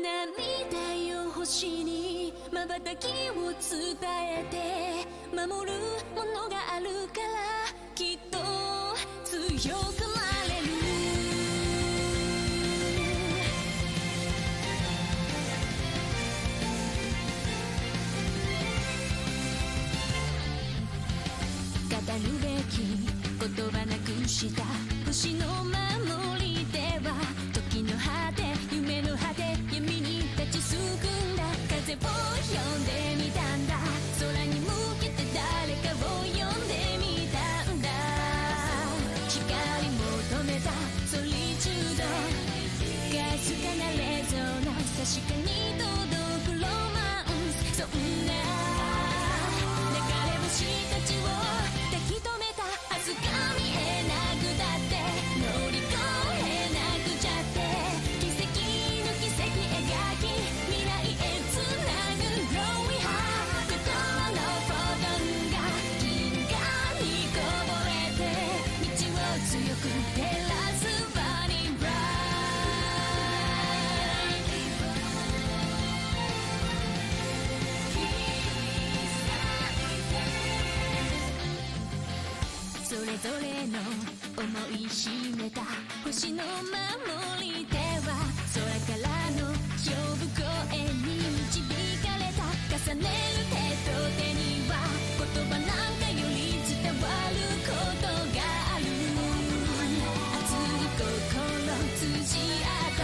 涙よ星に瞬きを伝えて守るものがあるからきっと強くなれる。語るべき言葉なくした星の守りでは時の果て夢の果て闇に立ちすくんだ風を呼んでみたんだ空に向けて誰かを呼んでみたんだ光求めたソリチュードかすかなレゾナンス確かに届くロマンスそんな流れ星たちを抱き留めた明日が見えなくだって乗り越えなくちゃって奇跡の奇跡描き未来へつなぐ Growing High 心のフォトンが銀河にこぼれて道を強く照らす Burning Bright それぞれの思い秘めた星の守り手は空からの呼ぶ声に導かれた重ねる手と手には言葉なんかより伝わることがある熱い心通じ合った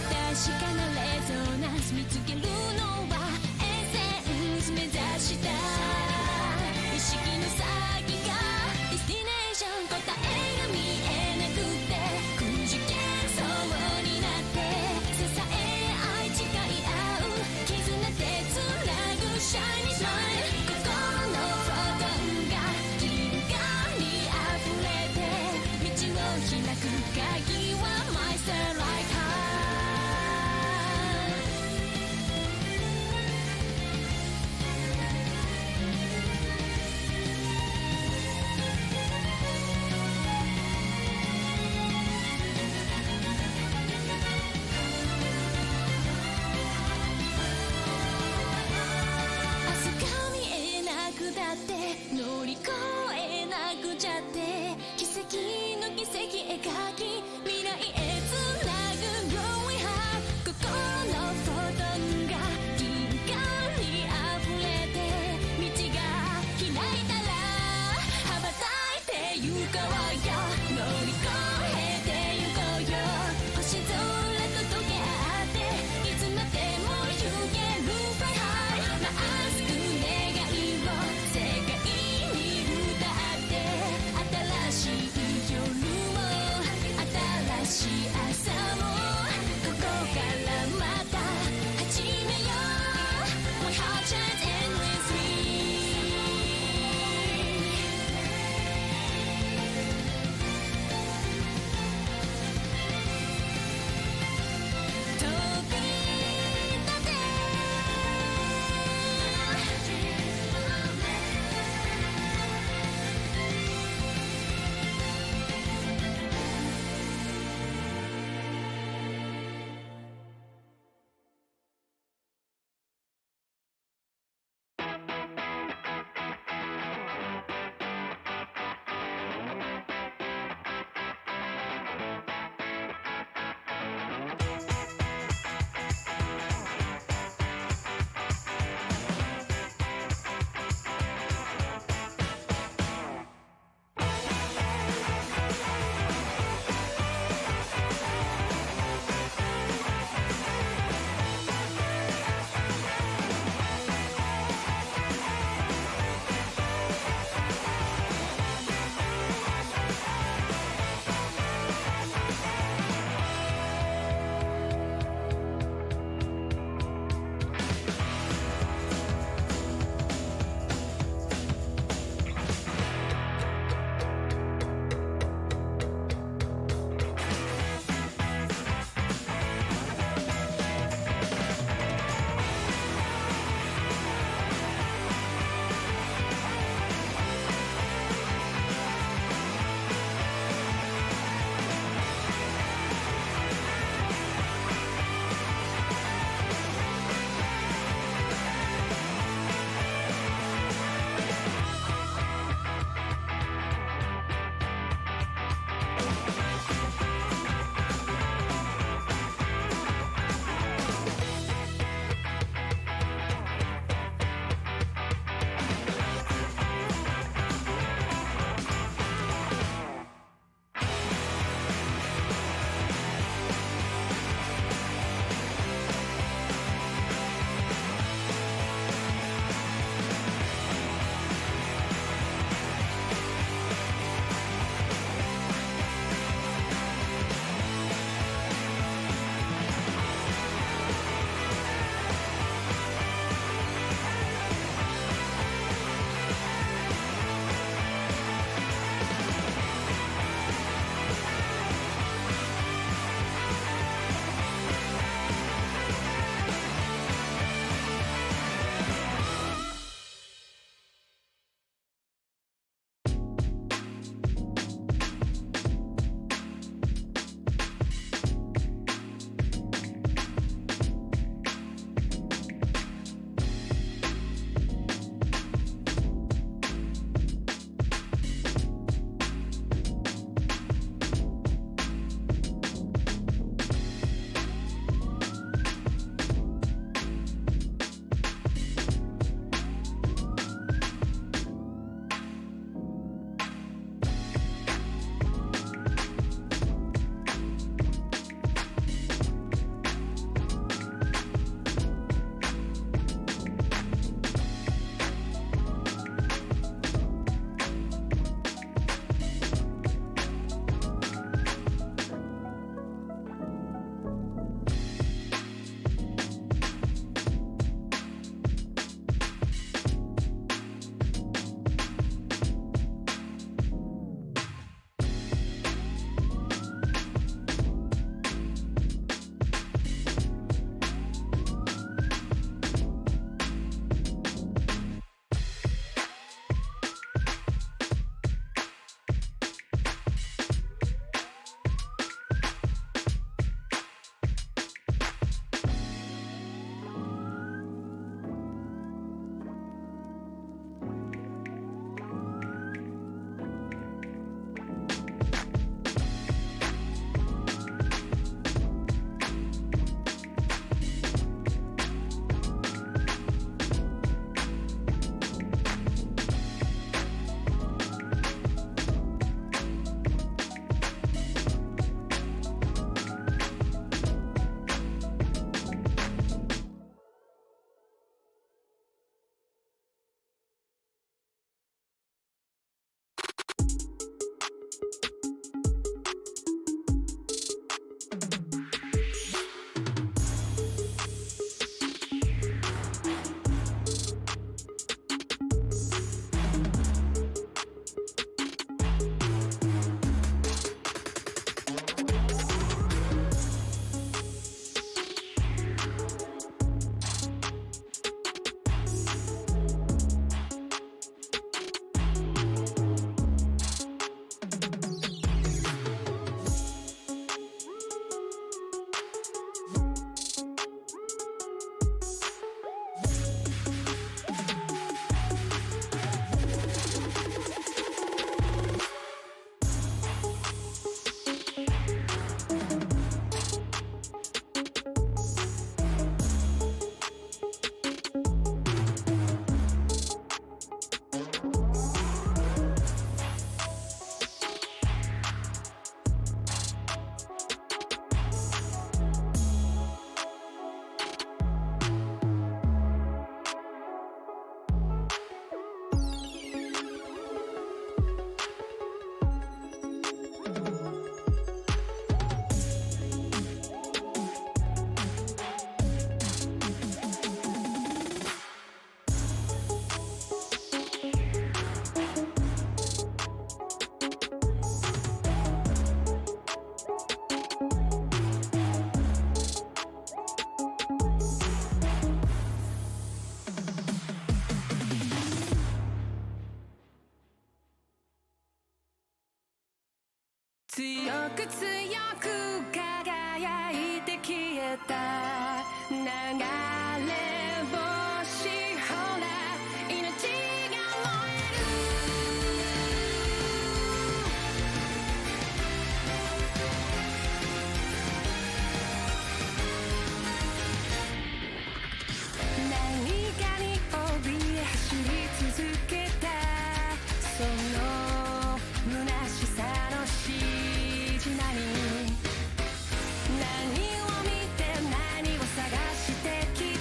確かなレゾナンス見つけるのはエッセンス目指した意識の先がディスティネーション答えが見えなくてくじけそうになって支え合い誓い合う絆でつなぐシャイニーライト心のフォトンが銀河に溢れて道を開く鍵は My Starlight Heart だって乗り越えなくちゃって奇跡の奇跡描き未来へつなぐ Growing High 心のフォトンが銀河に溢れて道が開いたら羽ばたいて行こうよ乗り越えて行こうよ星空と溶け合っていつまでも行ける Fly High まっすぐ願いを世界に歌って新しい夜も新しい朝もここからまた始めよう My heart shines endlessly 強く強く輝いて消えた流れ星ほら命が燃える何かに怯え走り続けたその虚しさのしじまに何を見て何を探してき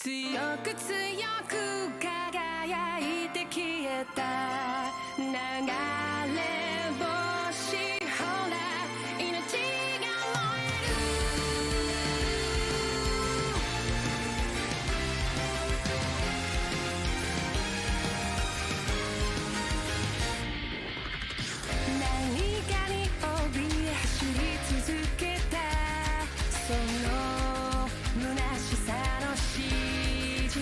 強く強く輝いて消えた流れ星ほら命が燃える何かに怯え走り続けたその虚しさの指示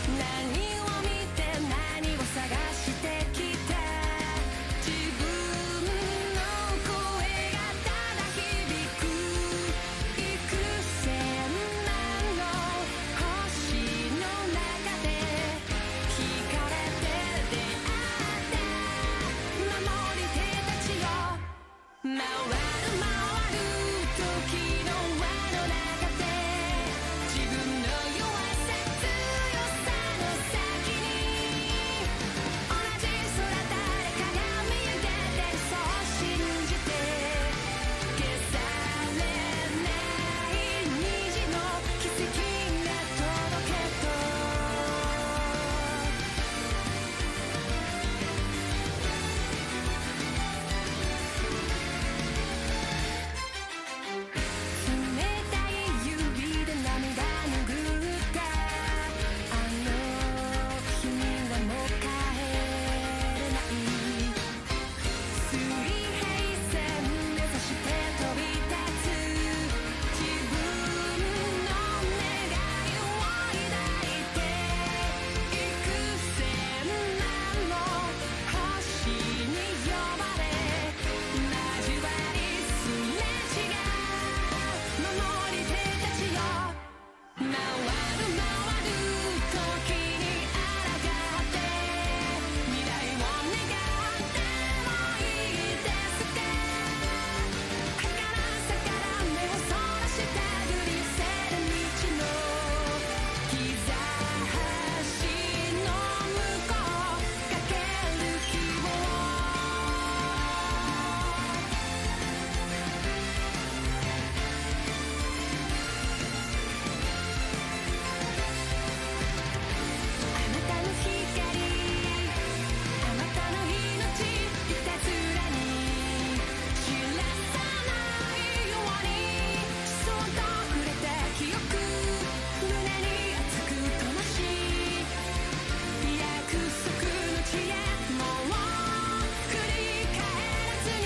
何を見て何を探してきた自分の声がただ響く幾千万の星の中で惹かれて出会った守り手たちよ回る回る時の輪の中で自分の弱さ強さの先に同じ空誰かが見上げてそう信じて消されない虹の奇跡が届けと冷たい指で涙拭ったあの日にはもう帰れない水平線目指して飛び立つ自分の願いを抱いて幾千万の星に呼ばれ交わりすれ違う守り手たちよ回る回る時に抗って未来を願ってもいいですか儚さから目をそらしたぐり寄せる道の兆しの向こうかける希望あなたの光あなたの命いたずらに知らさないようにそっと触れた記憶胸に熱く灯し約束の地へもう振り返らずに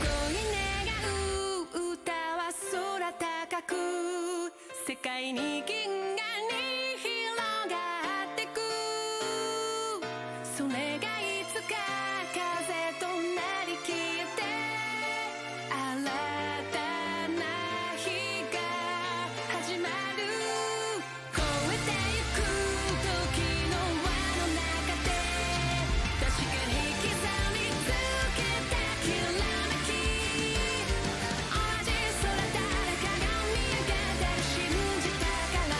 恋願う歌は空高く世界に銀河に広がってくそれがいつか風となり消えて新たな日が始まる越えてゆく時の輪の中で確かに刻みつけたきらめき同じ空誰かが見上げてる信じたから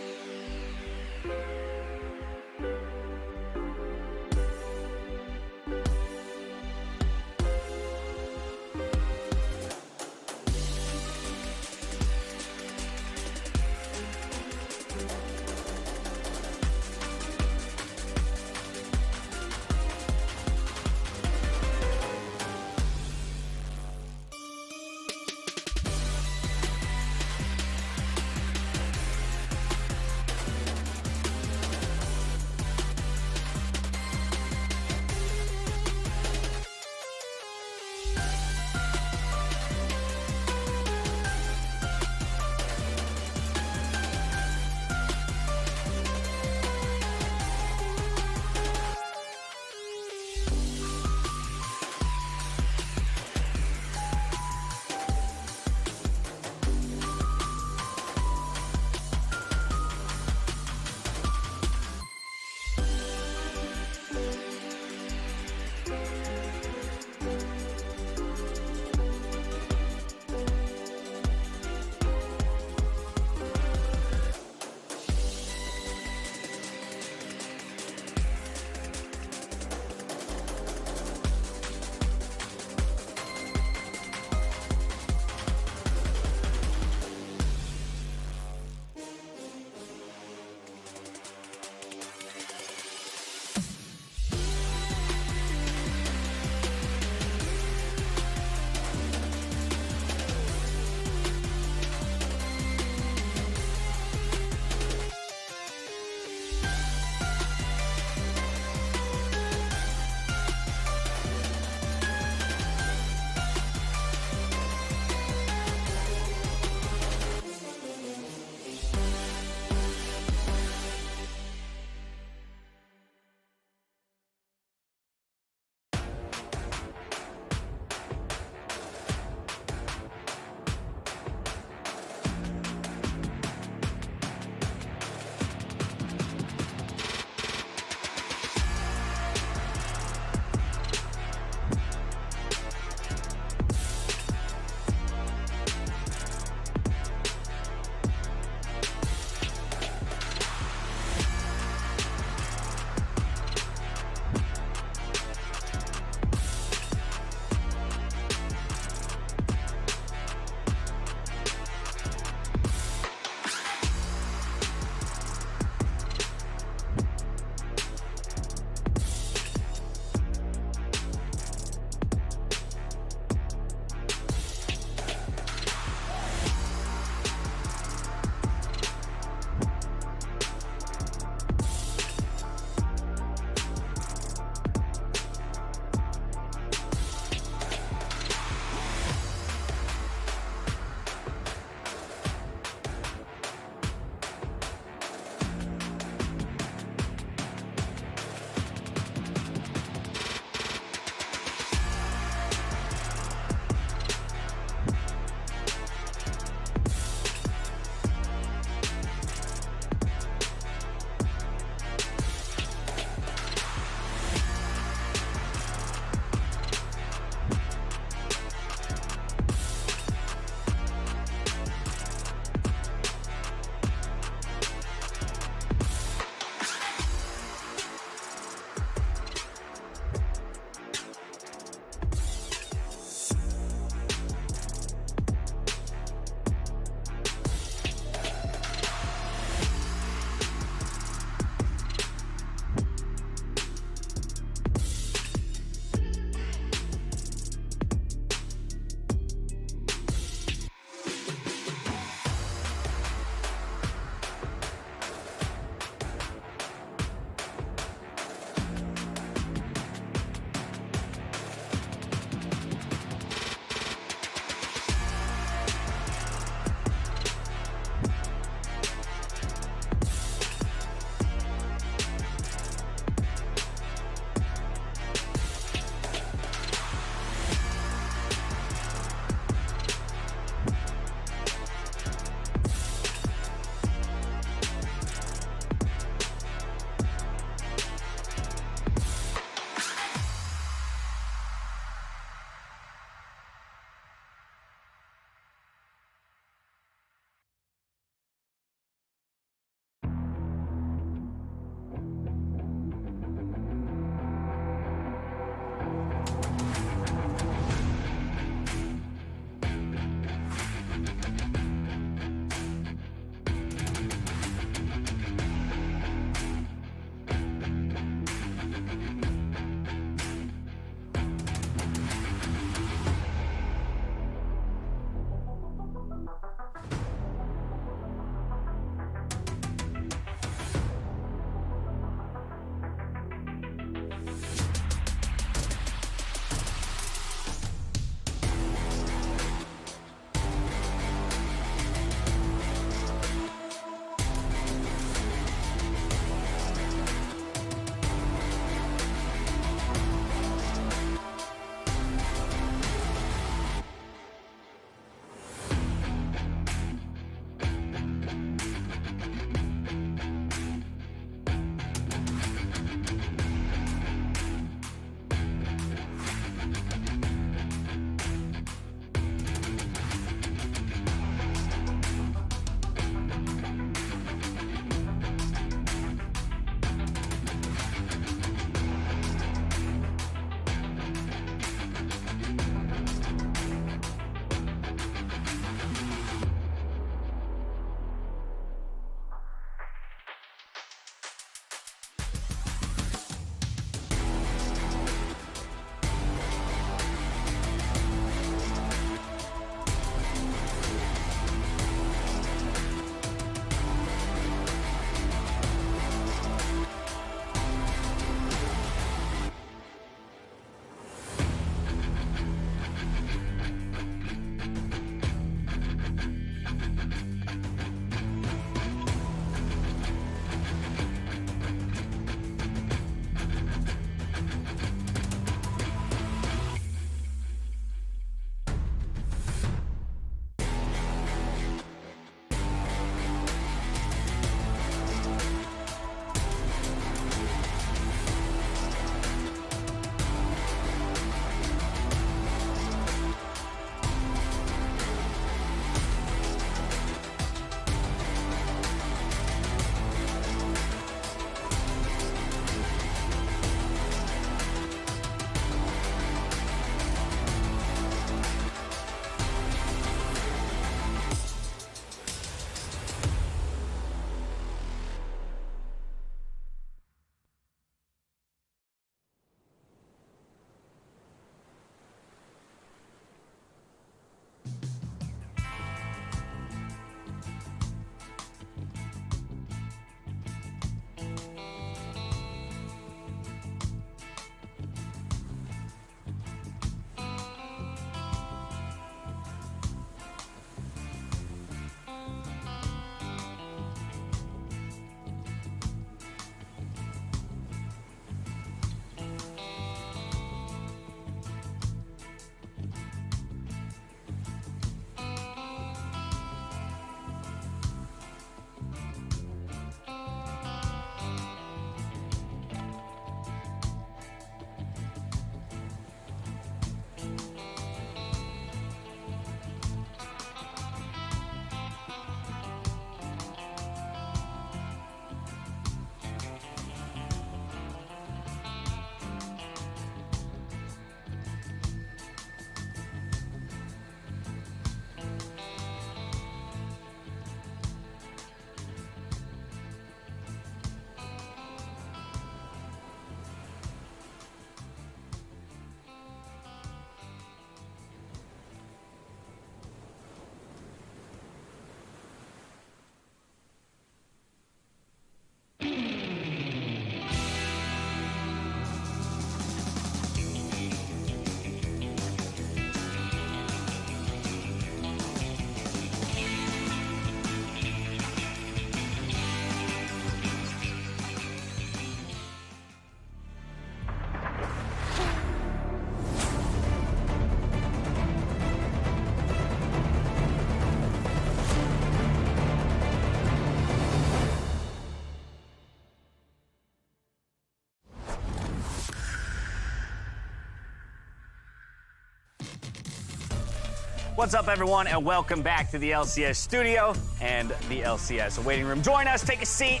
What's up, everyone, and welcome back to the LCS studio and the LCS waiting room. Join us, take a seat,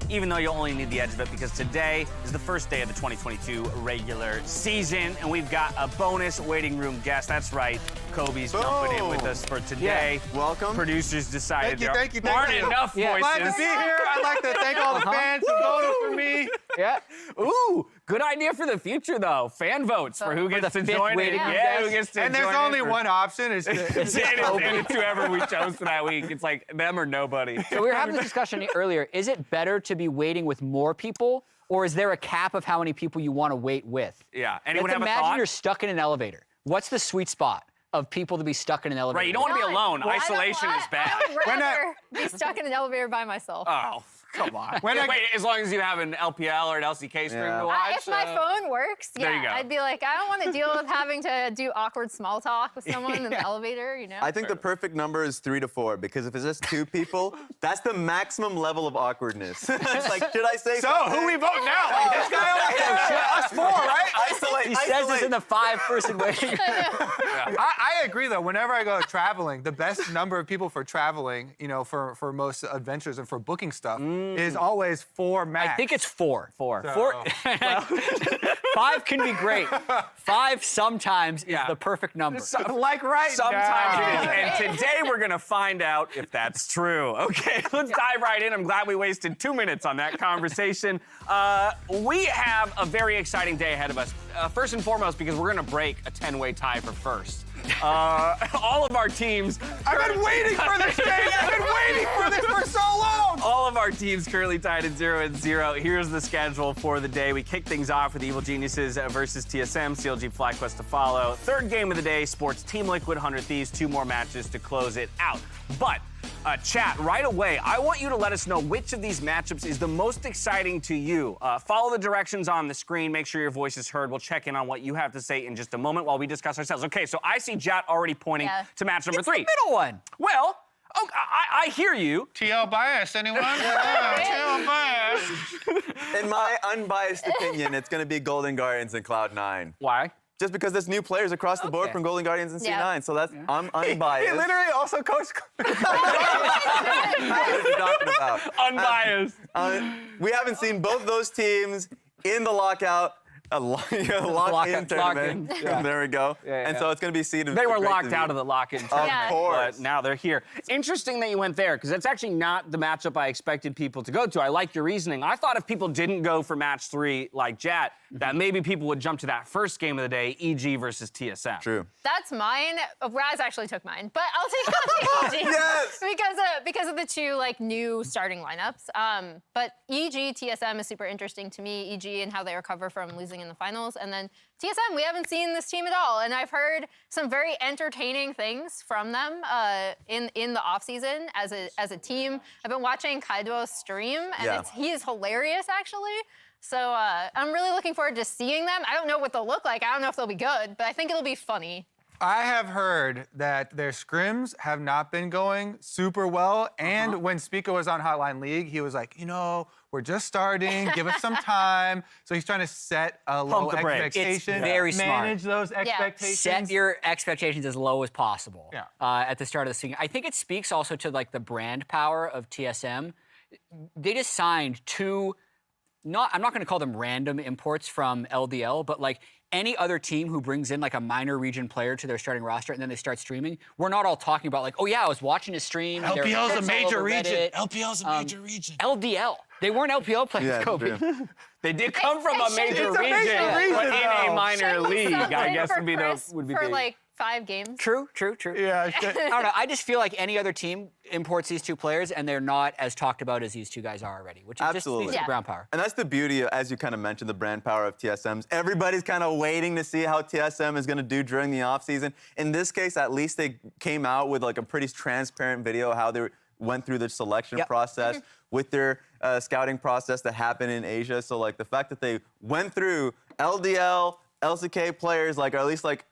even though you'll only need the edge of it, because today is the first day of the 2022 regular season, and we've got a bonus waiting room guest. That's right, Kobe's jumping in with us for today. Yeah. Welcome. Producers decided Thank you. there aren't enough voices. Glad to be here. I'd like to thank all the fans who voted for me. Yeah. Ooh, good idea for the future, though. Fan votes for who gets to join it. Yeah, who gets to join it. And there's only one option. It's whoever we chose for that week. It's like them or nobody. So we were having this discussion earlier. Is it better to be waiting with more people, or is there a cap of how many people you want to wait with? Yeah. Anyone Let's have a imagine thought? you're stuck in an elevator. What's the sweet spot of people to be stuck in an elevator? Right, you don't want to be alone. Well, Isolation is bad. I would rather be stuck in an elevator by myself. Oh, come on. Wait, as long as you have an LPL or an LCK stream to watch. If my phone works, there you go. I'd be like, I don't want to deal with having to do awkward small talk with someone in the elevator, you know? I think the perfect number is 3 to 4, because if it's just 2 people, that's the maximum level of awkwardness. It's like, should I say something? who we vote now? Like this guy over here? Us 4, right? Isolate. He says this in the 5-person waiting. I agree, though. Whenever I go traveling, the best number of people for traveling, you know, for most adventures and for booking stuff, is always 4 max. I think it's 4. 4. So- 5 can be great. 5 sometimes is the perfect number. like right Sometimes now. it is. And today we're going to find out if that's true. Okay, let's dive right in. I'm glad we wasted 2 minutes on that conversation. We have a very exciting day ahead of us. First and foremost, because we're going to break a 10-way tie for first. All of our teams... I've been waiting for this day. I've been waiting for this for so long. All of our teams currently tied at 0-0. Here's the schedule for the day. We kick things off with Evil Geniuses versus TSM, CLG FlyQuest to follow. Third game of the day, Sports Team Liquid, 100 Thieves, 2 more matches to close it out. But chat, right away, I want you to let us know which of these matchups is the most exciting to you. Follow the directions on the screen. Make sure your voice is heard. We'll check in on what you have to say in just a moment while we discuss ourselves. Okay, so I see Jat already pointing to match number 3. The middle one. Well, I hear you. TL bias, anyone? TL bias. In my unbiased opinion, it's going to be Golden Guardians and Cloud9. Why? Just because there's new players across the board from Golden Guardians and C9, Yeah. so that's I'm unbiased. He literally also coached. What are you talking about? Unbiased. We haven't seen both those teams in the lockout. Lock-in tournament. Yeah. There we go. Yeah, and yeah. so it's going to be seeded. They were great locked to out view. of the lock-in Of tournament, course. but now they're here. Interesting that you went there, because that's actually not the matchup I expected people to go to. I like your reasoning. I thought if people didn't go for match 3 like Jat, that maybe people would jump to that first game of the day, EG versus TSM. True. That's mine. Raz actually took mine, but I'll take EG Yes! because of the 2 like new starting lineups. But EG TSM is super interesting to me. EG and how they recover from losing in the finals, and then TSM, we haven't seen this team at all, and I've heard some very entertaining things from them in the offseason as a team. I've been watching Kaido stream, and he is hilarious actually. So I'm really looking forward to seeing them. I don't know what they'll look like. I don't know if they'll be good, but I think it'll be funny. I have heard that their scrims have not been going super well, and when Spica was on Hotline League, he was like, you know, we're just starting, give us some time. So he's trying to set a low the brakes. expectation. It's very smart. Manage those expectations. Set your expectations as low as possible Yeah. at the start of the season. I think it speaks also to like the brand power of TSM. They just signed 2, I'm not going to call them random imports from LDL, but like any other team who brings in like a minor region player to their starting roster and then they start streaming, we're not all talking about like, oh yeah, I was watching his stream. and there were LPL's a clips all major over region. Reddit." LPL's a major region. LDL. They weren't LPL players, Yeah, Kobe. true. They did come from a major It's a major region, region, but in a though. minor league, I guess for would be Chris would be for the... like 5 games. True. Yeah. I don't know. I just feel like any other team imports these 2 players and they're not as talked about as these 2 guys are already, which is just Absolutely. speaks to brand power. And that's the beauty, as you kind of mentioned, the brand power of TSMs. Everybody's kind of waiting to see how TSM is going to do during the offseason. In this case, at least they came out with like a pretty transparent video how they went through the selection process with their scouting process that happened in Asia. So like the fact that they went through LDL, LCK players, like, or at least like,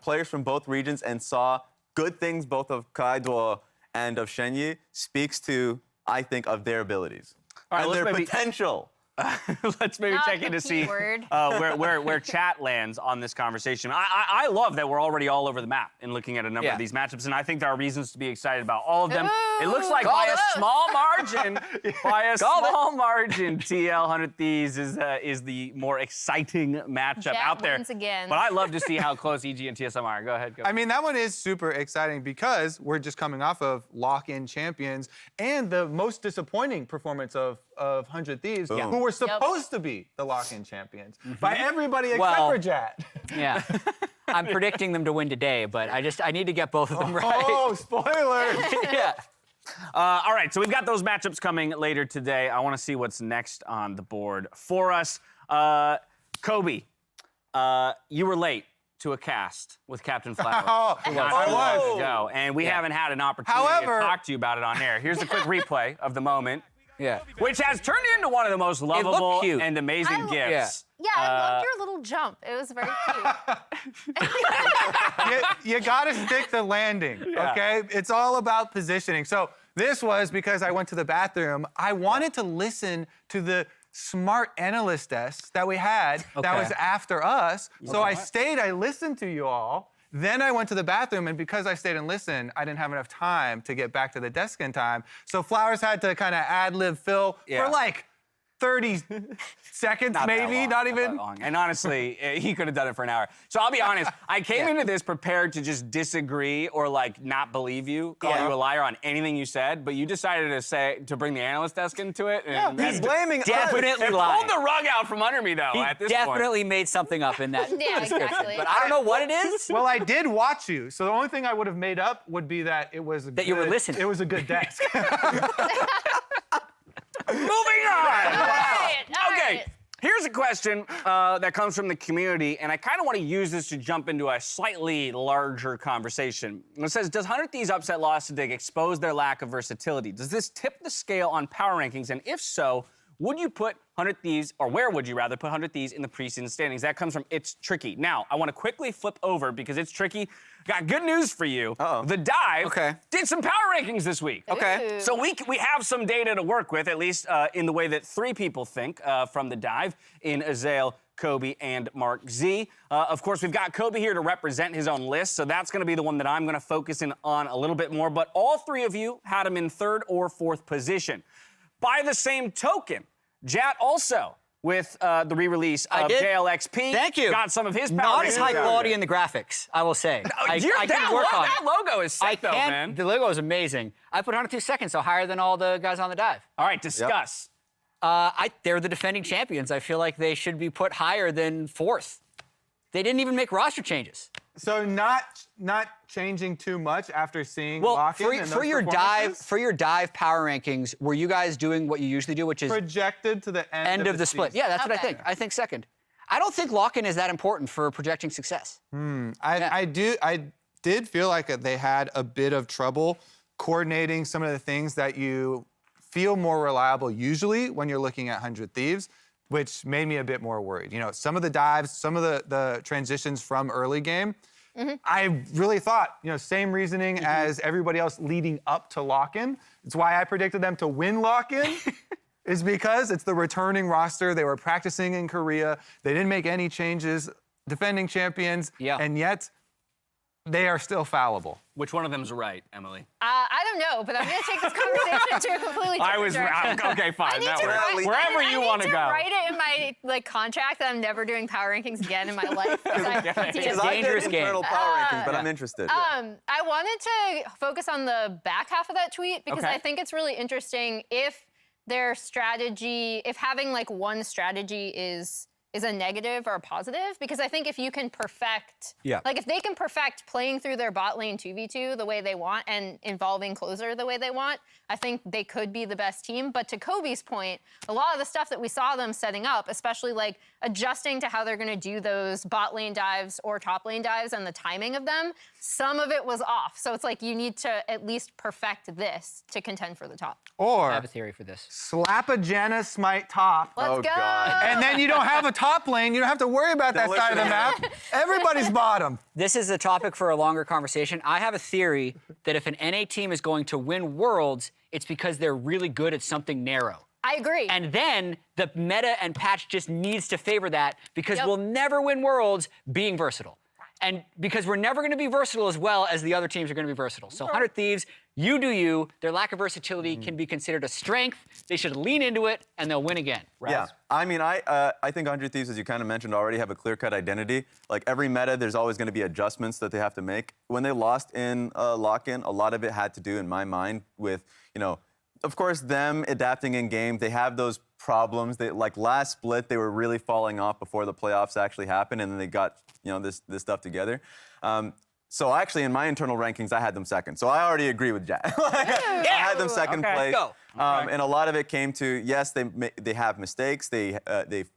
players from both regions and saw good things both of Kaido and of Shenyi speaks to, I think, of their abilities All right, and let's their maybe- potential. Let's maybe Not check in the to see keyword. where chat lands on this conversation. I love that we're already all over the map in looking at a number of these matchups, and I think there are reasons to be excited about all of them. It looks like by a small margin, TL 100 Thieves is the more exciting matchup Jet out there. wins again. But I love to see how close EG and TSM are. Go ahead. Go. I mean, that one is super exciting because we're just coming off of lock-in champions and the most disappointing performance of 100 Thieves, who were supposed to be the lock-in champions by everybody except for Jat. Yeah. I'm predicting them to win today, but I need to get both of them right. Oh, spoiler! Yeah. All right, so we've got those matchups coming later today. I want to see what's next on the board for us. Kobe, you were late to a cast with Captain Flower. I was. Ago, and we haven't had an opportunity to talk to you about it on air. Here's a quick replay of the moment. Yeah. Which has turned into one of the most lovable cute. and amazing gifts. Yeah, I loved your little jump. It was very cute. You gotta stick the landing, okay? It's all about positioning. So this was because I went to the bathroom. I wanted to listen to the smart analyst desk that we had that was after us. So I stayed, I listened to you all. Then I went to the bathroom, and because I stayed and listened, I didn't have enough time to get back to the desk in time. So Flowers had to kind of ad-lib Phil for like 30 seconds, maybe, not even. Long. And honestly, he could have done it for an hour. So I'll be honest, I came into this prepared to just disagree or like not believe you, call you a liar on anything you said, but you decided to bring the analyst desk into it. And He's blaming Definitely It lied. pulled the rug out from under me, though, at this point. Definitely made something up in that Yeah, description. exactly. But I don't know what it is. Well, I did watch you, so the only thing I would have made up would be that it was a you were listening. It was a good desk. Moving on! All Okay, right. here's a question that comes from the community, and I kind of want to use this to jump into a slightly larger conversation. It says, does 100 Thieves' upset loss to Dig expose their lack of versatility? Does this tip the scale on power rankings? And if so, would you put 100 Thieves, or where would you rather put 100 Thieves in the preseason standings? That comes from It's Tricky. Now, I want to quickly flip over because It's Tricky got good news for you. The Dive did some power rankings this week. Okay. So we have some data to work with, at least in the way that three people think from the Dive, in Azael, Kobe, and Mark Z. Of course, we've got Kobe here to represent his own list, so that's going to be the one that I'm going to focus in on a little bit more. But all three of you had him in third or fourth position. By the same token, Jat also, with the re-release of JLXP, Thank you. got some of his power Not as rankings. high quality in the graphics, I will say. I can work on it. That logo is sick, though, man. The logo is amazing. I put 102 seconds, so higher than all the guys on the Dive. All right, discuss. They're the defending champions. I feel like they should be put higher than fourth. They didn't even make roster changes. So not changing too much after seeing Well, lock-in and for those your performances? dive power rankings, were you guys doing what you usually do, which is Projected to the end of the split? season. Yeah, that's what I Okay. think. I think second. I don't think lock-in is that important for projecting success. I did feel like they had a bit of trouble coordinating some of the things that you feel more reliable usually when you're looking at 100 Thieves, which made me a bit more worried. You know, some of the dives, some of the transitions from early game, I really thought, you know, same reasoning as everybody else leading up to lock-in. It's why I predicted them to win lock-in. Is because it's the returning roster. They were practicing in Korea. They didn't make any changes, defending champions, and yet they are still fallible. Which one of them's right, Emily? I don't know, but I'm going to take this conversation to a completely different direction. Okay, fine. I need That to works. write- Wherever you want I to need go. to write it in my contract that I'm never doing power rankings again in my life. Because I dangerous did game. internal power rankings, but I'm interested. I wanted to focus on the back half of that tweet because I think it's really interesting if their strategy, if having like one strategy is a negative or a positive, because I think if you can perfect, like if they can perfect playing through their bot lane 2v2 the way they want and involving closer the way they want, I think they could be the best team. But to Kobe's point, a lot of the stuff that we saw them setting up, especially like adjusting to how they're gonna do those bot lane dives or top lane dives and the timing of them, some of it was off. So it's like you need to at least perfect this to contend for the top. Or I have a theory for this. slap a Janna smite top. Let's go. God. And then you don't have a top lane. You don't have to worry about that side of the map. Everybody's bottom. This is a topic for a longer conversation. I have a theory that if an NA team is going to win Worlds, it's because they're really good at something narrow. I agree. And then the meta and patch just needs to favor that because Yep. we'll never win Worlds being versatile. And because we're never going to be versatile as well as the other teams are going to be versatile. So 100 Thieves, you do you. Their lack of versatility can be considered a strength. They should lean into it, and they'll win again. Yeah, I mean, I think 100 Thieves, as you kind of mentioned already, have a clear-cut identity. Like every meta, there's always going to be adjustments that they have to make. When they lost in lock-in, a lot of it had to do, in my mind, with, of course, them adapting in game. They have those problems. Like last split, they were really falling off before the playoffs actually happened, and then they got this stuff together. So actually, in my internal rankings, I had them second. So I already agree with Jack. I had them second place. Let's go. And a lot of it came to, yes, they have mistakes, they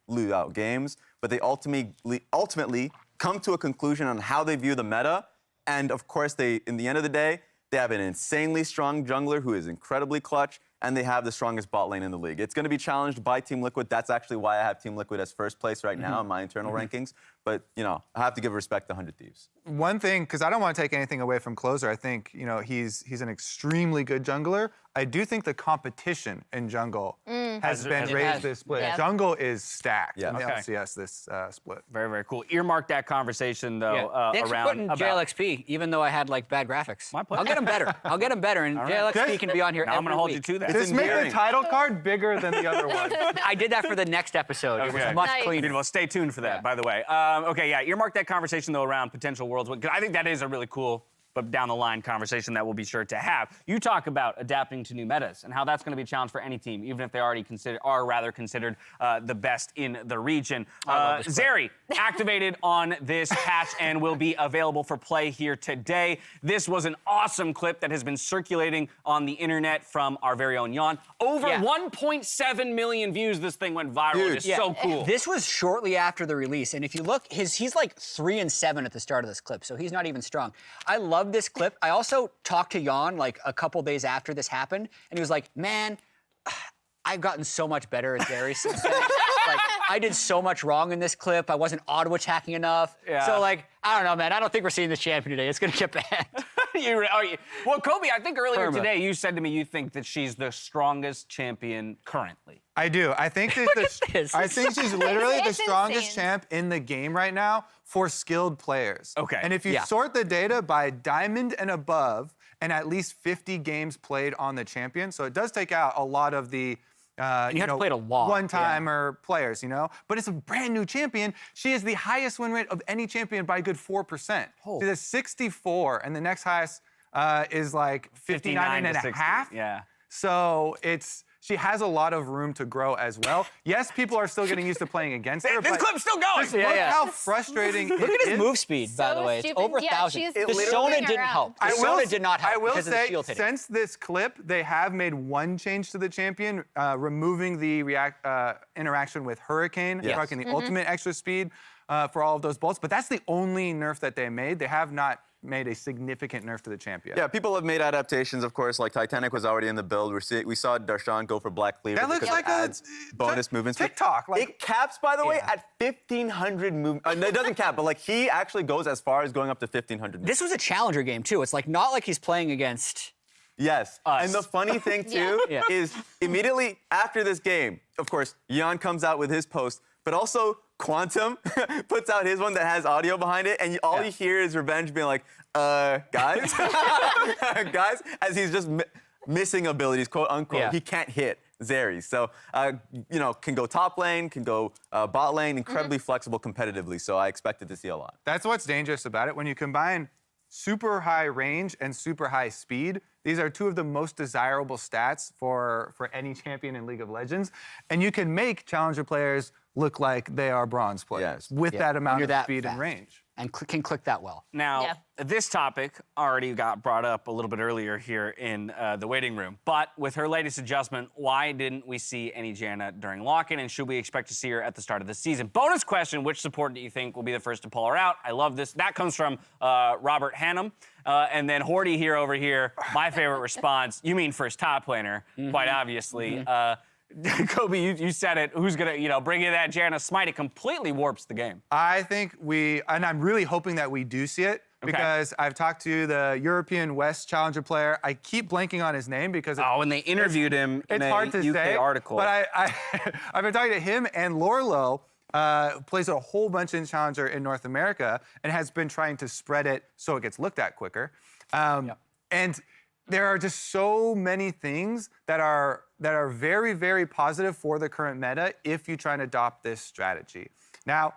lose out games, but they ultimately come to a conclusion on how they view the meta. And of course, in the end of the day, they have an insanely strong jungler who is incredibly clutch, and they have the strongest bot lane in the league. It's going to be challenged by Team Liquid. That's actually why I have Team Liquid as first place right now in my internal rankings. But, I have to give respect to 100 Thieves. One thing, because I don't want to take anything away from Closer, I think, he's an extremely good jungler. I do think the competition in jungle has been raised this split. Yeah. Jungle is stacked in the Okay. LCS this split. Very, very cool. Earmark that conversation, though, Thanks for around putting JLXP, even though I had bad graphics. My pleasure. I'll get them better. I'll get them better, and JLXP can be on here Now I'm every going to hold you week. to that. Just make the endearing. title card bigger than the other one. I did that for the next episode. It Okay. was much Nice. cleaner. Beautiful. Stay tuned for that, by the way. Okay, yeah, earmark that conversation, though, around potential Worlds. Because I think that is a really cool, but down the line conversation that we'll be sure to have. You talk about adapting to new metas and how that's going to be a challenge for any team, even if they already are considered the best in the region. Zeri activated on this patch and will be available for play here today. This was an awesome clip that has been circulating on the internet from our very own Jan. Over 1.7 million views. This thing went viral. It's so cool. This was shortly after the release, and if you look, he's like 3-7 at the start of this clip, so he's not even strong. I love this clip. I also talked to Jan like a couple days after this happened, and he was like, "Man, I've gotten so much better at Zeri since then. Like, I did so much wrong in this clip. I wasn't auto-attacking enough. Yeah. So, I don't know, man. I don't think we're seeing this champion today. It's going to get bad." Well, Kobe, I think earlier Perma. today you said to me you think that she's the strongest champion currently. I do. I think that this? I think she's literally the It's strongest insane. champ in the game right now for skilled players. Okay. And if you sort the data by diamond and above, and at least 50 games played on the champion, so it does take out a lot of the you have to play it a lot. one-timer players, But it's a brand new champion. She has the highest win rate of any champion by a good 4%. She has 64, and the next highest is like 59 and to a 60. half. Yeah. So she has a lot of room to grow as well. Yes, people are still getting used to playing against her. This but clip's still going. just look how frustrating Look it at his is. move speed, by So the way. It's stupid. over Yeah, 1,000. she's The moving Sona didn't around. help. The Sona did not help I will because of the say, shield hitting. since this clip, they have made one change to the champion, removing the interaction with Hurricane, fucking the ultimate extra speed for all of those bolts. But that's the only nerf that they made. They have not made a significant nerf to the champion. Yeah, people have made adaptations, of course. Like Titanic was already in the build. We saw Darshan go for Black Cleaver That looks because like it adds bonus movement speed. TikTok. It caps, by the way, at 1,500 movement. No, it doesn't cap, but he actually goes as far as going up to 1,500. This was a challenger game, too. It's not like he's playing against... Yes. Us. And the funny thing, too, Yeah. is immediately after this game, of course, Jan comes out with his post, but also Quantum puts out his one that has audio behind it, and all you hear is Revenge being like, guys, guys, as he's just missing abilities, quote unquote. Yeah. He can't hit Zeri. So, can go top lane, can go bot lane, incredibly flexible competitively. So I expected to see a lot. That's what's dangerous about it. When you combine super high range and super high speed, these are two of the most desirable stats for any champion in League of Legends. And you can make challenger players look like they are bronze players with that amount You're of that speed fast. and range. And can click that well. Now, this topic already got brought up a little bit earlier here in the waiting room. But with her latest adjustment, why didn't we see any Janna during lock-in? And should we expect to see her at the start of the season? Bonus question, which support do you think will be the first to pull her out? I love this. That comes from Robert Hannum. And then Horty here over here, my favorite response, you mean first top laner, quite obviously. Kobe, you said it. Who's going to, bring in that Janna Smite? It completely warps the game. I think and I'm really hoping that we do see it, because I've talked to the European West Challenger player. I keep blanking on his name because when they interviewed him in it's a hard to UK say, article. But I've been talking to him, and Lorlo plays a whole bunch in Challenger in North America and has been trying to spread it so it gets looked at quicker. And there are just so many things that are very, very positive for the current meta if you try and adopt this strategy. Now,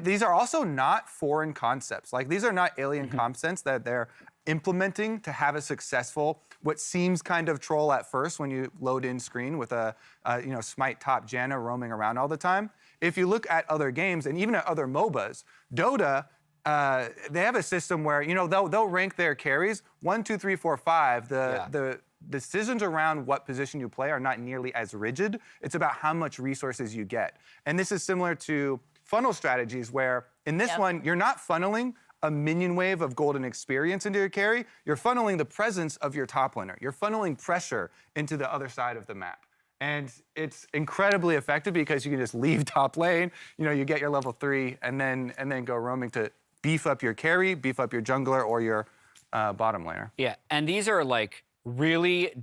these are also not foreign concepts. Like, these are not alien concepts that they're implementing to have a successful, what seems kind of troll at first when you load in screen with a Smite top Janna roaming around all the time. If you look at other games and even at other MOBAs, Dota, they have a system where, they'll rank their carries 1, 2, 3, 4, 5. The decisions around what position you play are not nearly as rigid. It's about how much resources you get. And this is similar to funnel strategies where in this one, you're not funneling a minion wave of golden experience into your carry. You're funneling the presence of your top laner. You're funneling pressure into the other side of the map. And it's incredibly effective because you can just leave top lane, you get your level 3 and then go roaming to beef up your carry, beef up your jungler or your bottom laner. Yeah, and these are like really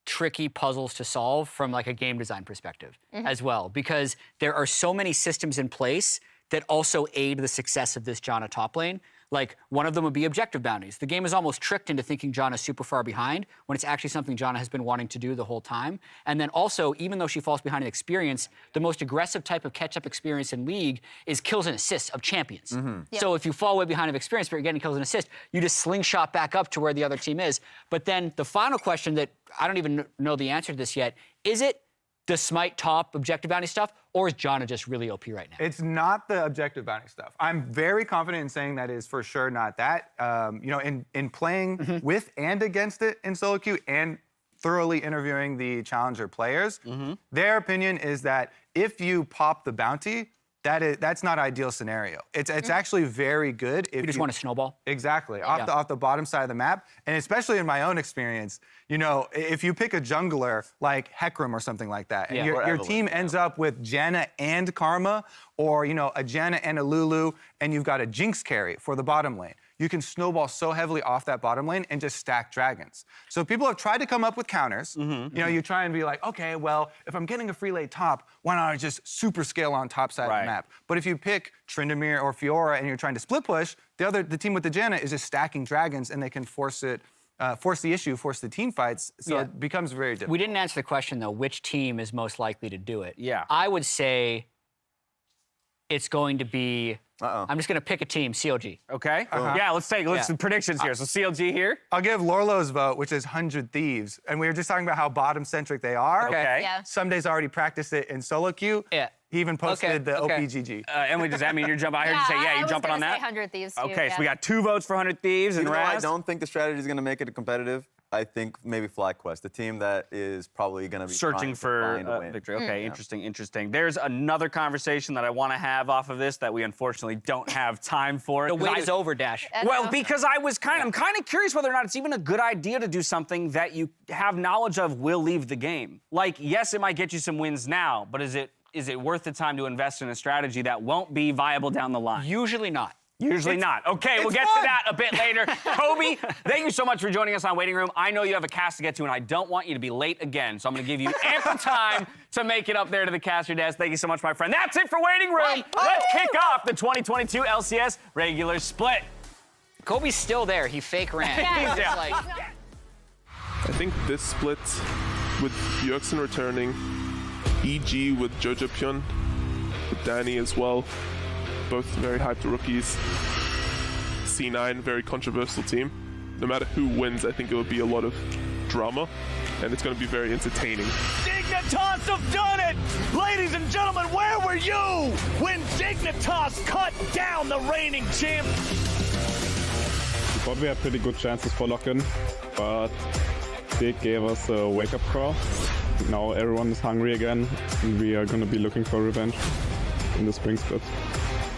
tricky puzzles to solve from like a game design perspective as well, because there are so many systems in place that also aid the success of this Janna top lane. Like, one of them would be objective bounties. The game is almost tricked into thinking Janna's super far behind when it's actually something Janna has been wanting to do the whole time. And then also, even though she falls behind in experience, the most aggressive type of catch-up experience in League is kills and assists of champions. So if you fall way behind of experience, but you're getting kills and assists, you just slingshot back up to where the other team is. But then the final question that I don't even know the answer to this yet, is it the Smite top objective bounty stuff, or is Janna just really OP right now? It's not the objective bounty stuff. I'm very confident in saying that is for sure not that. In playing with and against it in solo queue and thoroughly interviewing the challenger players, their opinion is that if you pop the bounty, that's not ideal scenario. It's actually very good if You just want to snowball? Exactly, off the bottom side of the map. And especially in my own experience, if you pick a jungler like Hecarim or something like that, and your team ends up with Janna and Karma, or a Janna and a Lulu, and you've got a Jinx carry for the bottom lane, you can snowball so heavily off that bottom lane and just stack dragons. So people have tried to come up with counters. You try and be like, okay, well, if I'm getting a free lane top, why not just super scale on top side of the map? But if you pick Tryndamere or Fiora and you're trying to split push, the team with the Janna is just stacking dragons and they can force the issue, force the team fights, so it becomes very difficult. We didn't answer the question, though, which team is most likely to do it? Yeah. I would say it's going to be, I'm just going to pick a team, CLG. Okay. Yeah, let's do predictions here. So CLG here. I'll give Lorlo's vote, which is 100 Thieves. And we were just talking about how bottom-centric they are. Okay. Yeah. Some days already practiced it in solo queue. Yeah. He even posted the OPGG. Emily, does that mean you're jumping? I heard you say, you're jumping on that? I was gonna say 100 Thieves too, Okay, so we got 2 votes for 100 Thieves and I Raz. don't think the strategy is going to make it competitive. I think maybe FlyQuest, the team that is probably going to be Searching for victory. Okay, interesting. There's another conversation that I want to have off of this that we unfortunately don't have time for. The wait is over, Dash. Well, because I'm kind of curious whether or not it's even a good idea to do something that you have knowledge of will leave the game. Like, yes, it might get you some wins now, but is it worth the time to invest in a strategy that won't be viable down the line? Usually not. Usually not. Okay, we'll get to that a bit later. Kobe, thank you so much for joining us on Waiting Room. I know you have a cast to get to, and I don't want you to be late again, so I'm going to give you ample time to make it up there to the caster desk. Thank you so much, my friend. That's it for Waiting Room. Let's kick off the 2022 LCS regular split. Kobe's still there. He fake ran. He's down. I think this split, with Bjergsen returning, EG with Jojo Pyun, with Danny as well, both very hyped rookies. C9, very controversial team. No matter who wins, I think it will be a lot of drama, and it's going to be very entertaining. Dignitas have done it! Ladies and gentlemen, where were you when Dignitas cut down the reigning champ? We thought we had pretty good chances for lock-in, but Dig gave us a wake-up call. Now everyone is hungry again, and we are going to be looking for revenge in the Spring Split.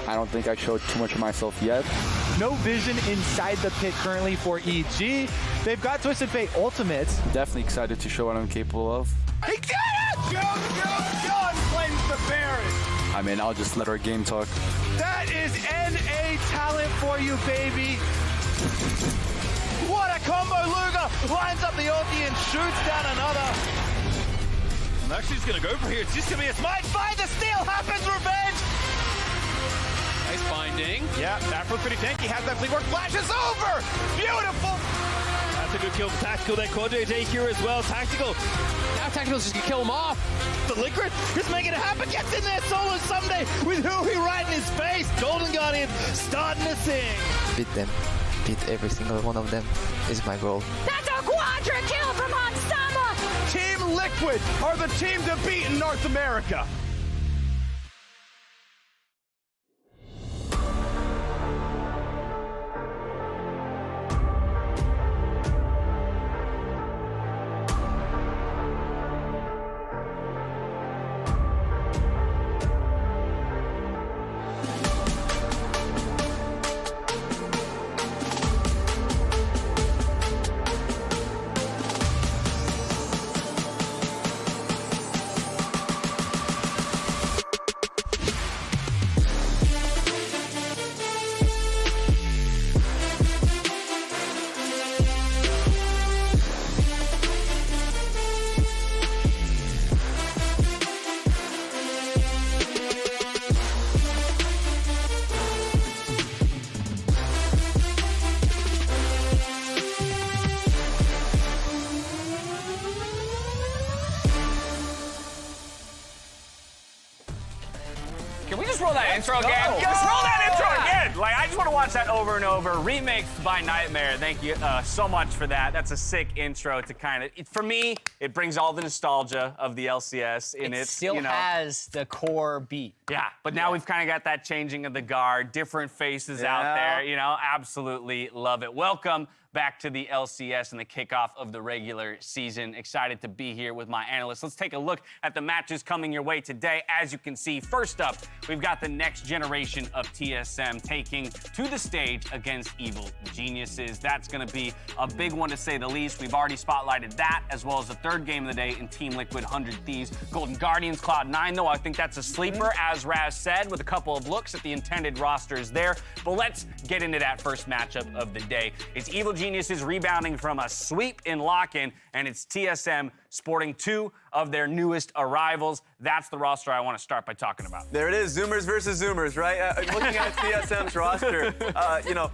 I don't think I showed too much of myself yet. No vision inside the pit currently for EG. They've got Twisted Fate Ultimates. Definitely excited to show what I'm capable of. He did it! John claims the Baron. I mean, I'll just let our game talk. That is NA talent for you, baby. What a combo! Luger lines up the ulti and shoots down another. And actually he's going to go for here. It's just going to be a smite. Find the steal happens. Revenge. Nice binding. Yeah, that was pretty tanky. Has that fleet work. Flashes over. Beautiful. That's a good kill for Tactical. That Quad JJ here as well. Tactical. Now Tactical's just gonna kill him off. The Liquid just making it happen. Gets in there solo someday with Hui right in his face. Golden Guardian starting to sing. Beat them. Beat every single one of them is my goal. That's a quadra kill from Hansama! Team Liquid are the team to beat in North America. Can we just roll that intro again? Just roll that intro again! Like, I just want to watch that over and over. Remixed by Nightmare. Thank you so much for that. That's a sick intro to kind of... For me, it brings all the nostalgia of the LCS in it. It still has the core beat. Yeah, but now we've kind of got that changing of the guard, different faces out there, you know, absolutely love it. Welcome back to the LCS and the kickoff of the regular season. Excited to be here with my analysts. Let's take a look at the matches coming your way today. As you can see, first up, we've got the next generation of TSM taking to the stage against Evil Geniuses. That's going to be a big one to say the least. We've already spotlighted that, as well as the third game of the day in Team Liquid 100 Thieves. Golden Guardians, Cloud9, though, I think that's a sleeper, as Raz said, with a couple of looks at the intended rosters there. But let's get into that first matchup of the day. It's Evil Geniuses rebounding from a sweep in lock-in, and it's TSM sporting two of their newest arrivals. That's the roster I want to start by talking about. There it is, Zoomers versus Zoomers, right? Looking at TSM's roster, you know,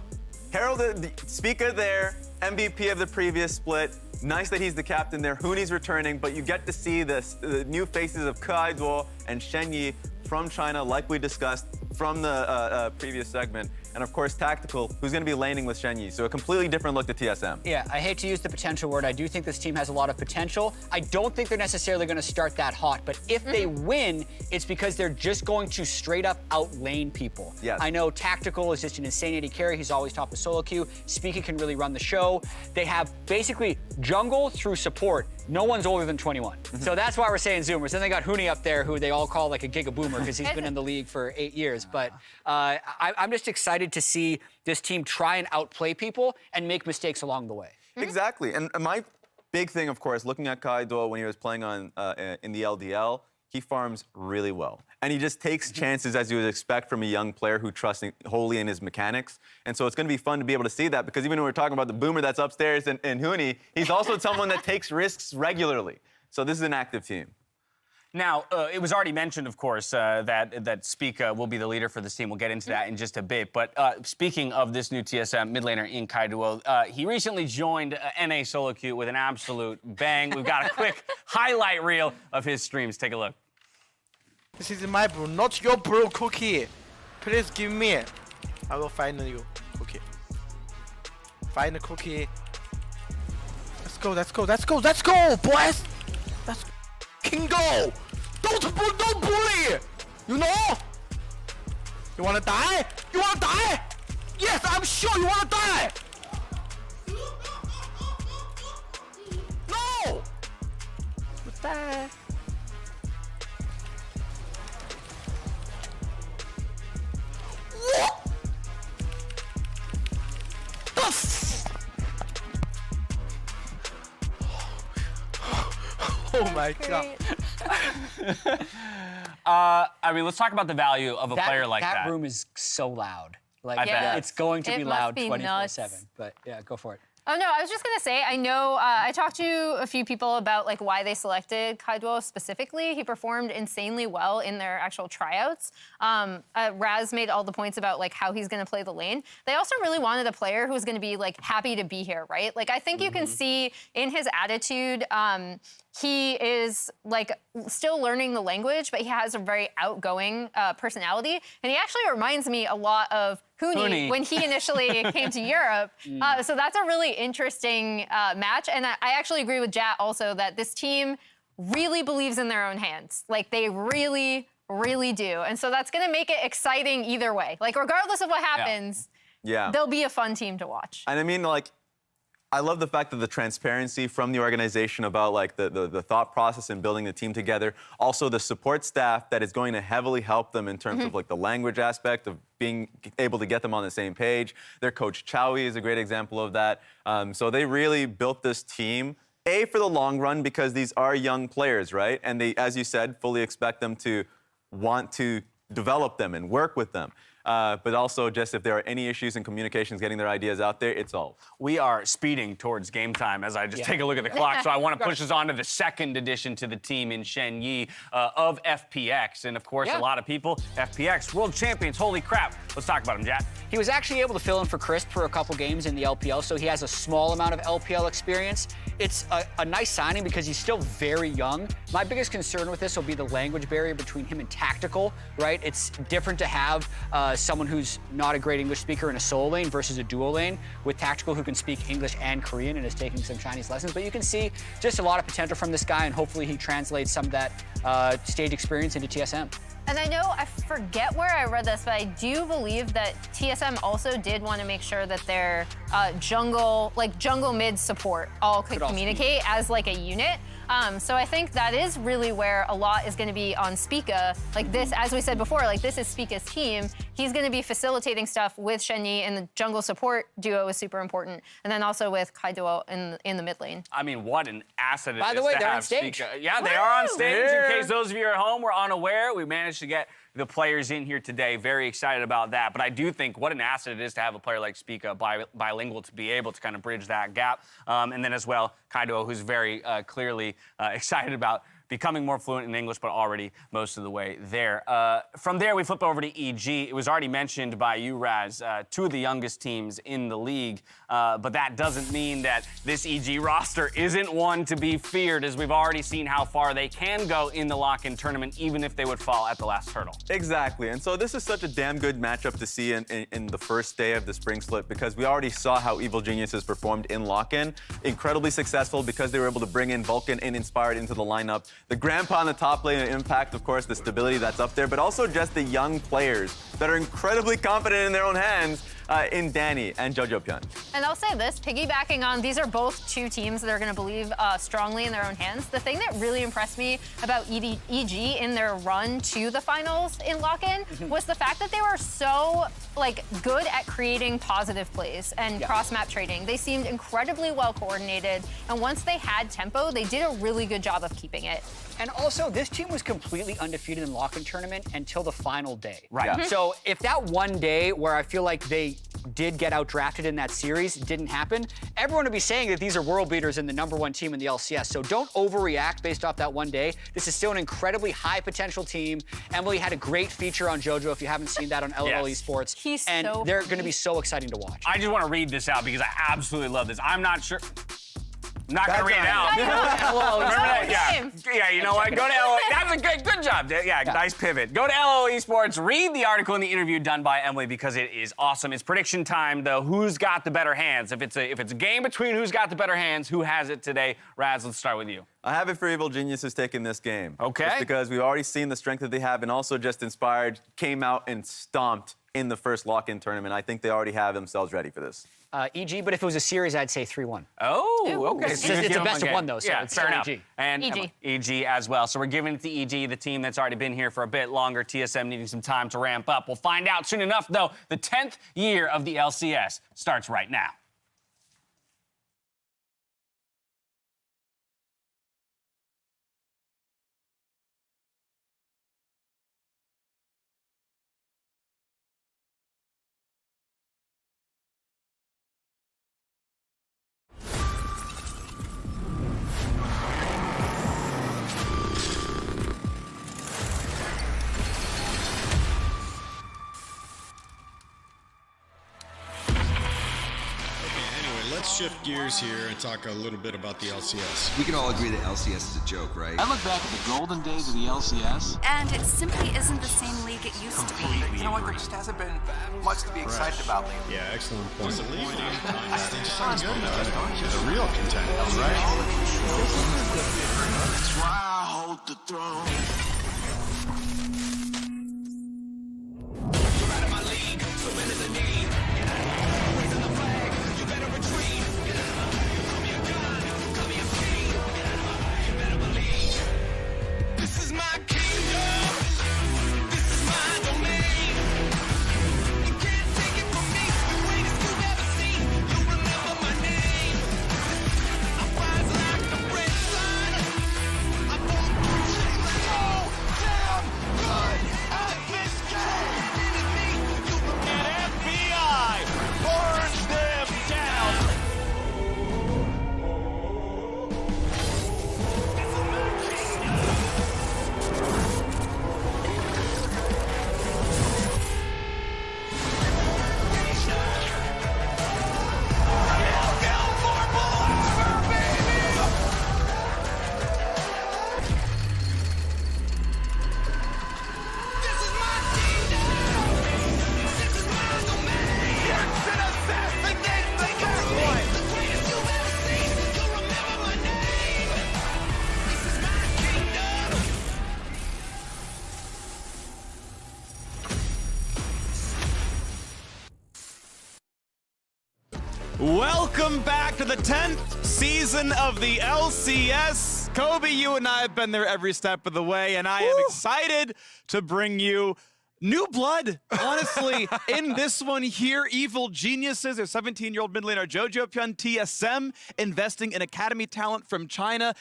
Harold, Spica there, MVP of the previous split. Nice that he's the captain there. Huni's returning, but you get to see the new faces of Kaiduo and Shenyi from China, like we discussed from the previous segment. And of course, Tactical, who's going to be laning with Shenyi. So a completely different look to TSM. Yeah, I hate to use the potential word. I do think this team has a lot of potential. I don't think they're necessarily going to start that hot, but if they win, it's because they're just going to straight up outlane people. Yes. I know Tactical is just an insane AD carry. He's always top of solo queue. Speaky can really run the show. They have basically jungle through support. No one's older than 21. So that's why we're saying Zoomers. Then they got Huni up there, who they all call like a giga boomer because he's been in the league for 8 years. But I'm just excited to see this team try and outplay people and make mistakes along the way. Exactly. And my big thing, of course, looking at Kaiduo when he was playing on in the LDL, he farms really well. And he just takes chances, as you would expect from a young player who trusts wholly in his mechanics. And so it's going to be fun to be able to see that, because even when we're talking about the boomer that's upstairs in Huni, he's also someone that takes risks regularly. So this is an active team. Now, it was already mentioned, of course, that Spica will be the leader for this team. We'll get into that in just a bit. But speaking of this new TSM mid laner in Kaiduo, he recently joined NA Solo Queue with an absolute bang. We've got a quick highlight reel of his streams. Take a look. This is my brew, not your brew, Cookie. Please give me. I will find you, Cookie. Find the Cookie. Let's go, let's go, let's go, let's go, boys! Let's fucking go! Don't bully! You know? You wanna die? You wanna die? Yes, I'm sure you wanna die! No! You die. What? Oh my god. I mean, let's talk about the value of a player like that. That room is so loud. Like, I bet. it's going to It be must loud be 24/7. nuts. But yeah, go for it. Oh no, I was just gonna say, I know I talked to a few people about like why they selected Kaido specifically. He performed insanely well in their actual tryouts. Raz made all the points about like how he's gonna play the lane. They also really wanted a player who was gonna be like happy to be here, right? Like I think you can see in his attitude, he is like still learning the language, but he has a very outgoing personality. And he actually reminds me a lot of Huni when he initially came to Europe. So that's a really interesting match. And I actually agree with Jat also that this team really believes in their own hands. Like they really, really do. And so that's going to make it exciting either way. Like regardless of what happens, they'll be a fun team to watch. And I mean, like, I love the fact that the transparency from the organization about like the thought process and building the team together. Also the support staff that is going to heavily help them in terms of like the language aspect of being able to get them on the same page. Their coach Chowie is a great example of that. So they really built this team, A, for the long run because these are young players, right? And they, as you said, fully expect them to want to develop them and work with them. But also just if there are any issues in communications getting their ideas out there, it's all. We are speeding towards game time as I just take a look at the clock. So I want to push us on to the second addition to the team in Shenyi of FPX. And of course, a lot of people, FPX, world champions, holy crap. Let's talk about him, Jack. He was actually able to fill in for Crisp for a couple games in the LPL, so he has a small amount of LPL experience. It's a nice signing because he's still very young. My biggest concern with this will be the language barrier between him and Tactical, right? It's different to have someone who's not a great English speaker in a solo lane versus a duo lane with Tactical who can speak English and Korean and is taking some Chinese lessons. But you can see just a lot of potential from this guy, and hopefully he translates some of that stage experience into TSM. And I know, I forget where I read this, but I do believe that TSM also did want to make sure that their jungle mid support all could communicate as like a unit. So I think that is really where a lot is going to be on Spica. Like this, as we said before, like this is Spica's team. He's going to be facilitating stuff with Shenyi, and the jungle support duo is super important. And then also with Kaido in the mid lane. I mean, what an asset it is By the way, to they're have on stage. Spica. Yeah, they are on stage. In case those of you at home were unaware, we managed to get the players in here today. Very excited about that. But I do think what an asset it is to have a player like Spica bilingual to be able to kind of bridge that gap. And then as well, Kaido, who's very clearly excited about becoming more fluent in English, but already most of the way there. From there, we flip over to EG. It was already mentioned by you, Raz, two of the youngest teams in the league, but that doesn't mean that this EG roster isn't one to be feared, as we've already seen how far they can go in the lock-in tournament, even if they would fall at the last hurdle. Exactly, and so this is such a damn good matchup to see in the first day of the Spring Split because we already saw how Evil Geniuses performed in lock-in. Incredibly successful because they were able to bring in Vulcan and Inspired into the lineup. The grandpa on the top lane Impact, of course, the stability that's up there, but also just the young players that are incredibly confident in their own hands in Danny and Jojo Pyun. And I'll say this, piggybacking on, these are both two teams that are going to believe strongly in their own hands. The thing that really impressed me about EG in their run to the finals in lock-in was the fact that they were so good at creating positive plays and cross-map trading. They seemed incredibly well coordinated, and once they had tempo, they did a really good job of keeping it. And also, this team was completely undefeated in lock-in tournament until the final day. Right. Yeah. So if that one day where I feel like they did get out-drafted in that series didn't happen, everyone would be saying that these are world beaters and the #1 team in the LCS. So don't overreact based off that one day. This is still an incredibly high-potential team. Emily had a great feature on JoJo, if you haven't seen that on LOL Esports. He's and so they're going to be so exciting to watch. I just want to read this out because I absolutely love this. I'm not sure. I'm not going to read it out. Remember that? Yeah, you know what? Go to LOL. That's a good job. Yeah, nice pivot. Go to LOL Esports, read the article and the interview done by Emily because it is awesome. It's prediction time, though. Who's got the better hands? If it's a game between who's got the better hands, who has it today? Raz, let's start with you. I have it for Evil Geniuses taking this game. Okay. Just because we've already seen the strength that they have, and also just Inspired came out and stomped in the first lock-in tournament. I think they already have themselves ready for this. EG, but if it was a series, I'd say 3-1. Oh, okay. It's a best of one, though, so it's fair enough. EG. And EG. EG as well. So we're giving it to EG, the team that's already been here for a bit longer. TSM needing some time to ramp up. We'll find out soon enough, though. The 10th year of the LCS starts right now. shift gears here and talk a little bit about the LCS. We can all agree that LCS is a joke, right? I look back at the golden days of the LCS. And it simply isn't the same league it used to be. You know what? There just hasn't been much to be excited about lately. Yeah, excellent point. The league sounds good enough. The real contenders, right? That's why I hold the throne. Welcome back to the 10th season of the LCS. Kobe, you and I have been there every step of the way, and I am excited to bring you new blood, honestly, in this one here. Evil Geniuses, their 17-year-old mid laner Jojo Pyun TSM, investing in academy talent from China.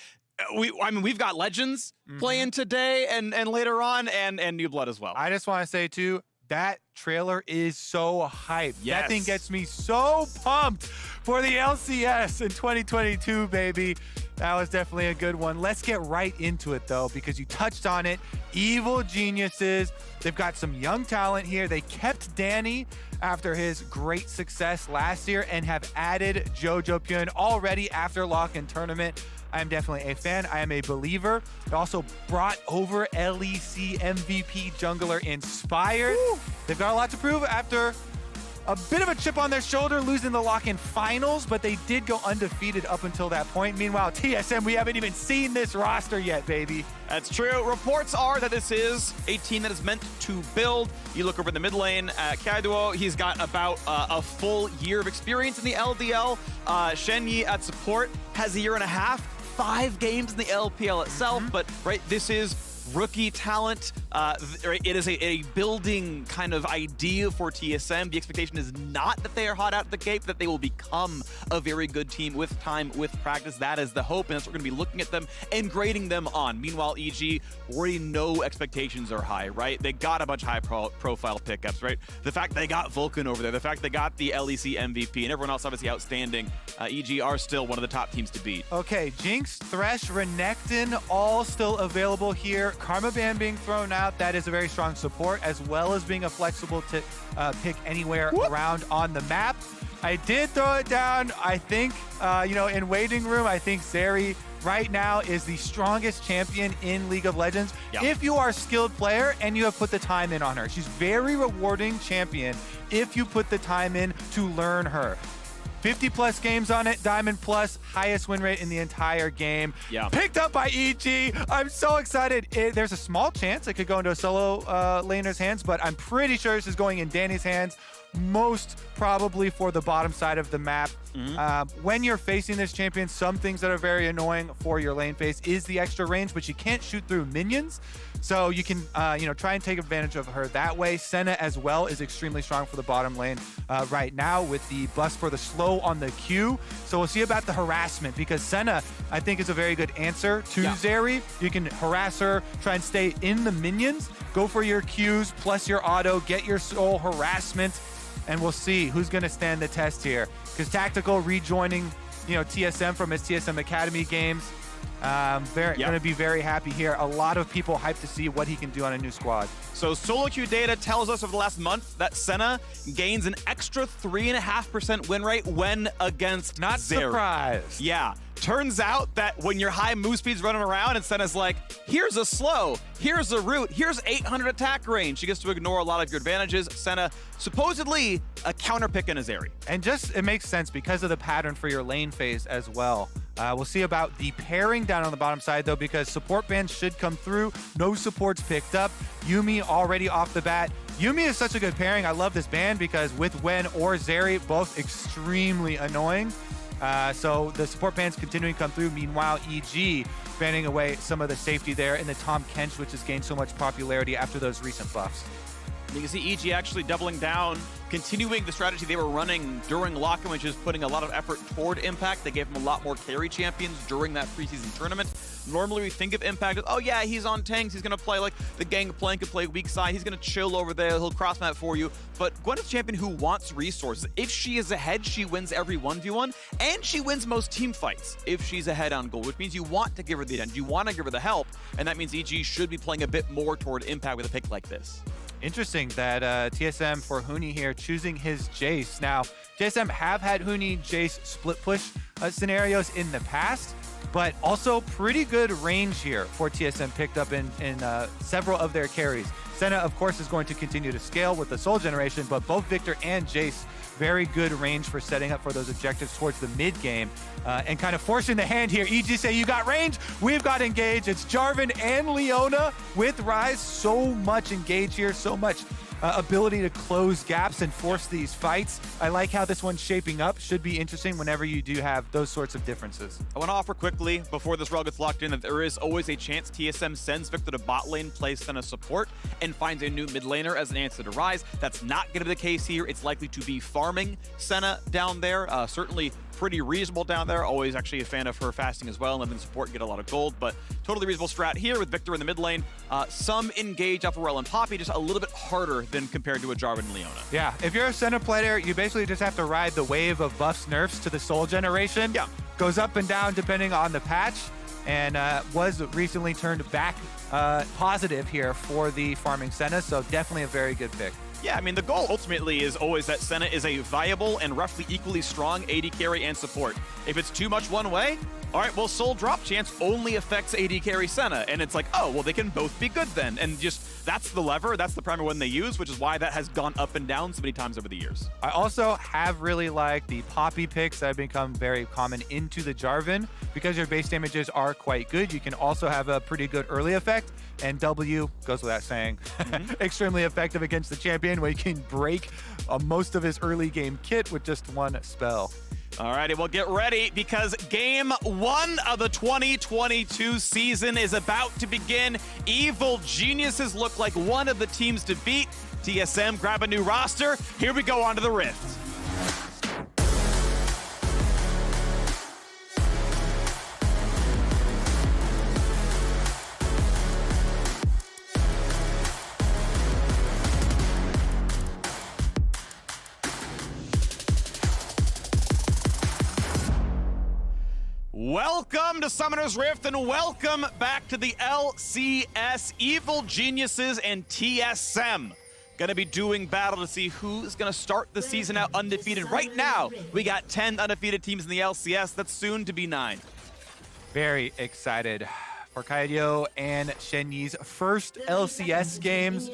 We've got legends playing today and later on, and new blood as well. I just want to say, too, that trailer is so hyped. Yes. That thing gets me so pumped for the LCS in 2022, baby. That was definitely a good one. Let's get right into it, though, because you touched on it. Evil Geniuses. They've got some young talent here. They kept Danny after his great success last year and have added Jojo Pyun already after lock-in tournament. I am definitely a fan. I am a believer. They also brought over LEC MVP jungler Inspired. Woo. They've got a lot to prove after a bit of a chip on their shoulder, losing the lock-in finals, but they did go undefeated up until that point. Meanwhile, TSM, we haven't even seen this roster yet, baby. That's true. Reports are that this is a team that is meant to build. You look over in the mid lane at Kaiduo, he's got about a full year of experience in the LDL. Shenyi at support has a year and a half. 5 games in the LPL itself, but this is rookie talent. It is a building kind of idea for TSM. The expectation is not that they are hot out the gate, that they will become a very good team with time, with practice. That is the hope, and that's what we're going to be looking at them and grading them on. Meanwhile, EG, we already know expectations are high, right? They got a bunch of high-profile pickups, right? The fact they got Vulcan over there, the fact they got the LEC MVP, and everyone else obviously outstanding, EG are still one of the top teams to beat. Okay, Jinx, Thresh, Renekton, all still available here. Karma Ban being thrown out, that is a very strong support, as well as being a flexible pick anywhere around on the map. I did throw it down. I think, in waiting room, I think Zeri right now is the strongest champion in League of Legends. Yep. If you are a skilled player and you have put the time in on her. She's very rewarding champion if you put the time in to learn her. 50+ games on it, Diamond Plus, highest win rate in the entire game. Yeah. Picked up by EG. I'm so excited. There's a small chance it could go into a solo laner's hands, but I'm pretty sure this is going in Danny's hands, most probably for the bottom side of the map. When you're facing this champion, some things that are very annoying for your lane phase is the extra range, but you can't shoot through minions. So you can, try and take advantage of her that way. Senna as well is extremely strong for the bottom lane right now with the bust for the slow on the Q. So we'll see about the harassment, because Senna, I think, is a very good answer to Zeri. You can harass her, try and stay in the minions, go for your Qs plus your auto, get your soul harassment, and we'll see who's going to stand the test here. Because Tactical rejoining, TSM from his TSM Academy games, Going to be very happy here. A lot of people hyped to see what he can do on a new squad. So solo queue data tells us over the last month that Senna gains an extra 3.5% win rate when against Not Zeri. surprised. Yeah. Turns out that when your high move speed's running around and Senna's like, here's a slow, here's a root, here's 800 attack range. She gets to ignore a lot of your advantages. Senna, supposedly a counter pick in Azeri. And just, it makes sense because of the pattern for your lane phase as well. We'll see about the pairing down on the bottom side, though, because support bans should come through. No supports picked up. Yuumi already off the bat. Yuumi is such a good pairing. I love this ban because with Wen or Zeri, both extremely annoying. So the support bans continuing to come through. Meanwhile, EG banning away some of the safety there in the Tom Kench, which has gained so much popularity after those recent buffs. You can see EG actually doubling down, continuing the strategy they were running during lock-in, which is putting a lot of effort toward Impact. They gave him a lot more carry champions during that preseason tournament. Normally we think of Impact as, oh yeah, he's on tanks, he's going to play like the Gangplank, could play weak side, he's going to chill over there, he'll cross map for you. But Gwen is a champion who wants resources. If she is ahead, she wins every 1v1, and she wins most team fights if she's ahead on gold, which means you want to give her the edge, you want to give her the help, and that means EG should be playing a bit more toward Impact with a pick like this. Interesting that TSM for Huni here choosing his Jace. Now, TSM have had Huni Jace split push scenarios in the past, but also pretty good range here for TSM picked up in several of their carries. Senna, of course, is going to continue to scale with the Soul Generation, but both Victor and Jace, very good range for setting up for those objectives towards the mid game and kind of forcing the hand here. EG say, you got range, we've got engage. It's Jarvan and Leona with Ryze. So much engage here, so much ability to close gaps and force these fights. I like how this one's shaping up. Should be interesting whenever you do have those sorts of differences. I want to offer quickly, before this rel gets locked in, that there is always a chance TSM sends Victor to bot lane, plays Senna support, and finds a new mid laner as an answer to Ryze. That's not going to be the case here. It's likely to be farming Senna down there. Certainly pretty reasonable down there. Always actually a fan of her fasting as well and letting support and get a lot of gold, but totally reasonable strat here with Victor in the mid lane. Some engage off of Rel and Poppy, just a little bit harder than compared to a Jarvan and Leona. Yeah, if you're a Senna player, you basically just have to ride the wave of buffs, nerfs to the Soul Generation. Yeah. Goes up and down depending on the patch, and was recently turned back positive here for the farming Senna, so definitely a very good pick. Yeah, I mean, the goal ultimately is always that Senna is a viable and roughly equally strong AD carry and support. If it's too much one way, all right, well, Soul Drop Chance only affects AD carry Senna. And it's like, oh, well, they can both be good then. And just, that's the lever, that's the primary one they use, which is why that has gone up and down so many times over the years. I also have really liked the Poppy picks that have become very common into the Jarvan. Because your base damages are quite good, you can also have a pretty good early effect. And W, goes without saying, extremely effective against the champion where you can break most of his early game kit with just one spell. All righty, well, get ready because game 1 of the 2022 season is about to begin. Evil Geniuses look like one of the teams to beat. TSM grab a new roster. Here we go on to the Rift. Welcome to Summoner's Rift and welcome back to the LCS. Evil Geniuses and TSM gonna be doing battle to see who's gonna start the season out undefeated. Right now, we got 10 undefeated teams in the LCS. That's soon to be 9. Very excited for Kaidio and Shenyi's first LCS games.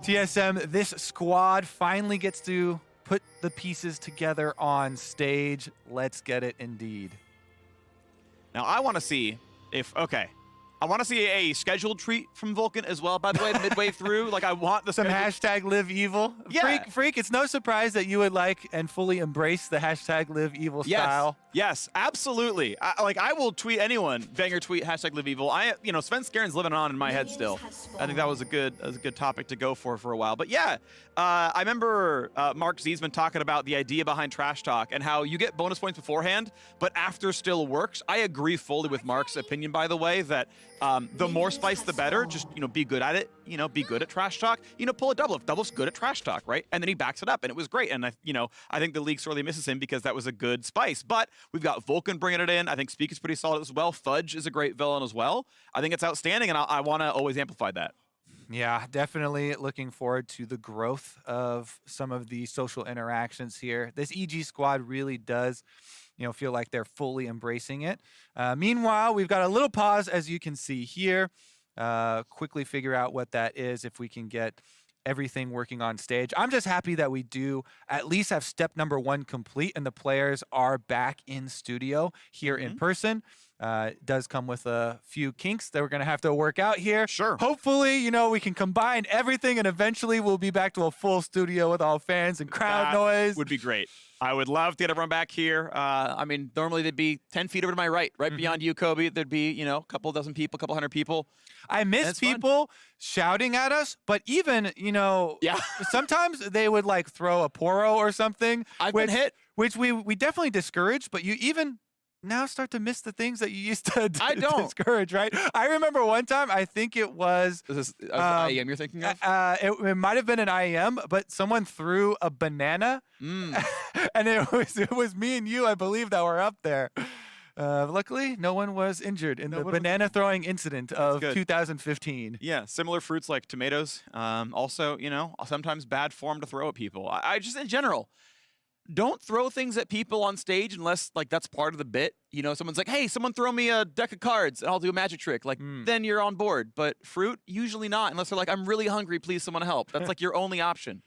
TSM, this squad finally gets to put the pieces together on stage. Let's get it indeed. Now, I want to see if, okay, I want to see a scheduled treat from Vulcan as well, by the way, midway through. Like, I want the some hashtag live evil. Yeah. Freak, it's no surprise that you would like and fully embrace the hashtag live evil style. Yes, absolutely. I will tweet anyone, banger tweet, hashtag live evil. Sven Skaren's living on in my head still. I think that was a good topic to go for a while. But yeah, I remember Mark Ziesman talking about the idea behind Trash Talk and how you get bonus points beforehand, but after still works. I agree fully with Mark's opinion, by the way, that The more spice, the better. Just, be good at it. Be good at trash talk. Pull a double if Double's good at trash talk, right? And then he backs it up, and it was great. And, I think the league sorely misses him because that was a good spice. But we've got Vulcan bringing it in. I think Speak is pretty solid as well. Fudge is a great villain as well. I think it's outstanding, and I want to always amplify that. Yeah, definitely looking forward to the growth of some of the social interactions here. This EG squad really does, feel like they're fully embracing it. Meanwhile, we've got a little pause, as you can see here. Quickly figure out what that is if we can get everything working on stage. I'm just happy that we do at least have step number 1 complete and the players are back in studio here in person. It does come with a few kinks that we're going to have to work out here. Sure. Hopefully, we can combine everything and eventually we'll be back to a full studio with all fans and crowd noise. Would be great. I would love to get everyone back here. Normally they'd be 10 feet over to my right beyond you, Kobe. There'd be, a couple dozen people, a couple hundred people. I miss people shouting at us, but even, sometimes they would like throw a poro or something. I've been hit. Which we definitely discourage, but you even now start to miss the things that you used to discourage, right? I remember one time, I think it was... Is this IEM you're thinking of? It might have been an IEM, but someone threw a banana, and it was me and you, I believe, that were up there. Luckily, no one was injured in the banana throwing incident of 2015. Yeah, similar fruits like tomatoes. Also, sometimes bad form to throw at people. I just, in general... Don't throw things at people on stage unless, that's part of the bit. Someone's like, hey, someone throw me a deck of cards and I'll do a magic trick. Then you're on board. But fruit, usually not, unless they're like, I'm really hungry, please someone help. That's your only option.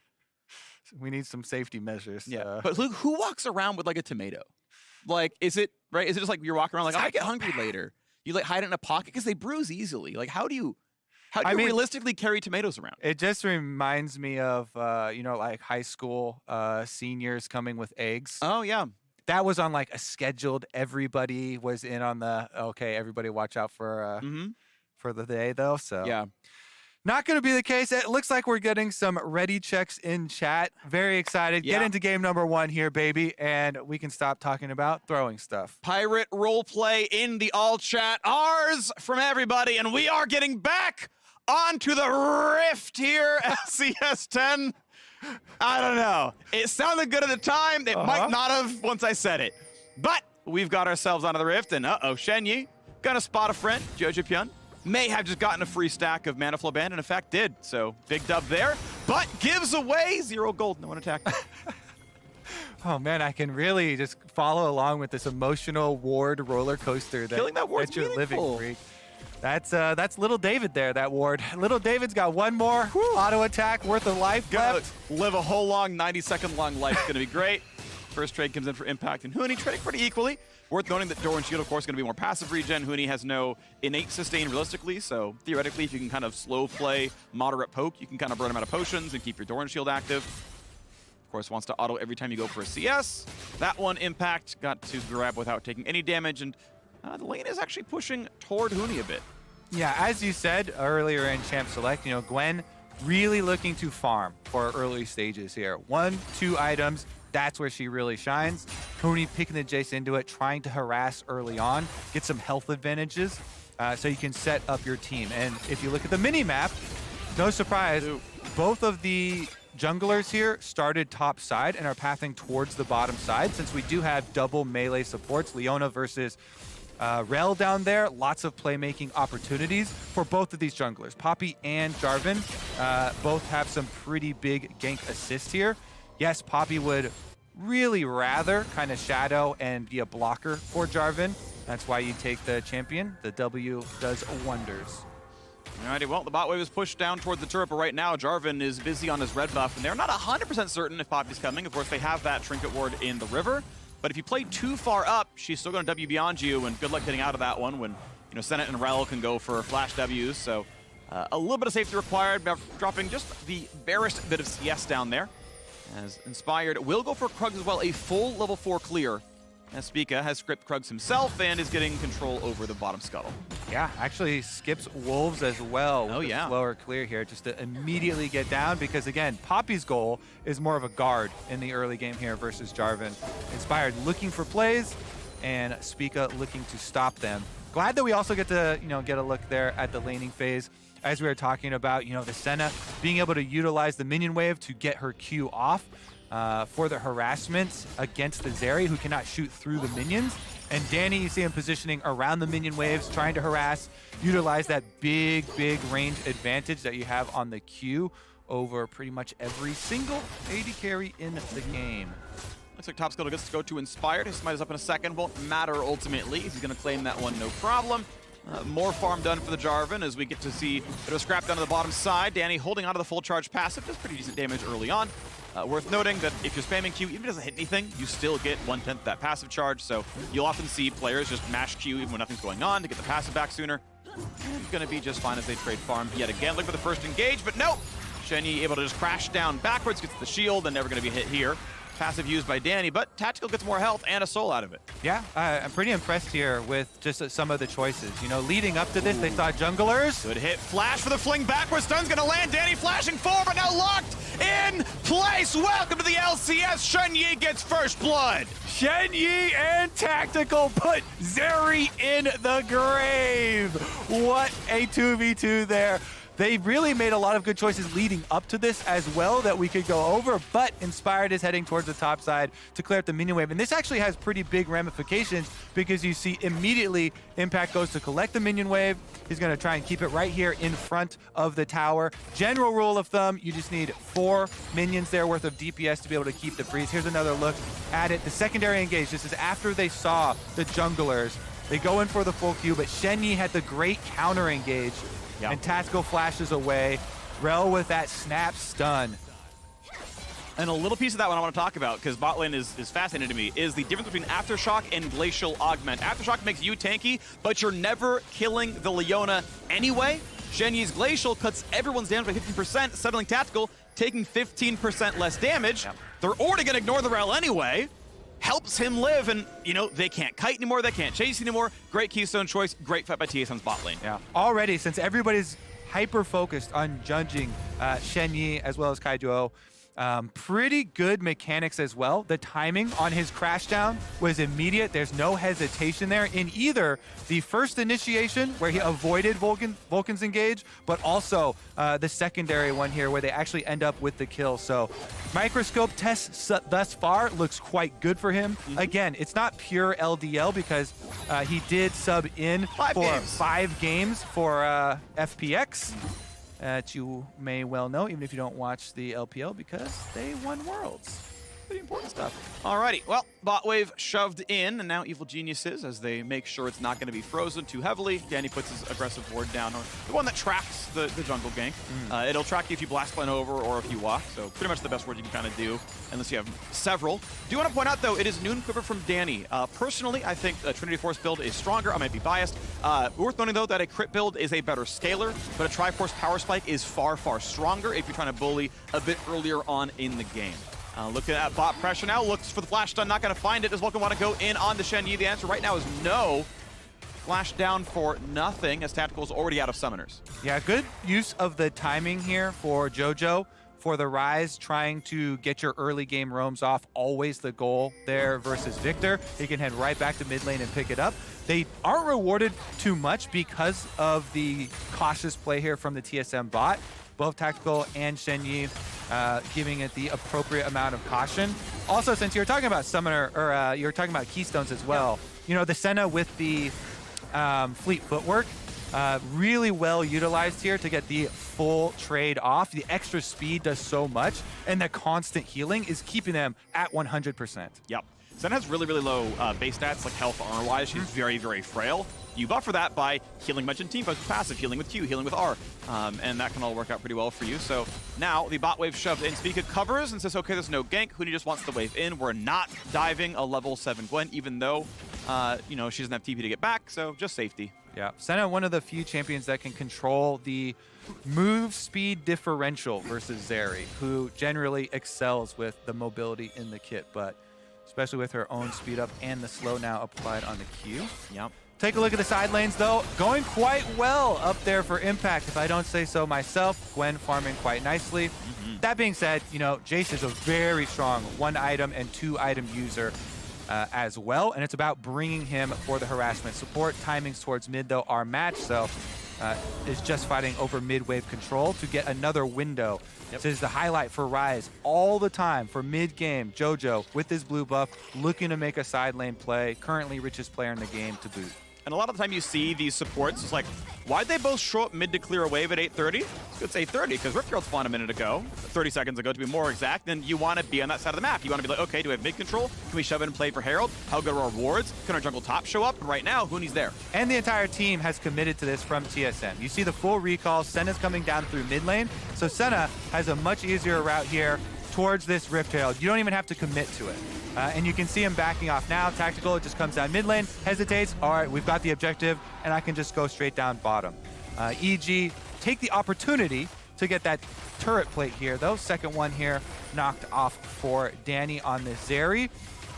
We need some safety measures. Yeah, but who walks around with, a tomato? Is it, right? Is it just you're walking around I get hungry later? You, hide it in a pocket? Because they bruise easily. How do you realistically carry tomatoes around? It just reminds me of, high school seniors coming with eggs. Oh, yeah. That was on, a scheduled, everybody was in on the, okay, everybody watch out for the day, though. So, yeah. Not going to be the case. It looks like we're getting some ready checks in chat. Very excited. Yeah. Get into game number 1 here, baby, and we can stop talking about throwing stuff. Pirate roleplay in the all chat. Ours from everybody, and we are getting back onto the Rift here, LCS 10. I don't know. It sounded good at the time. It might not have once I said it. But we've got ourselves onto the Rift, and Shenyi gonna spot a friend. Jojo Pyun may have just gotten a free stack of Mana Flow Band, and in fact did. So big dub there, but gives away 0 gold. No one attacked. Oh man, I can really just follow along with this emotional ward roller coaster Killing that ward's you're living, meaningful. Freak. That's little David there, that ward. Little David's got one more auto attack worth of life left. Live a whole long 90-second long life. It's gonna be great. First trade comes in for Impact and Huni, trading pretty equally. Worth noting that Door and Shield, of course, is going to be more passive regen. Huni has no innate sustain realistically, so theoretically, if you can kind of slow play moderate poke, you can kind of burn them out of potions and keep your Door and Shield active. Of course, wants to auto every time you go for a CS. That one, Impact, got to grab without taking any damage, and the lane is actually pushing toward Huni a bit. Yeah, as you said earlier in Champ Select, Gwen really looking to farm for early stages here. 1, 2 items. That's where she really shines. Huni picking the Jace into it, trying to harass early on, get some health advantages so you can set up your team. And if you look at the mini-map, no surprise, both of the junglers here started top side and are pathing towards the bottom side since we do have double melee supports. Leona versus Rel down there, lots of playmaking opportunities for both of these junglers. Poppy and Jarvan both have some pretty big gank assists here. Yes, Poppy would really rather kind of shadow and be a blocker for Jarvan. That's why you take the champion. The W does wonders. Alrighty, well, the bot wave is pushed down towards the turret, but right now Jarvan is busy on his red buff, and they're not 100% certain if Poppy's coming. Of course, they have that trinket ward in the river, but if you play too far up, she's still going to W beyond you, and good luck getting out of that one when, Senate and Rel can go for flash Ws, so a little bit of safety required, dropping just the barest bit of CS down there. As Inspired will go for Krugs as well, a full level 4 clear. As Spica has script Krugs himself and is getting control over the bottom scuttle. Yeah, actually skips Wolves as well. Oh, yeah. Slower clear here just to immediately get down because, again, Poppy's goal is more of a guard in the early game here versus Jarvan. Inspired looking for plays and Spica looking to stop them. glad that we also get to, get a look there at the laning phase. As we were talking about, the Senna being able to utilize the minion wave to get her Q off for the harassment against the Zeri, who cannot shoot through the minions. And Danny, you see him positioning around the minion waves, trying to harass, utilize that big range advantage that you have on the Q over pretty much every single AD carry in the game. Looks like top skill gets to go to Inspired. His smite is up in a second. Won't matter ultimately. He's going to claim that one, no problem. More farm done for the Jarvan as we get to see a bit of scrap down to the bottom side. Danny holding onto the full charge passive. Does pretty decent damage early on. Worth noting that if you're spamming Q, even if it doesn't hit anything, you still get 1/10 that passive charge. So you'll often see players just mash Q even when nothing's going on to get the passive back sooner. And going to be just fine as they trade farm yet again. Look for the first engage, but no! Shenyi able to just crash down backwards, gets the shield, and never going to be hit here. Passive used by Danny, but Tactical gets more health and a soul out of it. Yeah, I'm pretty impressed here with just some of the choices. Leading up to this, they saw junglers. Good hit, flash for the fling backwards. Stun's gonna land. Danny flashing forward, but now locked in place. Welcome to the LCS. Shenyi gets first blood. Shenyi and Tactical put Zeri in the grave. What a 2v2 there. They really made a lot of good choices leading up to this as well that we could go over, but Inspired is heading towards the top side to clear up the minion wave. And this actually has pretty big ramifications because you see immediately Impact goes to collect the minion wave. He's going to try and keep it right here in front of the tower. General rule of thumb, you just need 4 minions there worth of DPS to be able to keep the freeze. Here's another look at it. The secondary engage, this is after they saw the junglers. They go in for the full Q, but Shenyi had the great counter engage. Yep. And Tactical flashes away. Rel with that snap stun. And a little piece of that one I want to talk about, because bot lane is fascinating to me, is the difference between Aftershock and Glacial Augment. Aftershock makes you tanky, but you're never killing the Leona anyway. Shenyi's Glacial cuts everyone's damage by 15%, settling Tactical, taking 15% less damage. Yep. They're already going to ignore the Rel anyway. Helps him live, and they can't kite anymore, they can't chase anymore. Great Keystone choice, great fight by TSM's bot lane. Yeah. Already, since everybody's hyper-focused on judging Shenyi as well as Kaijuo, pretty good mechanics as well. The timing on his crash down was immediate. There's no hesitation there in either the first initiation where he avoided Vulcan's engage, but also the secondary one here where they actually end up with the kill. So microscope tests thus far looks quite good for him. Again, it's not pure LDL because he did sub in for 5 games for FPX. That you may well know, even if you don't watch the LPL, because they won Worlds. Pretty important stuff. Alrighty, well, bot wave shoved in, and now Evil Geniuses, as they make sure it's not going to be frozen too heavily. Danny puts his aggressive ward down, or the one that tracks the jungle gank. It'll track you if you blast plan over or if you walk, so pretty much the best ward you can kind of do, unless you have several. Do want to point out, though, it is Noon Quiver from Danny. Personally, I think a Trinity Force build is stronger. I might be biased. Worth noting, though, that a crit build is a better scaler, but a Triforce Power Spike is far, far stronger if you're trying to bully a bit earlier on in the game. Looking at bot pressure now, looks for the flash stun, not going to find it. Does Vulcan want to go in on the Shenyi? The answer right now is no. Flash down for nothing, as Tactical is already out of summoners. Yeah, good use of the timing here for JoJo. For the Rise, trying to get your early game roams off, always the goal there versus Victor. He can head right back to mid lane and pick it up. They aren't rewarded too much because of the cautious play here from the TSM bot. Both Tactical and Shenyi giving it the appropriate amount of caution. Also, since you were talking about Summoner, or you were talking about Keystones as well, the Senna with the Fleet Footwork, really well utilized here to get the full trade off. The extra speed does so much, and the constant healing is keeping them at 100%. Yep. Senna has really, really low base stats, like health armor-wise. She's very, very frail. You buffer that by healing mentioned team with passive, healing with Q, healing with R, and that can all work out pretty well for you. So now the bot wave shoved in. Spica covers and says, okay, there's no gank. Huni just wants the wave in. We're not diving a level 7 Gwen, even though, she doesn't have TP to get back, so just safety. Yeah, Senna, one of the few champions that can control the move speed differential versus Zeri, who generally excels with the mobility in the kit, but especially with her own speed up and the slow now applied on the Q. Yep. Take a look at the side lanes, though. Going quite well up there for Impact, if I don't say so myself. Gwen farming quite nicely. That being said, Jace is a very strong 1-item and 2-item user. as well, and it's about bringing him for the harassment support. Timings towards mid, though, are matched, so is just fighting over mid-wave control to get another window. This is the highlight for Rise all the time for mid-game. Jojo, with his blue buff, looking to make a side lane play, currently richest player in the game to boot. And a lot of the time you see these supports, it's like, why'd they both show up mid to clear a wave at 8:30? It's 8:30 because Rift Herald spawned a minute ago, 30 seconds ago to be more exact. Then you want to be on that side of the map. You want to be like, okay, do we have mid control? Can we shove in and play for Herald? How good are our wards? Can our jungle top show up? And right now, Huni's there. And the entire team has committed to this from TSM. You see the full recall. Senna's coming down through mid lane. So Senna has a much easier route here towards this Rift Herald. You don't even have to commit to it. And you can see him backing off now. Tactical, it just comes down mid lane, hesitates. All right, we've got the objective, and I can just go straight down bottom. EG take the opportunity to get that turret plate here, though. Second one here knocked off for Danny on the Zeri.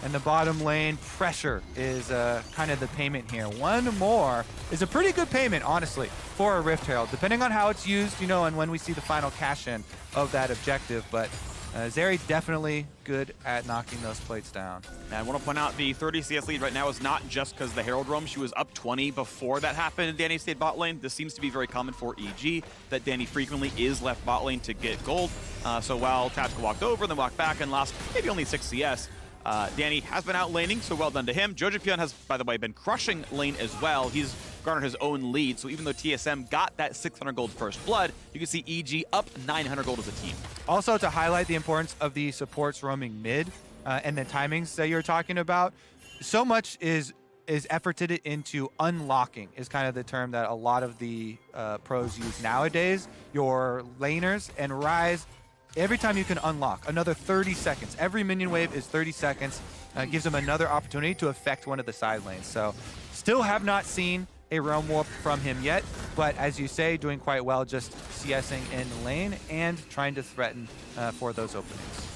And the bottom lane pressure is kind of the payment here. One more is a pretty good payment, honestly, for a Rift Herald, depending on how it's used, and when we see the final cash-in of that objective. But Zeri definitely good at knocking those plates down. And I want to point out the 30 CS lead right now is not just because the Herald roam. She was up 20 before that happened in Danny stayed bot lane. This seems to be very common for EG, that Danny frequently is left bot lane to get gold. So while Tactical walked over, then walked back and lost maybe only 6 CS, Danny has been out laning, so well done to him. Jojo has, by the way, been crushing lane as well. He's garnered his own lead, so even though TSM got that 600 gold first blood, you can see EG up 900 gold as a team. Also, to highlight the importance of the supports roaming mid and the timings that you're talking about, so much is efforted into unlocking, is kind of the term that a lot of the pros use nowadays. Your laners and Rise, every time you can unlock another 30 seconds, every minion wave is 30 seconds, gives them another opportunity to affect one of the side lanes. So still have not seen a realm warp from him yet, but as you say, doing quite well just CSing in lane and trying to threaten for those openings.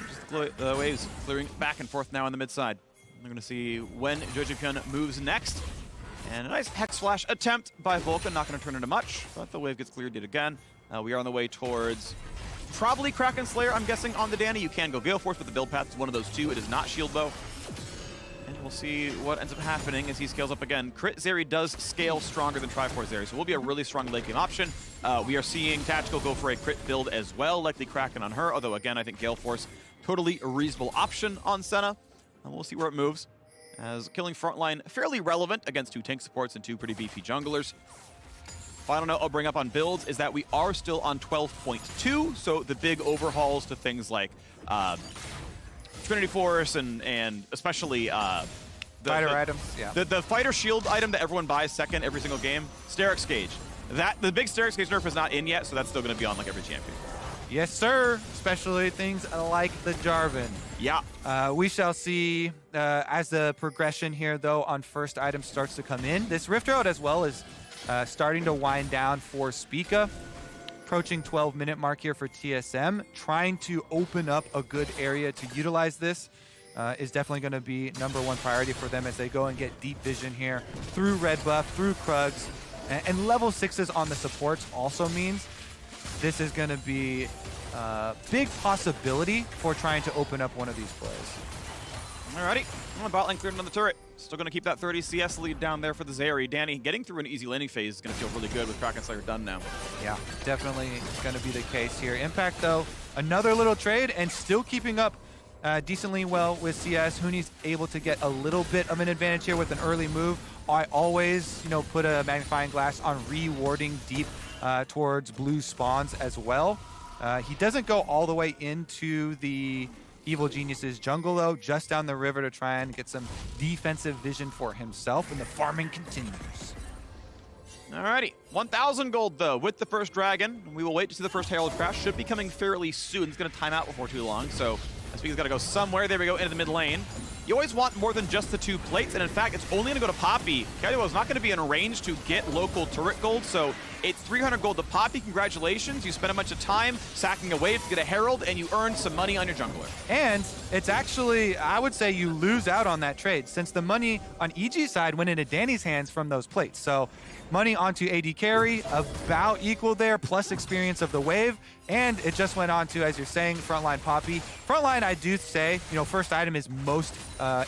Just the waves clearing back and forth now on the mid side. We're going to see when Jojo moves next. And a nice Hex Flash attempt by Vulcan, not going to turn into much, but the wave gets cleared yet again. We are on the way towards probably Kraken Slayer, I'm guessing, on the Danny. You can go Gale Force, but the build path is one of those two. It is not Shield Bow. And we'll see what ends up happening as he scales up again. Crit Zeri does scale stronger than Triforce Zeri, so will be a really strong late game option. We are seeing Tactical go for a crit build as well, likely Kraken on her, although again, I think Gale Force, totally a reasonable option on Senna. And we'll see where it moves. As killing frontline fairly relevant against 2 tank supports and 2 pretty beefy junglers. Final note I'll bring up on builds is that we are still on 12.2, so the big overhauls to things like Trinity Force and especially fighter items, yeah. The fighter shield item that everyone buys second every single game, Sterix Gauge. The big Sterix Gauge nerf is not in yet, so that's still going to be on like every champion. Yes, sir. Especially things like the Jarvan. Yeah. We shall see as the progression here, though, on first item starts to come in. This Rift Herald as well is starting to wind down for Spica. Approaching 12-minute mark here for TSM. Trying to open up a good area to utilize this is definitely going to be #1 priority for them as they go and get deep vision here through red buff, through Krugs. And level 6s on the supports also means this is going to be a big possibility for trying to open up one of these plays. Alrighty, bot lane cleared another turret. Still going to keep that 30 CS lead down there for the Zeri. Danny getting through an easy laning phase is going to feel really good with Kraken Slayer done now. Yeah, definitely going to be the case here. Impact, though, another little trade and still keeping up decently well with CS. Huni's able to get a little bit of an advantage here with an early move. I always, put a magnifying glass on rewarding deep towards blue spawns as well. He doesn't go all the way into the Evil Genius's jungle, though, just down the river to try and get some defensive vision for himself, and the farming continues. Alrighty, 1,000 gold, though, with the first dragon. We will wait to see the first Herald crash. Should be coming fairly soon. It's going to time out before too long, so Spica's got to go somewhere. There we go, into the mid lane. You always want more than just the 2 plates, and in fact, it's only going to go to Poppy. Kaluo is not going to be in range to get local turret gold, so It's 300 gold to Poppy. Congratulations. You spent a bunch of time sacking a wave to get a Herald, and you earned some money on your jungler. And it's actually, I would say you lose out on that trade since the money on EG's side went into Danny's hands from those plates. So money onto AD carry, about equal there, plus experience of the wave. And it just went on to, as you're saying, frontline Poppy. Frontline, I do say, first item is most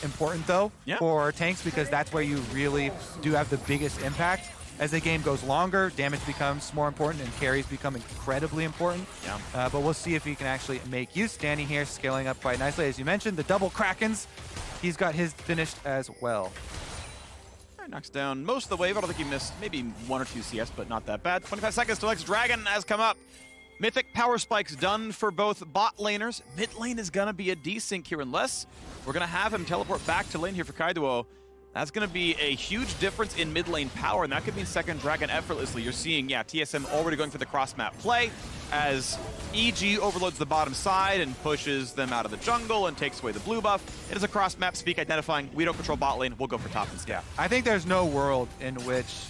important, though, for tanks, because that's where you really do have the biggest impact. As the game goes longer, damage becomes more important and carries become incredibly important. But we'll see if he can actually make use. Danny here scaling up quite nicely. As you mentioned, the double Krakens, he's got his finished as well. Knocks down most of the wave. I don't think he missed maybe 1 or 2 CS, but not that bad. 25 seconds till next Dragon has come up. Mythic power spikes done for both bot laners. Mid lane is gonna be a desync here unless we're gonna have him teleport back to lane here for Kaiduo. That's going to be a huge difference in mid lane power, and that could mean second Dragon effortlessly. You're seeing, TSM already going for the cross-map play as EG overloads the bottom side and pushes them out of the jungle and takes away the blue buff. It is a cross-map speak identifying, we don't control bot lane, we'll go for top instead. I think there's no world in which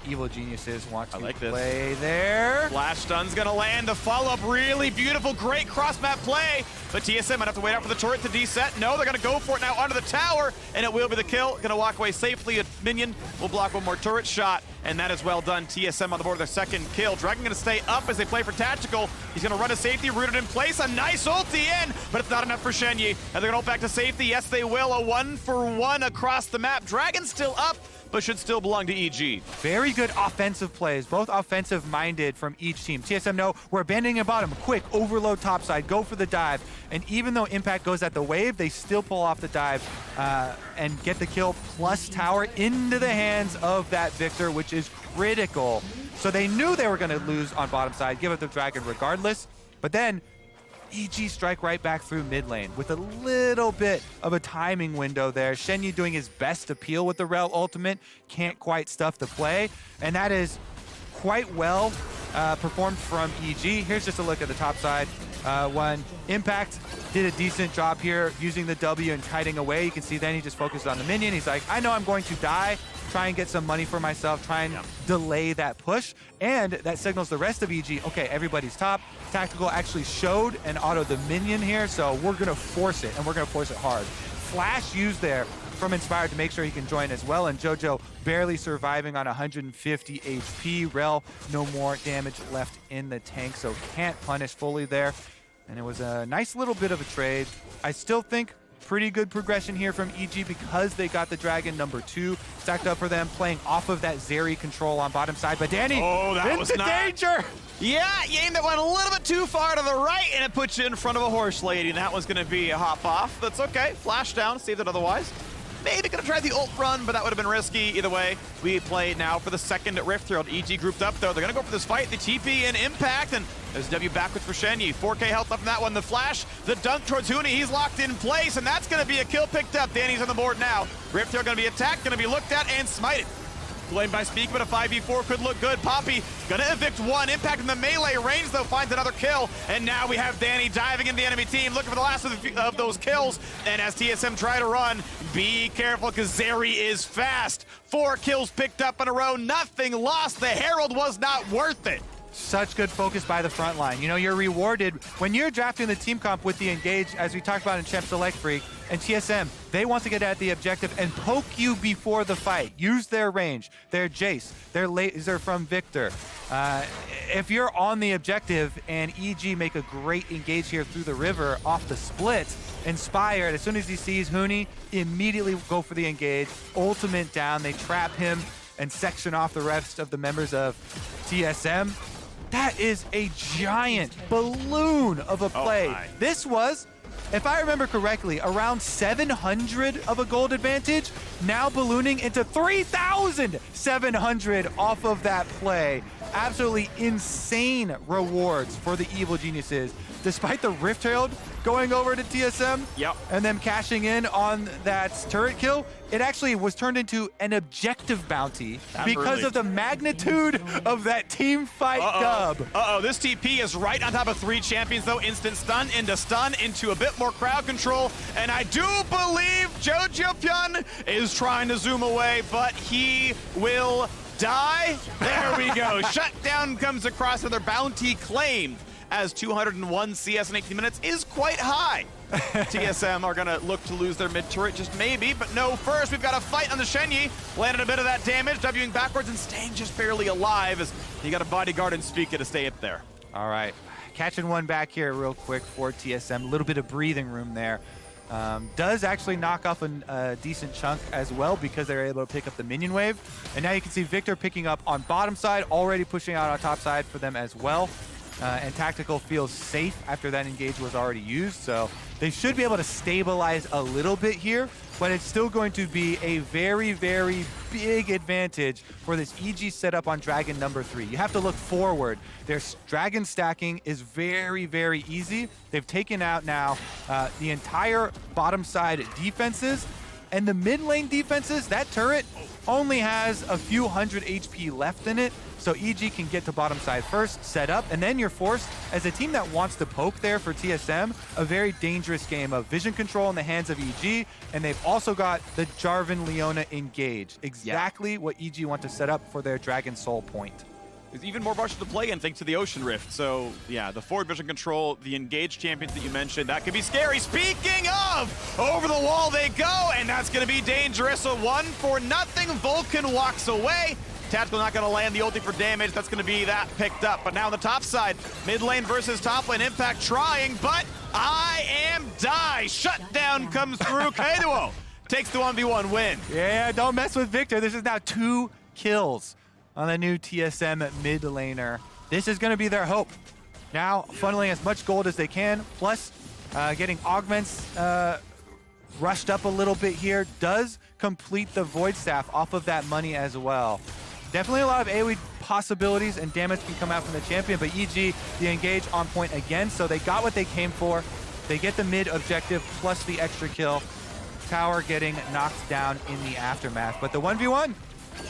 Evil Geniuses want to play there. Flash stun's going to land. The follow-up, really beautiful, great cross-map play, but TSM might have to wait out for the turret to deset. No, they're going to go for it now onto the tower, and it will be the kill. Going to walk away safely. A minion will block one more turret shot, and that is well done. TSM on the board with their second kill. Dragon going to stay up as they play for tactical. He's going to run a safety, rooted in place. A nice ulti in, but it's not enough for Shenyi. And they're going to ult back to safety. Yes, they will. A 1-for-1 across the map. Dragon still up, but should still belong to EG. Very good offensive plays, both offensive-minded from each team. TSM, no, we're abandoning a bottom. Quick, overload topside, go for the dive. And even though Impact goes at the wave, they still pull off the dive and get the kill plus tower into the hands of that Victor, which is critical. So they knew they were going to lose on bottom side, give up the Dragon regardless. But then EG strike right back through mid lane with a little bit of a timing window there. Shenyi doing his best to peel with the Rel ultimate, can't quite stuff the play, and that is quite well performed from EG. Here's just a look at the top side. When Impact did a decent job here using the W and kiting away, you can see then he just focused on the minion. He's like, I know I'm going to die, try and get some money for myself, try and delay that push, and that signals the rest of EG, okay, everybody's top. Tactical actually showed and auto the minion here, so we're gonna force it, and we're gonna force it hard. Flash used there from Inspired to make sure he can join as well, and JoJo barely surviving on 150 HP. Rel, no more damage left in the tank, so can't punish fully there. And it was a nice little bit of a trade. I still think pretty good progression here from EG because they got the Dragon number 2 stacked up for them, playing off of that Zeri control on bottom side. But Danny, that was not danger! Yeah, you aimed that one a little bit too far to the right, and it puts you in front of a horse lady, and that was going to be a hop off. That's okay. Flash down, saved it otherwise. Maybe gonna try the ult run, but that would have been risky. Either way, we play now for the second Rift Herald. EG grouped up though. They're gonna go for this fight. The TP and Impact, and there's W backwards for Shenyi. 4K health left in that one. The flash, the dunk towards Huni. He's locked in place, and that's gonna be a kill picked up. Danny's on the board now. Rift Herald gonna be attacked, gonna be looked at, and smited. Blamed by Speak, but a 5v4 could look good. Poppy gonna evict one. Impact in the melee range, though, finds another kill. And now we have Danny diving into the enemy team, looking for the last of those kills. And as TSM try to run, be careful, because Zeri is fast. 4 kills picked up in a row, nothing lost. The Herald was not worth it. Such good focus by the front line. You know, you're rewarded when you're drafting the team comp with the engage, as we talked about in Champ Select Freak, and TSM, they want to get at the objective and poke you before the fight. Use their range, their Jace, their laser from Victor. If you're on the objective and EG make a great engage here through the river off the split, Inspired, as soon as he sees Huni, immediately go for the engage. Ultimate down, they trap him and section off the rest of the members of TSM. That is a giant balloon of a play. This was, if I remember correctly, around 700 of a gold advantage, now ballooning into 3,700 off of that play. Absolutely insane rewards for the Evil Geniuses. Despite the Rift Herald going over to TSM and them cashing in on that turret kill, it actually was turned into an objective bounty because of the magnitude of that team fight dub. This TP is right on top of 3 champions, though. Instant stun into a bit more crowd control. And I do believe Jojo Pyun is trying to zoom away, but he will die. There we go. Shutdown comes across, another bounty claimed, as 201 CS in 18 minutes is quite high. TSM are gonna look to lose their mid turret, just maybe, but no. First, we've got a fight on the Shenyi. Landed a bit of that damage, Wing backwards and staying just barely alive as you got a bodyguard and Spica to stay up there. All right, catching one back here real quick for TSM. A little bit of breathing room there. Does actually knock off a decent chunk as well because they're able to pick up the minion wave. And now you can see Victor picking up on bottom side, already pushing out on top side for them as well. And Tactical feels safe after that engage was already used, so they should be able to stabilize a little bit here, but it's still going to be a very, very big advantage for this EG setup on Dragon number 3. You have to look forward. Their Dragon stacking is very, very easy. They've taken out now the entire bottom side defenses, and the mid lane defenses, that turret only has a few hundred HP left in it. So EG can get to bottom side first, set up, and then you're forced, as a team that wants to poke there for TSM, a very dangerous game of vision control in the hands of EG, and they've also got the Jarvan Leona engaged. Exactly what EG want to set up for their Dragon Soul point. There's even more rushes to play in thanks to the Ocean Rift. So yeah, the forward vision control, the engaged champions that you mentioned, that could be scary. Speaking of, over the wall they go, and that's gonna be dangerous. A 1-for-0, Vulcan walks away. Tactical not going to land the ulti for damage. That's going to be that picked up. But now on the top side, mid lane versus top lane. Impact trying, but I am die. Shutdown comes through. Kaiduo takes the 1v1 win. Yeah, don't mess with Victor. This is now 2 kills on the new TSM mid laner. This is going to be their hope. Now, funneling as much gold as they can, plus getting augments rushed up a little bit here, does complete the Void Staff off of that money as well. Definitely a lot of AoE possibilities and damage can come out from the champion, but EG, the engage on point again, so they got what they came for. They get the mid objective plus the extra kill. Tower getting knocked down in the aftermath, but the 1v1.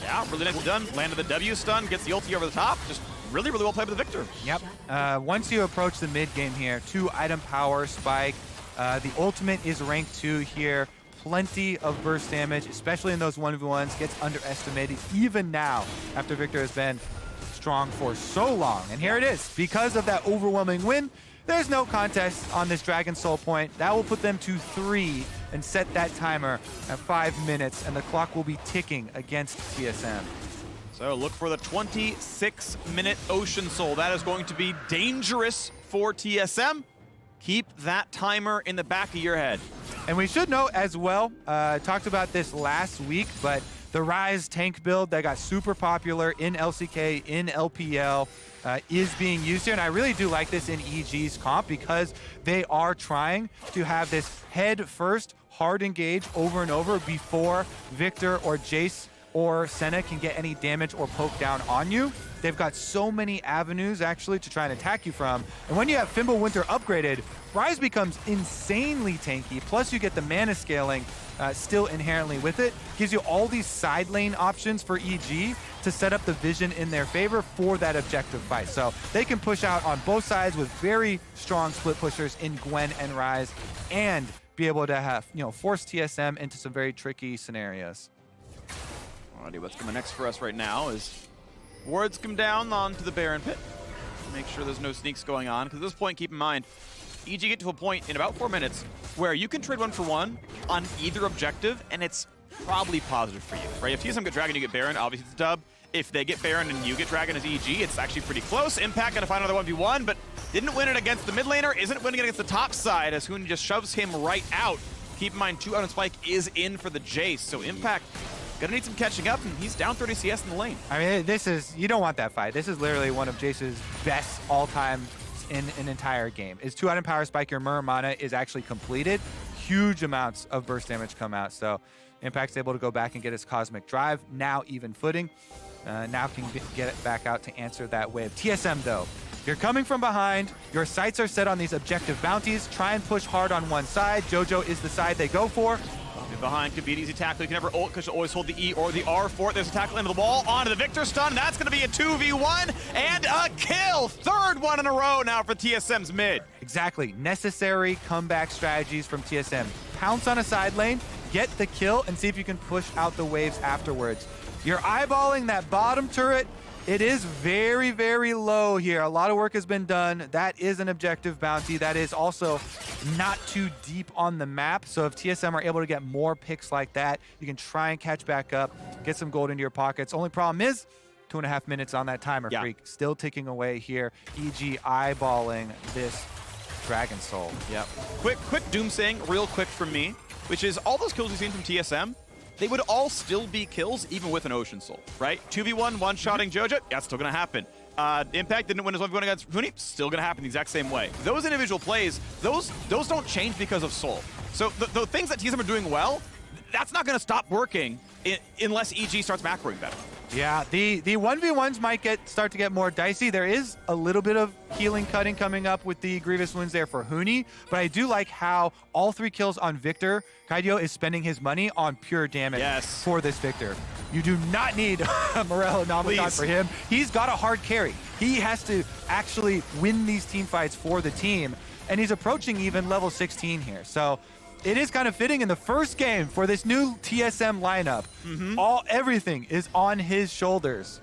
Yeah, really nicely done. Landed the W stun, gets the ulti over the top. Just really, really well played by the Victor. Yep. Once you approach the mid game here, 2 item power spike. The ultimate is rank 2 here. Plenty of burst damage, especially in those 1v1s, gets underestimated even now after Victor has been strong for so long. And here it is. Because of that overwhelming win, there's no contest on this Dragon Soul point. That will put them to 3 and set that timer at 5 minutes, and the clock will be ticking against TSM. So look for the 26-minute Ocean Soul. That is going to be dangerous for TSM. Keep that timer in the back of your head. And we should note as well, talked about this last week, but the Rise tank build that got super popular in LCK, in LPL, is being used here. And I really do like this in EG's comp because they are trying to have this head first hard engage over and over before Victor or Jace or Senna can get any damage or poke down on you. They've got so many avenues actually to try and attack you from. And when you have Fimbulwinter upgraded, Rise becomes insanely tanky. Plus you get the mana scaling still inherently with it. Gives you all these side lane options for EG to set up the vision in their favor for that objective fight. So they can push out on both sides with very strong split pushers in Gwen and Rise, and be able to have, force TSM into some very tricky scenarios. Alrighty, what's coming next for us right now is wards come down onto the Baron Pit. Make sure there's no sneaks going on, because at this point, keep in mind, EG get to a point in about 4 minutes where you can trade 1-for-1 on either objective, and it's probably positive for you, right? If TSM get Dragon, you get Baron, obviously it's a dub. If they get Baron and you get Dragon as EG, it's actually pretty close. Impact gonna find another 1v1, but didn't win it against the mid laner, isn't winning it against the top side, as Hoon just shoves him right out. Keep in mind, 2 out of Spike is in for the Jace, so Impact gonna need some catching up, and he's down 30 CS in the lane. I mean, you don't want that fight. This is literally one of Jace's best all-time in an entire game. Is 2 item power spike, your Muramana is actually completed. Huge amounts of burst damage come out, so Impact's able to go back and get his Cosmic Drive, now even footing. Now can get it back out to answer that wave. TSM though, you're coming from behind, your sights are set on these objective bounties, try and push hard on one side. JoJo is the side they go for. Behind could be an easy tackle. You can never ult because you always hold the E or the R for it. There's a tackle into the wall, onto the Victor stun. That's going to be a 2v1 and a kill. 3rd one in a row now for TSM's mid. Exactly. Necessary comeback strategies from TSM. Pounce on a side lane, get the kill, and see if you can push out the waves afterwards. You're eyeballing that bottom turret. It is very, very low here. A lot of work has been done. That is an objective bounty. That is also not too deep on the map. So if TSM are able to get more picks like that, you can try and catch back up, get some gold into your pockets. Only problem is 2.5 minutes on that timer, Freak. Still ticking away here. EG eyeballing this Dragon Soul. Yep. Quick doomsaying, real quick from me, which is all those kills we've seen from TSM, they would all still be kills even with an Ocean Soul, right? 2v1, one-shotting Jojo, that's still gonna happen. Impact didn't win his 1v1 against Huni, still gonna happen the exact same way. Those individual plays, those don't change because of Soul. So the things that TSM are doing well, that's not gonna stop working unless EG starts macroing better. Yeah, the 1v1s might start to get more dicey. There is a little bit of healing cutting coming up with the Grievous Wounds there for Huni, but I do like how all 3 kills on Victor, Kaidio is spending his money on pure damage for this Victor. You do not need Morello Namicon for him. He's got a hard carry. He has to actually win these team fights for the team, and he's approaching even level 16 here. So it is kind of fitting in the first game for this new TSM lineup. Everything is on his shoulders.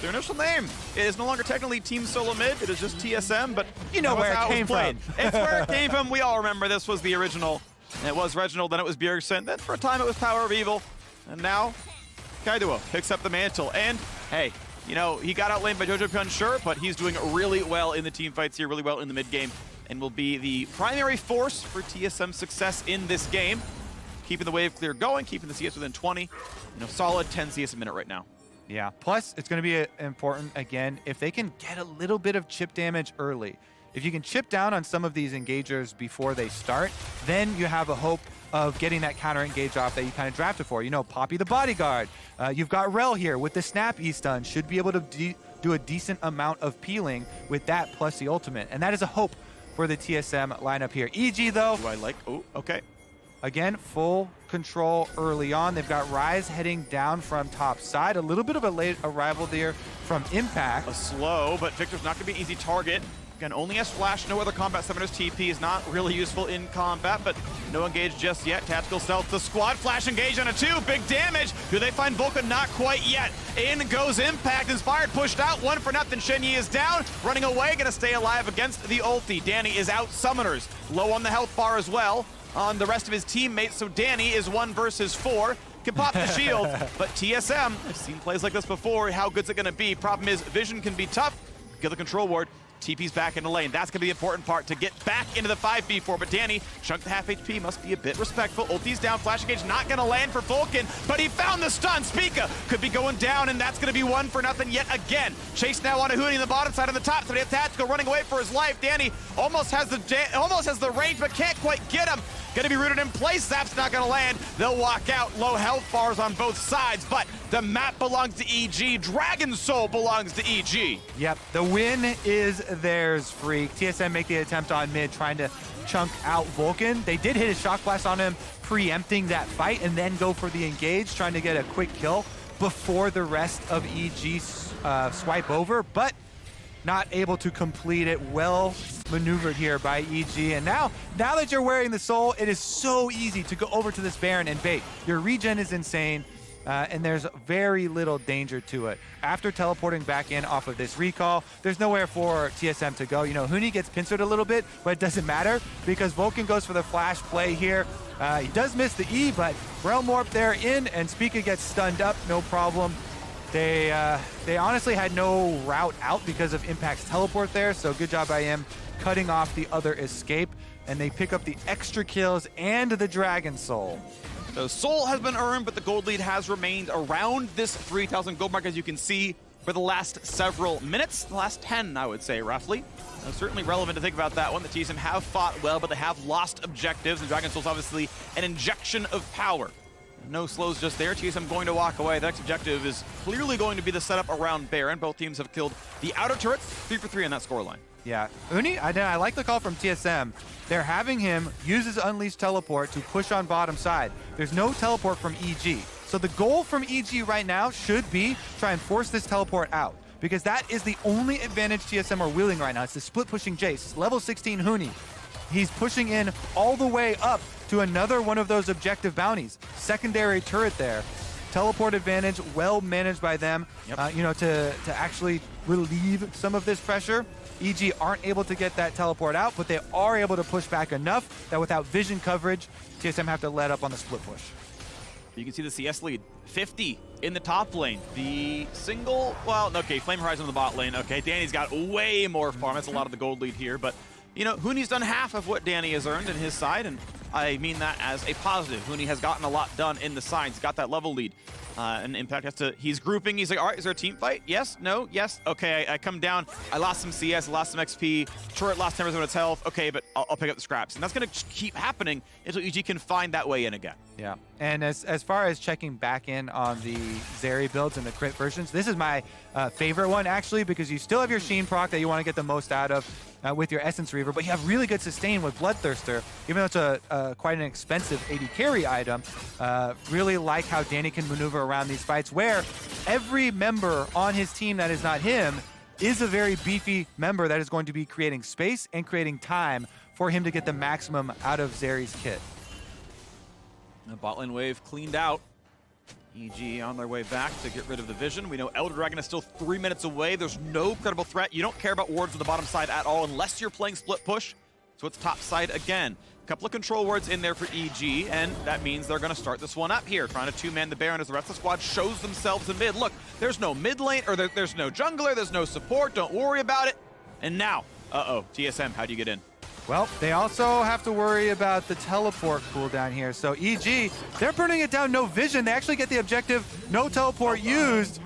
Their initial name. It is no longer technically Team Solo Mid. It is just TSM, but you know where it came from. It's where it came from. We all remember this was the original. It was Reginald, then it was Bjergsen, then for a time it was Power of Evil, and now Kaiduo picks up the mantle. And hey, you know, he got outlaned by Jojo Pyun, sure, but he's doing really well in the team fights here, really well in the mid game, and will be the primary force for TSM's success in this game. Keeping the wave clear going, keeping the CS within 20. You know, solid 10 CS a minute right now. Yeah, plus it's going to be important, again, if they can get a little bit of chip damage early. If you can chip down on some of these engagers before they start, then you have a hope of getting that counter engage off that you kind of drafted for. You know, Poppy the bodyguard. You've got Rel here with the snap E-stun. Should be able to do a decent amount of peeling with that plus the ultimate. And that is a hope for the TSM lineup here. EG, though. Do I like? Oh, okay. Again, full control early on. They've got Ryze heading down from top side. A little bit of a late arrival there from Impact. A slow, but Victor's not going to be an easy target. Again, only has Flash, no other combat summoners. TP is not really useful in combat, but no engage just yet. Tactical stealth, the squad. Flash engage on a 2, big damage. Do they find Vulcan? Not quite yet. In goes Impact, inspired, pushed out, 1 for nothing. Shenyi is down, running away, gonna stay alive against the ulti. Danny is out, summoners. Low on the health bar as well on the rest of his teammates, so Danny is 1 versus 4. Can pop the shield, but TSM, I've seen plays like this before. How good's it gonna be? Problem is, vision can be tough. Get the control ward. TP's back in the lane. That's going to be the important part to get back into the 5v4. But Danny, chunked the half HP, must be a bit respectful. Ulti's down, flash engage not going to land for Vulcan, but he found the stun. Spica could be going down, and that's going to be 1 for nothing yet again. Chase now on a Huni on the bottom side on the top. So they have Tactical running away for his life. Danny almost has the range, but can't quite get him. Going to be rooted in place. Zap's not going to land. They'll walk out. Low health bars on both sides, but the map belongs to EG. Dragon Soul belongs to EG. Yep, the win is theirs, Freak. TSM make the attempt on mid, trying to chunk out Vulcan. They did hit a shock blast on him, preempting that fight, and then go for the engage, trying to get a quick kill before the rest of EG swipe over, but not able to complete it. Well maneuvered here by EG. And now that you're wearing the soul, it is so easy to go over to this Baron and bait. Your regen is insane, and there's very little danger to it. After teleporting back in off of this recall, there's nowhere for TSM to go. You know, Huni gets pincered a little bit, but it doesn't matter because Vulcan goes for the flash play here. He does miss the E, but Realm Warp there in, and Spica gets stunned up, no problem. They honestly had no route out because of Impact's teleport there, so good job by him cutting off the other escape, and they pick up the extra kills and the Dragon Soul. So Soul has been earned, but the gold lead has remained around this 3,000 gold mark, as you can see, for the last several minutes, the last 10, I would say, roughly. Certainly relevant to think about that one. The TSM have fought well, but they have lost objectives, and Dragon Soul's obviously an injection of power. No slows just there. TSM going to walk away. The next objective is clearly going to be the setup around Baron. Both teams have killed the outer turrets, 3 for 3 on that scoreline. Yeah, Uni, I like the call from TSM. They're having him use his Unleashed teleport to push on bottom side. There's no teleport from EG. So the goal from EG right now should be try and force this teleport out, because that is the only advantage TSM are wielding right now. It's the split pushing Jace, level 16 Huni. He's pushing in all the way up to another one of those objective bounties. Secondary turret there. Teleport advantage, well managed by them, you know, to actually relieve some of this pressure. EG aren't able to get that teleport out, but they are able to push back enough that without vision coverage, TSM have to let up on the split push. You can see the CS lead, 50 in the top lane. The single, well, okay, Flame Horizon in the bot lane. Okay, Danny's got way more farm. That's a lot of the gold lead here, but you know, Huni's done half of what Danny has earned in his side, and I mean that as a positive. Huni has gotten a lot done in the sides, got that level lead. And Impact has to, he's grouping, he's like, all right, is there a team fight? Yes, no, yes, okay, I come down, I lost some CS, I lost some XP, turret lost 10% of its health, okay, but I'll pick up the scraps. And that's gonna keep happening until EG can find that way in again. Yeah, and as far as checking back in on the Zeri builds and the crit versions, this is my favorite one actually, because you still have your Sheen proc that you want to get the most out of with your Essence Reaver, but you have really good sustain with Bloodthirster, even though it's quite an expensive AD carry item. Really like how Danny can maneuver around these fights where every member on his team that is not him is a very beefy member that is going to be creating space and creating time for him to get the maximum out of Zeri's kit. The bot lane wave cleaned out. EG on their way back to get rid of the vision. We know Elder Dragon is still 3 minutes away. There's no credible threat. You don't care about wards on the bottom side at all unless you're playing split push. So it's top side again. A couple of control wards in there for EG, and that means they're going to start this one up here, trying to two-man the Baron as the rest of the squad shows themselves in mid. Look, there's no mid lane, or there's no jungler, there's no support. Don't worry about it. And now, TSM, how do you get in? Well, they also have to worry about the teleport cooldown here. So EG, they're burning it down, no vision. They actually get the objective, no teleport used.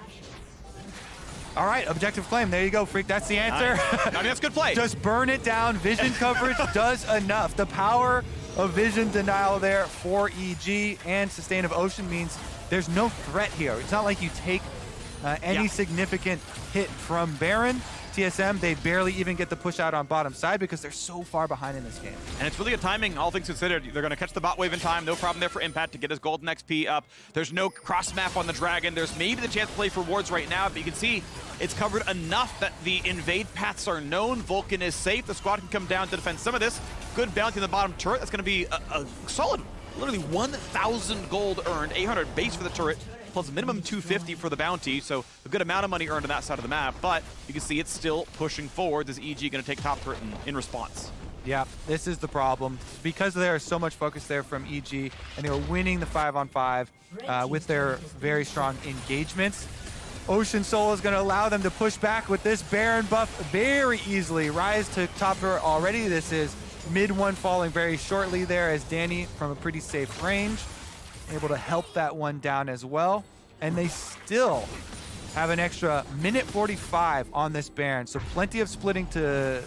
All right, objective claim. There you go, Freak. That's the answer. Nice. I mean, that's good play. Just burn it down. Vision coverage does enough. The power of vision denial there for EG and Sustain of Ocean means there's no threat here. It's not like you take any significant hit from Baron. TSM, they barely even get the push out on bottom side because they're so far behind in this game. And it's really good timing, all things considered. They're going to catch the bot wave in time. No problem there for Impact to get his golden XP up. There's no cross map on the Dragon. There's maybe the chance to play for wards right now, but you can see it's covered enough that the invade paths are known. Vulcan is safe. The squad can come down to defend some of this. Good bounty in the bottom turret. That's going to be a solid, literally 1,000 gold earned, 800 base for the turret, plus minimum 250 for the bounty, so a good amount of money earned on that side of the map, but you can see it's still pushing forward. Is EG going to take top turret in response? Yeah, this is the problem. Because there is so much focus there from EG, and they were winning the 5-on-5 with their very strong engagements. Ocean Soul is going to allow them to push back with this Baron buff very easily. Rise to top turret already. This is mid one falling very shortly there as Danny from a pretty safe range able to help that one down as well. And they still have an extra minute 45 on this Baron, so plenty of splitting to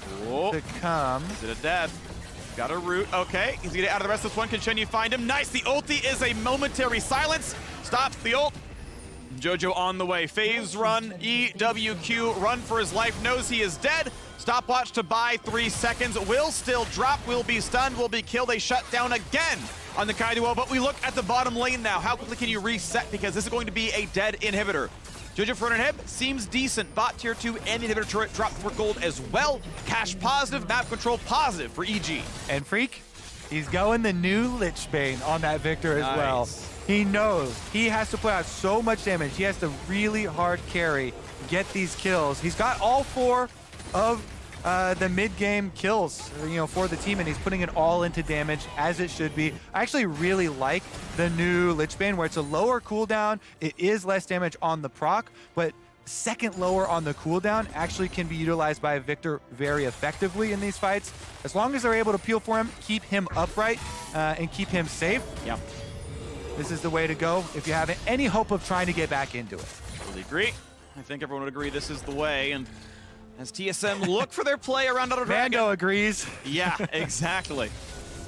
come. Is it a death? Got a root. Okay, he's gonna get out of the rest of this one. Can Shen Yi find him? Nice, the ulti is a momentary silence. Stops the ult. Jojo on the way. Phase run, EWQ, run for his life, knows he is dead. Stopwatch to buy 3 seconds. Will still drop, will be stunned, will be killed. They shut down again on the Kaido, but we look at the bottom lane now. How quickly can you reset? Because this is going to be a dead inhibitor. Jojo for an inhib seems decent. Bot tier 2 and the inhibitor turret dropped for gold as well. Cash positive, map control positive for EG. And Freak, he's going the new Lich Bane on that Victor as well. He knows he has to put out so much damage. He has to really hard carry, get these kills. He's got all 4 of the mid-game kills, for the team, and he's putting it all into damage as it should be. I actually really like the new Lich Bane where it's a lower cooldown. It is less damage on the proc, but second lower on the cooldown actually can be utilized by Victor very effectively in these fights. As long as they're able to peel for him, keep him upright, and keep him safe. Yep. This is the way to go if you have any hope of trying to get back into it. Totally agree. I think everyone would agree this is the way, and as TSM look for their play around Elder Dragon. Mando agrees. Yeah, exactly.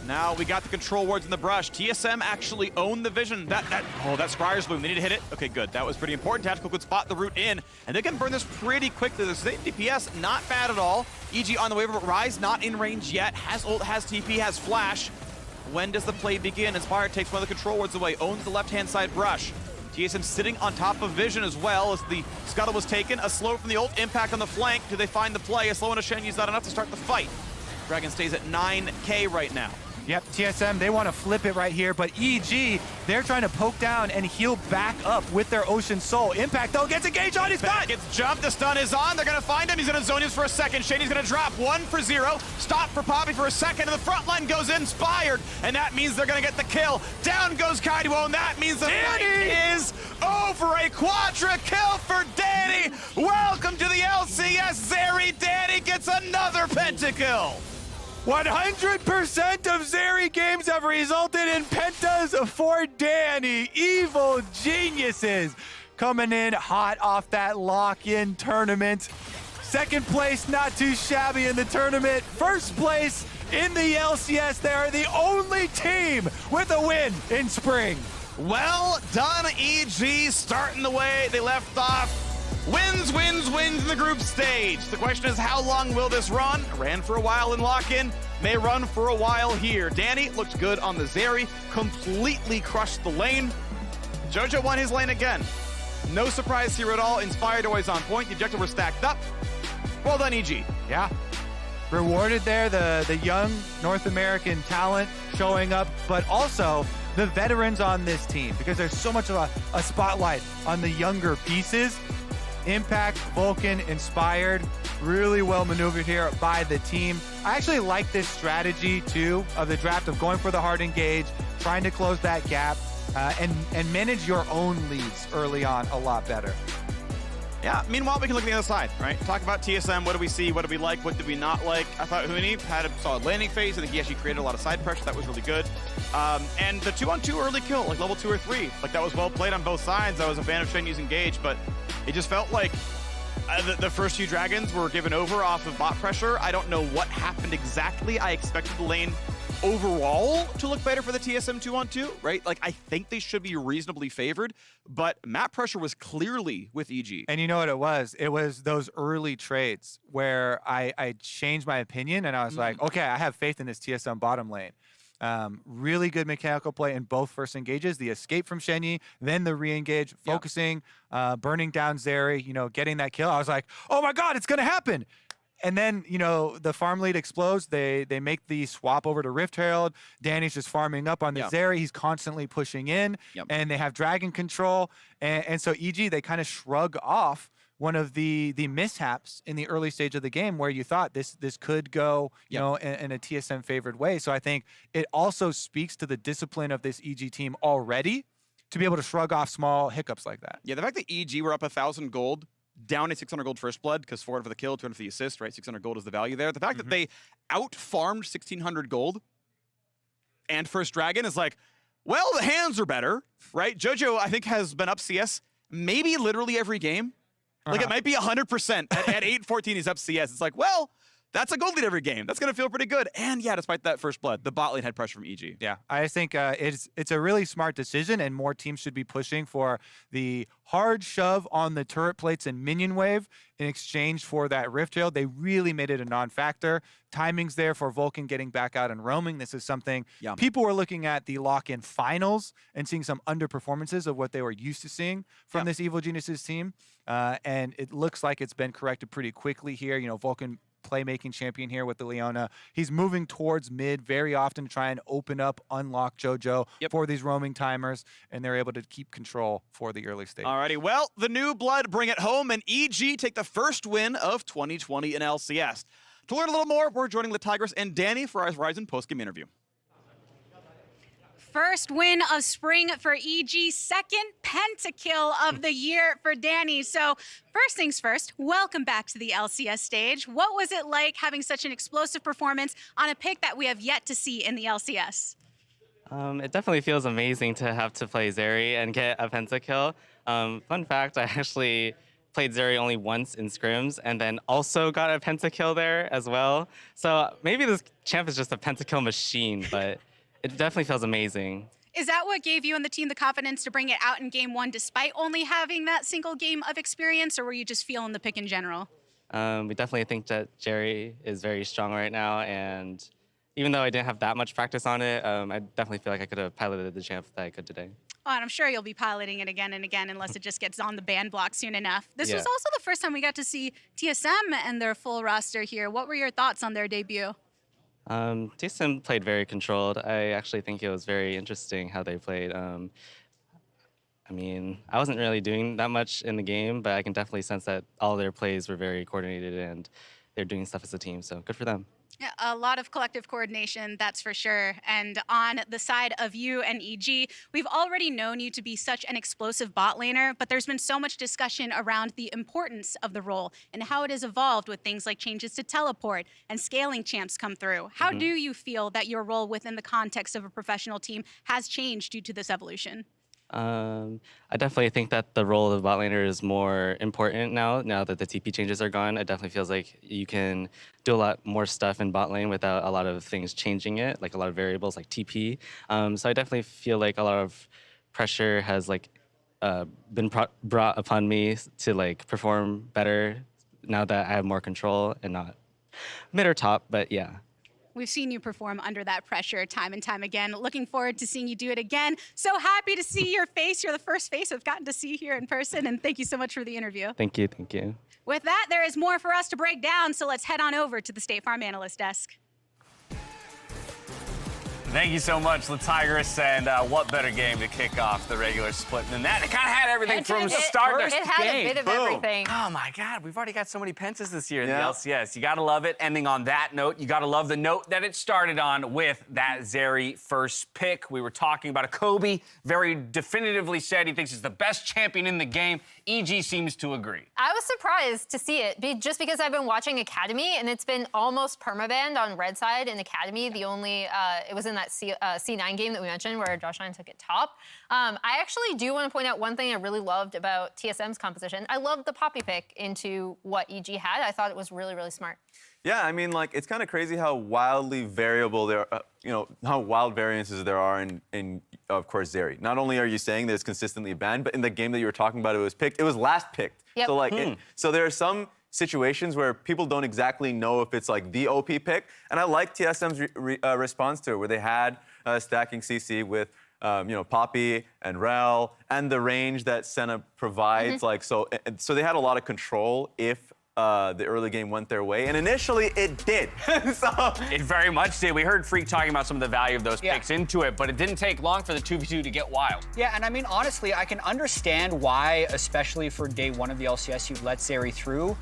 Now we got the control wards in the brush. TSM actually owned the vision. That Scryer's Bloom, they need to hit it. Okay, good. That was pretty important. Tactical could spot the route in, and they can burn this pretty quickly. The same DPS, not bad at all. EG on the way, but Rise not in range yet. Has ult, has TP, has flash. When does the play begin? Inspire takes one of the control wards away, owns the left-hand side brush. TSM sitting on top of vision as well as the scuttle was taken. A slow from the ult, impact on the flank. Do they find the play? A slow and a Shen Yi's not enough to start the fight. Dragon stays at 9K right now. Yep, TSM, they want to flip it right here, but EG, they're trying to poke down and heal back up with their Ocean Soul. Impact, though, gets engaged on his cut! Gets jumped, the stun is on, they're gonna find him, he's gonna zone his for a second, Shady's gonna drop 1 for 0, stop for Poppy for a second, and the front line goes Inspired, and that means they're gonna get the kill. Down goes Kaiduo, and that means the fight is over. A quadra kill for Danny! Welcome to the LCS, Zeri. Danny gets another pentakill! 100% of Zeri games have resulted in pentas for Danny. Evil geniuses coming in hot off that lock-in tournament. Second place, not too shabby in the tournament. First place in the LCS. They are the only team with a win in spring. Well done, EG, starting the way they left off. Wins in the group stage. The question is, how long will this run? Ran for a while in lock-in, may run for a while here. Danny looked good on the Zeri, completely crushed the lane. Jojo won his lane again. No surprise here at all. Inspired always on point. The objectives were stacked up. Well done, EG. Yeah. Rewarded there, the young North American talent showing up, but also the veterans on this team, because there's so much of a spotlight on the younger pieces. Impact, Vulcan, Inspired, really well maneuvered here by the team. I actually like this strategy too of the draft of going for the hard engage, trying to close that gap, and manage your own leads early on a lot better. Yeah, meanwhile, we can look at the other side, right? Talk about TSM, what do we see, what do we like, what did we not like? I thought Huni had a solid landing phase. I think he actually created a lot of side pressure. That was really good. And the 2-on-2 early kill, like level 2 or 3, like that was well played on both sides. I was a fan of Shenyu's engage, but it just felt like the first few dragons were given over off of bot pressure. I don't know what happened exactly. I expected the lane overall to look better for the TSM 2-on-2, right? Like, I think they should be reasonably favored, but map pressure was clearly with EG. And you know what it was? It was those early trades where I changed my opinion and I was like, okay, I have faith in this TSM bottom lane. Really good mechanical play in both first engages, the escape from Shenyi, then the re-engage, focusing, burning down Zeri, getting that kill. I was like, oh my God, it's going to happen. And then, the farm lead explodes. They make the swap over to Rift Herald. Danny's just farming up on the Zeri. He's constantly pushing in, and they have dragon control. And so EG, they kind of shrug off one of the mishaps in the early stage of the game where you thought this could go, in a TSM favored way. So I think it also speaks to the discipline of this EG team already to be able to shrug off small hiccups like that. Yeah, the fact that EG were up 1,000 gold, down a 600 gold first blood, because 400 for the kill, 200 for the assist, right? 600 gold is the value there. The fact that they out-farmed 1,600 gold and first dragon is like, well, the hands are better, right? Jojo, I think, has been up CS maybe literally every game. Like, it might be 100%. At 8-14, he's up CS. It's like, well, that's a gold lead every game. That's going to feel pretty good. And yeah, despite that first blood, the bot lane had pressure from EG. Yeah, I just think it's a really smart decision, and more teams should be pushing for the hard shove on the turret plates and minion wave in exchange for that Rift Herald. They really made it a non-factor. Timing's there for Vulcan getting back out and roaming. This is something people were looking at the lock-in finals and seeing some underperformances of what they were used to seeing from this Evil Geniuses team. And it looks like it's been corrected pretty quickly here. Vulcan playmaking champion here with the Leona. He's moving towards mid very often to try and open up, unlock Jojo for these roaming timers, and they're able to keep control for the early stage. Alrighty, well, the new blood bring it home, and EG take the first win of 2020 in LCS. To learn a little more, we're joining the Tigers and Danny for our Horizon postgame interview. First win of spring for EG, second pentakill of the year for Danny. So first things first, welcome back to the LCS stage. What was it like having such an explosive performance on a pick that we have yet to see in the LCS? It definitely feels amazing to have to play Zeri and get a pentakill. Fun fact, I actually played Zeri only once in scrims and then also got a pentakill there as well. So maybe this champ is just a pentakill machine, but it definitely feels amazing. Is that what gave you and the team the confidence to bring it out in game one despite only having that single game of experience, or were you just feeling the pick in general? We definitely think that Jerry is very strong right now, and even though I didn't have that much practice on it, I definitely feel like I could have piloted the champ that I could today. Oh, and I'm sure you'll be piloting it again and again unless it just gets on the ban block soon enough. This was also the first time we got to see TSM and their full roster here. What were your thoughts on their debut? TSM played very controlled. I actually think it was very interesting how they played. I mean, I wasn't really doing that much in the game, but I can definitely sense that all their plays were very coordinated and they're doing stuff as a team, so good for them. Yeah, a lot of collective coordination, that's for sure. And on the side of you and EG, we've already known you to be such an explosive bot laner, but there's been so much discussion around the importance of the role and how it has evolved with things like changes to teleport and scaling champs come through. How do you feel that your role within the context of a professional team has changed due to this evolution? I definitely think that the role of the bot laner is more important now that the TP changes are gone. It definitely feels like you can do a lot more stuff in bot lane without a lot of things changing it, like a lot of variables like TP. So I definitely feel like a lot of pressure has been brought upon me to perform better now that I have more control and not mid or top, but yeah. We've seen you perform under that pressure time and time again. Looking forward to seeing you do it again. So happy to see your face. You're the first face I've gotten to see here in person, and thank you so much for the interview. Thank you, thank you. With that, there is more for us to break down, so let's head on over to the State Farm Analyst Desk. Thank you so much, Latigress, and what better game to kick off the regular split than that? It kind of had everything from start to It had a bit of everything. Oh my God, we've already got so many pentas this year in the LCS. You gotta love it. Ending on that note, you gotta love the note that it started on with that Zeri first pick. We were talking about a Kobe, very definitively said he thinks he's the best champion in the game. EG seems to agree. I was surprised to see it, just because I've been watching Academy, and it's been almost permabanned on Red side in Academy. The only, it was in that C9 game that we mentioned where Josh Ryan took it top. I actually do want to point out one thing I really loved about TSM's composition. I loved the Poppy pick into what EG had. I thought it was really, really smart. Yeah, I mean, it's kind of crazy how wildly variable there are, how wild variances there are in of course, Zeri. Not only are you saying that it's consistently banned, but in the game that you were talking about, it was picked. It was last picked. Yep. So, so there are some situations where people don't exactly know if it's the OP pick. And I like TSM's response to it, where they had stacking CC with Poppy and Rel and the range that Senna provides. So they had a lot of control if the early game went their way, and initially it did. It very much did. We heard Freak talking about some of the value of those picks into it, but it didn't take long for the 2v2 to get wild. Yeah, and I mean, honestly, I can understand why, especially for day one of the LCS, you'd let Zeri through.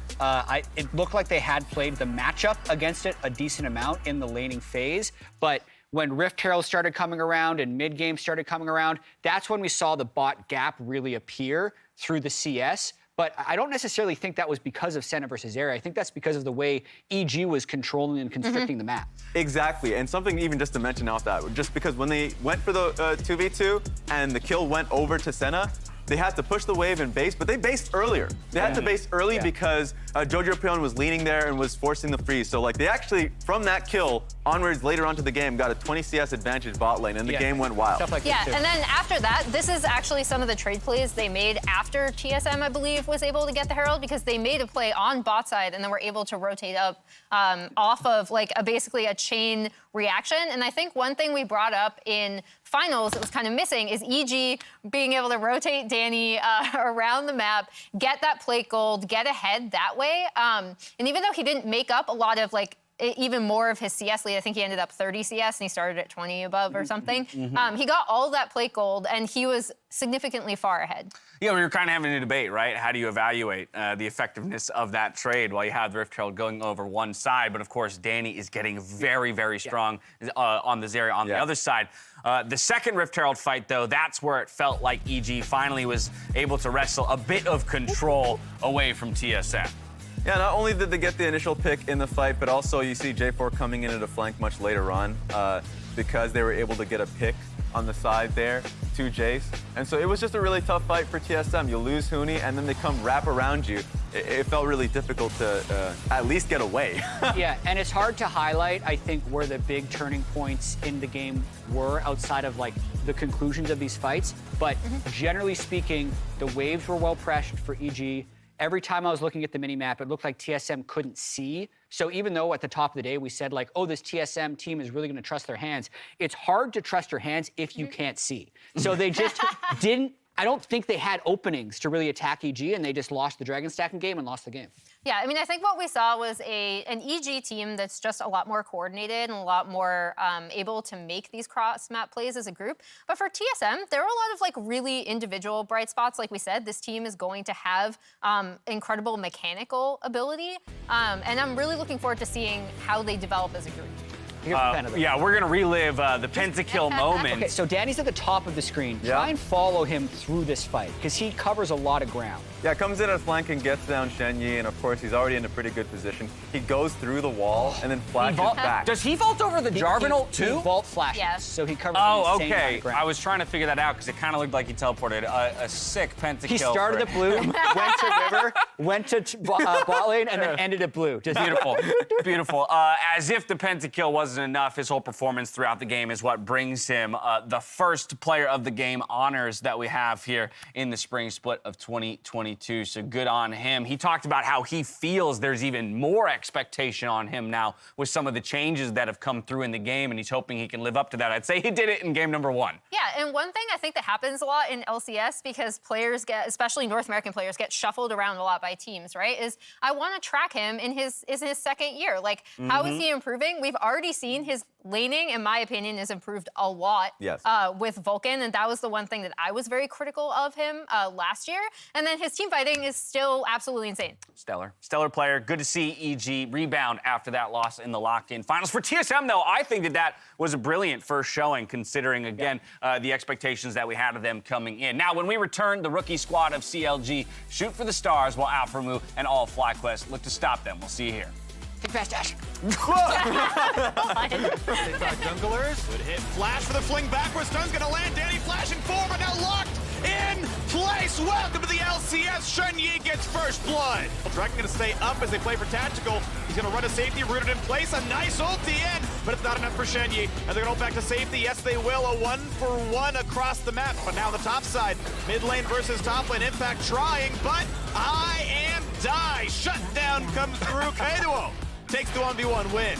It looked like they had played the matchup against it a decent amount in the laning phase, but when Rift Herald started coming around and mid-game started coming around, that's when we saw the bot gap really appear through the CS. But I don't necessarily think that was because of Senna versus Zeri. I think that's because of the way EG was controlling and constricting the map. Exactly, and something even just to mention off that, just because when they went for the 2v2 and the kill went over to Senna, they had to push the wave and base, but they based earlier. They had to base early because Jojo Pion was leaning there and was forcing the freeze. So they actually, from that kill onwards later onto the game, got a 20 CS advantage bot lane, and the game went wild. Stuff like and then after that, this is actually some of the trade plays they made after TSM, I believe, was able to get the Herald, because they made a play on bot side and then were able to rotate up off of basically a chain reaction. And I think one thing we brought up in finals that was kind of missing is EG being able to rotate Danny around the map, get that plate gold, get ahead that way. And even though he didn't make up a lot of even more of his CS lead, I think he ended up 30 CS and he started at 20 above or something. He got all of that plate gold and he was significantly far ahead. Yeah, we were kind of having a debate, right? How do you evaluate the effectiveness of that trade while you have the Rift Herald going over one side? But of course, Danny is getting very, very strong on the Zeri on the other side. The second Rift Herald fight, though, that's where it felt like EG finally was able to wrestle a bit of control away from TSM. Yeah, not only did they get the initial pick in the fight, but also you see J4 coming in at a flank much later on because they were able to get a pick on the side there to Jace. And so it was just a really tough fight for TSM. You lose Huni, and then they come wrap around you. It felt really difficult to at least get away. Yeah, and it's hard to highlight, I think, where the big turning points in the game were outside of the conclusions of these fights. But generally speaking, the waves were well pressured for EG. Every time I was looking at the mini-map, it looked like TSM couldn't see. So even though at the top of the day we said oh, this TSM team is really going to trust their hands, it's hard to trust your hands if you can't see. So they just didn't I don't think they had openings to really attack EG, and they just lost the Dragon Stacking game and lost the game. Yeah, I mean, I think what we saw was an EG team that's just a lot more coordinated and a lot more able to make these cross-map plays as a group. But for TSM, there were a lot of like really individual bright spots. Like we said, this team is going to have incredible mechanical ability, and I'm really looking forward to seeing how they develop as a group. Yeah, we're gonna relive the pentakill moment. Okay, so Danny's at the top of the screen. Try and follow him through this fight, because he covers a lot of ground. Yeah, comes in at flank and gets down Shenyi, and of course he's already in a pretty good position. He goes through the wall and then flashes back. Does he vault over the Jarvan ult too? He vault flashes, Yes. so he covers Oh, an insane amount okay. of ground. I was trying to figure that out because it kind of looked like he teleported. A sick pentakill. He started at blue, went to river, went to bot lane, and then ended at blue. Just Beautiful, beautiful. As if the pentakill wasn't enough, his whole performance throughout the game is what brings him the first player of the game honors that we have here in the spring split of 2022. So good on him. He talked about how he feels there's even more expectation on him now with some of the changes that have come through in the game, and he's hoping he can live up to that. I'd say he did it in game number 1. Yeah, and one thing I think that happens a lot in LCS, because players get, especially North American players, get shuffled around a lot by teams, right? Is I want to track him in his second year. Like, how is he improving? We've already seen his laning, in my opinion, has improved a lot with Vulcan, and that was the one thing that I was very critical of him last year. And then his team fighting is still absolutely insane. Stellar player. Good to see EG rebound after that loss in the locked-in finals. For TSM, though, I think that was a brilliant first showing, considering, again, the expectations that we had of them coming in. Now, when we return, the rookie squad of CLG shoot for the stars, while Alphamu and all of FlyQuest look to stop them. We'll see you here. Take fast dash. Junglers. Good hit. Flash for the fling backwards. Stun's gonna land. Danny flashing forward, but now locked in place. Welcome to the LCS. Shenyi gets first blood. Dragon gonna stay up as they play for tactical. He's gonna run a safety, rooted in place. A nice ulti in, but it's not enough for Shenyi. And they're gonna ult back to safety. Yes, they will. A 1-for-1 across the map. But now the top side. Mid lane versus top lane. Impact trying, but I am die. Shutdown comes through. Kaiduo takes the 1v1 win.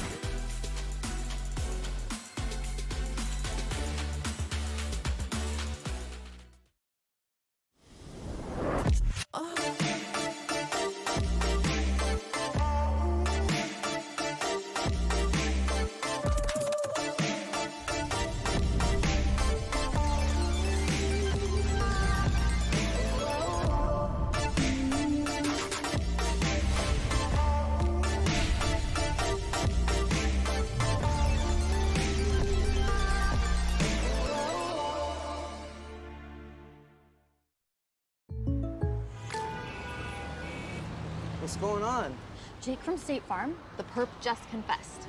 What's going on? Jake from State Farm, the perp just confessed.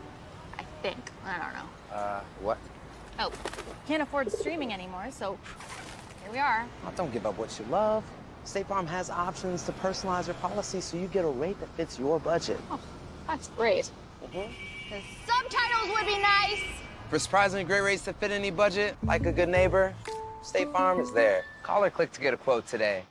I think. I don't know. What? Oh, can't afford streaming anymore, so here we are. Oh, don't give up what you love. State Farm has options to personalize your policy so you get a rate that fits your budget. Oh, that's great. The subtitles would be nice. For surprisingly great rates that fit any budget, like a good neighbor, State Farm is there. Call or click to get a quote today.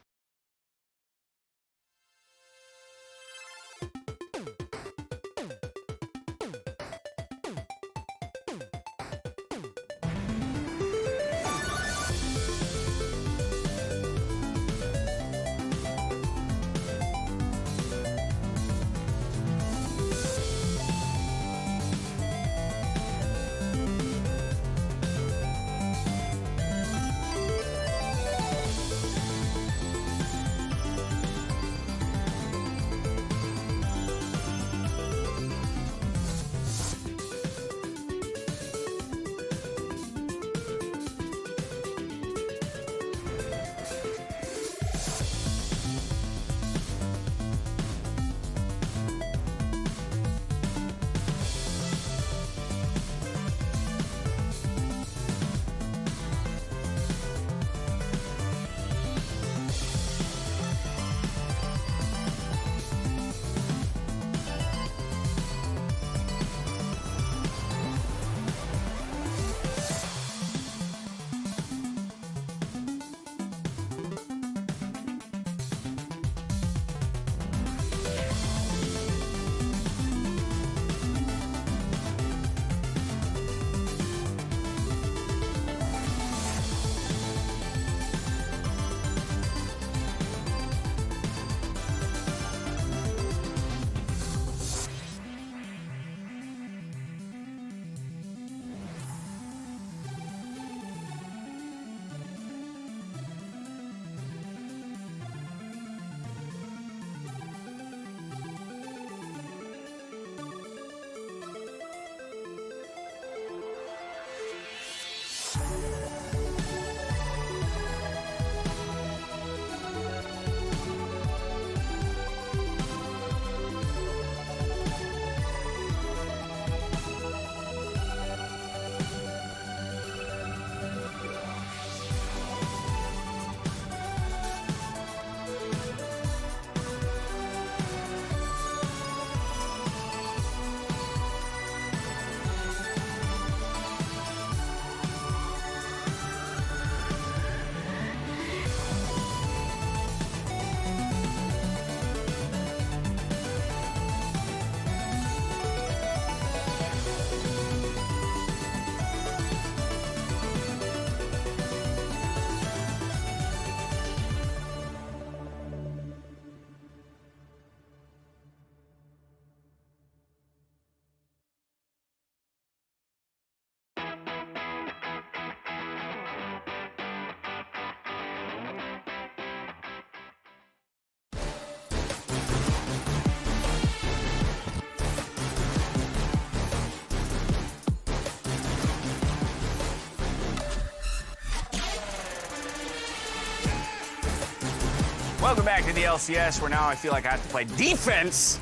Welcome back to the LCS, where now I feel like I have to play defense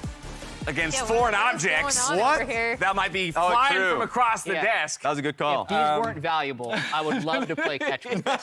against foreign objects. That might be flying from across the desk. That was a good call. If these weren't valuable, I would love to play catch with this.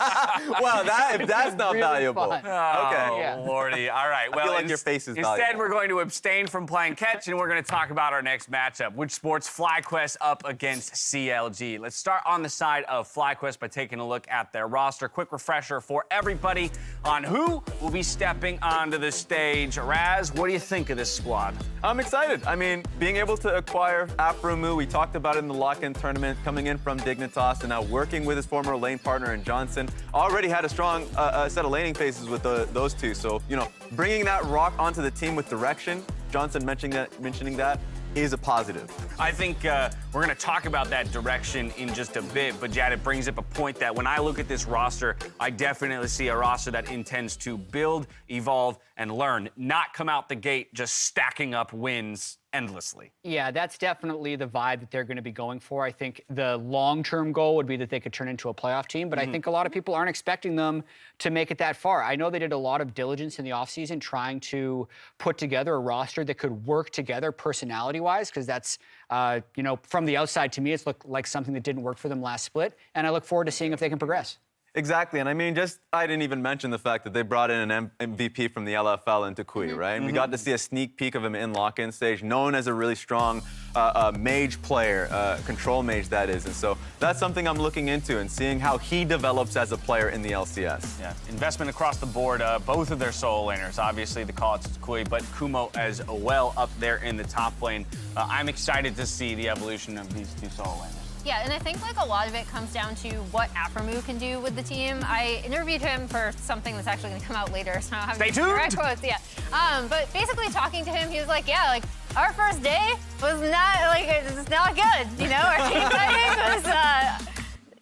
Well, if that's not really valuable. fun. Oh, Lordy. All right. Well, I feel like your face is instead, valuable. we're going to abstain from playing catch, and we're going to talk about our next matchup, which sports FlyQuest up against CLG. Let's start on the side of FlyQuest by taking a look at their roster. Quick refresher for everybody on who will be stepping onto the stage. Raz, what do you think of this squad? I'm excited. I mean, being able to acquire Afromu, we talked about it in the lock-in tournament, coming in from Dignitas, and now working with his former lane partner in Johnson. Already had a strong set of laning phases with those two. So, you know, bringing that rock onto the team with direction, Johnson mentioning that, is a positive. I think we're going to talk about that direction in just a bit, but Jad, it brings up a point that when I look at this roster, I definitely see a roster that intends to build, evolve, and learn, not come out the gate just stacking up wins endlessly. Yeah, that's definitely the vibe that they're going to be going for. I think the long-term goal would be that they could turn into a playoff team, but I think a lot of people aren't expecting them to make it that far. I know they did a lot of diligence in the offseason trying to put together a roster that could work together personality-wise, because that's, you know, from the outside to me, it's looked like something that didn't work for them last split, and I look forward to seeing if they can progress. Exactly, and I mean, I didn't even mention the fact that they brought in an MVP from the LFL into Kui, right? And we got to see a sneak peek of him in lock-in stage, known as a really strong mage player, control mage that is. And so that's something I'm looking into and seeing how he develops as a player in the LCS. Yeah, investment across the board, both of their solo laners. Obviously, the call-outs to Kui, but Kumo as well up there in the top lane. I'm excited to see the evolution of these two solo laners. Yeah, and I think like a lot of it comes down to what Afromu can do with the team. I interviewed him for something that's actually going to come out later, so I don't have any direct quotes yet. But basically talking to him, he was like, yeah, like our first day was it's not good, you know? Our team fighting was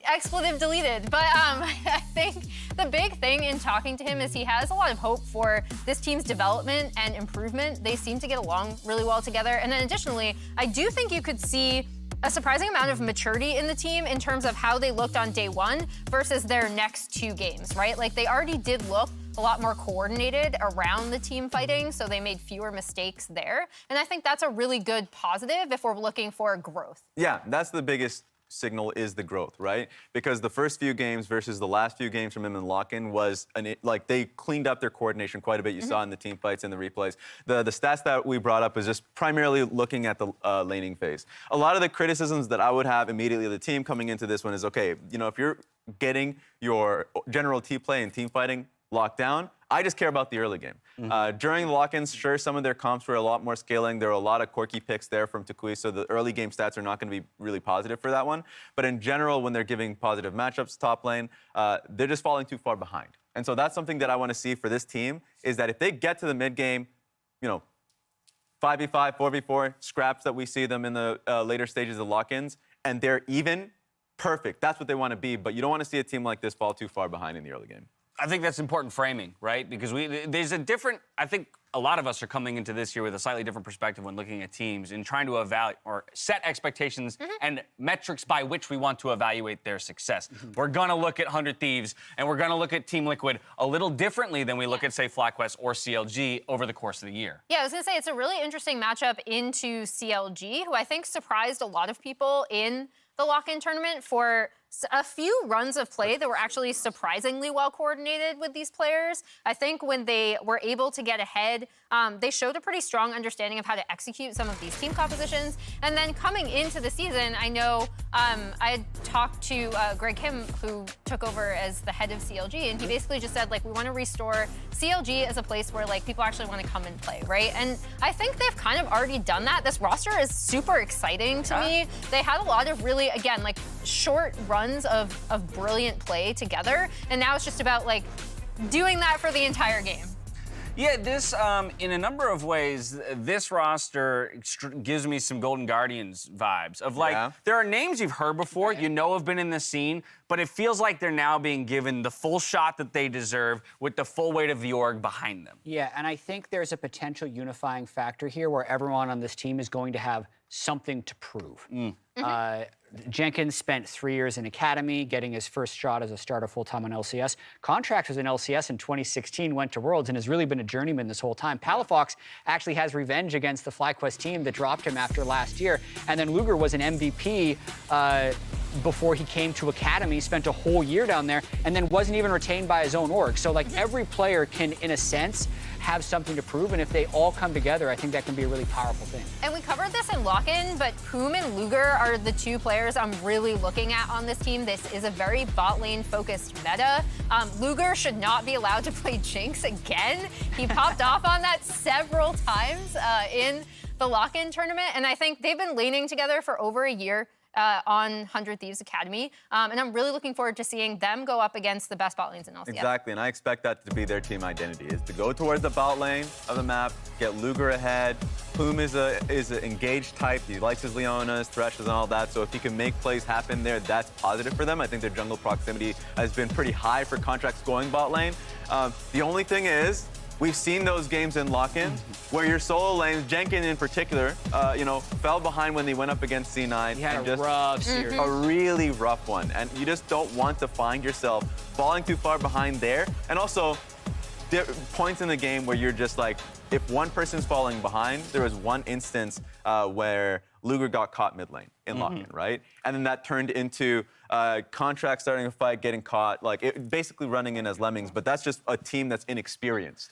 expletive deleted. But I think the big thing in talking to him is he has a lot of hope for this team's development and improvement. They seem to get along really well together. And then additionally, I do think you could see a surprising amount of maturity in the team in terms of how they looked on day one versus their next two games, right? Like they already did look a lot more coordinated around the team fighting, so they made fewer mistakes there. And I think that's a really good positive if we're looking for growth. Yeah, that's the biggest signal is the growth, right? Because the first few games versus the last few games from him in lock-in was, like, they cleaned up their coordination quite a bit. You saw in the team fights and the replays. The stats that we brought up was just primarily looking at the laning phase. A lot of the criticisms that I would have immediately of the team coming into this one is, okay, you know, if you're getting your general team play and team fighting locked down, I just care about the early game. During the lock-ins, sure, some of their comps were a lot more scaling. There were a lot of quirky picks there from Takui, so the early game stats are not going to be really positive for that one. But in general, when they're giving positive matchups top lane, they're just falling too far behind. And so that's something that I want to see for this team, is that if they get to the mid-game, you know, 5v5, 4v4 scraps that we see them in the later stages of lock-ins, and they're even, perfect. That's what they want to be, but you don't want to see a team like this fall too far behind in the early game. I think that's important framing, right? Because there's a different, I think a lot of us are coming into this year with a slightly different perspective when looking at teams and trying to evaluate or set expectations and metrics by which we want to evaluate their success. We're gonna look at 100 Thieves and we're gonna look at Team Liquid a little differently than we look at, say, FlyQuest or CLG over the course of the year. Yeah, I was gonna say it's a really interesting matchup into CLG, who I think surprised a lot of people in the lock-in tournament for a few runs of play that were actually surprisingly well coordinated with these players. I think when they were able to get ahead, they showed a pretty strong understanding of how to execute some of these team compositions. And then coming into the season, I know I had talked to Greg Kim, who took over as the head of CLG, and he basically just said, like, we want to restore CLG as a place where, like, people actually want to come and play, right? And I think they've kind of already done that. This roster is super exciting to me. They had a lot of really, again, like, short runs of brilliant play together, and now it's just about, like, doing that for the entire game. Yeah, this, in a number of ways, this roster gives me some Golden Guardians vibes of, like, there are names you've heard before, you know have been in the scene, but it feels like they're now being given the full shot that they deserve with the full weight of the org behind them. Yeah, and I think there's a potential unifying factor here where everyone on this team is going to have something to prove. Jenkins spent 3 years in academy, getting his first shot as a starter full-time on LCS. Contracts was in LCS in 2016, went to Worlds, and has really been a journeyman this whole time. Palafox actually has revenge against the FlyQuest team that dropped him after last year. And then Luger was an MVP before he came to academy, spent a whole year down there, and then wasn't even retained by his own org. So, like, every player can, in a sense, have something to prove, and if they all come together, I think that can be a really powerful thing. And we covered this in lock-in, but Poom and Luger are the two players I'm really looking at on this team. This is a very bot lane focused meta. Luger should not be allowed to play Jinx again. He popped off on that several times in the lock-in tournament, and I think they've been laning together for over a year on 100 Thieves Academy. And I'm really looking forward to seeing them go up against the best bot lanes in LCS. Exactly, and I expect that to be their team identity, is to go towards the bot lane of the map, get Luger ahead. Poom is an engaged type. He likes his Leonas, Threshes, and all that. So if he can make plays happen there, that's positive for them. I think their jungle proximity has been pretty high for contracts going bot lane. The only thing is, we've seen those games in lock-in where your solo lanes, Jenkins in particular, fell behind when they went up against C9. He had a rough series. A really rough one. And you just don't want to find yourself falling too far behind there. And also, there are points in the game where you're just like, if one person's falling behind, there was one instance where Luger got caught mid lane in lock-in, right? And then that turned into Contract starting a fight, getting caught, basically running in as lemmings. But that's just a team that's inexperienced.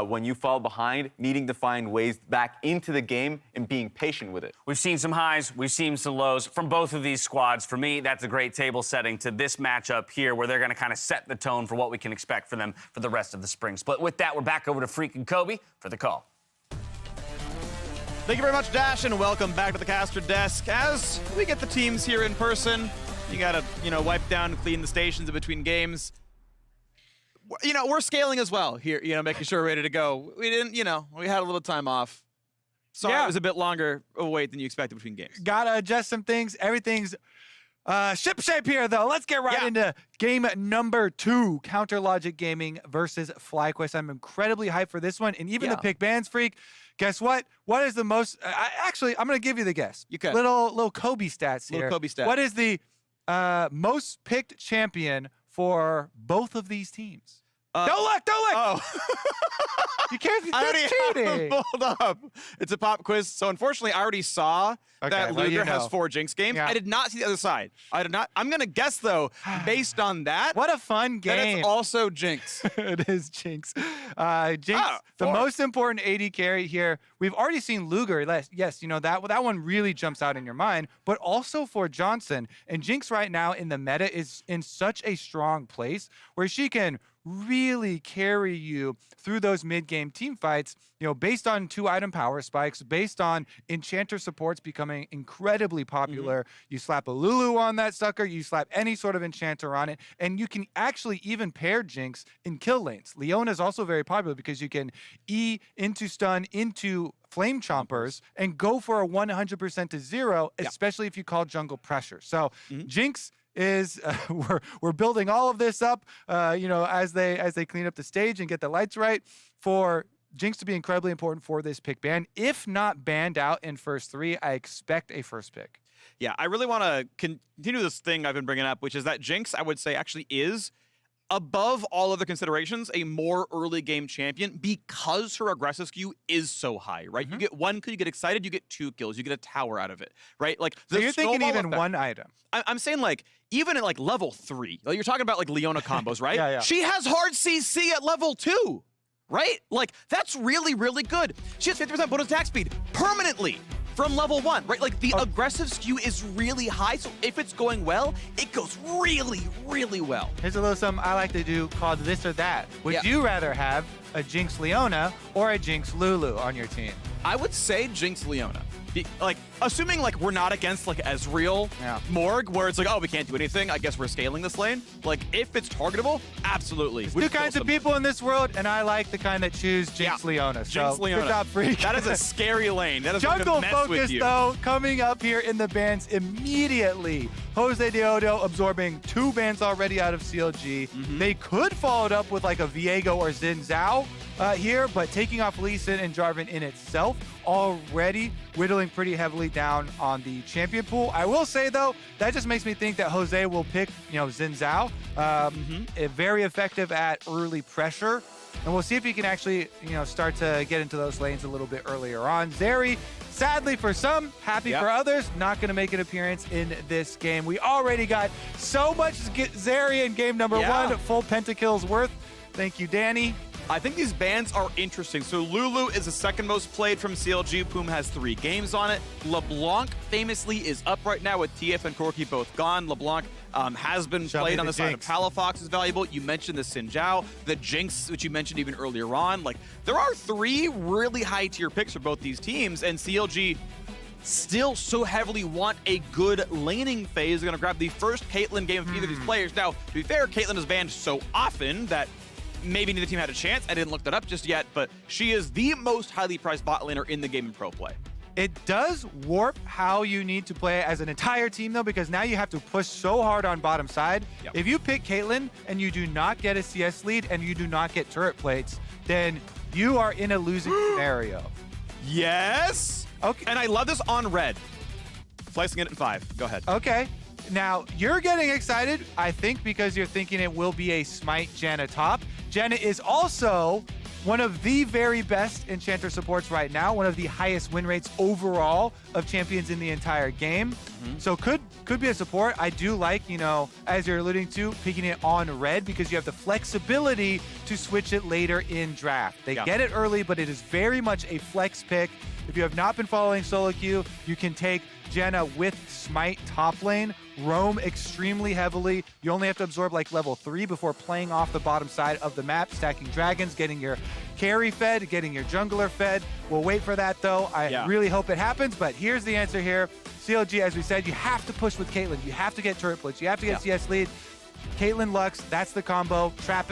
When you fall behind, needing to find ways back into the game and being patient with it. We've seen some highs, we've seen some lows from both of these squads. For me, that's a great table setting to this matchup here, where they're going to kind of set the tone for what we can expect for them for the rest of the spring split. With that, we're back over to Freak and Kobe for the call. Thank you very much, Dash, and welcome back to the caster desk. As we get the teams here in person, you gotta, wipe down and clean the stations in between games. We're scaling as well here, making sure we're ready to go. We didn't, we had a little time off. Sorry, it was a bit longer of a wait than you expected between games. Gotta adjust some things. Everything's ship-shape here, though. Let's get right into game number 2, Counter Logic Gaming versus FlyQuest. I'm incredibly hyped for this one, and even the pick bans, Freak. Guess what? What is the most... actually, I'm going to give you the guess. You can. Little Kobe stats here. Little Kobe stats. What is the most picked champion for both of these teams? Don't look! Oh. You can't. I already cheating. have them pulled up. It's a pop quiz. So unfortunately, I already saw that Luger has 4 Jinx games. Yeah. I did not see the other side. I did not. I'm gonna guess though, based on that. What a fun game! That it's also Jinx. It is Jinx. Jinx, the most important AD carry here. We've already seen Luger. Yes, that one really jumps out in your mind. But also for Johnson, and Jinx right now in the meta is in such a strong place where she can really carry you through those mid-game team fights, based on 2 item power spikes, based on enchanter supports becoming incredibly popular. You slap a Lulu on that sucker, you slap any sort of enchanter on it, and you can actually even pair Jinx in kill lanes. Leona is also very popular because you can E into stun into Flame Chompers and go for a 100% to 0, especially if you call jungle pressure. So Jinx is we're building all of this up, as they clean up the stage and get the lights right, for Jinx to be incredibly important for this pick ban. If not banned out in first 3, I expect a first pick. Yeah, I really want to continue this thing I've been bringing up, which is that Jinx, I would say, actually is, above all other considerations, a more early game champion because her aggressive skew is so high, right? You get 1 kill, you get excited, you get 2 kills, you get a tower out of it, right? So you're thinking even 1 item. I'm saying even at level 3, you're talking about Leona combos, right? Yeah. She has hard CC at level 2, right? That's really, really good. She has 50% bonus attack speed permanently from level 1, right? The aggressive skew is really high, so if it's going well, it goes really, really well. Here's a little something I like to do called this or that. Would you rather have a Jinx Leona or a Jinx Lulu on your team? I would say Jinx Leona. Assuming we're not against Ezreal Morg, where it's we can't do anything, I guess we're scaling this lane. If it's targetable, absolutely. There's 2 kinds of people in this world, and I like the kind that choose Jinx Leona. Jinx Leona. Good job, Freak. That is a scary lane. That is jungle mess focus, with you. though, coming up here in the bans immediately. Jose Deodo absorbing 2 bans already out of CLG. They could follow it up with a Viego or Xin Zhao here, but taking off Lee Sin and Jarvan in itself already whittling going pretty heavily down on the champion pool. I will say, though, that just makes me think that Jose will pick, Xin Zhao. Very effective at early pressure. And we'll see if he can actually, start to get into those lanes a little bit earlier on. Zeri, sadly for some, happy for others, not going to make an appearance in this game. We already got so much Zeri in game number 1, full pentakills worth. Thank you, Danny. I think these bans are interesting. So Lulu is the second most played from CLG. Poom has 3 games on it. LeBlanc famously is up right now with TF and Corki both gone. LeBlanc has been played on the side of Palafox is valuable. You mentioned the Xin Zhao, the Jinx, which you mentioned even earlier on. Like, there are 3 really high tier picks for both these teams, and CLG still so heavily want a good laning phase. They're going to grab the first Caitlyn game of either of these players. Now, to be fair, Caitlyn is banned so often that maybe neither team had a chance. I didn't look that up just yet, but she is the most highly priced bot laner in the game in pro play. It does warp how you need to play as an entire team, though, because now you have to push so hard on bottom side. If you pick Caitlyn and you do not get a CS lead and you do not get turret plates, then you are in a losing scenario. Yes. Okay. And I love this on red. Slicing it at 5. Go ahead. Okay. Now, you're getting excited, I think, because you're thinking it will be a Smite Janna top. Janna is also one of the very best Enchanter supports right now, one of the highest win rates overall of champions in the entire game. So could be a support. I do like, as you're alluding to, picking it on red because you have the flexibility to switch it later in draft. They get it early, but it is very much a flex pick. If you have not been following solo queue, you can take Janna with Smite top lane, roam extremely heavily. You only have to absorb like level 3 before playing off the bottom side of the map, stacking dragons, getting your carry fed, getting your jungler fed. We'll wait for that though. I really hope it happens, but here's the answer here. CLG, as we said, you have to push with Caitlyn. You have to get turret plates. You have to get CS lead. Caitlyn Lux, that's the combo. Trap,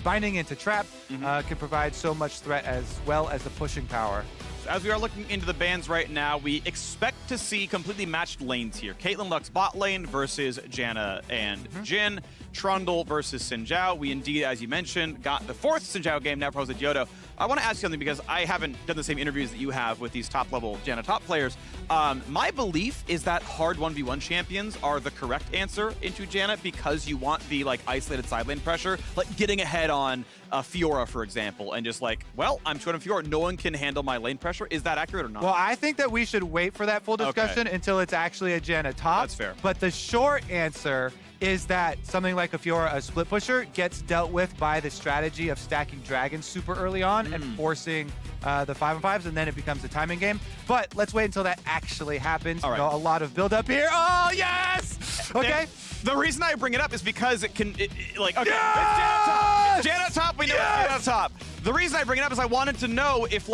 binding into trap can provide so much threat as well as the pushing power. As we are looking into the bans right now, we expect to see completely matched lanes here. Caitlyn Lux bot lane versus Janna and Jhin. Trundle versus Xin Zhao. We indeed, as you mentioned, got the 4th Xin Zhao game now proposed at Yodo. I want to ask you something because I haven't done the same interviews that you have with these top-level Janna top players. My belief is that hard 1v1 champions are the correct answer into Janna because you want the isolated side lane pressure, like getting ahead on Fiora, for example, and just well, I'm short on Fiora. No one can handle my lane pressure. Is that accurate or not? Well, I think that we should wait for that full discussion until it's actually a Janna top. That's fair. But the short answer is that something like a Fiora, a split pusher, gets dealt with by the strategy of stacking dragons super early on and forcing the 5-on-5s, and then it becomes a timing game. But let's wait until that actually happens. All right. A lot of build up here. Oh, yes! Okay. The reason I bring it up is because it's Janna top. It's Janna top. We know it's Janna top. The reason I bring it up is I wanted to know if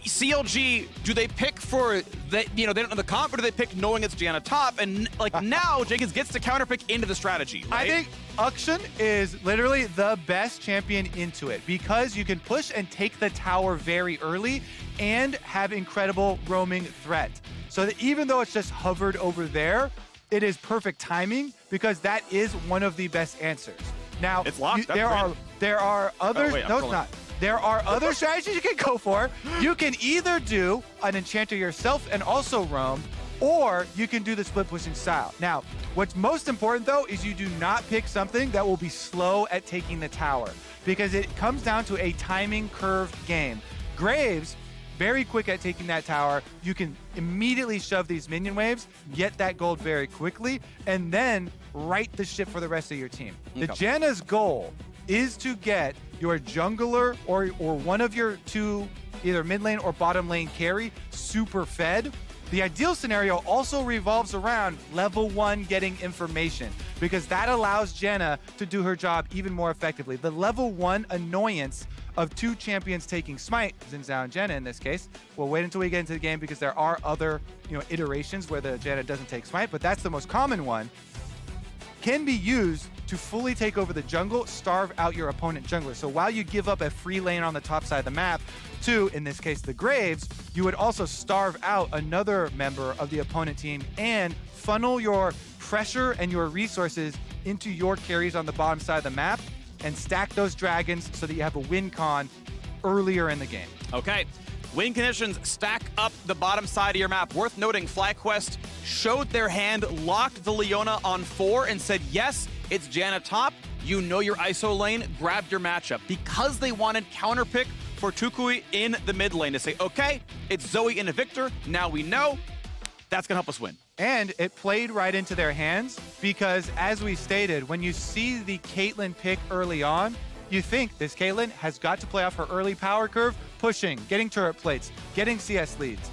CLG, do they pick for they don't know the comp, or do they pick knowing it's Janna top? And now Jenkins gets to counterpick into the strategy, right? I think Akshan is literally the best champion into it because you can push and take the tower very early and have incredible roaming threat. So that even though it's just hovered over there, it is perfect timing because that is one of the best answers. Now, it's locked. There are others. Wait, no, it's not. There are other strategies you can go for. You can either do an enchanter yourself and also roam, or you can do the split pushing style. Now, what's most important though is you do not pick something that will be slow at taking the tower because it comes down to a timing curved game. Graves, very quick at taking that tower. You can immediately shove these minion waves, get that gold very quickly, and then right the ship for the rest of your team. The Janna's goal is to get your jungler or one of your 2, either mid lane or bottom lane carry, super fed. The ideal scenario also revolves around level 1 getting information because that allows Janna to do her job even more effectively. The level 1 annoyance of 2 champions taking Smite, Xin Zhao and Janna in this case. We'll wait until we get into the game because there are other iterations where the Janna doesn't take Smite, but that's the most common one. Can be used to fully take over the jungle, starve out your opponent jungler. So while you give up a free lane on the top side of the map to, in this case, the Graves, you would also starve out another member of the opponent team and funnel your pressure and your resources into your carries on the bottom side of the map and stack those dragons so that you have a win con earlier in the game. Okay. Win conditions stack up the bottom side of your map. Worth noting, FlyQuest showed their hand, locked the Leona on 4, and said, yes, it's Janna top. You know your ISO lane, grabbed your matchup. Because they wanted counterpick for Tukui in the mid lane to say, okay, it's Zoe and a Victor. Now we know. That's going to help us win. And it played right into their hands because, as we stated, when you see the Caitlyn pick early on, you think this Caitlyn has got to play off her early power curve, pushing, getting turret plates, getting CS leads.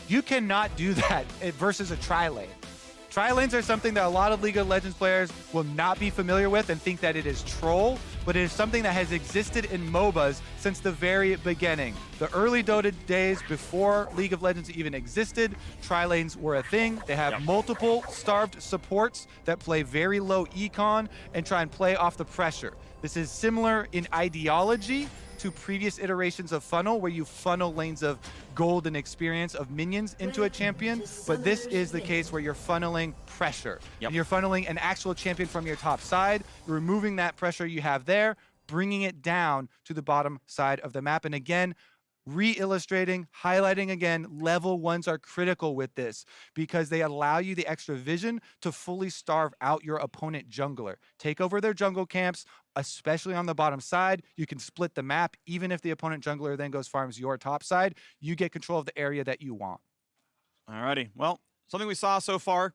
You cannot do that versus a tri-lane. Tri-lanes are something that a lot of League of Legends players will not be familiar with and think that it is troll, but it is something that has existed in MOBAs since the very beginning. The early Dota days before League of Legends even existed, tri-lanes were a thing. They have multiple starved supports that play very low econ and try and play off the pressure. This is similar in ideology to previous iterations of funnel, where you funnel lanes of gold and experience of minions into a champion, but this is the case where you're funneling pressure. And you're funneling an actual champion from your top side, you're removing that pressure you have there, bringing it down to the bottom side of the map. And again, re-illustrating, highlighting again, level 1s are critical with this because they allow you the extra vision to fully starve out your opponent jungler. Take over their jungle camps, especially on the bottom side. You can split the map. Even if the opponent jungler then goes farms your top side, you get control of the area that you want. Alrighty, well, something we saw so far.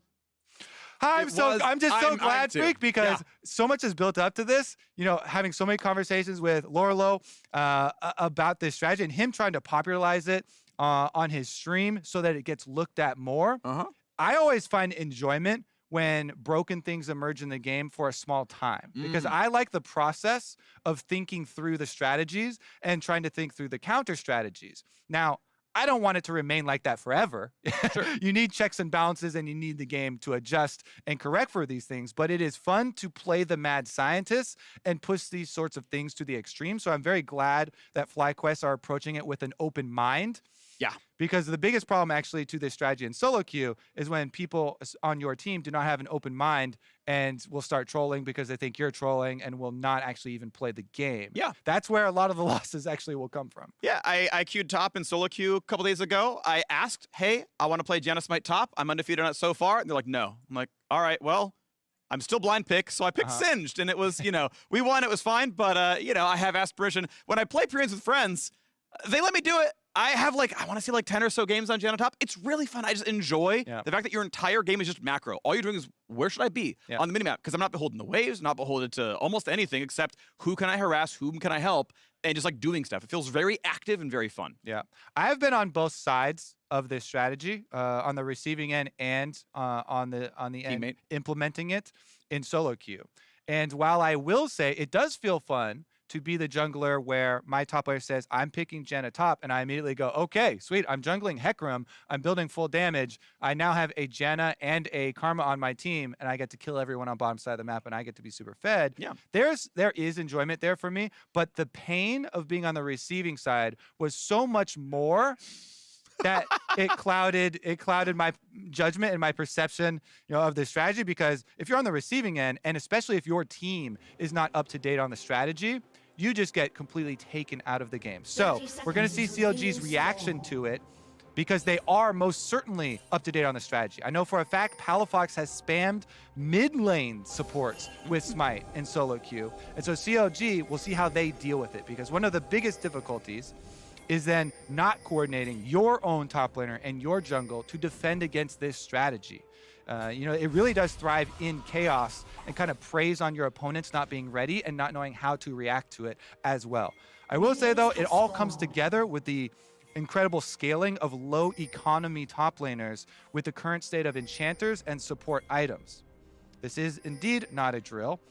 I'm just so glad, Freak, because so much is built up to this. You know, having so many conversations with Lorelo about this strategy and him trying to popularize it on his stream so that it gets looked at more. I always find enjoyment when broken things emerge in the game for a small time, because I like the process of thinking through the strategies and trying to think through the counter strategies. Now, I don't want it to remain like that forever. Sure. You need checks and balances, and you need the game to adjust and correct for these things. But it is fun to play the mad scientists and push these sorts of things to the extreme. So I'm very glad that FlyQuest are approaching it with an open mind. Yeah. Because the biggest problem actually to this strategy in solo queue is when people on your team do not have an open mind and will start trolling because they think you're trolling and will not actually even play the game. Yeah. That's where a lot of the losses actually will come from. Yeah, I queued top in solo queue a couple days ago. I asked, hey, I want to play Janna Smite top. I'm undefeated on it so far. And they're like, no. I'm like, all right, well, I'm still blind pick, so I picked Singed. And it was, you know, we won, it was fine. But, you know, I have aspiration. When I play periods with friends, they let me do it. I have I want to see 10 or so games on Janna top. It's really fun. I just enjoy the fact that your entire game is just macro. All you're doing is, where should I be on the minimap? Because I'm not beholden to waves, not beholden to almost anything except who can I harass, whom can I help, and just doing stuff. It feels very active and very fun. Yeah. I have been on both sides of this strategy, on the receiving end and on the end implementing it in solo queue. And while I will say it does feel fun to be the jungler where my top player says, I'm picking Janna top, and I immediately go, okay, sweet, I'm jungling Hecarim, I'm building full damage, I now have a Janna and a Karma on my team, and I get to kill everyone on bottom side of the map, and I get to be super fed. Yeah. There is enjoyment there for me, but the pain of being on the receiving side was so much more that it clouded my judgment and my perception, of the strategy. Because if you're on the receiving end, and especially if your team is not up to date on the strategy, you just get completely taken out of the game. So we're going to see CLG's reaction to it, because they are most certainly up to date on the strategy. I know for a fact Palafox has spammed mid lane supports with Smite in solo queue, and so CLG, will see how they deal with it, because one of the biggest difficulties is then not coordinating your own top laner and your jungle to defend against this strategy. It really does thrive in chaos and kind of preys on your opponents not being ready and not knowing how to react to it as well. I will say, though, it all comes together with the incredible scaling of low economy top laners with the current state of enchanters and support items. This is indeed not a drill.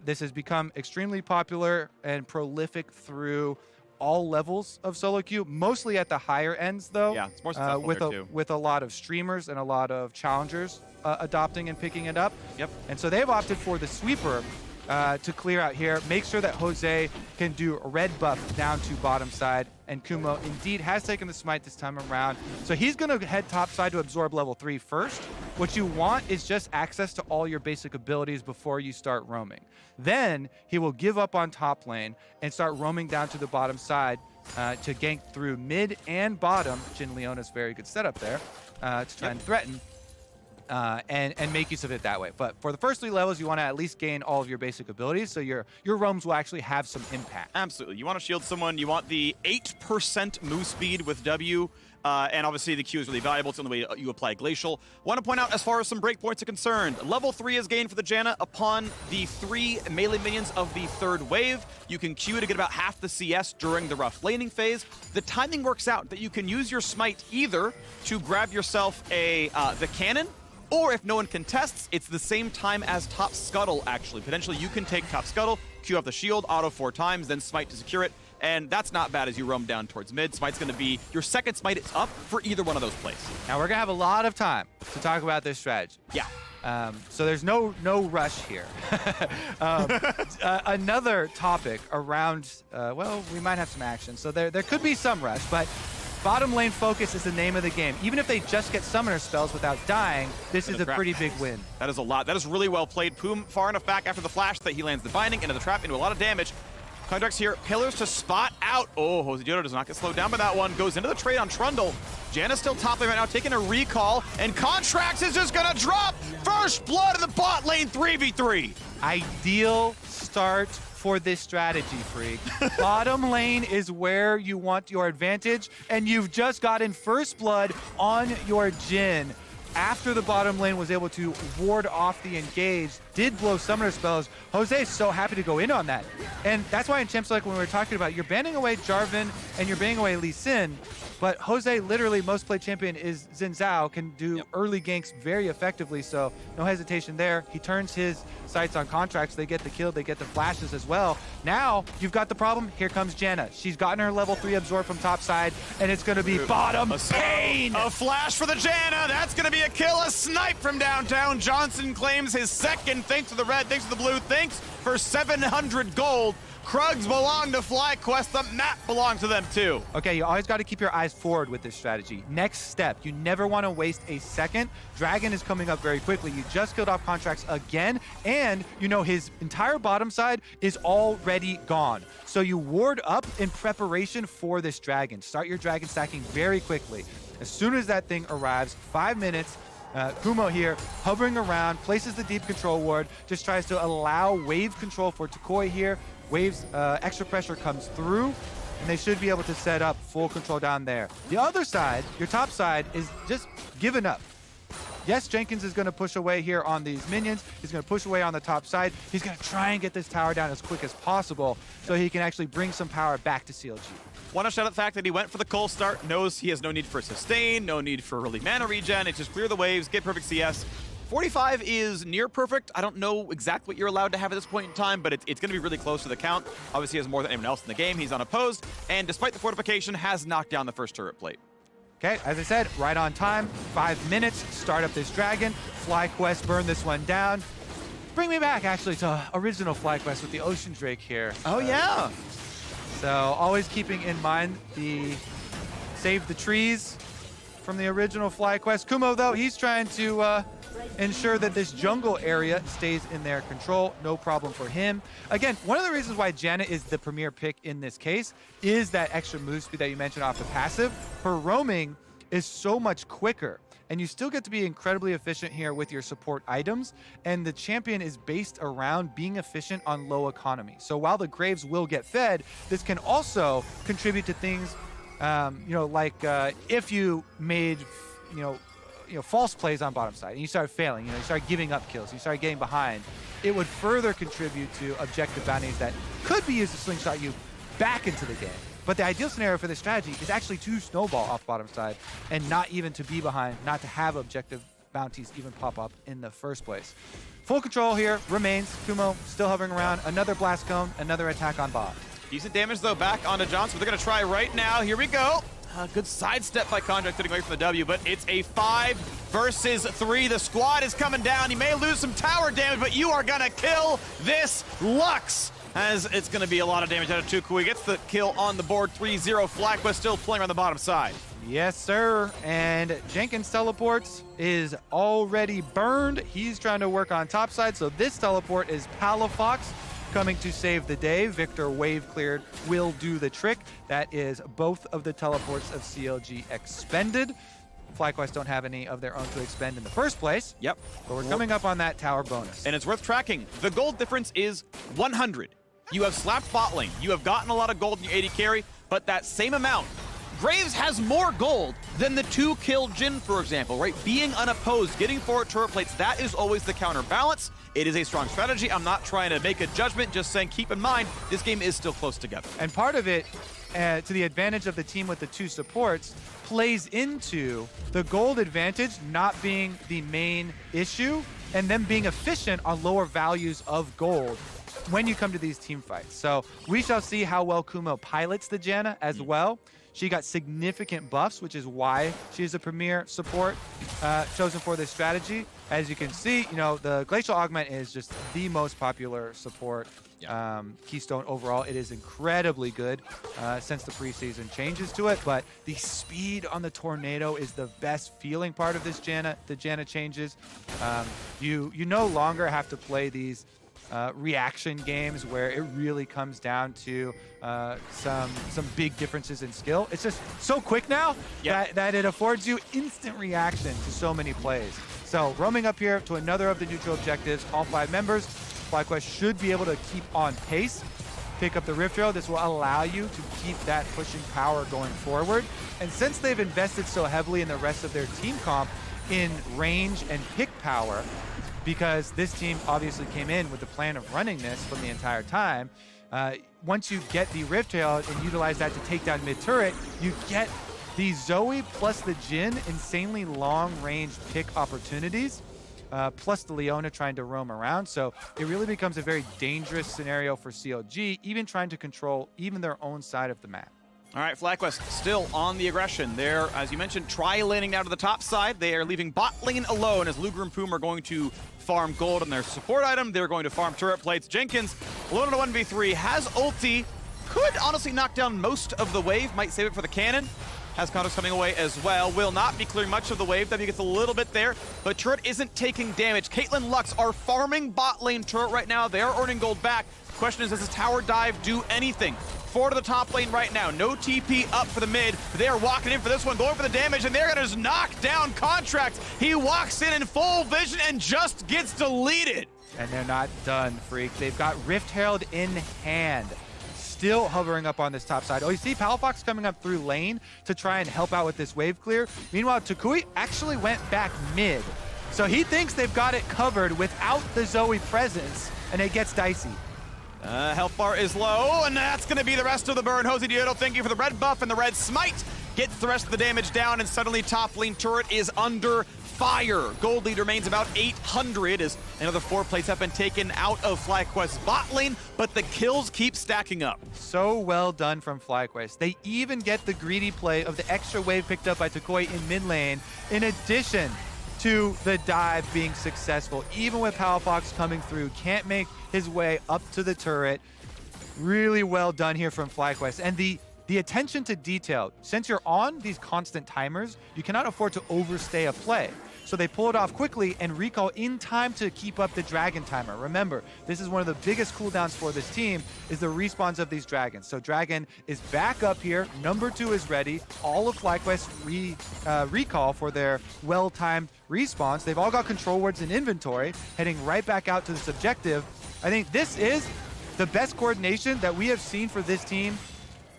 This has become extremely popular and prolific through all levels of solo queue, mostly at the higher ends, though. Yeah, it's more successful with a lot of streamers and a lot of challengers adopting and picking it up. Yep. And so they've opted for the sweeper to clear out here. Make sure that Jose can do a red buff down to bottom side. And Kumo indeed has taken the smite this time around. So he's going to head top side to absorb level 3 first. What you want is just access to all your basic abilities before you start roaming. Then he will give up on top lane and start roaming down to the bottom side to gank through mid and bottom. Jin Leona's very good setup there to try and threaten. And make use of it that way. But for the first 3 levels, you want to at least gain all of your basic abilities, so your roams will actually have some impact. Absolutely. You want to shield someone. You want the 8% move speed with W. And obviously the Q is really valuable. It's the only way you apply Glacial. Want to point out, as far as some breakpoints are concerned, level 3 is gained for the Janna upon the 3 melee minions of the 3rd wave. You can Q to get about half the CS during the rough laning phase. The timing works out that you can use your smite either to grab yourself the cannon, or if no one contests, it's the same time as Top Scuttle, actually. Potentially, you can take Top Scuttle, Q off the shield, auto 4 times, then smite to secure it. And that's not bad as you roam down towards mid. Smite's going to be your second smite. It's up for either one of those plays. Now, we're going to have a lot of time to talk about this strategy. Yeah. So there's no rush here. Another topic around, well, we might have some action. So there could be some rush, but bottom lane focus is the name of the game. Even if they just get summoner spells without dying, this is a pretty big win. That is a lot. That is really well played. Poom far enough back after the flash that he lands the binding into the trap, into a lot of damage. Contracts here, pillars to spot out. Oh, Jose Jodo does not get slowed down by that one. Goes into the trade on Trundle. Janna's still top lane right now, taking a recall, and Contracts is just gonna drop first blood in the bot lane 3v3. Ideal start for this strategy, Freak. Bottom lane is where you want your advantage, and you've just gotten first blood on your Jhin. After the bottom lane was able to ward off the engage, did blow summoner spells, Jose is so happy to go in on that. And that's why in Champs Select, when we were talking about, you're banning away Jarvan and you're banning away Lee Sin, but Jose, literally most played champion is Xin Zhao, can do early ganks very effectively, so no hesitation there. He turns his sights on Contracts, they get the kill, they get the flashes as well. Now, you've got the problem, here comes Janna. She's gotten her level 3 absorb from top side, and it's gonna be bottom pain! A flash for the Janna, that's gonna be a kill, a snipe from downtown. Johnson claims his second, thanks to the red, thanks to the blue, thanks for 700 gold. Krugs belong to FlyQuest, the map belongs to them too. Okay, you always got to keep your eyes forward with this strategy. Next step, you never want to waste a second. Dragon is coming up very quickly. You just killed off Contracts again, and you know his entire bottom side is already gone. So you ward up in preparation for this Dragon. Start your Dragon stacking very quickly. As soon as that thing arrives, 5 minutes, Kumo here, hovering around, places the deep control ward, just tries to allow wave control for Tukoi here. Wave's extra pressure comes through, and they should be able to set up full control down there. The other side, your top side, is just giving up. Yes, Jenkins is going to push away here on these minions. He's going to push away on the top side. He's going to try and get this tower down as quick as possible so he can actually bring some power back to CLG. Want to shout out the fact that he went for the cold start, knows he has no need for sustain, no need for really mana regen. It's just clear the waves, get perfect CS. 45 is near perfect. I don't know exactly what you're allowed to have at this point in time, but it's going to be really close to the count. Obviously, he has more than anyone else in the game. He's unopposed, and despite the fortification, has knocked down the first turret plate. Okay, as I said, right on time. 5 minutes, start up this Dragon. FlyQuest burn this one down. Bring me back, actually, to original FlyQuest with the Ocean Drake here. Oh, yeah. So always keeping in mind the save the trees from the original FlyQuest. Kumo, though, he's trying to ensure that this jungle area stays in their control. No problem for him. Again, one of the reasons why Janna is the premier pick in this case is that extra move speed that you mentioned off the passive. Her roaming is so much quicker, and you still get to be incredibly efficient here with your support items, and the champion is based around being efficient on low economy. So while the Graves will get fed, this can also contribute to things, like if you made, false plays on bottom side and you start failing, you start giving up kills, you start getting behind, it would further contribute to objective bounties that could be used to slingshot you back into the game. But the ideal scenario for this strategy is actually to snowball off bottom side and not even to be behind, not to have objective bounties even pop up in the first place. Full control here remains. Kumo still hovering around. Another blast cone, another attack on bot. Decent damage, though, back onto Johnson. They're going to try right now. Here we go. Good sidestep by Contract getting away from the W, but it's a 5 versus 3. The squad is coming down. You may lose some tower damage, but you are going to kill this Lux, as it's going to be a lot of damage out of Tukui. Gets the kill on the board, 3-0. FlyQuest still playing on the bottom side. Yes, sir. And Jenkins teleports is already burned. He's trying to work on top side, so this teleport is Palafox. coming to save the day. Victor wave cleared will do the trick. That is both of the teleports of CLG expended. FlyQuest don't have any of their own to expend in the first place. Yep. But we're coming up on that tower bonus. And it's worth tracking. The gold difference is 100. You have slapped bot lane. You have gotten a lot of gold in your AD carry, but that same amount, Graves has more gold than the 2-kill Jhin, for example, right? Being unopposed, getting forward turret plates, that is always the counterbalance. It is a strong strategy. I'm not trying to make a judgment, just saying keep in mind, this game is still close together. And part of it, to the advantage of the team with the 2 supports, plays into the gold advantage not being the main issue and them being efficient on lower values of gold when you come to these team fights. So we shall see how well Kumo pilots the Janna as well. She got significant buffs, which is why she's a premier support chosen for this strategy. As you can see, you know, the Glacial Augment is just the most popular support keystone overall. It is incredibly good since the preseason changes to it, but the speed on the Tornado is the best feeling part of this Janna. The Janna changes. You no longer have to play these reaction games where it really comes down to some big differences in skill. It's just so quick now that it affords you instant reaction to so many plays. So roaming up here to another of the neutral objectives, all 5 members, FlyQuest should be able to keep on pace, pick up the Rift Trail. This will allow you to keep that pushing power going forward. And since they've invested so heavily in the rest of their team comp in range and pick power, because this team obviously came in with the plan of running this from the entire time. Once you get the Rift Trail and utilize that to take down mid-turret, you get the Zoe plus the Jhin insanely long-range pick opportunities, plus the Leona trying to roam around. So it really becomes a very dangerous scenario for CLG, even trying to control even their own side of the map. All right, FlyQuest still on the aggression. They're, as you mentioned, tri-laning down to the top side. They are leaving bot lane alone as Luger and Poom are going to farm gold on their support item. They're going to farm turret plates. Jenkins, alone on a 1v3, has ulti. Could honestly knock down most of the wave. Might save it for the cannon. Has context coming away as well. Will not be clearing much of the wave. W gets a little bit there, but turret isn't taking damage. Caitlyn Lux are farming bot lane turret right now. They are earning gold back. Question is, does this tower dive do anything? Forward to the top lane right now. No TP up for the mid. They are walking in for this one, going for the damage, and they're gonna just knock down Contract. He walks in full vision and just gets deleted. And they're not done, Freak. They've got Rift Herald in hand. Still hovering up on this top side. Oh, you see Palafox coming up through lane to try and help out with this wave clear. Meanwhile, Tukui actually went back mid. So he thinks they've got it covered without the Zoe presence, and it gets dicey. Health bar is low, and that's going to be the rest of the burn. Jose Diodo, thank you for the red buff and the red smite. Gets the rest of the damage down, and suddenly top lane turret is under fire. Gold lead remains about 800 as another 4 plates have been taken out of FlyQuest's bot lane, but the kills keep stacking up. So well done from FlyQuest. They even get the greedy play of the extra wave picked up by Tukoi in mid lane, in addition to the dive being successful. Even with Palafox coming through, can't make his way up to the turret. Really well done here from FlyQuest. And the attention to detail, since you're on these constant timers, you cannot afford to overstay a play. So they pull it off quickly and recall in time to keep up the dragon timer. Remember, this is one of the biggest cooldowns for this team, is the respawns of these dragons. So dragon is back up here, number 2 is ready. All of FlyQuest recall for their well-timed respawns. They've all got control wards in inventory, heading right back out to this objective. I think this is the best coordination that we have seen for this team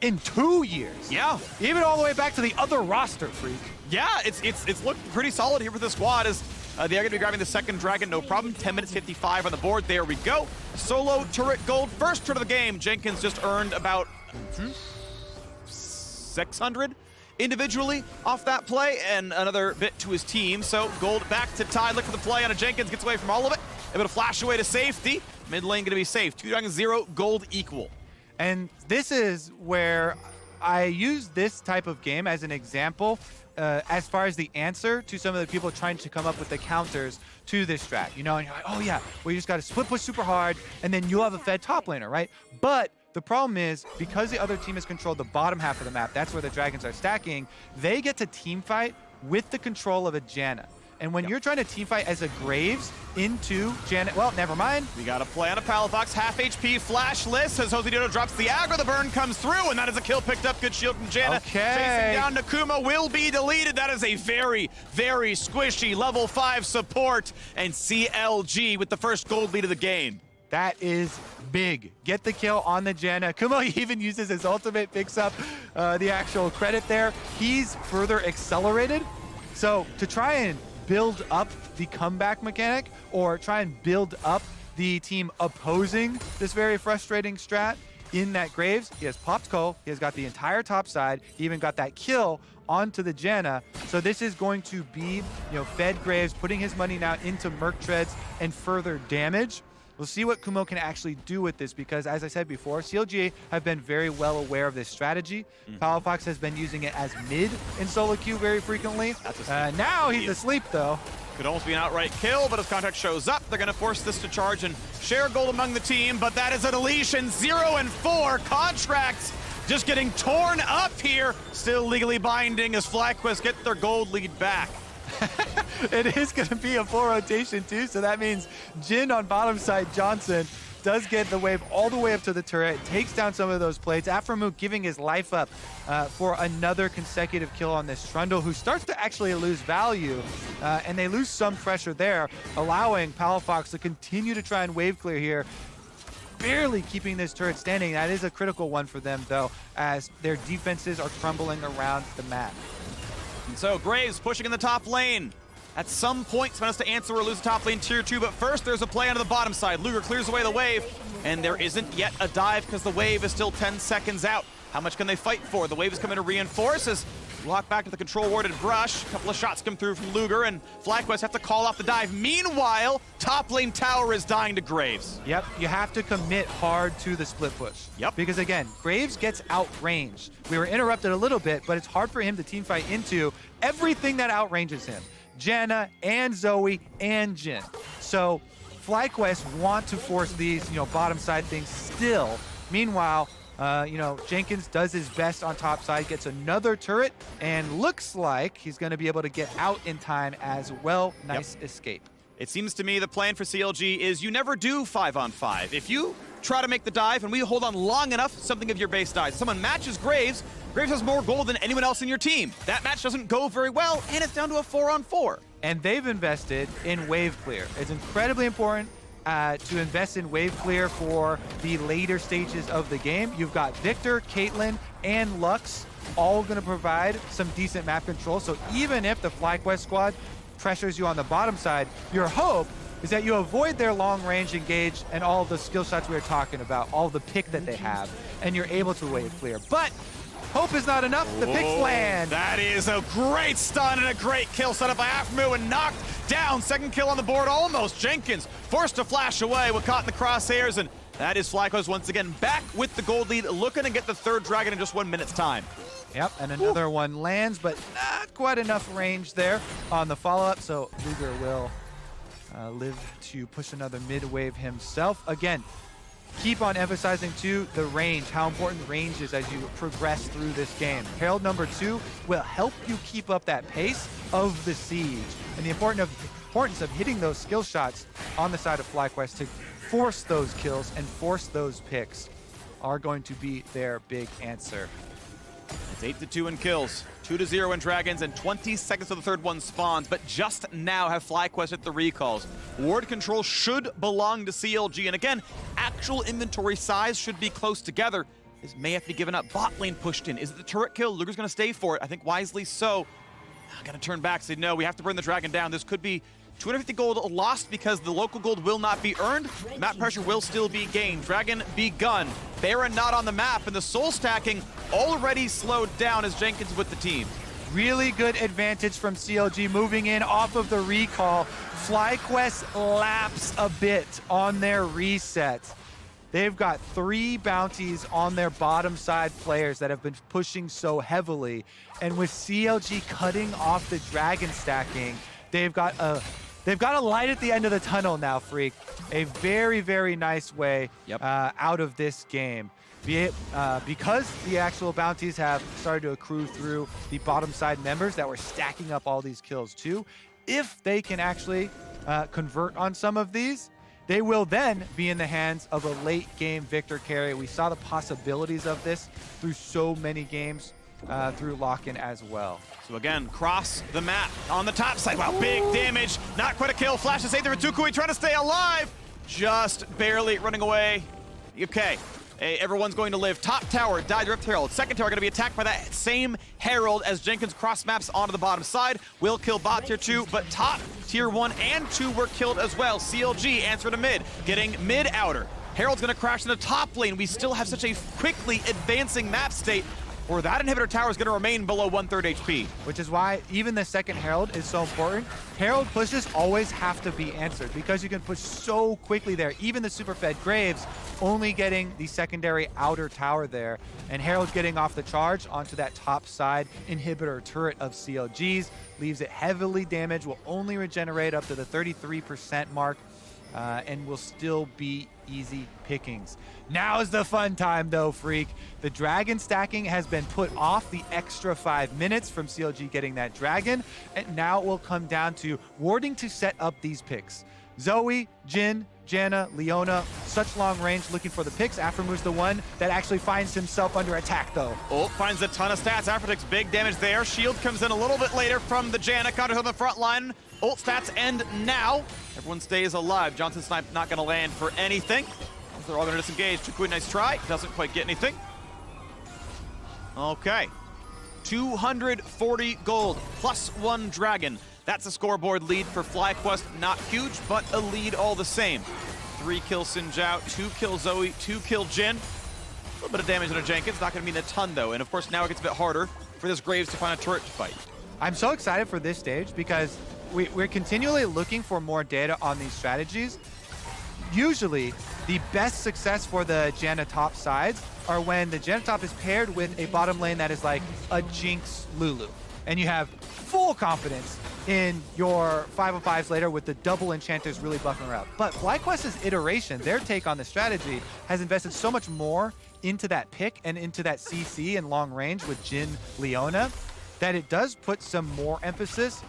in 2 years. Yeah. Even all the way back to the other roster, Freak. Yeah, it's looked pretty solid here for the squad as they're going to be grabbing the second dragon, no problem. 10 minutes 55 on the board. There we go. Solo turret gold, first turret of the game. Jenkins just earned about 600 individually off that play, and another bit to his team. So gold back to tie. Look for the play on a Jenkins, gets away from all of it. Able to flash away to safety. Mid lane going to be safe. 2 dragons, 0 gold equal. And this is where I use this type of game as an example as far as the answer to some of the people trying to come up with the counters to this strat. You know, and you're like, oh yeah, well you just got to split push super hard, and then you'll have a fed top laner, right? But the problem is, because the other team has controlled the bottom half of the map, that's where the dragons are stacking, they get to team fight with the control of a Janna. And when you're trying to teamfight as a Graves into Janet, well, never mind. We got a play on a Palafox, half HP, flashless, as Jose Dodo drops the aggro, the burn comes through, and that is a kill picked up. Good shield from Janna. Chasing down Nakuma, will be deleted. That is a very, very squishy level 5 support, and CLG with the first gold lead of the game. That is big. Get the kill on the Janna. Kumo even uses his ultimate, picks up the actual credit there. He's further accelerated. So to try and build up the comeback mechanic or try and build up the team opposing this very frustrating strat in that Graves, he has popped Cole, he has got the entire top side, he even got that kill onto the Janna. So this is going to be, fed Graves, putting his money now into Merc Treads and further damage. We'll see what Kumo can actually do with this because, as I said before, CLG have been very well aware of this strategy. Palafox has been using it as mid in solo queue very frequently. Now he's asleep, though. Could almost be an outright kill, but as Contact shows up, they're going to force this to charge and share gold among the team, but that is a deletion. 0 and 4. Contracts just getting torn up here. Still legally binding as FlyQuest get their gold lead back. It is going to be a full rotation too, so that means Jin on bottom side, Johnson does get the wave all the way up to the turret, takes down some of those plates. Aframu giving his life up for another consecutive kill on this Trundle, who starts to actually lose value, and they lose some pressure there, allowing Palafox to continue to try and wave clear here, barely keeping this turret standing. That is a critical one for them, though, as their defenses are crumbling around the map. And so Graves pushing in the top lane. At some point, it's supposed to answer or lose the top lane tier 2, but first there's a play onto the bottom side. Luger clears away the wave, and there isn't yet a dive because the wave is still 10 seconds out. How much can they fight for? The wave is coming to reinforce as lock back to the control warded brush. A couple of shots come through from Luger, and FlyQuest have to call off the dive. Meanwhile, top lane tower is dying to Graves. Yep, you have to commit hard to the split push. Yep. Because again, Graves gets outranged. We were interrupted a little bit, but it's hard for him to teamfight into everything that outranges him. Janna and Zoe and Jin. So FlyQuest want to force these, bottom side things still. Meanwhile, Jenkins does his best on top side, gets another turret, and looks like he's going to be able to get out in time as well. Nice escape. It seems to me the plan for CLG is you never do 5-on-5. If you try to make the dive and we hold on long enough, something of your base dies. Someone matches Graves, Graves has more gold than anyone else in your team. That match doesn't go very well, and it's down to a 4-on-4. And they've invested in wave clear. It's incredibly important to invest in wave clear for the later stages of the game. You've got Victor, Caitlyn, and Lux all going to provide some decent map control. So even if the FlyQuest squad pressures you on the bottom side, your hope is that you avoid their long-range engage and all the skill shots we were talking about, all the pick that they have, and you're able to wave clear. But hope is not enough. The picks land. That is a great stun and a great kill set up by Aframu and knocked down. Second kill on the board almost. Jenkins forced to flash away with caught in the crosshairs, and that is FlyQuest once again back with the gold lead, looking to get the third dragon in just 1 minute's time. Yep, and another one lands, but not quite enough range there on the follow-up, so Luger will live to push another mid-wave himself. Again, keep on emphasizing, too, the range, how important range is as you progress through this game. Herald number 2 will help you keep up that pace of the siege, and the importance of hitting those skill shots on the side of FlyQuest to force those kills and force those picks are going to be their big answer. It's 8-2 in kills, 2-0 in dragons, and 20 seconds till the third one spawns, but just now have FlyQuest hit the recalls. Ward control should belong to CLG, and again, actual inventory size should be close together. This may have to be given up. Bot lane pushed in. Is it the turret kill? Luger's gonna stay for it. I think wisely so. I'm gonna turn back, say no, we have to burn the dragon down. This could be 250 gold lost because the local gold will not be earned. Map pressure will still be gained. Dragon begun. Baron not on the map, and the soul stacking already slowed down as Jenkins with the team. Really good advantage from CLG moving in off of the recall. FlyQuest laps a bit on their reset. They've got 3 bounties on their bottom side players that have been pushing so heavily. And with CLG cutting off the dragon stacking, they've got a light at the end of the tunnel now, Freak. A very, very nice way out of this game. Because the actual bounties have started to accrue through the bottom side members that were stacking up all these kills too, if they can actually convert on some of these, they will then be in the hands of a late game victor carry. We saw the possibilities of this through so many games through lock-in as well. So again, cross the map on the top side. Wow, big damage. Not quite a kill. Flash to save the Ritukui, trying to stay alive. Just barely running away. Okay. Hey, everyone's going to live. Top tower, died Rift Herald. Second tower going to be attacked by that same Herald as Jenkins cross maps onto the bottom side. Will kill bot tier 2, but top tier 1 and 2 were killed as well. CLG answer to mid, getting mid outer. Herald's going to crash in the top lane. We still have such a quickly advancing map state, or that inhibitor tower is going to remain below 1/3 HP. Which is why even the second Herald is so important. Herald pushes always have to be answered because you can push so quickly there. Even the super fed Graves only getting the secondary outer tower there, and Herald getting off the charge onto that top side inhibitor turret of CLG's, leaves it heavily damaged, will only regenerate up to the 33% mark, and will still be easy pickings. Now is the fun time though, Freak. The dragon stacking has been put off the extra 5 minutes from CLG getting that dragon, and now it will come down to warding to set up these picks. Zoe, Jhin, Janna, Leona, such long range looking for the picks. Aphromu's the one that actually finds himself under attack though. Ult finds a ton of stats. Aphro takes big damage there. Shield comes in a little bit later from the Janna. Counter on the front line. Ult stats end now. Everyone stays alive. Johnson Snipe not going to land for anything. They're all going to disengage. Chukui, nice try. Doesn't quite get anything. Okay. 240 gold plus 1 dragon. That's a scoreboard lead for FlyQuest. Not huge, but a lead all the same. 3 kill Xin Zhao, 2 kill Zoe, 2 kill Jhin. A little bit of damage on a Jenkins. Not going to mean a ton, though. And, of course, now it gets a bit harder for this Graves to find a turret to fight. I'm so excited for this stage because we're continually looking for more data on these strategies. Usually, the best success for the Janna top sides are when the Janna top is paired with a bottom lane that is like a Jinx Lulu. And you have full confidence in your 505s later with the double enchanters really buffing her up. But FlyQuest's iteration, their take on the strategy, has invested so much more into that pick and into that CC and long range with Jhin Leona that it does put some more emphasis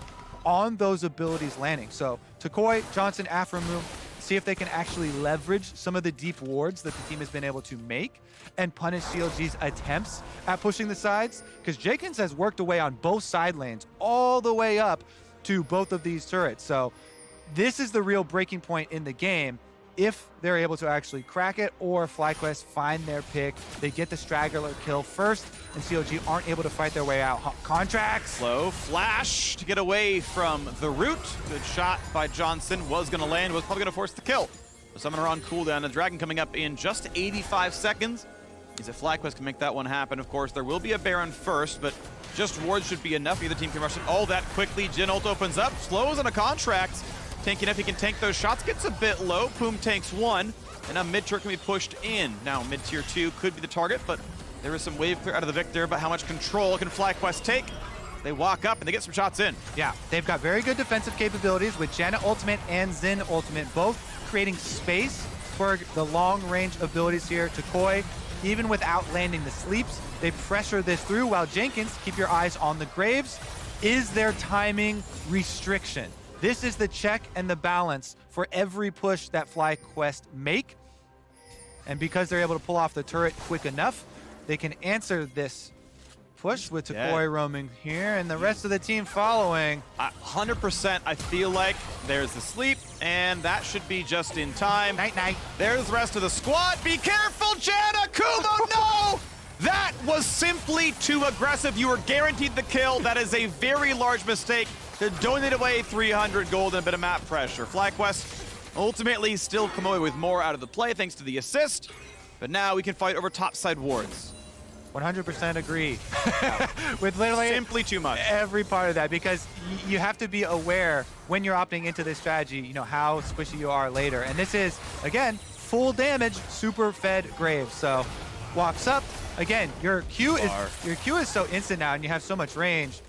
on those abilities landing. So Takoi, Johnson, Aphromu, see if they can actually leverage some of the deep wards that the team has been able to make and punish CLG's attempts at pushing the sides, because Jenkins has worked away on both side lanes all the way up to both of these turrets. So this is the real breaking point in the game. If they're able to actually crack it, or FlyQuest find their pick, they get the straggler kill first, and CLG aren't able to fight their way out. Contracts. Slow flash to get away from the root. Good shot by Johnson. Was going to land, was probably going to force the kill. The Summoner on cooldown. The Dragon coming up in just 85 seconds. Is if FlyQuest can make that one happen. Of course, there will be a Baron first, but just wards should be enough. Either team can rush it all that quickly. Jhin ult opens up, slows on a contract. Tanking if he can tank those shots, gets a bit low. Poom tanks 1, and now mid-turret can be pushed in. Now mid-tier 2 could be the target, but there is some wave clear out of the Victor, but how much control can FlyQuest take? They walk up and they get some shots in. Yeah, they've got very good defensive capabilities with Janna ultimate and Xin ultimate, both creating space for the long-range abilities here. Takoi, even without landing the sleeps, they pressure this through, while Jenkins, keep your eyes on the Graves, is their timing restriction. This is the check and the balance for every push that FlyQuest make. And because they're able to pull off the turret quick enough, they can answer this push with Takoi roaming here and the rest of the team following. 100%, I feel like there's the sleep, and that should be just in time. Night-night. There's the rest of the squad. Be careful, Janna! Kumo, no! That was simply too aggressive. You were guaranteed the kill. That is a very large mistake to donate away 300 gold and a bit of map pressure. FlyQuest ultimately still come away with more out of the play thanks to the assist, but now we can fight over topside wards. 100% agree. With literally simply too much. Every part of that, because you have to be aware when you're opting into this strategy, you know, how squishy you are later. And this is, again, full damage, super fed Graves. So walks up. Again, your Q is so instant now, and you have so much range.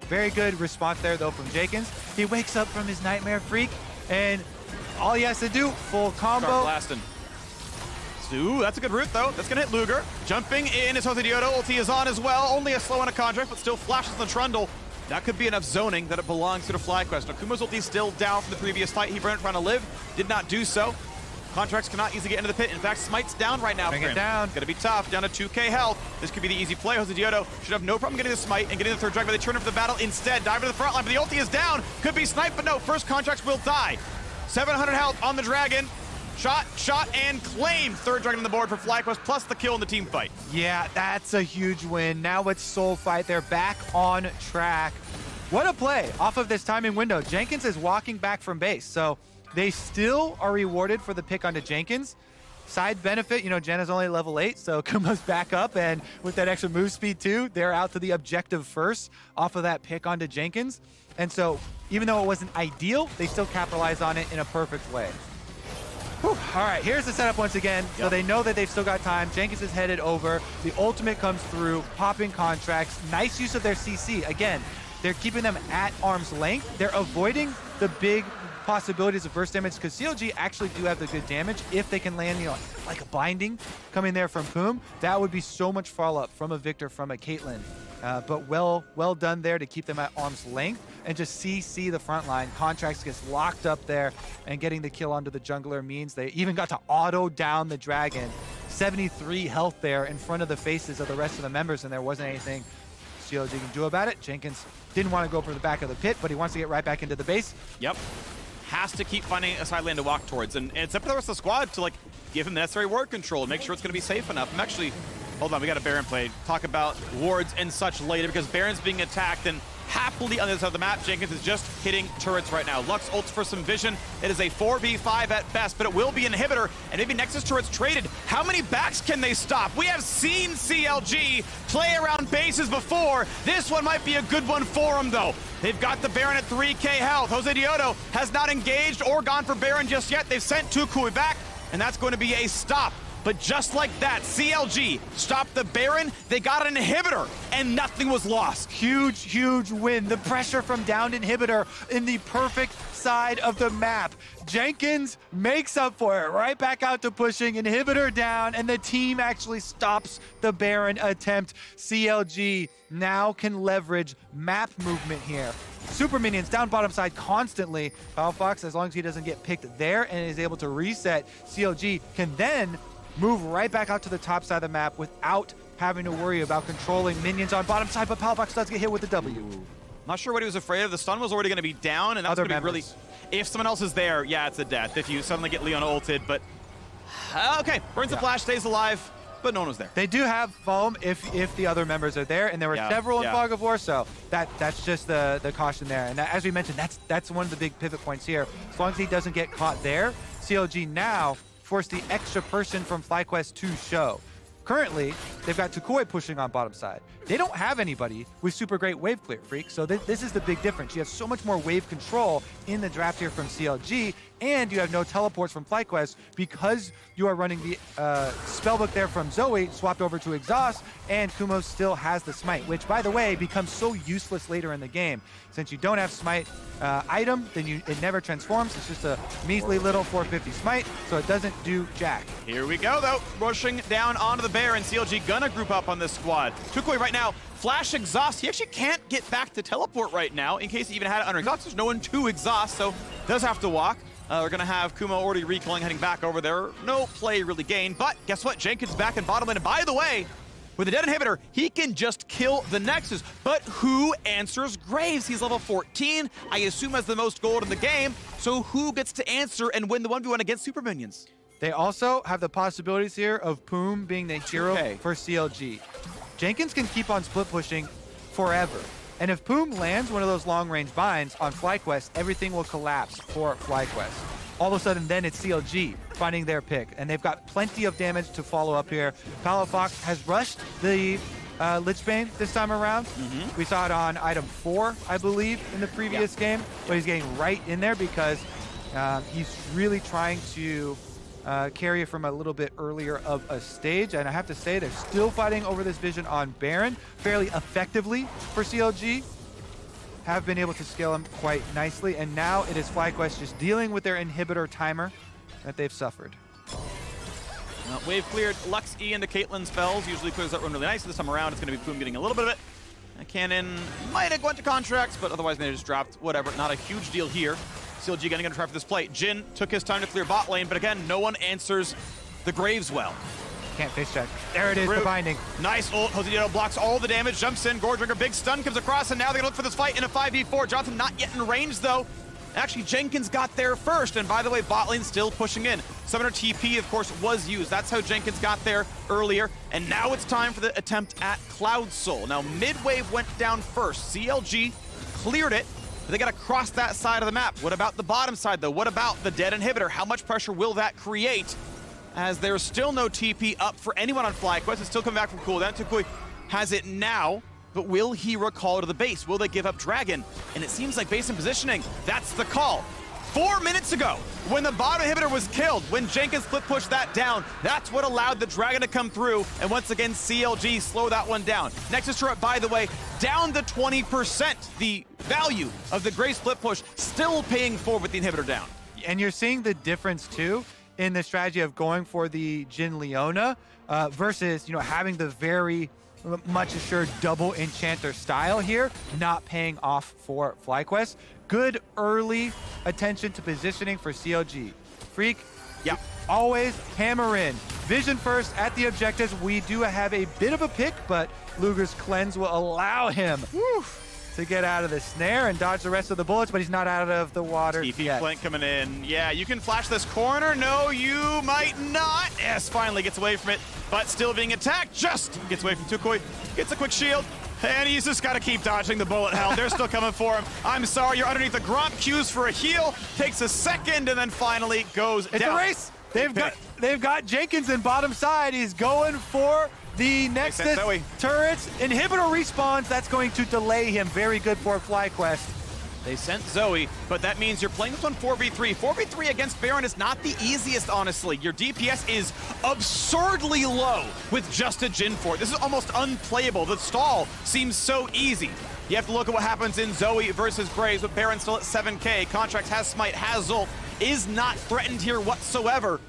Very good response there, though, from Jenkins. He wakes up from his nightmare freak, and all he has to do, full combo. Start blasting. Ooh, that's a good route, though. That's going to hit Luger. Jumping in is Jose Diodo. Ulti is on as well. Only a slow on a contract, but still flashes the Trundle. That could be enough zoning that it belongs to the FlyQuest. Now, Kumo's ulti still down from the previous fight. He burned trying to live, did not do so. Contracts cannot easily get into the pit. In fact, Smite's down right now. Bring it down. Gonna be tough, down to 2k health. This could be the easy play. Jose Diodo should have no problem getting the Smite and getting the third drag, but they turn up the battle instead. Dive to the front line, but the ulti is down. Could be sniped, but no, first Contracts will die. 700 health on the Dragon. Shot, and claim. Third Dragon on the board for FlyQuest, plus the kill in the team fight. Yeah, that's a huge win. Now it's Soul Fight. They're back on track. What a play off of this timing window. Jenkins is walking back from base, so they still are rewarded for the pick onto Jenkins. Side benefit, you know, Jenna's only level 8, so Kumo's back up, and with that extra move speed too, they're out to the objective first off of that pick onto Jenkins. And so even though it wasn't ideal, they still capitalize on it in a perfect way. Whew. All right, here's the setup once again. Yep. So they know that they've still got time. Jenkins is headed over. The ultimate comes through, popping Contracts. Nice use of their CC. Again, they're keeping them at arm's length. They're avoiding the big possibilities of burst damage because CLG actually do have the good damage if they can land, you know, like a binding coming there from Poom. That would be so much follow-up from a Victor, from a Caitlyn. But well done there to keep them at arm's length and just CC the front line. Contracts gets locked up there, and getting the kill onto the jungler means they even got to auto down the Dragon. 73 health there in front of the faces of the rest of the members, and there wasn't anything CLG can do about it. Jenkins didn't want to go for the back of the pit, but he wants to get right back into the base. Yep. Has to keep finding a side lane to walk towards, and it's up to the rest of the squad to like give him the necessary ward control and make sure it's going to be safe enough. I'm actually, hold on, we got a Baron play. Talk about wards and such later because Baron's being attacked, and happily on the other side of the map, Jenkins is just hitting turrets right now. Lux ults for some vision. It is a 4v5 at best, but it will be an inhibitor, and maybe Nexus turrets traded. How many backs can they stop? We have seen CLG play around bases before. This one might be a good one for them, though. They've got the Baron at 3k health. Jose Diodo has not engaged or gone for Baron just yet. They've sent Tukui back, and that's going to be a stop. But just like that, CLG stopped the Baron. They got an inhibitor, and nothing was lost. Huge win. The pressure from downed inhibitor in the perfect side of the map. Jenkins makes up for it. Right back out to pushing. Inhibitor down, and the team actually stops the Baron attempt. CLG now can leverage map movement here. Super minions down bottom side constantly. Fox, as long as he doesn't get picked there and is able to reset, CLG can then move right back out to the top side of the map without having to worry about controlling minions on bottom side, but Fox does get hit with the W. Not sure what he was afraid of. The stun was already going to be down, and that's going to be really... If someone else is there, yeah, it's a death. If you suddenly get Leona ulted, but... okay, burns the flash, stays alive, but no one was there. They do have foam if the other members are there, and there were several in Fog of War, so that's just the caution there. And as we mentioned, that's one of the big pivot points here. As long as he doesn't get caught there, CLG now force the extra person from FlyQuest to show. Currently, they've got Tukui pushing on bottom side. They don't have anybody with super great wave clear, Freak, so this is the big difference. You have so much more wave control in the draft here from CLG, and you have no teleports from FlyQuest because you are running the spellbook there from Zoe, swapped over to Exhaust, and Kumo still has the Smite, which, by the way, becomes so useless later in the game. Since you don't have Smite item, then it never transforms. It's just a measly little 450 Smite, so it doesn't do jack. Here we go, though. Rushing down onto the Baron. CLG gonna group up on this squad. Tukui right now, flash exhaust. He actually can't get back to teleport right now in case he even had it under exhaust. There's no one to exhaust, so does have to walk. We're going to have Kumo already recalling, heading back over there. No play really gained, but guess what? Jenkins back in bottom lane. And by the way, with a dead inhibitor, he can just kill the Nexus. But who answers Graves? He's level 14. I assume has the most gold in the game. So who gets to answer and win the 1v1 against Super Minions? They also have the possibilities here of Poom being the hero for CLG. Jenkins can keep on split pushing forever. And if Poom lands one of those long-range binds on FlyQuest, everything will collapse for FlyQuest. All of a sudden, then it's CLG finding their pick. And they've got plenty of damage to follow up here. Fox has rushed the Lichbane this time around. We saw it on item 4, I believe, in the previous game. But he's getting right in there because he's really trying to carry it from a little bit earlier of a stage. And I have to say, they're still fighting over this vision on Baron fairly effectively for CLG. Have been able to scale him quite nicely. And now it is FlyQuest just dealing with their inhibitor timer that they've suffered. Wave cleared. Lux E into Caitlyn spells. Usually clears that run really nice. This time around, it's going to be Poom getting a little bit of it. Cannon might have gone to contracts, but otherwise they just dropped. Whatever, not a huge deal here. CLG gonna try for this play. Jin took his time to clear bot lane, but again, no one answers the Graves well. Can't face check. There it is, the binding. Nice ult. Jose blocks all the damage, jumps in. Goredrinker, big stun comes across, and now they're gonna look for this fight in a 5v4. Jonathan not yet in range, though. Actually, Jenkins got there first, and by the way, bot lane still pushing in. Summoner TP, of course, was used. That's how Jenkins got there earlier, and now it's time for the attempt at Cloud Soul. Now, mid-wave went down first. CLG cleared it, but they gotta cross that side of the map. What about the bottom side, though? What about the dead inhibitor? How much pressure will that create? As there's still no TP up for anyone on FlyQuest. It's still coming back from cooldown. Tukui has it now, but will he recall to the base? Will they give up Dragon? And it seems like based on positioning, that's the call. 4 minutes ago, when the bottom inhibitor was killed, when Jenkins split pushed that down, that's what allowed the Dragon to come through, and once again, CLG slow that one down. Nexus turret, by the way, down to 20%. The value of the Gray split push still paying forward with the inhibitor down. And you're seeing the difference, too, in the strategy of going for the Jin Leona versus, having the very much assured double enchanter style here, not paying off for FlyQuest. Good early attention to positioning for CLG. Freak, always hammer in. Vision first at the objectives. We do have a bit of a pick, but Luger's cleanse will allow him to get out of the snare and dodge the rest of the bullets, but he's not out of the water yet. Flank coming in. Yeah, you can flash this corner. No, you might not. Yes, finally gets away from it, but still being attacked. Just gets away from Tukui. Gets a quick shield. And he's just got to keep dodging the bullet hell. They're still coming for him. I'm sorry, you're underneath the Gromp. Qs for a heal. Takes a second and then finally goes down. It's a race. They've got Jenkins in bottom side. He's going for the Nexus turrets. Inhibitor respawns. That's going to delay him. Very good for FlyQuest. They sent Zoe, but that means you're playing this one 4v3. 4v3 against Baron is not the easiest, honestly. Your DPS is absurdly low with just a Jin Fort. This is almost unplayable. The stall seems so easy. You have to look at what happens in Zoe versus Graves, with Baron still at 7k. Contracts has Smite, has Ult, is not threatened here whatsoever.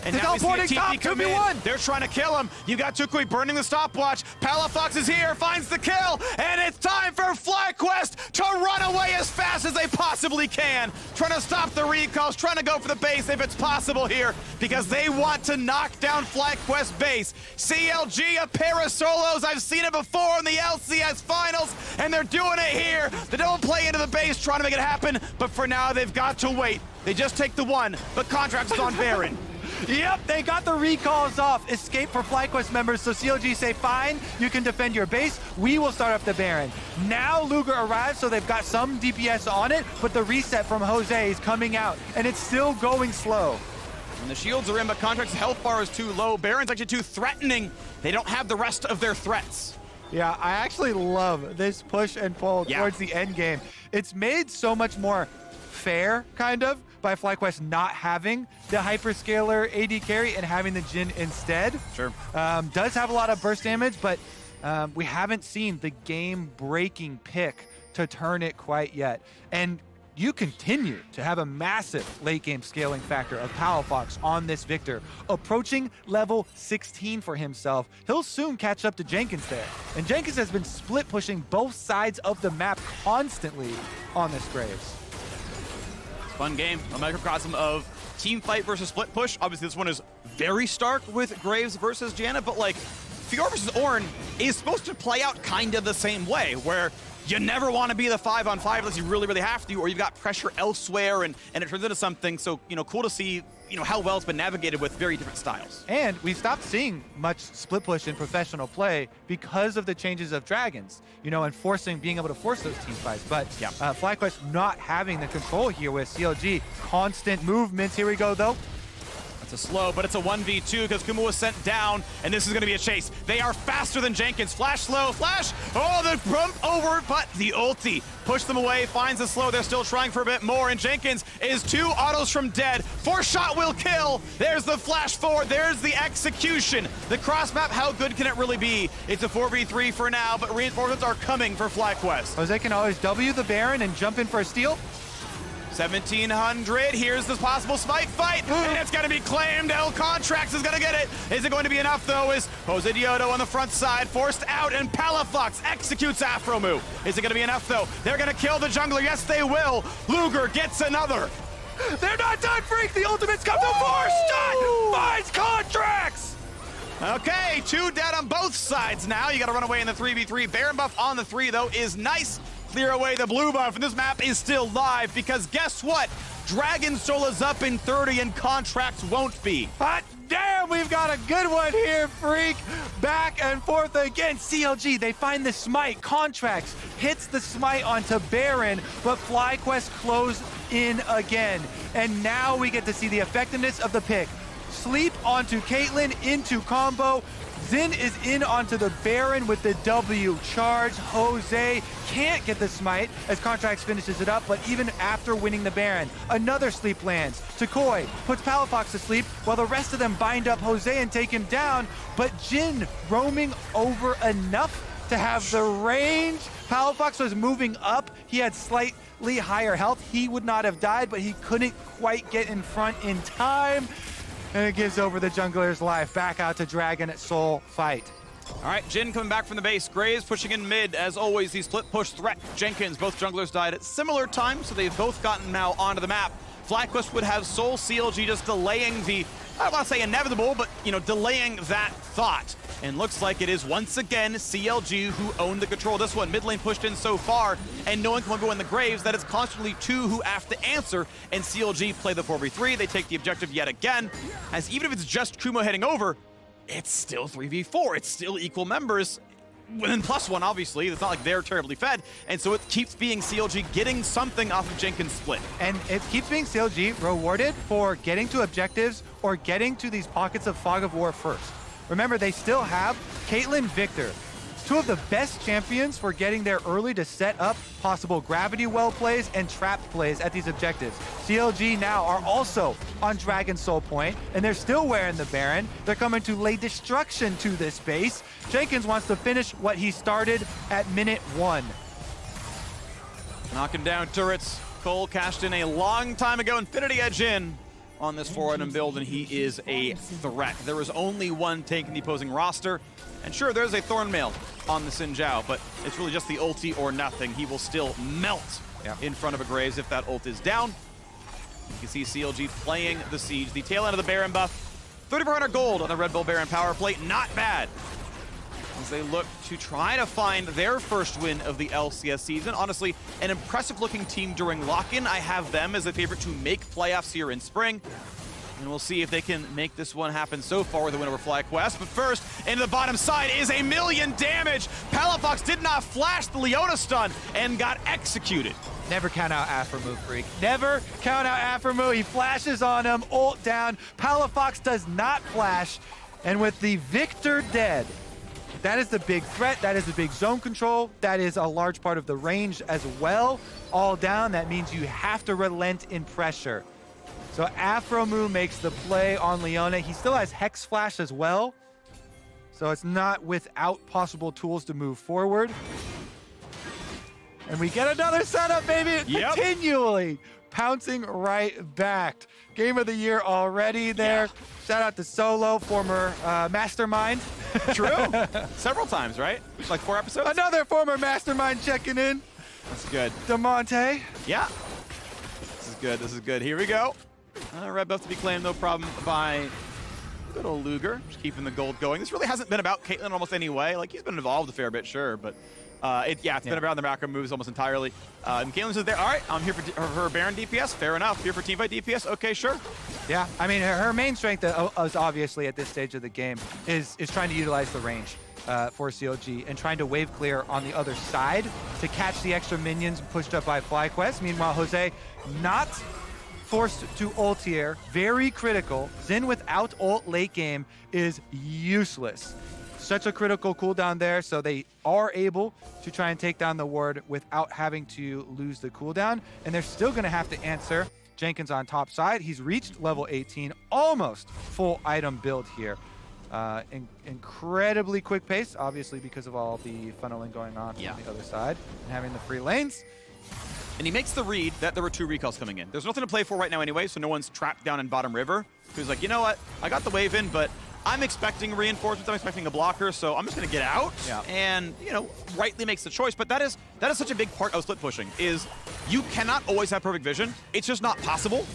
And now we see a TP come in. They're trying to kill him. You got Tukui burning the stopwatch. Palafox is here, finds the kill, and it's time for FlyQuest to run away as fast as they possibly can. Trying to stop the recalls, trying to go for the base if it's possible here, because they want to knock down FlyQuest base. CLG, a pair of solos. I've seen it before in the LCS finals, and they're doing it here. They don't play into the base, trying to make it happen, but for now, they've got to wait. They just take the one, but Contracts is on Baron. Yep, they got the recalls off. Escape for FlyQuest members, so CLG say, fine, you can defend your base. We will start up the Baron. Now Luger arrives, so they've got some DPS on it, but the reset from Jose is coming out, and it's still going slow. And the shields are in, but Contract's health bar is too low. Baron's actually too threatening. They don't have the rest of their threats. Yeah, I actually love this push and pull towards the end game. It's made so much more fair, kind of, by FlyQuest not having the hyperscaler AD carry and having the Jin instead. Sure. Does have a lot of burst damage, but we haven't seen the game-breaking pick to turn it quite yet. And you continue to have a massive late-game scaling factor of Palafox on this Victor, approaching level 16 for himself. He'll soon catch up to Jenkins there. And Jenkins has been split pushing both sides of the map constantly on this Graves. Fun game, a microcosm of team fight versus split push. Obviously, this one is very stark with Graves versus Janna, but like, Fiora versus Ornn is supposed to play out kind of the same way, where you never want to be the 5-on-5 unless you really, really have to, or you've got pressure elsewhere and it turns into something. So, cool to see, how well it's been navigated with very different styles. And we stopped seeing much split push in professional play because of the changes of Dragons, and being able to force those team fights. But FlyQuest not having the control here with CLG. Constant movements. Here we go, though. That's a slow, but it's a 1v2 because Kuma was sent down, and this is going to be a chase. They are faster than Jenkins. Flash slow, flash. Oh, the bump over, but the ulti pushed them away, finds the slow. They're still trying for a bit more, and Jenkins is 2 autos from dead. 4-shot will kill. There's the flash forward. There's the execution. The cross map, how good can it really be? It's a 4v3 for now, but reinforcements are coming for FlyQuest. Jose can always W the Baron and jump in for a steal. 1700, here's this possible smite fight, and it's gonna be claimed. L Contracts is gonna get it. Is it going to be enough though? Is Jose Diodo on the front side, forced out, and Palafox executes Afromu. Is it gonna be enough though? They're gonna kill the jungler, yes they will. Luger gets another. They're not done, Freak, the ultimate's come to 4, stun, finds Contracts! Okay, 2 dead on both sides now. You gotta run away in the 3v3. Baron buff on the 3 though is nice. Clear away the blue buff, and this map is still live because guess what? Dragon Soul is up in 30 and Contracts won't be. Hot damn, we've got a good one here, Freak. Back and forth again. CLG, they find the smite. Contracts hits the smite onto Baron, but FlyQuest close in again. And now we get to see the effectiveness of the pick. Sleep onto Caitlyn into combo. Xin is in onto the Baron with the W charge. Jose can't get the smite as Contracts finishes it up, but even after winning the Baron, another sleep lands. Takoi puts Palafox to sleep while the rest of them bind up Jose and take him down, but Jin roaming over enough to have the range. Palafox was moving up. He had slightly higher health. He would not have died, but he couldn't quite get in front in time. And it gives over the jungler's life. Back out to Dragon Soul fight. All right, Jin coming back from the base. Graves pushing in mid. As always, the split push threat. Jenkins, both junglers died at similar times, so they've both gotten now onto the map. FlyQuest would have Soul, CLG just delaying the, I don't want to say inevitable, but, you know, delaying that thought. And looks like it is once again CLG who own the control. This one, mid lane pushed in so far, and no one can go in the Graves. That it's constantly 2 who have to answer, and CLG play the 4v3. They take the objective yet again, as even if it's just Kumo heading over, it's still 3v4. It's still equal members. Within +1, obviously. It's not like they're terribly fed. And so it keeps being CLG getting something off of Jenkins' split. And it keeps being CLG rewarded for getting to objectives or getting to these pockets of Fog of War first. Remember, they still have Caitlyn, Victor, 2 of the best champions for getting there early to set up possible gravity well plays and trap plays at these objectives. CLG now are also on Dragon Soul point, and they're still wearing the Baron. They're coming to lay destruction to this base. Jenkins wants to finish what he started at minute 1. Knocking down turrets. Cole cashed in a long time ago. Infinity Edge in on this 4-item build, and he is a threat. There is only one tank in the opposing roster. And sure, there's a Thornmail on the Xin Zhao, but it's really just the ulti or nothing. He will still melt in front of a Graves if that ult is down. You can see CLG playing the siege. The tail end of the Baron buff. 3,400 gold on the Red Bull Baron power plate. Not bad. As they look to try to find their first win of the LCS season. Honestly, an impressive-looking team during lock-in. I have them as a favorite to make playoffs here in spring. And we'll see if they can make this one happen so far with a win over FlyQuest. But first, into the bottom side is 1,000,000 damage. Palafox did not flash the Leona stun and got executed. Never count out Afromu, Freak. Never count out Afromu. He flashes on him, ult down. Palafox does not flash. And with the Victor dead, that is the big threat. That is the big zone control. That is a large part of the range as well. All down, that means you have to relent in pressure. So Afromu makes the play on Leona. He still has Hex Flash as well. So it's not without possible tools to move forward. And we get another setup, baby! Yep. Continually pouncing right back. Game of the year already there. Yeah. Shout out to Solo, former Mastermind. True. Several times, right? Like 4 episodes? Another former Mastermind checking in. That's good. DeMonte. Yeah. This is good. This is good. Here we go. Red buff to be claimed, no problem, by good old Luger. Just keeping the gold going. This really hasn't been about Caitlyn almost any way. Like, he's been involved a fair bit, sure, but it's been around the macro moves almost entirely. And Caitlyn says there, all right, I'm here for Baron DPS. Fair enough. Here for teamfight DPS. Okay, sure. Yeah, I mean, her main strength is obviously at this stage of the game is trying to utilize the range for CLG and trying to wave clear on the other side to catch the extra minions pushed up by FlyQuest. Meanwhile, Jose not forced to ult here. Very critical. Xin without ult late game is useless. Such a critical cooldown there, so they are able to try and take down the ward without having to lose the cooldown, and they're still going to have to answer. Jenkins on top side. He's reached level 18, almost full item build here. Incredibly quick pace, obviously because of all the funneling going on the other side and having the free lanes. and he makes the read that there were 2 recalls coming in. There's nothing to play for right now anyway, so no one's trapped down in bottom river. He's like, you know what? I got the wave in, but I'm expecting reinforcements. I'm expecting a blocker, so I'm just going to get out. And, you know, rightly makes the choice. But that is such a big part of split pushing, is you cannot always have perfect vision. It's just not possible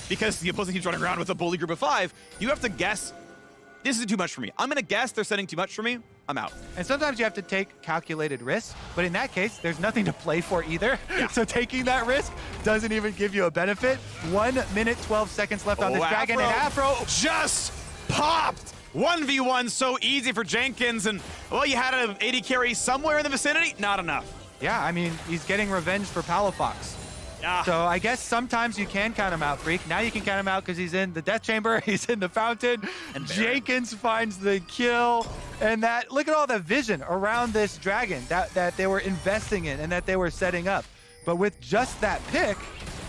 because the opposing team's running around with a bully group of 5. You have to guess, this is too much for me. I'm going to guess they're setting too much for me. I'm out. And sometimes you have to take calculated risks, but in that case, there's nothing to play for either. So taking that risk doesn't even give you a benefit. 1 minute, 12 seconds left on this dragon, and Afro just popped. 1v1 so easy for Jenkins, and well, you had an AD carry somewhere in the vicinity, not enough. Yeah, I mean, he's getting revenge for Palafox. So I guess sometimes you can count him out, Freak. Now you can count him out because he's in the Death Chamber, he's in the Fountain, and Jenkins finds the kill. And that, look at all the vision around this dragon that they were investing in and that they were setting up. But with just that pick,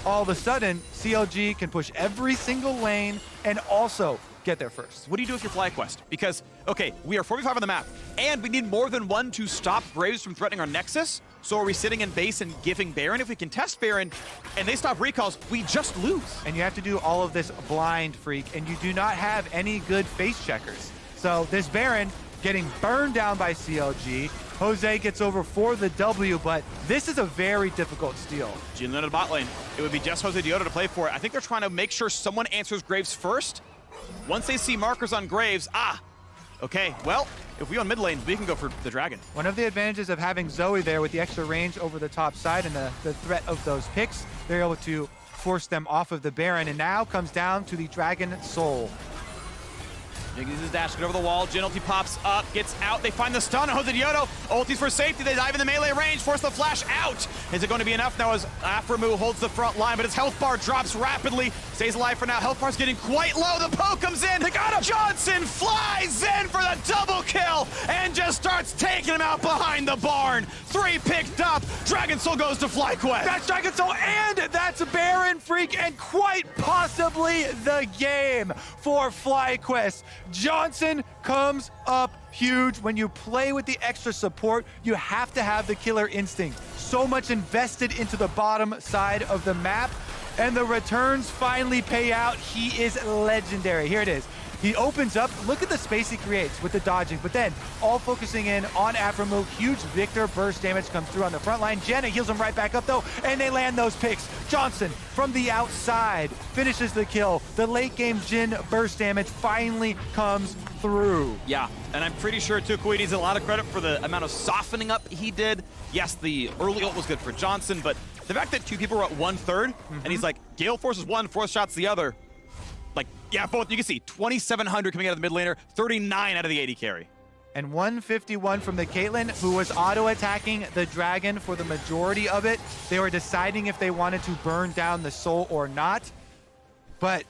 all of a sudden, CLG can push every single lane and also get there first. What do you do with your fly quest? Because, okay, we are 4v5 on the map, and we need more than 1 to stop Graves from threatening our Nexus. So are we sitting in base and giving Baron? If we can test Baron and they stop recalls, we just lose. And you have to do all of this blind, Freak, and you do not have any good face checkers. So this Baron getting burned down by CLG. Jose gets over for the W, but this is a very difficult steal. Jinlin at bot lane. It would be just Jose Dioto to play for it. I think they're trying to make sure someone answers Graves first. Once they see markers on Graves, okay, well, if we on mid lane, we can go for the dragon. One of the advantages of having Zoe there with the extra range over the top side and the threat of those picks, they're able to force them off of the Baron, and now comes down to the Dragon Soul. Uses his dash, get over the wall. Jin ulti pops up, gets out. They find the stun. Jose Dioto ultis for safety. They dive in the melee range, force the flash out. Is it going to be enough now as Aframu holds the front line, but his health bar drops rapidly. Stays alive for now. Health bar's getting quite low. The poke comes in. They got him. Johnson flies in for the double kill and just starts taking him out behind the barn. 3 picked up. Dragon Soul goes to FlyQuest. That's Dragon Soul, and that's Baron, Freak, and quite possibly the game for FlyQuest. Johnson comes up huge. When you play with the extra support, you have to have the killer instinct. So much invested into the bottom side of the map, and the returns finally pay out. He is legendary. Here it is. He opens up, look at the space he creates with the dodging, but then all focusing in on Aframu. Huge Victor burst damage comes through on the front line. Janet heals him right back up though, and they land those picks. Johnson from the outside finishes the kill. The late game Jin burst damage finally comes through. Yeah, and I'm pretty sure Tukui needs a lot of credit for the amount of softening up he did. Yes, the early ult was good for Johnson, but the fact that 2 people were at 1/3, and he's like, Gale forces 1, Force shots the other. Like, yeah, both, you can see 2,700 coming out of the mid laner, 39 out of the AD carry. And 151 from the Caitlyn, who was auto-attacking the Dragon for the majority of it. They were deciding if they wanted to burn down the Soul or not. But,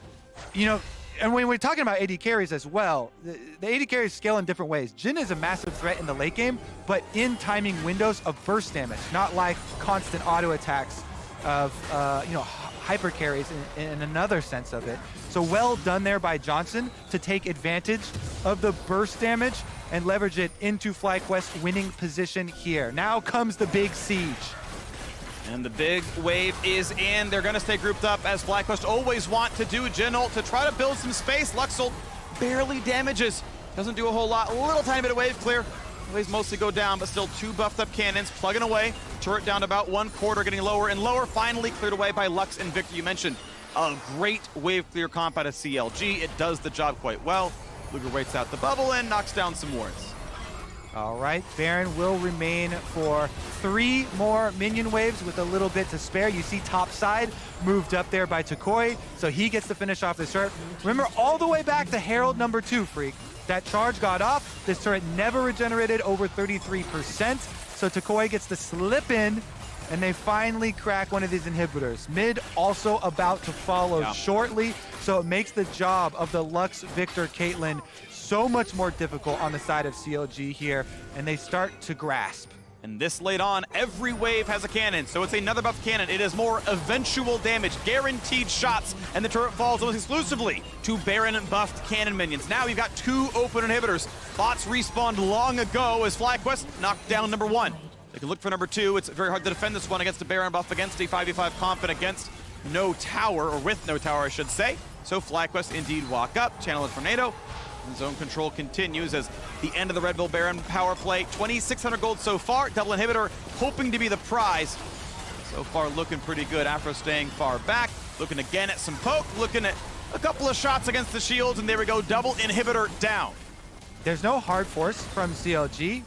you know, and when we're talking about AD carries as well, the AD carries scale in different ways. Jin is a massive threat in the late game, but in timing windows of burst damage, not like constant auto-attacks of, you know, hyper carries in another sense of it. So well done there by Johnson to take advantage of the burst damage and leverage it into FlyQuest winning position here. Now comes the big siege. And the big wave is in. They're gonna stay grouped up as FlyQuest always want to do. Jin ult to try to build some space. Lux ult barely damages. Doesn't do a whole lot. A little tiny bit of wave clear. Waves mostly go down, but still 2 buffed up cannons plugging away. Turret down to about 1/4, getting lower and lower. Finally cleared away by Lux and Victor. You mentioned a great wave clear comp out of CLG. It does the job quite well. Luger waits out the bubble and knocks down some wards. All right, Baron will remain for 3 more minion waves with a little bit to spare. You see top side moved up there by Tukoi, so he gets to finish off this turret. Remember, all the way back to Herald number 2, Freak. That charge got off. This turret never regenerated over 33%. So Tukoi gets to slip in, and they finally crack one of these inhibitors. Mid also about to follow shortly, so it makes the job of the Lux Victor Caitlyn so much more difficult on the side of CLG here, and they start to grasp. And this late on, every wave has a cannon, so it's another buffed cannon. It is more eventual damage, guaranteed shots, and the turret falls almost exclusively to Baron buffed cannon minions. Now you've got 2 open inhibitors. Bots respawned long ago as FlyQuest knocked down number 1. They can look for number 2. It's very hard to defend this one against a Baron buff, against a 5v5 comp, and against no tower, or with no tower, I should say. So FlyQuest indeed walk up, channel a tornado, and zone control continues as the end of the Red Bull Baron power play. 2,600 gold so far. Double inhibitor hoping to be the prize. So far looking pretty good. Afro staying far back, looking again at some poke, looking at a couple of shots against the shields, and there we go, double inhibitor down. There's no hard force from CLG.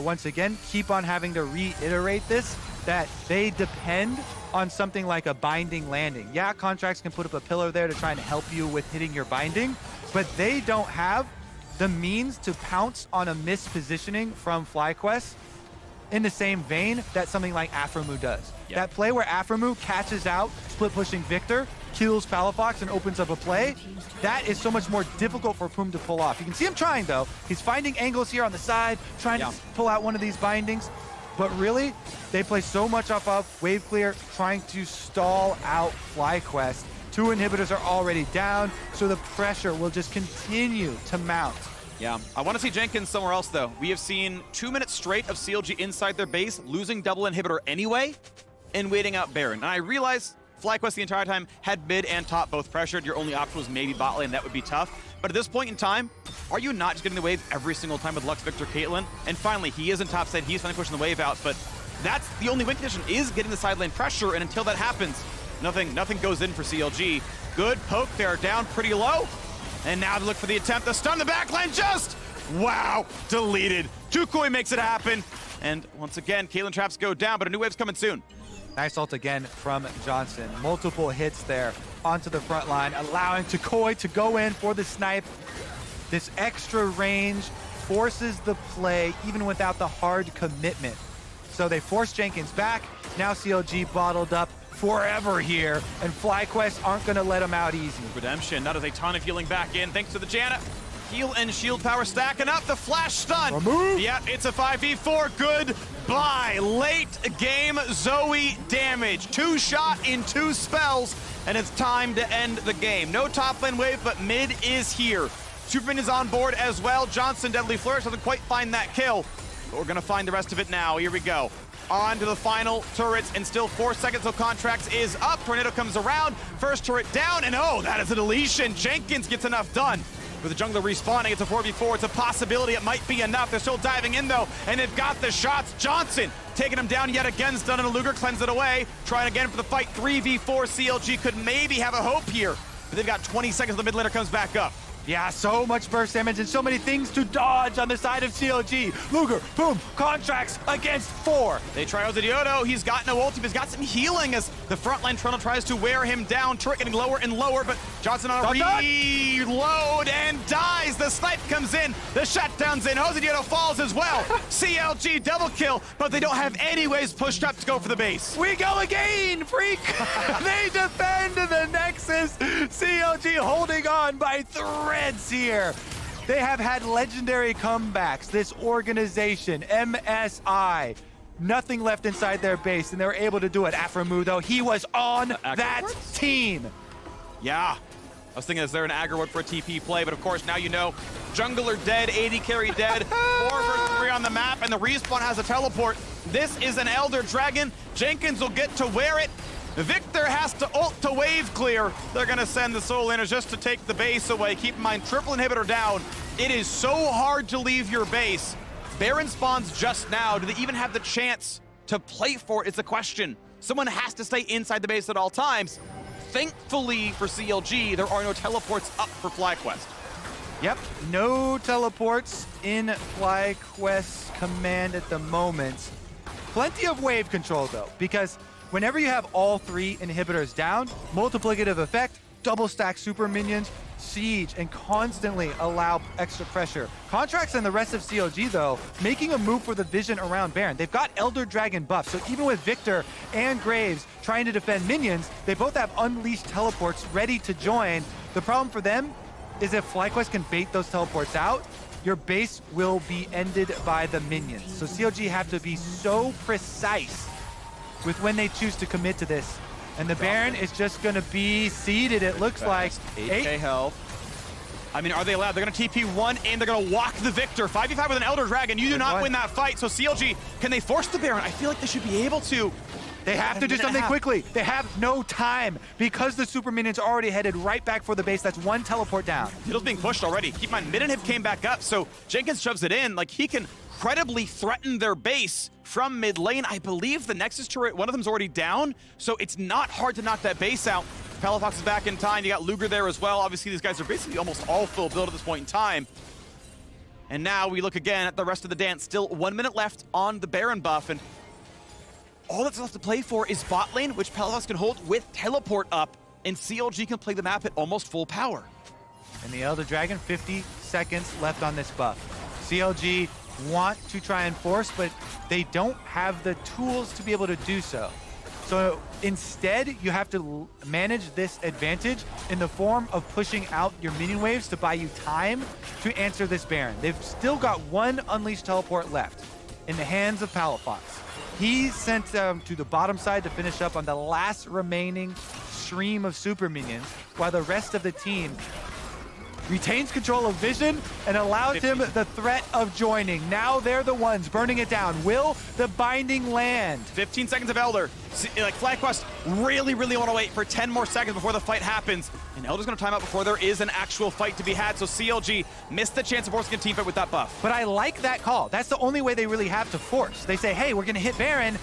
Once again, keep on having to reiterate this, that they depend on something like a binding landing. Yeah, Contracts can put up a pillar there to try and help you with hitting your binding, but they don't have the means to pounce on a mispositioning from FlyQuest in the same vein that something like Afromu does. Yep. That play where Afromu catches out, split pushing Victor, kills Palafox and opens up a play, that is so much more difficult for Poom to pull off. You can see him trying though. He's finding angles here on the side, trying to pull out one of these bindings. But really, they play so much off of wave clear, trying to stall out FlyQuest. 2 inhibitors are already down, so the pressure will just continue to mount. Yeah, I want to see Jenkins somewhere else, though. We have seen 2 minutes straight of CLG inside their base, losing double inhibitor anyway, and waiting out Baron. And I realize FlyQuest the entire time had mid and top both pressured. Your only option was maybe bot lane, that would be tough. But at this point in time, are you not just getting the wave every single time with Lux, Victor, Caitlyn? And finally, he is in top side, he's finally pushing the wave out, but that's the only win condition, is getting the side lane pressure, and until that happens, nothing goes in for CLG. Good poke there, down pretty low. And now to look for the attempt to stun the backline, just, wow, deleted. Tukoi makes it happen. And once again, Caitlyn traps go down, but a new wave's coming soon. Nice ult again from Johnson. Multiple hits there onto the front line, allowing Tukoi to go in for the snipe. This extra range forces the play even without the hard commitment. So they force Jenkins back. Now CLG bottled up forever here, and FlyQuest aren't going to let him out easy. Redemption, now does a ton of healing back in, thanks to the Janet. Heal and shield power stacking up, the flash stun. Yeah, it's a 5v4, goodbye. Late game Zoe damage. 2 shot in 2 spells, and it's time to end the game. No top lane wave, but mid is here. Superman is on board as well. Johnson, Deadly Flourish, doesn't quite find that kill, but we're gonna find the rest of it now. Here we go. On to the final turrets, and still 4 seconds till Contracts is up. Tornado comes around, first turret down, and oh, that is a deletion. Jenkins gets enough done. With the jungler respawning, it's a 4v4, it's a possibility, it might be enough. They're still diving in though, and they've got the shots. Johnson taking him down yet again, stun and a Luger, cleanse it away. Trying again for the fight, 3v4, CLG could maybe have a hope here, but they've got 20 seconds, the mid laner comes back up. Yeah, so much burst damage and so many things to dodge on the side of CLG. Luger, boom, Contracts against 4. They try out the Diodo. He's got no ulti, but he's got some healing as the frontline Trundle tries to wear him down. Turret getting lower and lower, but Johnson on a reload and dies. The snipe comes in, the shutdown's in. Jose Diodo falls as well. CLG double kill, but they don't have any waves pushed up to go for the base. We go again, freak! They defend the Nexus. CLG holding on by threads here. They have had legendary comebacks. This organization, MSI, nothing left inside their base, and they were able to do it. Afromu, though, he was on that team. Yeah. I was thinking, is there an aggro word for a TP play? But of course, now you know, jungler dead, AD carry dead, 4 versus 3 on the map, and the respawn has a teleport. This is an Elder Dragon. Jenkins will get to wear it. Victor has to ult to wave clear. They're gonna send the Soul Inners just to take the base away. Keep in mind, triple inhibitor down. It is so hard to leave your base. Baron spawns just now. Do they even have the chance to play for it? It's a question. Someone has to stay inside the base at all times. Thankfully for CLG, there are no teleports up for FlyQuest. Yep, no teleports in FlyQuest's command at the moment. Plenty of wave control though, because whenever you have all 3 inhibitors down, multiplicative effect, double stack super minions, siege, and constantly allow extra pressure. Contracts and the rest of CLG, though, making a move for the vision around Baron. They've got Elder Dragon buff, so even with Victor and Graves trying to defend minions, they both have unleashed teleports ready to join. The problem for them is if FlyQuest can bait those teleports out, your base will be ended by the minions. So CLG have to be so precise with when they choose to commit to this. And the Baron is just gonna be seeded, it looks like. 8k health. I mean, are they allowed? They're going to TP1 and they're going to walk the victor. 5v5 with an Elder Dragon. You do not win that fight. So CLG, can they force the Baron? I feel like they should be able to. They have to do something quickly. They have no time because the super minions are already headed right back for the base. That's one teleport down. Needle's being pushed already. Keep in mind, mid and hip came back up, so Jenkins shoves it in. Like, he can credibly threaten their base from mid lane. I believe the Nexus turret, one of them's already down, so it's not hard to knock that base out. Palafox is back in time. You got Luger there as well. Obviously, these guys are basically almost all full build at this point in time. And now we look again at the rest of the dance. Still 1 minute left on the Baron buff, and all that's left to play for is bot lane, which Palafox can hold with teleport up, and CLG can play the map at almost full power. And the Elder Dragon, 50 seconds left on this buff. CLG want to try and force, but they don't have the tools to be able to do so. So instead, you have to manage this advantage in the form of pushing out your minion waves to buy you time to answer this Baron. They've still got one Unleashed teleport left in the hands of Palafox. He sent them to the bottom side to finish up on the last remaining stream of super minions, while the rest of the team retains control of vision and allows him the threat of joining. Now they're the ones burning it down. Will the binding land? 15 seconds of Elder. Like, FlyQuest really want to wait for 10 more seconds before the fight happens. And Elder's going to time out before there is an actual fight to be had. So CLG missed the chance of forcing a team fight with that buff. But I like that call. That's the only way they really have to force. They say, hey, we're going to hit Baron.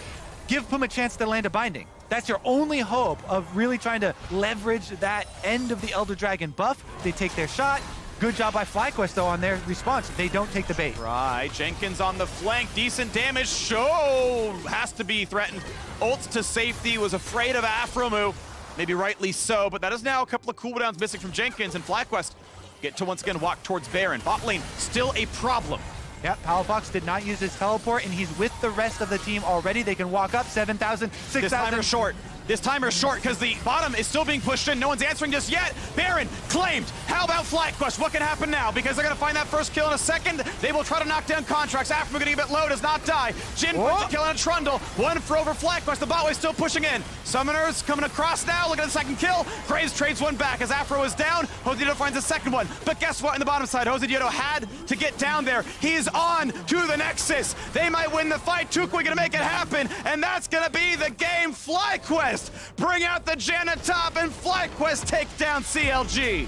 Give Pum a chance to land a binding. That's your only hope of really trying to leverage that end of the Elder Dragon buff. They take their shot. Good job by FlyQuest, though, on their response. They don't take the bait. Right, Jenkins on the flank. Decent damage. Show has to be threatened. Ult to safety, was afraid of Afromu. Maybe rightly so, but that is now a couple of cooldowns missing from Jenkins, and FlyQuest get to once again walk towards Baron. Bot lane, still a problem. Yep, Palafox did not use his teleport, and he's with the rest of the team already. They can walk up 7,000, 6,000. This timer's short. This timer's short because the bottom is still being pushed in. No one's answering just yet. Baron claimed. How about FlyQuest? What can happen now? Because they're going to find that first kill in a second. They will try to knock down contracts. Afro getting a bit low, does not die. Jin puts a kill on a Trundle. One for over FlyQuest. The bot way still pushing in. Summoners coming across now. Look at the second kill. Graves trades one back as Afro is down. Jose finds a second one. But guess what? In the bottom side, Jose had to get down there. He's on to the Nexus. They might win the fight. Tukui going to make it happen. And that's going to be the game. FlyQuest bring out the Janna top, and FlyQuest take down CLG.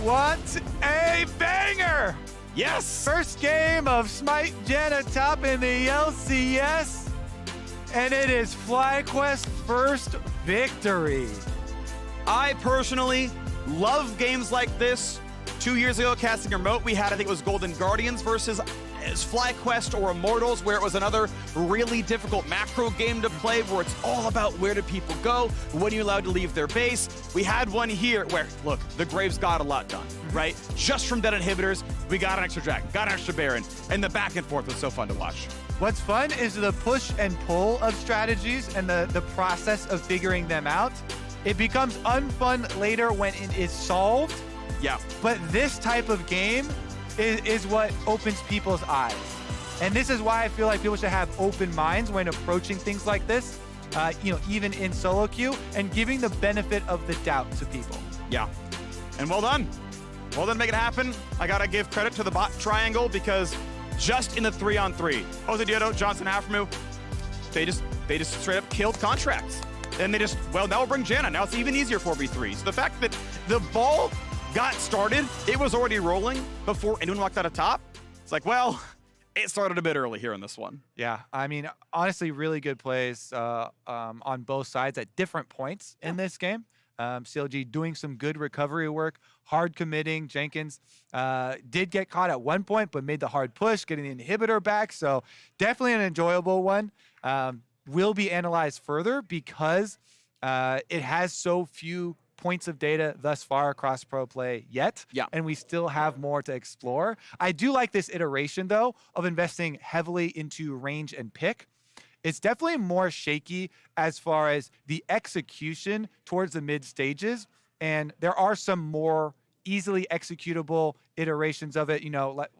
What a banger! Yes! First game of Smite Janna top in the LCS, and it is FlyQuest's first victory. I personally love games like this. 2 years ago, casting remote, we had, I think it was Golden Guardians versus FlyQuest or Immortals, where it was another really difficult macro game to play, where it's all about where do people go, when are you allowed to leave their base. We had one here where, look, the Graves got a lot done, right? Just from dead inhibitors, we got an extra Dragon, got an extra Baron, and the back and forth was so fun to watch. What's fun is the push and pull of strategies and the process of figuring them out. It becomes unfun later when it is solved. Yeah. But this type of game is what opens people's eyes. And this is why I feel like people should have open minds when approaching things like this, even in solo queue, and giving the benefit of the doubt to people. Yeah. And well done. Well done, make it happen. I gotta give credit to the bot triangle, because just in the 3-on-3, Jose Diodo, Johnson, Afromu, they just straight up killed contracts. And they just, well, now we'll bring Janna. Now it's even easier 4v3. So the fact that the ball got started, it was already rolling before anyone walked out of top. It's like, well, it started a bit early here in this one. Yeah, I mean, honestly, really good plays on both sides at different points in this game. CLG doing some good recovery work, hard committing. Jenkins did get caught at one point, but made the hard push, getting the inhibitor back. So definitely an enjoyable one. Will be analyzed further because it has so few points of data thus far across pro play yet. Yeah. And we still have more to explore. I do like this iteration, though, of investing heavily into range and pick. It's definitely more shaky as far as the execution towards the mid stages. And there are some more easily executable iterations of it,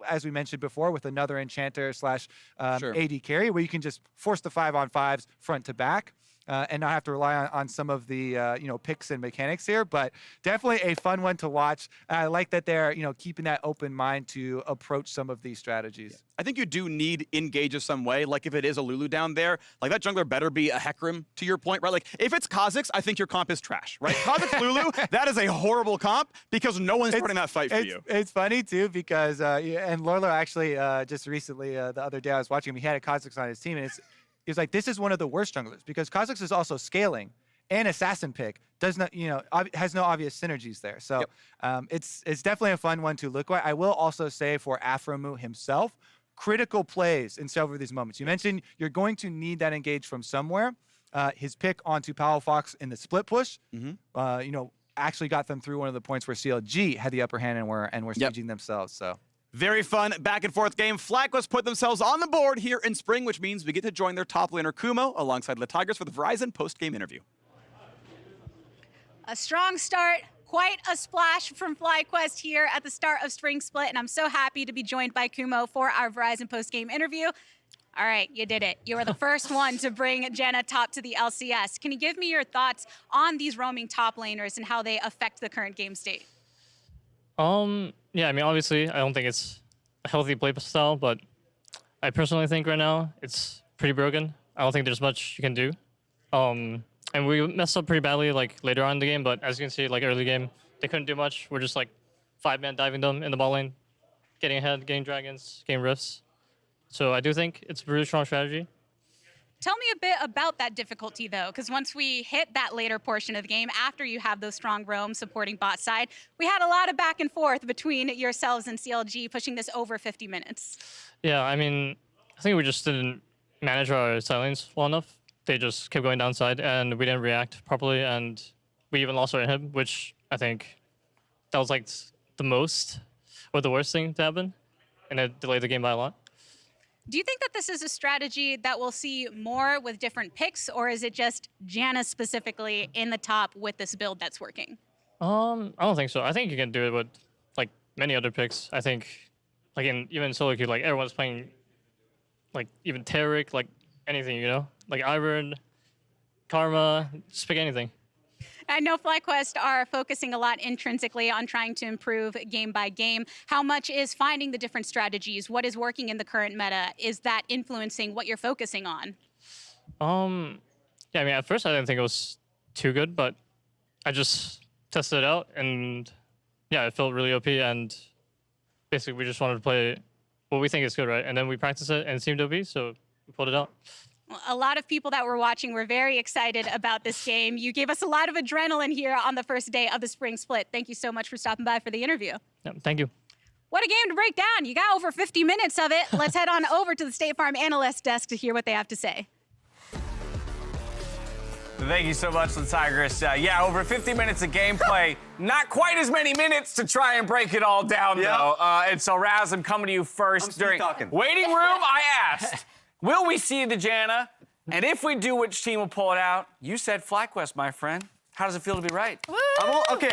as we mentioned before, with another enchanter / AD carry, where you can just force the 5-on-5s front to back. and not have to rely on some of the picks and mechanics here. But definitely a fun one to watch. I like that they're keeping that open mind to approach some of these strategies. I think you do need engage of some way. Like if it is a Lulu down there, like that jungler better be a Hecarim, to your point, right? Like if it's Kha'Zix, I think your comp is trash, right? Kha'Zix Lulu, that is a horrible comp because no one's starting that fight for you. It's funny too because and Lorlo actually just recently the other day I was watching him. He had a Kha'Zix on his team, and it's like this is one of the worst junglers because Kha'Zix is also scaling and assassin pick does not has no obvious synergies there. So it's definitely a fun one to look at. I will also say for Afromu himself, critical plays in several of these moments. You mentioned you're going to need that engage from somewhere. His pick onto Pal Fox in the split push, actually got them through one of the points where CLG had the upper hand and were sieging themselves. So very fun back and forth game. FlyQuest put themselves on the board here in spring, which means we get to join their top laner Kumo alongside the Tigers for the Verizon post-game interview. A strong start. Quite a splash from FlyQuest here at the start of Spring Split, and I'm so happy to be joined by Kumo for our Verizon post-game interview. All right, you did it. You were the first one to bring Janna top to the LCS. Can you give me your thoughts on these roaming top laners and how they affect the current game state? Yeah, I mean, obviously, I don't think it's a healthy play style, but I personally think right now it's pretty broken. I don't think there's much you can do. And we messed up pretty badly like later on in the game, but as you can see, like early game, they couldn't do much. We're just like 5-man diving them in the ball lane, getting ahead, getting dragons, getting rifts. So I do think it's a really strong strategy. Tell me a bit about that difficulty, though, because once we hit that later portion of the game, after you have those strong roams supporting bot side, we had a lot of back and forth between yourselves and CLG, pushing this over 50 minutes. Yeah, I mean, I think we just didn't manage our side lanes well enough. They just kept going downside, and we didn't react properly, and we even lost our inhib, which I think that was like the most or the worst thing to happen, and it delayed the game by a lot. Do you think that this is a strategy that we'll see more with different picks, or is it just Janna specifically in the top with this build that's working? I don't think so. I think you can do it with like many other picks. I think like even solo queue, like everyone's playing like even Taric, like anything, like Ivern, Karma, just pick anything. I know FlyQuest are focusing a lot intrinsically on trying to improve game by game. How much is finding the different strategies? What is working in the current meta? Is that influencing what you're focusing on? Yeah, I mean, at first I didn't think it was too good, but I just tested it out, and yeah, it felt really OP, and basically we just wanted to play what we think is good, right? And then we practiced it, and it seemed OP, so we pulled it out. A lot of people that were watching were very excited about this game. You gave us a lot of adrenaline here on the first day of the Spring Split. Thank you so much for stopping by for the interview. Yeah, thank you. What a game to break down. You got over 50 minutes of it. Let's head on over to the State Farm analyst desk to hear what they have to say. Thank you so much, the Tigers. Yeah, over 50 minutes of gameplay. Not quite as many minutes to try and break it all down, though. And so, Raz, I'm coming to you first. During waiting room, I asked, will we see the Janna? And if we do, which team will pull it out? You said FlyQuest, my friend. How does it feel to be right?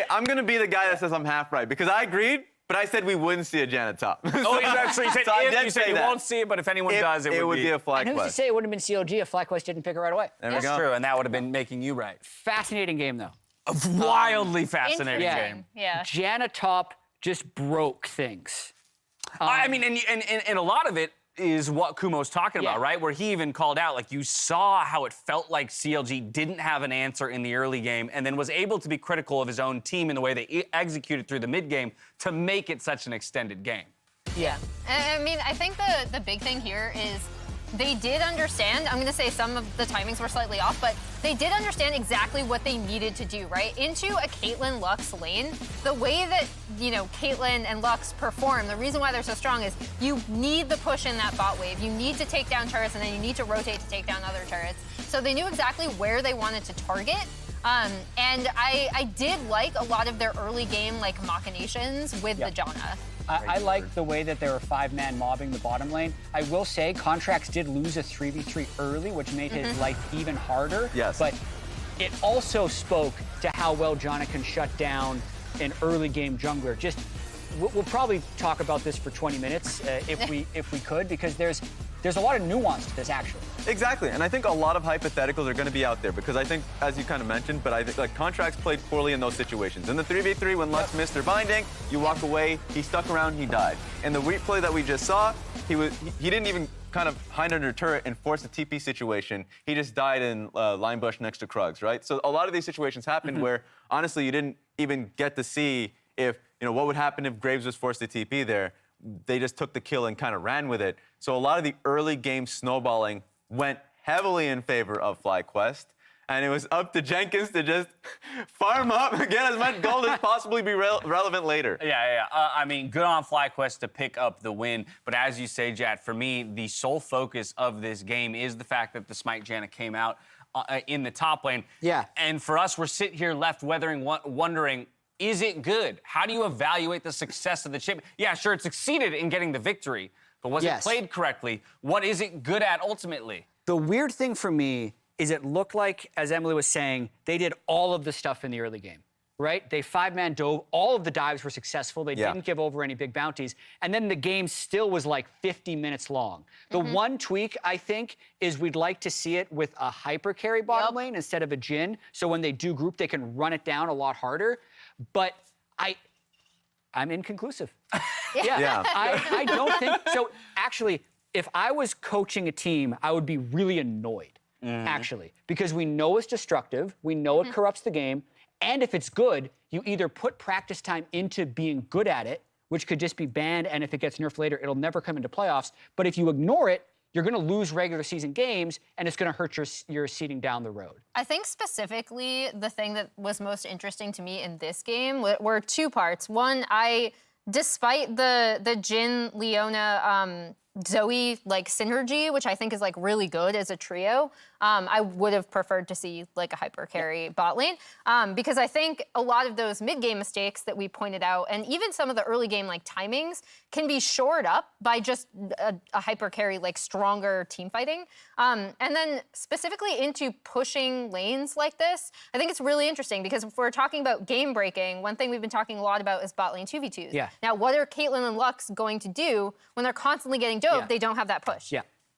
I'm going to be the guy that says I'm half right because I agreed, but I said we wouldn't see a Janna top. Oh, you actually said so if. You said you won't see it, but if anyone does, it would be a FlyQuest. And who's to say it wouldn't have been CLG if FlyQuest didn't pick it right away? There we go. That's true, and that would have been making you right. Fascinating game, though. A wildly fascinating game. Yeah. Janna top just broke things. I mean, and a lot of it is what Kumo's talking about, right? Where he even called out, like, you saw how it felt like CLG didn't have an answer in the early game and then was able to be critical of his own team in the way they executed through the mid game to make it such an extended game. Yeah. I mean, I think the big thing here is they did understand. I'm going to say some of the timings were slightly off, but they did understand exactly what they needed to do, right? Into a Caitlyn Lux lane, the way that, Caitlyn and Lux perform, the reason why they're so strong is you need the push in that bot wave. You need to take down turrets, and then you need to rotate to take down other turrets. So they knew exactly where they wanted to target. And I did like a lot of their early game, machinations with the Janna. I like the way that they were 5-man mobbing the bottom lane. I will say Contracts did lose a 3v3 early, which made his life even harder. Yes. But it also spoke to how well Janna can shut down an early game jungler. Just we'll probably talk about this for 20 minutes if we could, because there's there's a lot of nuance to this, actually. Exactly, and I think a lot of hypotheticals are going to be out there because I think, as you kind of mentioned, but I think like Contracts played poorly in those situations. In the 3v3, when Lux missed their binding, you walk away, he stuck around, he died. In the replay that we just saw, he didn't even kind of hide under a turret and force a TP situation. He just died in line bush next to Krugs, right? So a lot of these situations happened where, honestly, you didn't even get to see if, what would happen if Graves was forced to TP there. They just took the kill and kind of ran with it. So a lot of the early game snowballing went heavily in favor of FlyQuest, and it was up to Jenkins to just farm up and get as much gold as possibly be relevant later. Yeah. I mean, good on FlyQuest to pick up the win, but as you say, Jat, for me, the sole focus of this game is the fact that the Smite Janna came out in the top lane. Yeah. And for us, we're sitting here left wondering, is it good? How do you evaluate the success of the chip? Yeah, sure, it succeeded in getting the victory, but was it played correctly? What is it good at ultimately? The weird thing for me is it looked like, as Emily was saying, they did all of the stuff in the early game, right? They 5-man dove. All of the dives were successful. They didn't give over any big bounties. And then the game still was like 50 minutes long. The one tweak, I think, is we'd like to see it with a hyper carry bottom lane instead of a Jhin. So when they do group, they can run it down a lot harder. But I'm inconclusive. I don't think so. Actually, if I was coaching a team, I would be really annoyed, actually, because we know it's destructive, we know it corrupts the game, and if it's good, you either put practice time into being good at it, which could just be banned, and if it gets nerfed later, it'll never come into playoffs. But if you ignore it, you're going to lose regular season games, and it's going to hurt your seeding down the road. I think specifically the thing that was most interesting to me in this game were two parts. One, despite the Jhin, Leona, Zoe synergy, which I think is really good as a trio, I would have preferred to see a hyper carry bot lane because I think a lot of those mid game mistakes that we pointed out, and even some of the early game timings, can be shored up by just a hyper carry stronger team fighting. And then specifically into pushing lanes like this, I think it's really interesting because if we're talking about game breaking, one thing we've been talking a lot about is bot lane 2v2s. Yeah. Now, what are Caitlyn and Lux going to do when they're constantly getting doped? They don't have that push.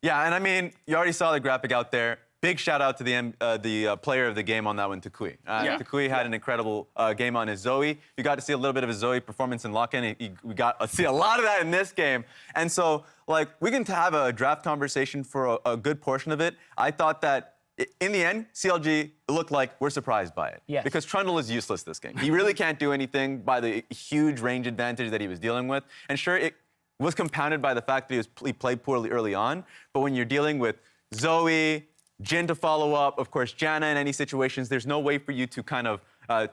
Yeah, and I mean, you already saw the graphic out there. Big shout out to the player of the game on that one, Takui. Takui had an incredible game on his Zoe. You got to see a little bit of his Zoe performance in lock-in. We got to see a lot of that in this game. And so, we can have a draft conversation for a good portion of it. I thought that in the end, CLG looked like we're surprised by it. Yes. Because Trundle is useless this game. He really can't do anything by the huge range advantage that he was dealing with. And sure, it was compounded by the fact that he played poorly early on. But when you're dealing with Zoe, Jhin to follow up, of course, Janna in any situations, there's no way for you to kind of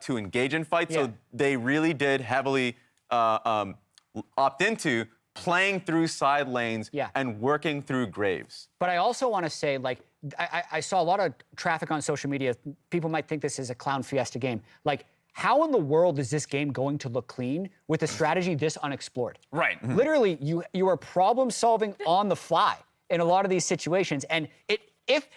to engage in fights. So they really did heavily opt into playing through side lanes and working through Graves. But I also want to say, I saw a lot of traffic on social media. People might think this is a clown fiesta game. How in the world is this game going to look clean with a strategy this unexplored? Right. Literally, you are problem solving on the fly in a lot of these situations, and if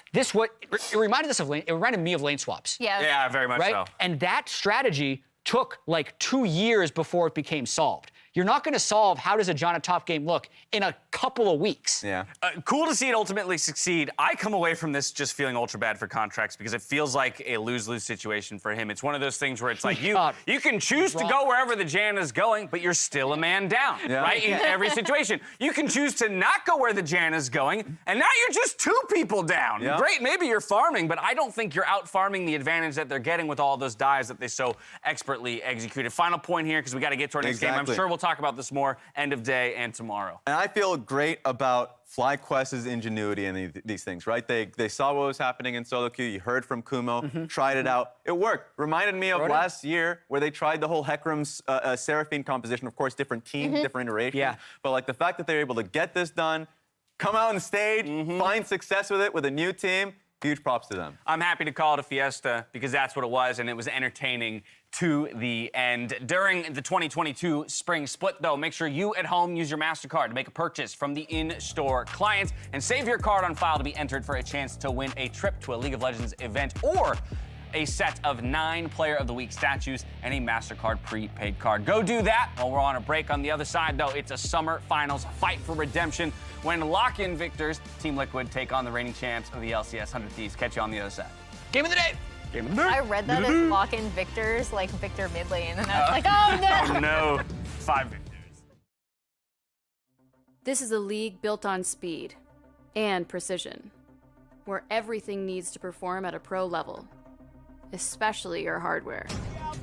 this it reminded me of lane swaps. Yeah, very much so. And that strategy took 2 years before it became solved. You're not going to solve how does a Janna top game look in a couple of weeks. Yeah. Cool to see it ultimately succeed. I come away from this just feeling ultra bad for Contracts because it feels like a lose-lose situation for him. It's one of those things where it's you can choose to go wherever the Janna's going, but you're still a man down, right? In every situation. You can choose to not go where the Janna's going, and now you're just 2 people down. Yeah. Great, maybe you're farming, but I don't think you're out-farming the advantage that they're getting with all those dives that they so expertly executed. Final point here, because we got to get to our next game. I'm sure we'll talk about this more end of day and tomorrow. And I feel great about FlyQuest's ingenuity in these things, right? They saw what was happening in solo queue. You heard from Kumo, tried it out. It worked. Reminded me of last year where they tried the whole Hecarim's Seraphine composition. Of course, different teams, different iterations. Yeah. But the fact that they're able to get this done, come out on stage, find success with it with a new team, huge props to them. I'm happy to call it a fiesta because that's what it was, and it was entertaining to the end. During the 2022 Spring Split, though, make sure you at home use your MasterCard to make a purchase from the in-store client and save your card on file to be entered for a chance to win a trip to a League of Legends event or a set of 9 Player of the Week statues and a MasterCard prepaid card. Go do that while we're on a break. On the other side, though, it's a summer finals fight for redemption when lock-in victors, Team Liquid, take on the reigning champs of the LCS 100 Thieves. Catch you on the other side. Game of the day. Game of the day. I read that as lock-in victors, like Victor mid lane, and I was like, oh no! Oh no. 5 victors. This is a league built on speed and precision, where everything needs to perform at a pro level, especially your hardware.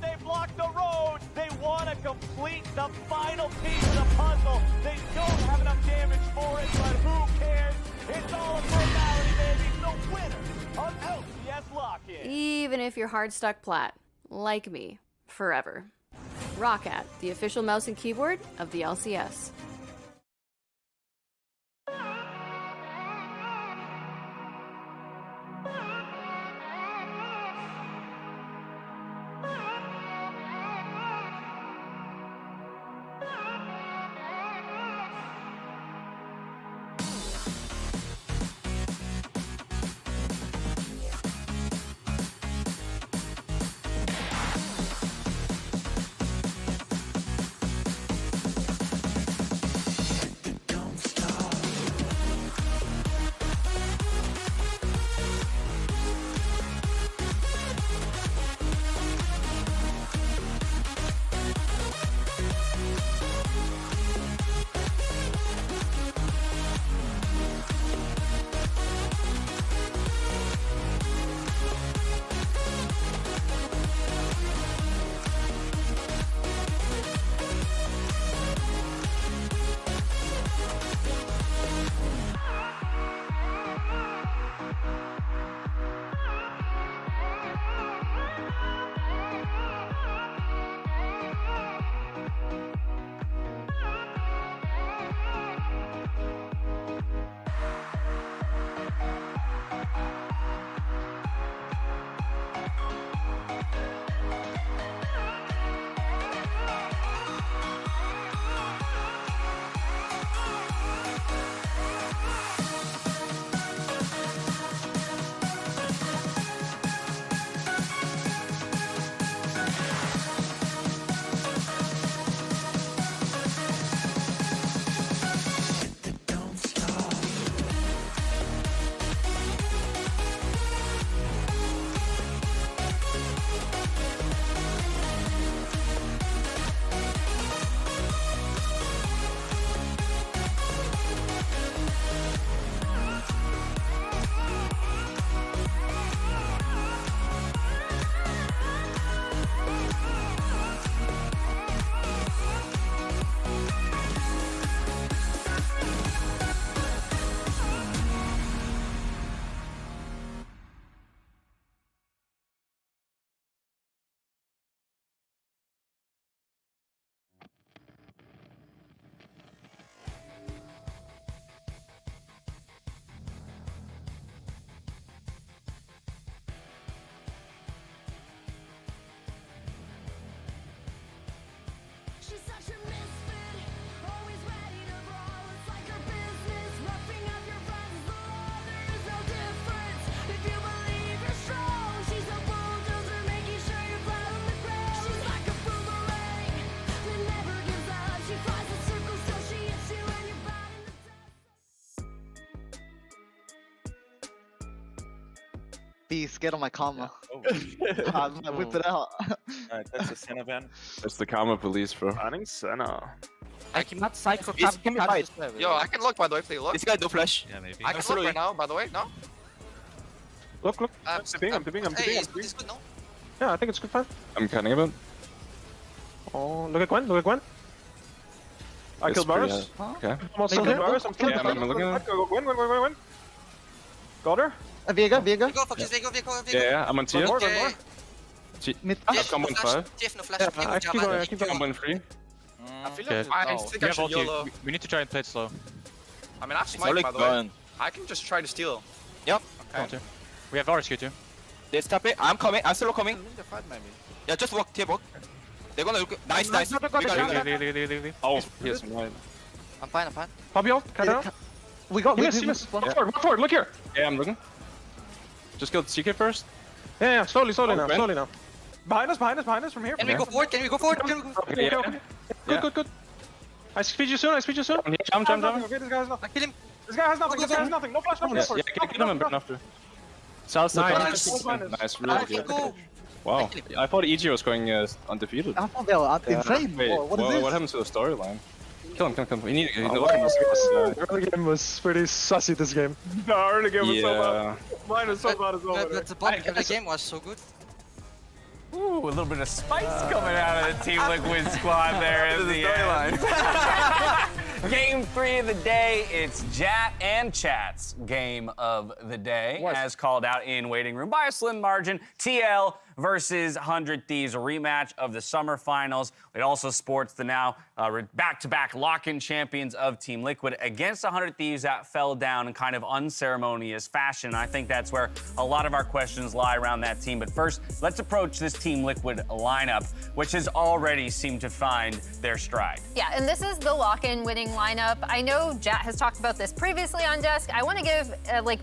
They blocked the road. They want to complete the final piece of the puzzle. They don't have enough damage for it, but who cares? It's all a formality, baby. The winner of LCS Lock-In. Even if you're hard stuck plat, like me, forever. Roccat, the official mouse and keyboard of the LCS. Beast, get on my karma. Yeah. I whipped it out. Alright, that's the center van. That's the karma police, bro. Running center. I cannot cycle. Give me fight. Yo, I can look by the way if they look. This guy no flash. Yeah, maybe. I can look right now, by the way, no? Look. I'm dipping. Hey, is this good, no? Yeah, I think it's good fun. I'm cutting a bit. Oh, look at Gwen. I killed Varus. Okay. Almost killed Varus. I'm killing I'm looking at it. Go, Gwen. Got her. Vega. Vigo, focus, Vigo. Yeah, I'm on tier. One more. I've come on 5. Jeff, no flash. Yeah, I keep going. I'm on 3. I feel like I think I should YOLO. We need to try and play it slow. I mean, I have smite, by the way. I can just try to steal. Yep. Okay. We have RSQ too. They stop it. I'm coming. I'm still coming. Yeah, just walk, tier walk. They're gonna look. Nice. Leave. Oh, yes, mine. I'm fine. Fabio, cut out. We got. Miss. Walk forward. Look here. Yeah, I'm looking. Just kill CK first. Yeah, slowly now, Okay. slowly now. Behind us from here. Can we go forward? Can we go forward? Okay. Good. I speed you soon. Jump. Okay, this guy has nothing. Kill him. This guy has nothing. No flash, no flash. Get him a bit after. Sal's still coming. Nice, really good. Wow, I thought EG was going undefeated. I thought they were insane. Wait, What is this? what happened to the storyline? Kill him. We need to The early game was pretty sussy this game. The early game was so bad. Mine was so bad as well. But the early game was so good. Ooh, a little bit of spice coming out of the Team Liquid squad there at the end. Game 3 of the day, it's Jat and Chat's game of the day. As called out in waiting room by a slim margin, TL versus 100 Thieves, a rematch of the summer finals. It also sports the now back-to-back lock-in champions of Team Liquid against 100 Thieves that fell down in kind of unceremonious fashion. I think that's where a lot of our questions lie around that team. But first, let's approach this Team Liquid lineup, which has already seemed to find their stride. Yeah, and this is the lock-in winning lineup. I know Jat has talked about this previously on Desk. I want to give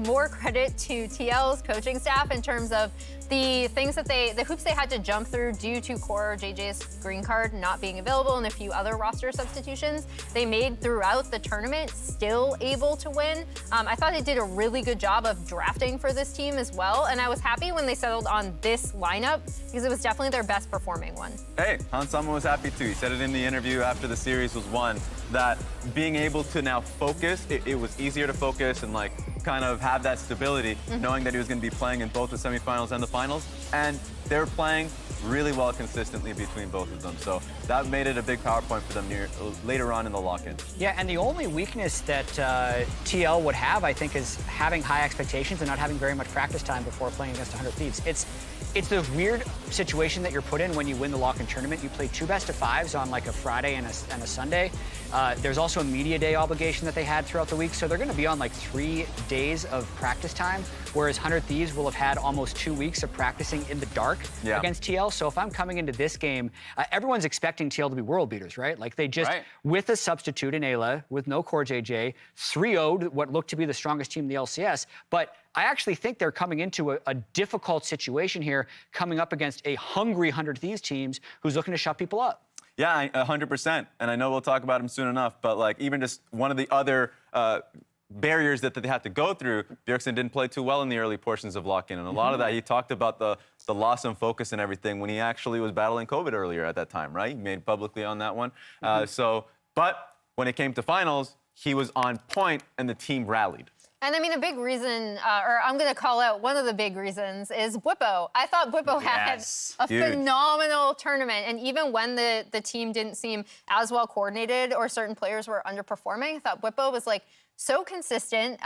more credit to TL's coaching staff in terms of the things that the hoops they had to jump through due to Core JJ's green card not being available and a few other roster substitutions they made throughout the tournament, still able to win. I thought they did a really good job of drafting for this team as well, and I was happy when they settled on this lineup because it was definitely their best performing one. Hey, Hansama was happy too. He said it in the interview after the series was won, that being able to now focus, it was easier to focus and like kind of have that stability, knowing that he was going to be playing in both the semifinals and the finals, and they were playing really well consistently between both of them. So that made it a big power point for them later on in the lock-in. Yeah, and the only weakness that TL would have, I think, is having high expectations and not having very much practice time before playing against 100 Thieves. It's the weird situation that you're put in when you win the lock-in tournament. You play 2 best-of-5s on like a Friday and a Sunday. There's also a media day obligation that they had throughout the week, so they're going to be on like 3 days of practice time, whereas 100 Thieves will have had almost 2 weeks of practicing in the dark against TL. So if I'm coming into this game, everyone's expecting TL to be world beaters, right? Like they just, with a substitute in Ayla, with no Core JJ, 3-0'd what looked to be the strongest team in the LCS, but I actually think they're coming into a difficult situation here, coming up against a hungry 100 Thieves teams who's looking to shut people up. Yeah, 100%. And I know we'll talk about him soon enough, but like even just one of the other barriers that they had to go through, Bjergsen didn't play too well in the early portions of lock-in. And a lot of that, he talked about the loss of focus and everything when he actually was battling COVID earlier at that time, right? He made publicly on that one. But when it came to finals, he was on point and the team rallied. And I mean, a big reason, or I'm going to call out one of the big reasons, is Bwipo. I thought Bwipo had a phenomenal tournament. And even when the team didn't seem as well coordinated or certain players were underperforming, I thought Bwipo was like so consistent.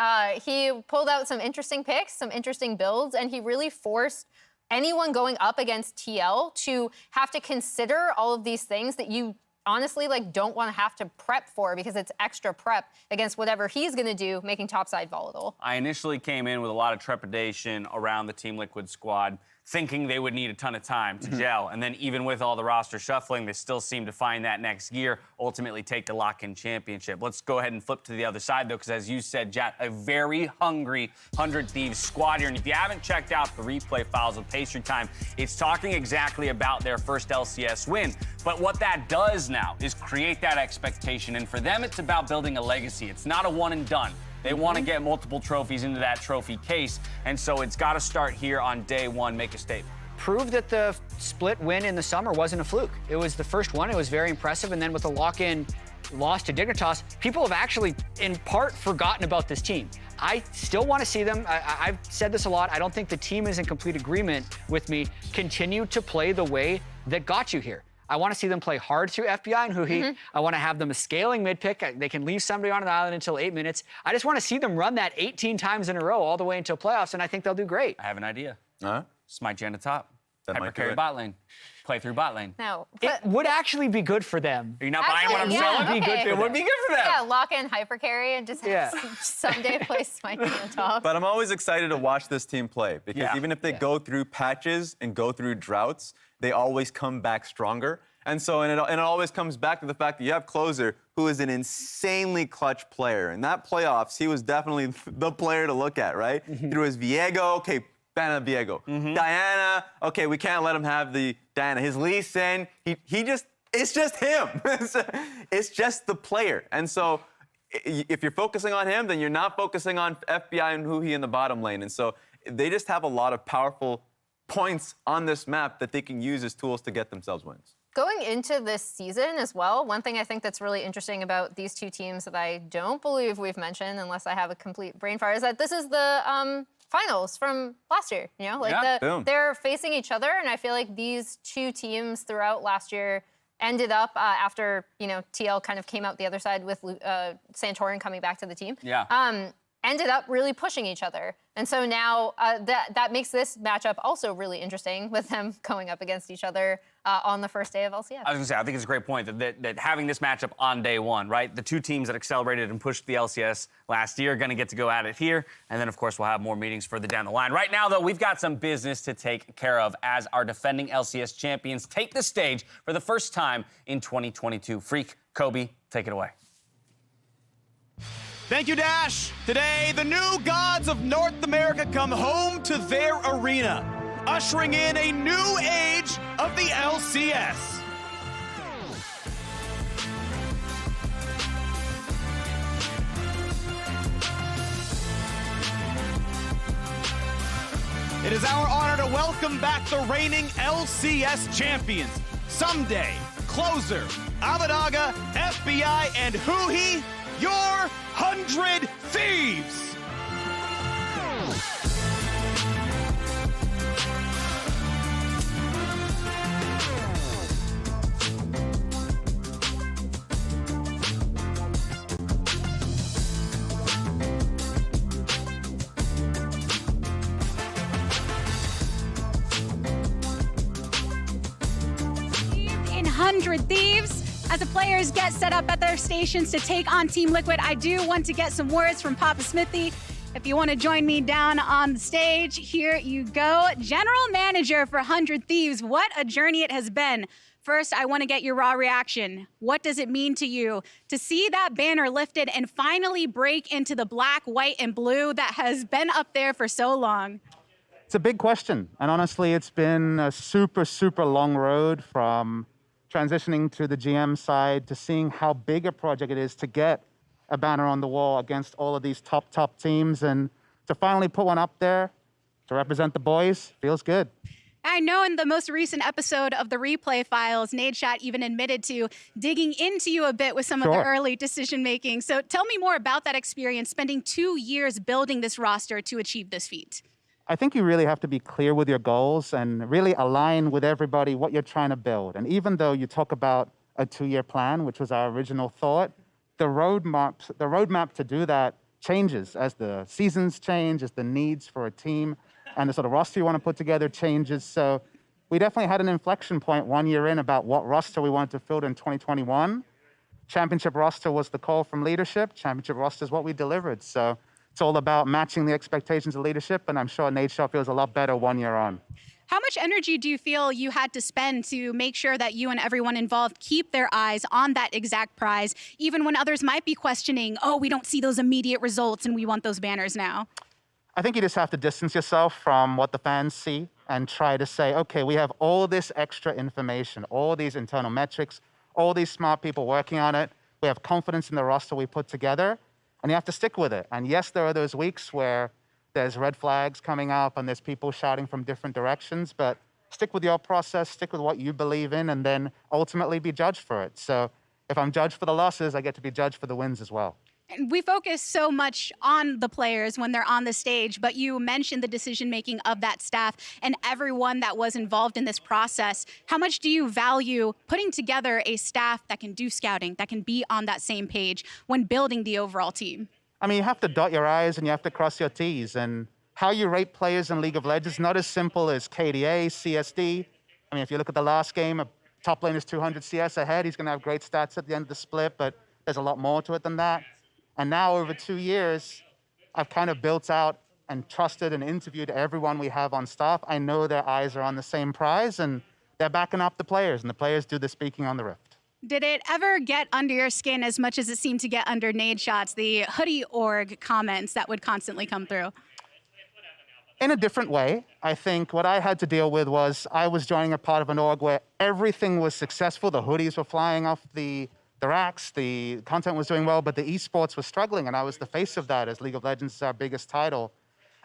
He pulled out some interesting picks, some interesting builds, and he really forced anyone going up against TL to have to consider all of these things that you honestly don't want to have to prep for, because it's extra prep against whatever he's going to do, making topside volatile. I initially came in with a lot of trepidation around the Team Liquid squad, thinking they would need a ton of time to gel. And then even with all the roster shuffling, they still seem to find that next gear, ultimately take the lock-in championship. Let's go ahead and flip to the other side, though, because as you said, Jat, a very hungry 100 Thieves squad here. And if you haven't checked out the replay files of Pastry Time, it's talking exactly about their first LCS win. But what that does now is create that expectation. And for them, it's about building a legacy. It's not a one and done. They want to get multiple trophies into that trophy case, and so it's got to start here on day one, make a statement. Prove that the split win in the summer wasn't a fluke. It was the first one, it was very impressive, and then with the lock-in loss to Dignitas, people have actually, in part, forgotten about this team. I still want to see them. I've said this a lot. I don't think the team is in complete agreement with me. Continue to play the way that got you here. I want to see them play hard through FBI and Huhi. I want to have them a scaling mid-pick. They can leave somebody on an island until 8 minutes. I just want to see them run that 18 times in a row all the way until playoffs, and I think they'll do great. I have an idea. Huh? Smite Jen to top. That Hyper might carry bot lane. Play through bot lane. No. It would actually be good for them. Are you not buying what I'm selling? Okay. It would be good for them. Yeah, lock in hyper carry and just someday play Smite on the top. But I'm always excited to watch this team play, because even if they go through patches and go through droughts, they always come back stronger. And so, and it always comes back to the fact that you have Closer, who is an insanely clutch player. In that playoffs, he was definitely the player to look at, right? Through his Viego, okay, Banana Viego. Diana, okay, we can't let him have the Diana. His Lee Sin, it's just him. It's just the player. And so if you're focusing on him, then you're not focusing on FBI and Huhi in the bottom lane. And so they just have a lot of powerful points on this map that they can use as tools to get themselves wins. Going into this season as well, one thing I think that's really interesting about these two teams that I don't believe we've mentioned, unless I have a complete brain fart, is that this is the finals from last year. You know, like they're facing each other, and I feel like these two teams throughout last year ended up after TL kind of came out the other side with Santorin coming back to the team. Ended up really pushing each other. And so now that makes this matchup also really interesting with them going up against each other on the first day of LCS. I was gonna say, I think it's a great point that having this matchup on day one, right? The two teams that accelerated and pushed the LCS last year are gonna get to go at it here. And then, of course, we'll have more meetings further down the line. Right now, though, we've got some business to take care of as our defending LCS champions take the stage for the first time in 2022. Freak, Kobe, take it away. Thank you, Dash. Today, the new gods of North America come home to their arena, ushering in a new age of the LCS. It is our honor to welcome back the reigning LCS champions. Someday, Closer, Abadaga, FBI, and Huhi, your 100 Thieves! In 100 Thieves. As the players get set up at their stations to take on Team Liquid, I do want to get some words from Papa Smithy. If you want to join me down on the stage, here you go. General Manager for 100 Thieves, what a journey it has been. First, I want to get your raw reaction. What does it mean to you to see that banner lifted and finally break into the black, white, and blue that has been up there for so long? It's a big question. And honestly, it's been a super, super long road from transitioning to the GM side to seeing how big a project it is to get a banner on the wall against all of these top teams, and to finally put one up there to represent the boys feels good. I know in the most recent episode of the replay files, Nadeshot even admitted to digging into you a bit with some of the early decision making. So tell me more about that experience, spending 2 years building this roster to achieve this feat. I think you really have to be clear with your goals and really align with everybody what you're trying to build. And even though you talk about a 2-year plan, which was our original thought, the roadmap to do that changes as the seasons change, as the needs for a team and the sort of roster you want to put together changes. So we definitely had an inflection point 1 year in about what roster we wanted to field in 2021. Championship roster was the call from leadership. Championship roster is what we delivered. So it's all about matching the expectations of leadership, and I'm sure Nadeshot feels a lot better 1 year on. How much energy do you feel you had to spend to make sure that you and everyone involved keep their eyes on that exact prize, even when others might be questioning, oh, we don't see those immediate results and we want those banners now? I think you just have to distance yourself from what the fans see and try to say, okay, we have all this extra information, all these internal metrics, all these smart people working on it. We have confidence in the roster we put together. And you have to stick with it. And yes, there are those weeks where there's red flags coming up and there's people shouting from different directions, but stick with your process, stick with what you believe in, and then ultimately be judged for it. So if I'm judged for the losses, I get to be judged for the wins as well. And we focus so much on the players when they're on the stage, but you mentioned the decision-making of that staff and everyone that was involved in this process. How much do you value putting together a staff that can do scouting, that can be on that same page when building the overall team? I mean, you have to dot your I's and you have to cross your T's. And how you rate players in League of Legends is not as simple as KDA, CSD. I mean, if you look at the last game, a top lane is 200 CS ahead. He's going to have great stats at the end of the split, but there's a lot more to it than that. And now over 2 years, I've kind of built out and trusted and interviewed everyone we have on staff. I know their eyes are on the same prize, and they're backing up the players, and the players do the speaking on the Rift. Did it ever get under your skin as much as it seemed to get under Nadeshot's, the hoodie org comments that would constantly come through? in a different way. I think what I had to deal with was I was joining a part of an org where everything was successful. The hoodies were flying off the racks, the content was doing well, but the esports was struggling, and I was the face of that as League of Legends is our biggest title.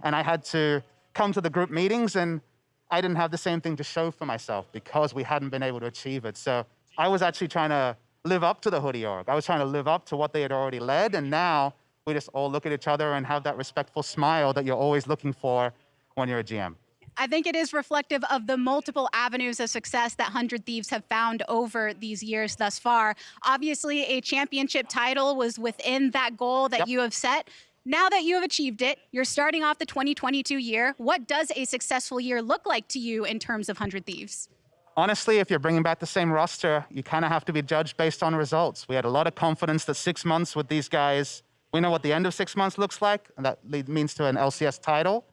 And I had to come to the group meetings, and I didn't have the same thing to show for myself because we hadn't been able to achieve it. So I was actually trying to live up to the hoodie org. I was trying to live up to what they had already led, and now we just all look at each other and have that respectful smile that you're always looking for when you're a GM. I think it is reflective of the multiple avenues of success that 100 Thieves have found over these years thus far. Obviously, a championship title was within that goal that you have set. Now that you have achieved it, you're starting off the 2022 year. What does a successful year look like to you in terms of 100 Thieves? Honestly, if you're bringing back the same roster, you kind of have to be judged based on results. We had a lot of confidence that 6 months with these guys, we know what the end of 6 months looks like, and that means to an LCS title.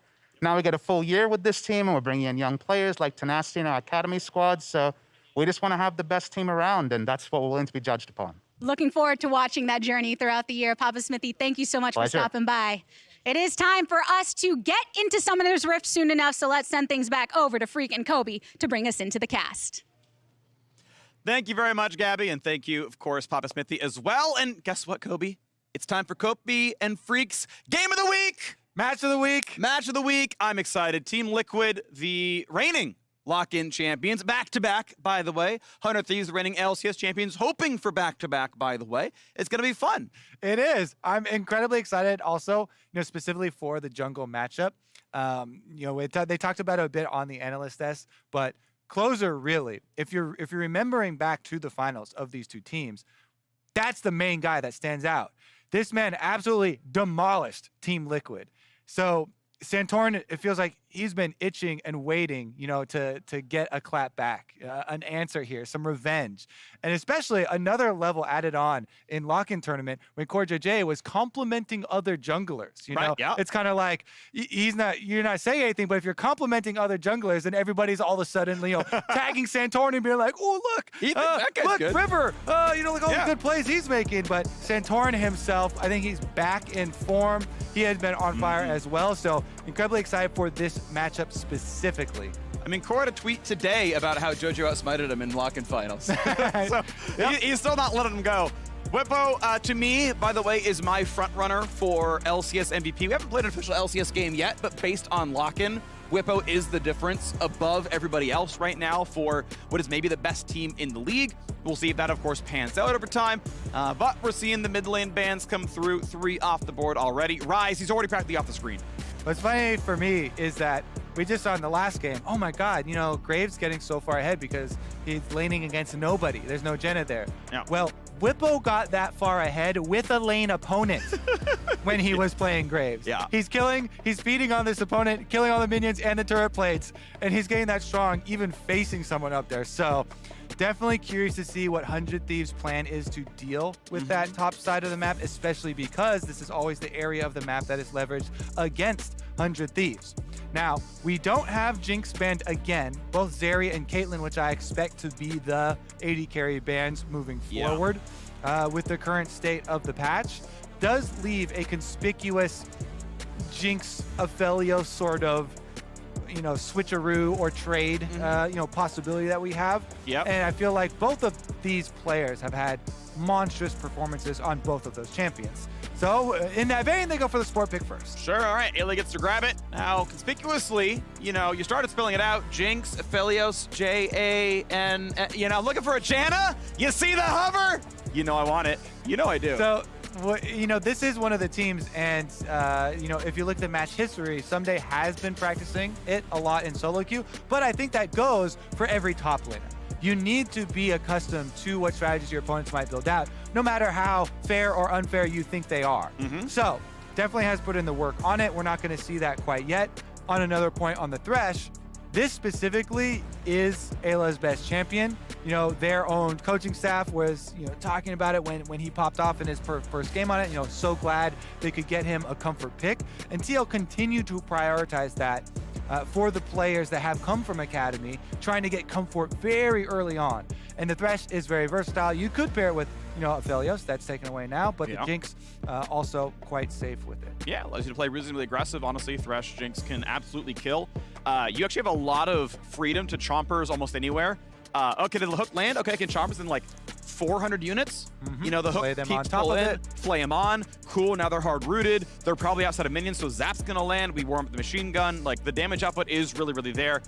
Now we get a full year with this team, and we're bringing in young players like Tenacity in our academy squad. So we just want to have the best team around, and that's what we're willing to be judged upon. Looking forward to watching that journey throughout the year. Papa Smithy, thank you so much for stopping by. It is time for us to get into Summoner's Rift soon enough, so let's send things back over to Freak and Kobe to bring us into the cast. Thank you very much, Gabby, and thank you, of course, Papa Smithy as well. And guess what, Kobe? It's time for Kobe and Freak's Game of the Week! Match of the week. Match of the week. I'm excited. Team Liquid, the reigning lock-in champions, back-to-back, by the way. 100 Thieves, the reigning LCS champions, hoping for back-to-back, by the way. It's going to be fun. It is. I'm incredibly excited also, specifically for the jungle matchup. They talked about it a bit on the analyst desk, but closer, really, if you're remembering back to the finals of these two teams, that's the main guy that stands out. This man absolutely demolished Team Liquid. So Santorin, it feels like he's been itching and waiting, to get a clap back, an answer here, some revenge. And especially another level added on in lock-in tournament when Core JJ was complimenting other junglers. It's kind of like you're not saying anything, but if you're complimenting other junglers, then everybody's all of a sudden, tagging Santorin and being like, oh, look, look, good. River, look all the good plays he's making. But Santorin himself, I think he's back in form. He has been on fire as well. So incredibly excited for this matchup specifically. I mean, Core had a tweet today about how JoJo outsmited him in lock-in finals. So he's still not letting him go. Whippo, to me, by the way, is my front runner for LCS MVP. We haven't played an official LCS game yet, but based on lock-in, Whippo is the difference above everybody else right now for what is maybe the best team in the league. We'll see if that, of course, pans out over time. But we're seeing the mid lane bans come through, 3 off the board already. Rise, he's already practically off the screen. What's funny for me is that we just saw in the last game, oh my God, Graves getting so far ahead because he's laning against nobody. There's no Jenna there. Yeah. Well, Whippo got that far ahead with a lane opponent when he was playing Graves. Yeah. He's feeding on this opponent, killing all the minions and the turret plates, and he's getting that strong even facing someone up there. So definitely curious to see what 100 Thieves' plan is to deal with that top side of the map, especially because this is always the area of the map that is leveraged against 100 Thieves. Now, we don't have Jinx banned again, both Zeri and Caitlyn, which I expect to be the AD carry bans moving forward with the current state of the patch, does leave a conspicuous Jinx Aphelios sort of switcheroo or trade, possibility that we have. Yep. And I feel like both of these players have had monstrous performances on both of those champions. So in that vein, they go for the sport pick first. Sure, all right, Illy gets to grab it. Now, conspicuously, you started spelling it out. Jinx, Aphelios, J-A-N, looking for a Janna? You see the hover? I want it. I do. So, this is one of the teams, and, if you look at the match history, Someday has been practicing it a lot in solo queue, but I think that goes for every top laner. You need to be accustomed to what strategies your opponents might build out, no matter how fair or unfair you think they are. So, definitely has put in the work on it. We're not going to see that quite yet. On another point on the Thresh, this specifically is Ayla's best champion. Their own coaching staff was, talking about it when he popped off in his first game on it. So glad they could get him a comfort pick. And TL continued to prioritize that for the players that have come from Academy, trying to get comfort very early on. And the Thresh is very versatile. You could pair it with, Aphelios. That's taken away now, but the Jinx also quite safe with it. Yeah, allows you to play reasonably aggressive. Honestly, Thresh, Jinx can absolutely kill. You actually have a lot of freedom to chompers almost anywhere. Okay, did the hook land? Okay, I can chompers in like 400 units. The hook Play them keeps on top of pulling, it. play them on. Cool, now they're hard rooted. They're probably outside of minions, so Zap's gonna land. We warm up the machine gun. Like, the damage output is really, really there.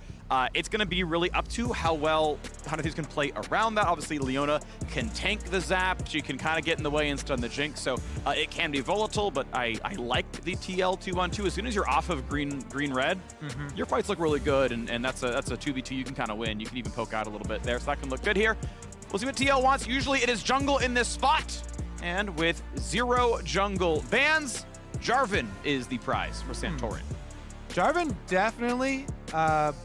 It's gonna be really up to how well Hunter Thieves can play around that. Obviously, Leona can tank the Zap. She can kind of get in the way and stun the Jinx, so it can be volatile, but I like the TL 2-on-2. As soon as you're off of green-red, your fights look really good, and that's a 2v2 you can kind of win. You can even poke out a little bit there, so that can look good here. We'll see what TL wants. Usually it is jungle in this spot. And with 0 jungle bans, Jarvan is the prize for Santorin. Jarvan definitely,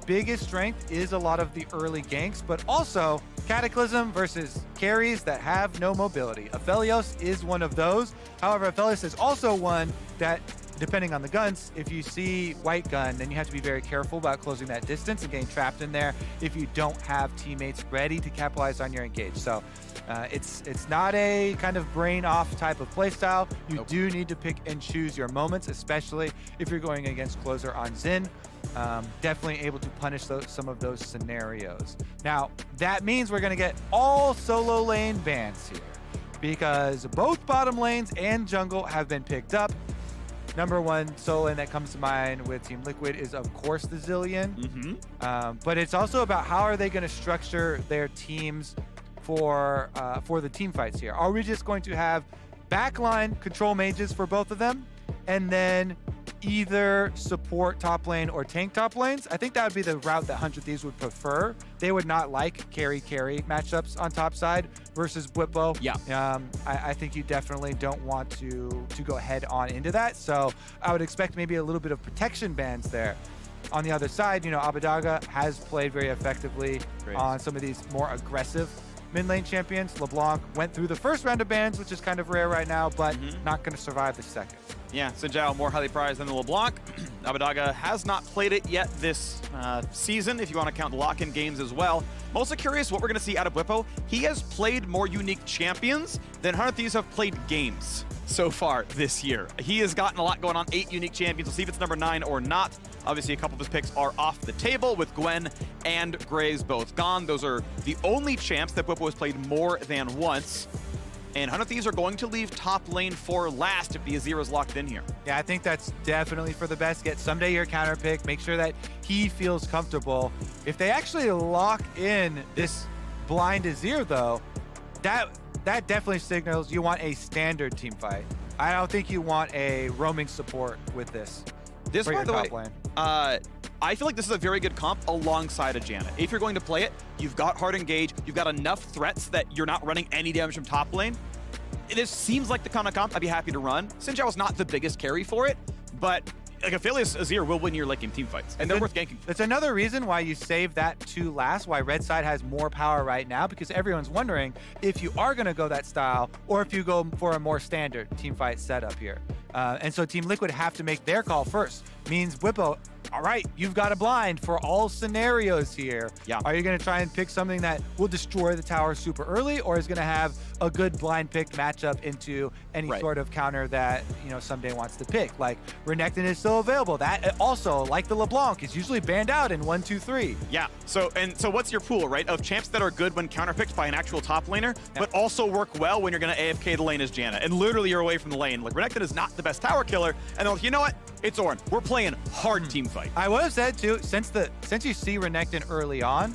biggest strength is a lot of the early ganks, but also Cataclysm versus carries that have no mobility. Aphelios is one of those. However, Aphelios is also one that, depending on the guns, if you see white gun, then you have to be very careful about closing that distance and getting trapped in there if you don't have teammates ready to capitalize on your engage. So it's not a kind of brain off type of playstyle. You do need to pick and choose your moments, especially if you're going against closer on Xin. Definitely able to punish some of those scenarios. Now, that means we're going to get all solo lane bans here because both bottom lanes and jungle have been picked up. Number one solo lane that comes to mind with Team Liquid is, of course, the Zilean. But it's also about how are they going to structure their teams for the team fights here. Are we just going to have backline control mages for both of them and then either support top lane or tank top lanes? I think that would be the route that 100 Thieves would prefer. They would not like carry-carry matchups on top side versus Bwipo. Yeah. I think you definitely don't want to go head on into that. So I would expect maybe a little bit of protection bans there. On the other side, Abadaga has played very effectively on some of these more aggressive mid lane champions. LeBlanc went through the first round of bans, which is kind of rare right now, but not going to survive the second. Yeah, Sinjao more highly prized than the LeBlanc. Abadaga has not played it yet this season, if you want to count the lock-in games as well. I'm also curious what we're going to see out of Bwipo. He has played more unique champions than 100 Thieves have played games so far this year. He has gotten a lot going on, 8 unique champions. We'll see if it's number 9 or not. Obviously, a couple of his picks are off the table with Gwen and Graves both gone. Those are the only champs that Bwipo has played more than once. And 100 Thieves are going to leave top lane for last if the Azir is locked in here. Yeah, I think that's definitely for the best. Get someday your counter pick. Make sure that he feels comfortable. If they actually lock in this blind Azir, though, that definitely signals you want a standard team fight. I don't think you want a roaming support with this. This, for by your the top way, lane. I feel like this is a very good comp alongside a Janna. If you're going to play it, you've got hard engage, you've got enough threats that you're not running any damage from top lane. This seems like the kind of comp I'd be happy to run. Sinjao is not the biggest carry for it, but like Aphelios Azir will win your late game team fights, and they're worth ganking. It's another reason why you save that to last, why Red Side has more power right now, because everyone's wondering if you are going to go that style or if you go for a more standard team fight setup here. And so Team Liquid have to make their call first. Means Bwipo, all right, you've got a blind for all scenarios here. Yeah. Are you going to try and pick something that will destroy the tower super early, or is going to have a good blind picked matchup into any sort of counter that someday wants to pick? Like Renekton is still available. That also, like the LeBlanc, is usually banned out in 1, 2, 3. Yeah. So what's your pool, right? Of champs that are good when counterpicked by an actual top laner, but also work well when you're going to AFK the lane as Janna, and literally you're away from the lane. Like Renekton is not the best tower killer, and they're like, you know what? It's Ornn. We're playing hard team fight. I would have said too, since you see Renekton early on,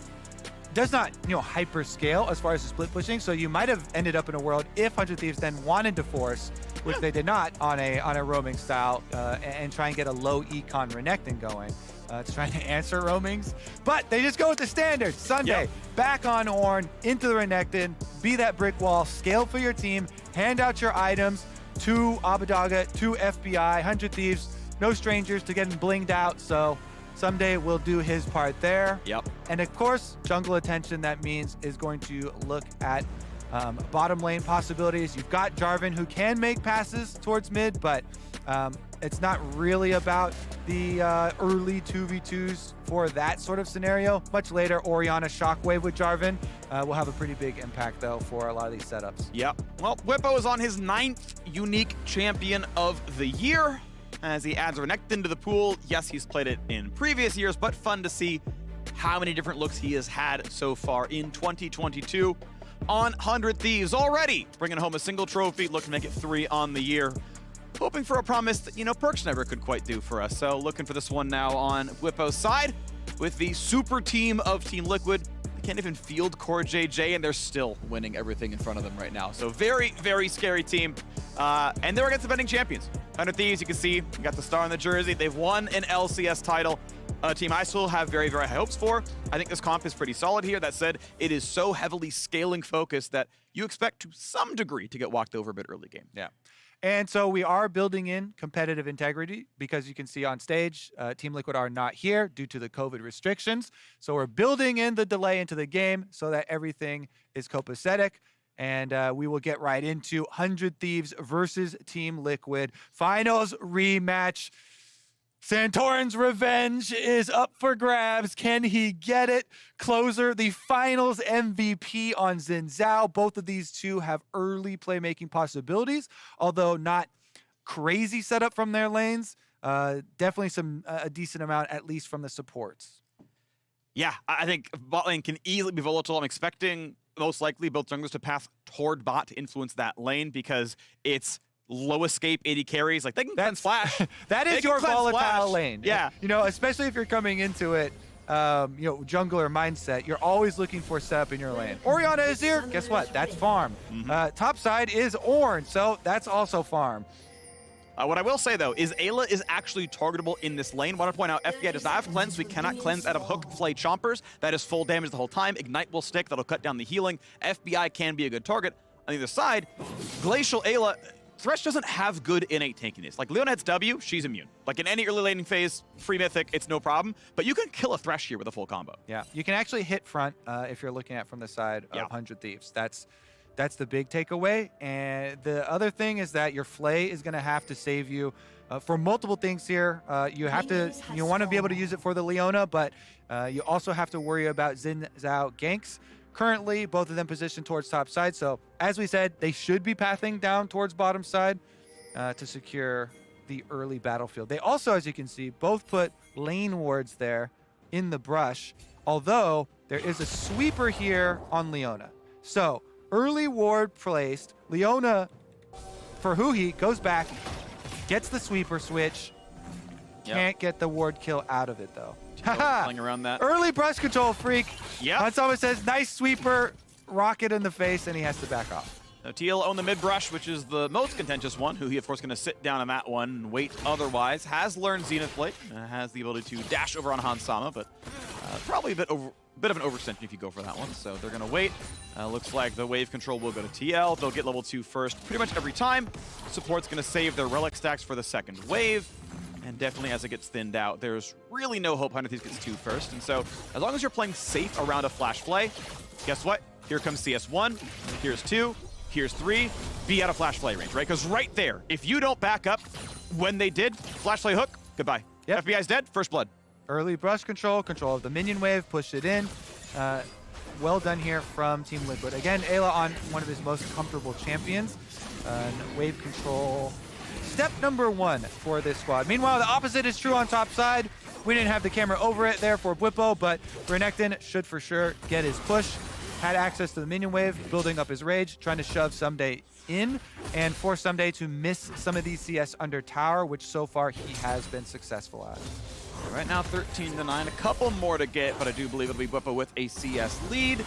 does not hyper scale as far as the split pushing. So you might have ended up in a world if 100 Thieves then wanted to force, which they did not on a roaming style, and try and get a low econ Renekton going. To try to answer roamings, but they just go with the standard. Sunday, back on Ornn, into the Renekton, be that brick wall, scale for your team, hand out your items to Abadaga, to FBI, 100 Thieves, no strangers to getting blinged out, so someday we'll do his part there. Yep. And of course, jungle attention, that means, is going to look at bottom lane possibilities. You've got Jarvan, who can make passes towards mid, but it's not really about the early 2v2s for that sort of scenario. Much later, Orianna Shockwave with Jarvan will have a pretty big impact, though, for a lot of these setups. Yep. Well, Whippo is on his 9th unique champion of the year as he adds Renekton to the pool. Yes, he's played it in previous years, but fun to see how many different looks he has had so far in 2022 on 100 Thieves. Already bringing home a single trophy, looking to make it 3 on the year. Hoping for a promise that, Perks never could quite do for us. So looking for this one now on Whippo's side with the super team of Team Liquid. They can't even field Core JJ, and they're still winning everything in front of them right now. So very, very scary team. And they're against the defending champions. 100 Thieves, you can see, you got the star on the jersey. They've won an LCS title. A team I still have very, very high hopes for. I think this comp is pretty solid here. That said, it is so heavily scaling focused that you expect to some degree to get walked over a bit early game. Yeah. And so we are building in competitive integrity because you can see on stage, Team Liquid are not here due to the COVID restrictions. So we're building in the delay into the game so that everything is copacetic. And we will get right into 100 Thieves versus Team Liquid. Finals rematch. Santorin's revenge is up for grabs. Can he get it? Closer, the finals MVP on Xin Zhao. Both of these two have early playmaking possibilities, although not crazy setup from their lanes. Definitely a decent amount, at least from the supports. Yeah, I think bot lane can easily be volatile. I'm expecting most likely both junglers to path toward bot to influence that lane because it's low escape 80 carries. Like, they can cleanse flash. That is your volatile lane. Yeah. Especially if you're coming into it, jungler mindset, you're always looking for setup in your lane. Orianna is here. Guess what? That's farm. Top side is Ornn, so that's also farm. What I will say, though, is Ayla is actually targetable in this lane. I want to point out, FBI does not have cleanse, so we cannot cleanse out of hook, flay, chompers. That is full damage the whole time. Ignite will stick. That'll cut down the healing. FBI can be a good target. On the other side, Glacial Ayla, Thresh doesn't have good innate tankiness. Like, Leona hits W, she's immune. Like, in any early laning phase, free mythic, it's no problem. But you can kill a Thresh here with a full combo. Yeah, you can actually hit front if you're looking at from the side of 100 Thieves. That's the big takeaway. And the other thing is that your Flay is going to have to save you for multiple things here. You want to be able to use it for the Leona, but you also have to worry about Xin Zhao ganks. Currently, both of them positioned towards top side. So, as we said, they should be pathing down towards bottom side to secure the early battlefield. They also, as you can see, both put lane wards there in the brush, although there is a sweeper here on Leona. So, early ward placed. Leona, for Huhi, goes back, gets the sweeper switch. Can't get the ward kill out of it, though. Playing around that. Early brush control, freak. Yeah. Hansama says, nice sweeper, rocket in the face, and he has to back off. Now, TL own the mid brush, which is the most contentious one. Who he, of course, going to sit down on that one and wait otherwise. Has learned Zenith Blade, has the ability to dash over on Hansama, but probably a bit of an overextension if you go for that one. So they're going to wait. Looks like the wave control will go to TL. They'll get level 2 first pretty much every time. Support's going to save their relic stacks for the second wave. And definitely as it gets thinned out, there's really no hope 100 Thieves gets 2 first. And so as long as you're playing safe around a flash play, guess what? Here comes CS1, here's 2, here's 3, be out of flash play range, right? Because right there, if you don't back up when they did, flash play hook, goodbye. Yep. FBI's dead, first blood. Early brush control of the minion wave, push it in. Well done here from Team Liquid. Again, Ayla on one of his most comfortable champions. Wave control, step number 1 for this squad. Meanwhile, the opposite is true on top side. We didn't have the camera over it there for Whippo, but Renekton should for sure get his push. Had access to the minion wave, building up his rage, trying to shove Someday in, and force Someday to miss some of these CS under tower, which so far he has been successful at. Right now, 13-9. A couple more to get, but I do believe it'll be Whippo with a CS lead.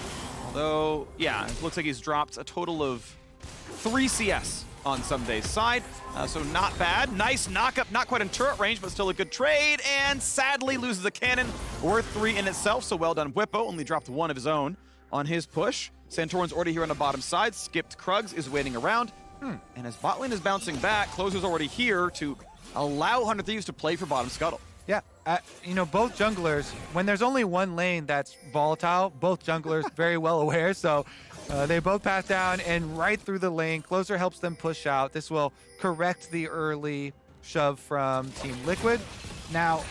Although, yeah, it looks like he's dropped a total of 3 CS on Someday's side. So not bad. Nice knock-up, not quite in turret range, but still a good trade. And sadly loses a cannon, worth 3 in itself. So well done, Whippo. Only dropped 1 of his own on his push. Santorin's already here on the bottom side. Skipped Krugs is waiting around. And as bot lane is bouncing back, Closer's already here to allow 100 Thieves to play for bottom scuttle. Yeah, both junglers, when there's only one lane that's volatile, both junglers very well aware, so they both pass down and right through the lane. Closer helps them push out. This will correct the early shove from Team Liquid. Now,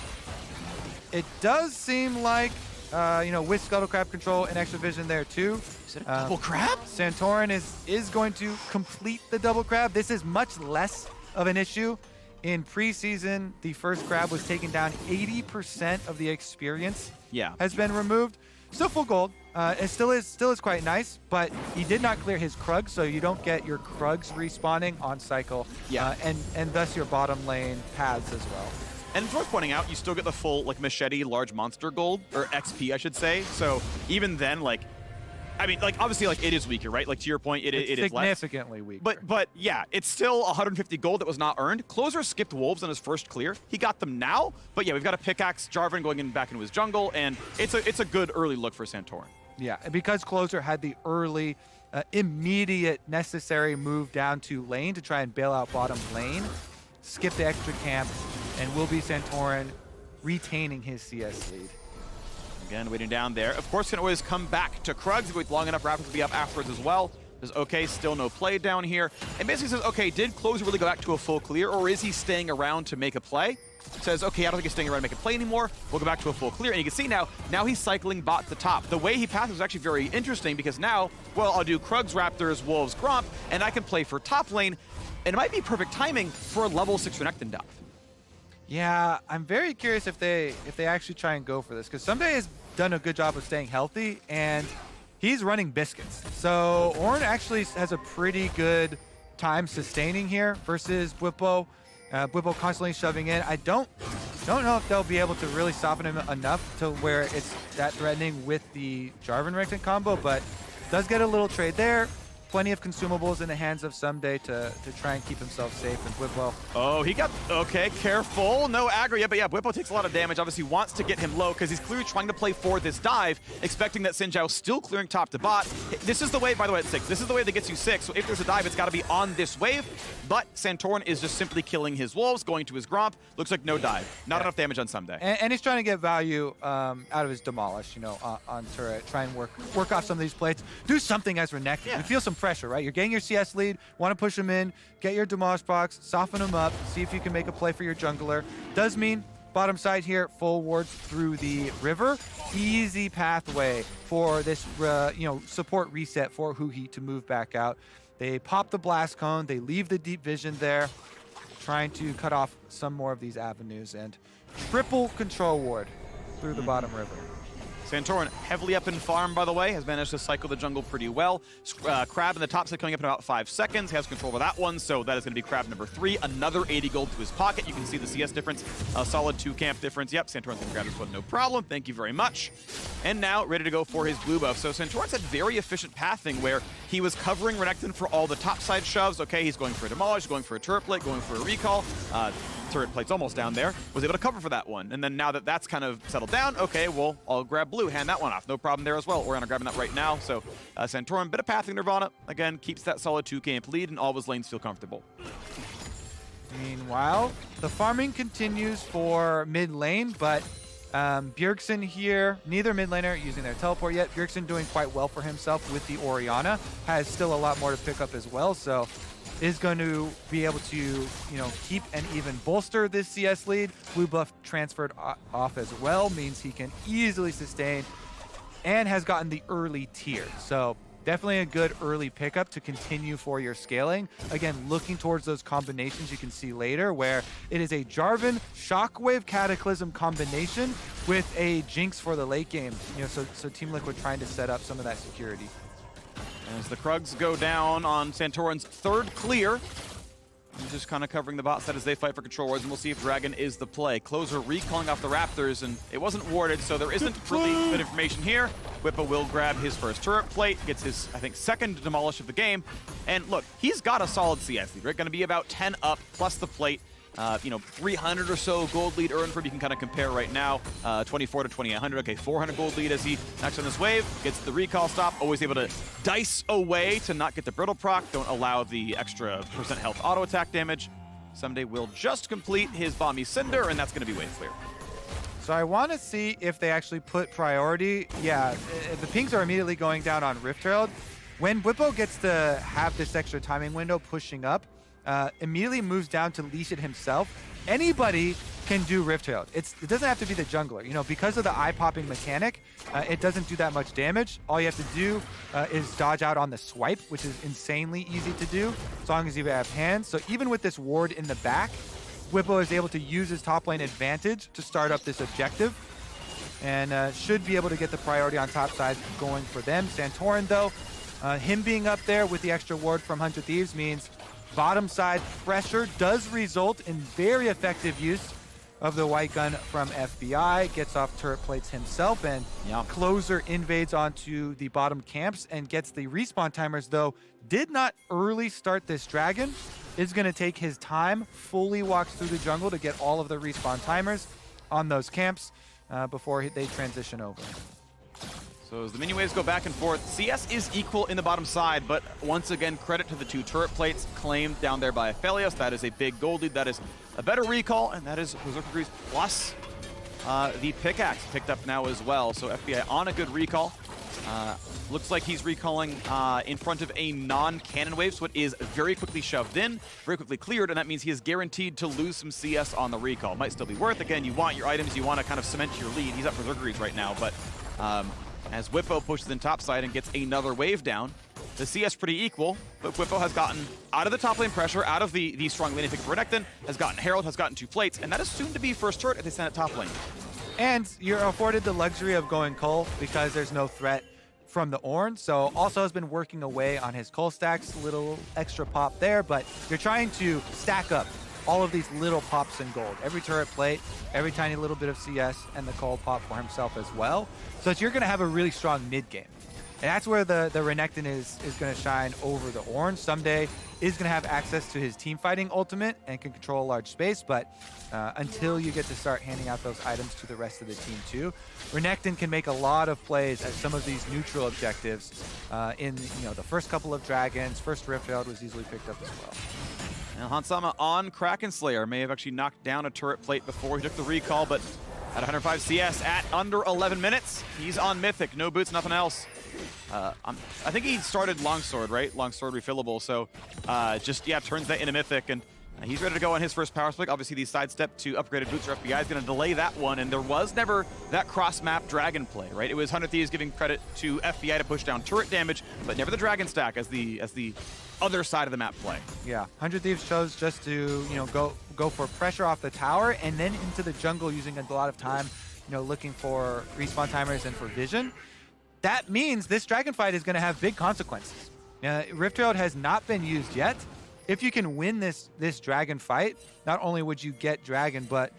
it does seem like, with Scuttle Crab control and extra vision there too. Is it a double crab? Santorin is going to complete the double crab. This is much less of an issue. In preseason, the first crab was taken down. 80% of the experience has been removed. Still full gold. It still is quite nice, but he did not clear his Krugs, so you don't get your Krugs respawning on cycle. Yeah. And thus your bottom lane paths as well. And it's worth pointing out, you still get the full machete large monster gold, or XP I should say. So even then, obviously it is weaker, right? Like to your point, it is less. Significantly weaker. But yeah, it's still 150 gold that was not earned. Closer skipped wolves on his first clear. He got them now, but yeah, we've got a pickaxe, Jarvan going back into his jungle, and it's a good early look for Santorin. Yeah, because Closer had the early, immediate necessary move down to lane to try and bail out bottom lane, skip the extra camp, and will be Santorin retaining his CS lead. Again, waiting down there. Of course, can always come back to Krugs. Wait long enough, Raptors will be up afterwards as well. Says, okay, still no play down here. And basically says, okay, did Closer really go back to a full clear, or is he staying around to make a play? Says, okay, I don't think he's staying around to make a play anymore. We'll go back to a full clear. And you can see now he's cycling bot to top. The way he passed was actually very interesting because now, well, I'll do Krugs, Raptors, Wolves, Gromp, and I can play for top lane. And it might be perfect timing for a level 6 Renekton dive. Yeah, I'm very curious if they actually try and go for this, because Someday has done a good job of staying healthy, and he's running biscuits. So Ornn actually has a pretty good time sustaining here versus Bwipo. Bwipo constantly shoving in. I don't know if they'll be able to really soften him enough to where it's that threatening with the Jarvan Renekton combo, but does get a little trade there. Plenty of consumables in the hands of Someday to try and keep himself safe. And Bwipo. Oh, he got, okay, careful. No aggro yet, but yeah, Bwipo takes a lot of damage. Obviously wants to get him low because he's clearly trying to play for this dive, expecting that Xin Zhao still clearing top to bot. This is the way, by the way, at 6. This is the way that gets you 6. So if there's a dive, it's got to be on this wave. But Santorin is just simply killing his wolves, going to his Gromp. Looks like no dive. Not enough damage on Someday. And he's trying to get value out of his Demolish, on turret. Try and work off some of these plates. Do something as Renekton. Yeah. You feel some pressure, right? You're getting your CS lead, want to push him in, get your Demolish box, soften him up, see if you can make a play for your jungler. Does mean bottom side here, full wards through the river. Easy pathway for this, support reset for Huhi to move back out. They pop the blast cone, they leave the deep vision there, trying to cut off some more of these avenues, and triple control ward through the bottom river. Santorin heavily up in farm, by the way, has managed to cycle the jungle pretty well. Crab in the top side coming up in about 5 seconds, has control of that one, so that is going to be Crab number 3. Another 80 gold to his pocket. You can see the CS difference, a solid 2 camp difference. Yep, Santorin's going to grab this one, no problem. Thank you very much. And now ready to go for his blue buff. So Santorin's had very efficient pathing where he was covering Renekton for all the top side shoves. Okay, he's going for a Demolish, going for a turret plate, going for a recall. Turret plate's almost down there, was able to cover for that one. And then now that that's kind of settled down, okay, well, I'll grab blue, hand that one off. No problem there as well. Orianna grabbing that right now. So Santorin, bit of pathing Nirvana. Again, keeps that solid 2 camp lead, and all of his lanes feel comfortable. Meanwhile, the farming continues for mid lane, but Bjergsen here, neither mid laner using their teleport yet. Bjergsen doing quite well for himself with the Orianna. Has still a lot more to pick up as well, so is going to be able to, keep and even bolster this CS lead. Blue buff transferred off as well, means he can easily sustain and has gotten the early tier. So definitely a good early pickup to continue for your scaling. Again, looking towards those combinations you can see later where it is a Jarvan Shockwave Cataclysm combination with a Jinx for the late game. So Team Liquid trying to set up some of that security. As the Krugs go down on Santorin's 3rd clear. He's just kind of covering the bot side as they fight for control wards, and we'll see if Dragon is the play. Closer recalling off the Raptors, and it wasn't warded, so there isn't really good information here. Bwipo will grab his first turret plate, gets his, I think, 2nd Demolish of the game. And look, he's got a solid CS lead, right? Going to be about 10 up plus the plate. 300 or so gold lead earned for him. You can kind of compare right now, 24 to 2800. Okay, 400 gold lead as he knocks on this wave, gets the recall stop, always able to dice away to not get the brittle proc, don't allow the extra % health auto attack damage. Someday will just complete his Bomby Cinder, and that's going to be wave clear. So I want to see if they actually put priority. Yeah, the pings are immediately going down on Rift Herald. When Bwipo gets to have this extra timing window pushing up, immediately moves down to leash it himself. Anybody can do Rift Herald. It doesn't have to be the jungler. You know, because of the eye-popping mechanic, it doesn't do that much damage. All you have to do is dodge out on the swipe, which is insanely easy to do, as long as you have hands. So even with this ward in the back, Whippo is able to use his top lane advantage to start up this objective, and should be able to get the priority on top side going for them. Santorin, though, him being up there with the extra ward from 100 Thieves means bottom side pressure does result in very effective use of the white gun from FBI, gets off turret plates himself, and Closer invades onto the bottom camps and gets the respawn timers, though did not early start this dragon. Is going to take his time, fully walks through the jungle to get all of the respawn timers on those camps before they transition over. So as the minion waves go back and forth, CS is equal in the bottom side, but once again, credit to the 2 turret plates claimed down there by Aphelios. That is a big gold lead. That is a better recall, and that is Berserker Grease plus the pickaxe picked up now as well. So FBI on a good recall. Looks like he's recalling in front of a non-cannon wave, so it is very quickly shoved in, very quickly cleared, and that means he is guaranteed to lose some CS on the recall. Might still be worth. Again, you want your items, you want to kind of cement your lead. He's up for Berserker Grease right now, but as Whippo pushes in topside and gets another wave down, the CS pretty equal, but Whippo has gotten out of the top lane pressure, out of the strong lane pick for Renekton, has gotten Herald, has gotten 2 plates, and that is soon to be first turret if they stand at top lane. And you're afforded the luxury of going Cull because there's no threat from the Ornn. So also has been working away on his Cull stacks, little extra pop there, but you're trying to stack up all of these little pops in gold. Every turret plate, every tiny little bit of CS, and the Cull pop for himself as well. So you're going to have a really strong mid game. And that's where the Renekton is going to shine over the Ornn. Someday is going to have access to his team fighting ultimate and can control a large space, but until you get to start handing out those items to the rest of the team too, Renekton can make a lot of plays at some of these neutral objectives in the first couple of dragons. First Rift Herald was easily picked up as well. Now Hansama on Kraken Slayer may have actually knocked down a turret plate before he took the recall, but at 105 CS at under 11 minutes, he's on Mythic. No boots, nothing else. I think he started Longsword, right? Longsword refillable, so turns that into Mythic, and he's ready to go on his first power split. Obviously, the sidestep to upgraded boots for FBI is going to delay that one, and there was never that cross-map dragon play, right? It was 100 Thieves giving credit to FBI to push down turret damage, but never the dragon stack as the other side of the map play. Yeah, 100 Thieves chose just to go for pressure off the tower and then into the jungle using a lot of time, looking for respawn timers and for vision. That means this dragon fight is going to have big consequences. Rift Herald has not been used yet. If you can win this dragon fight, not only would you get dragon, but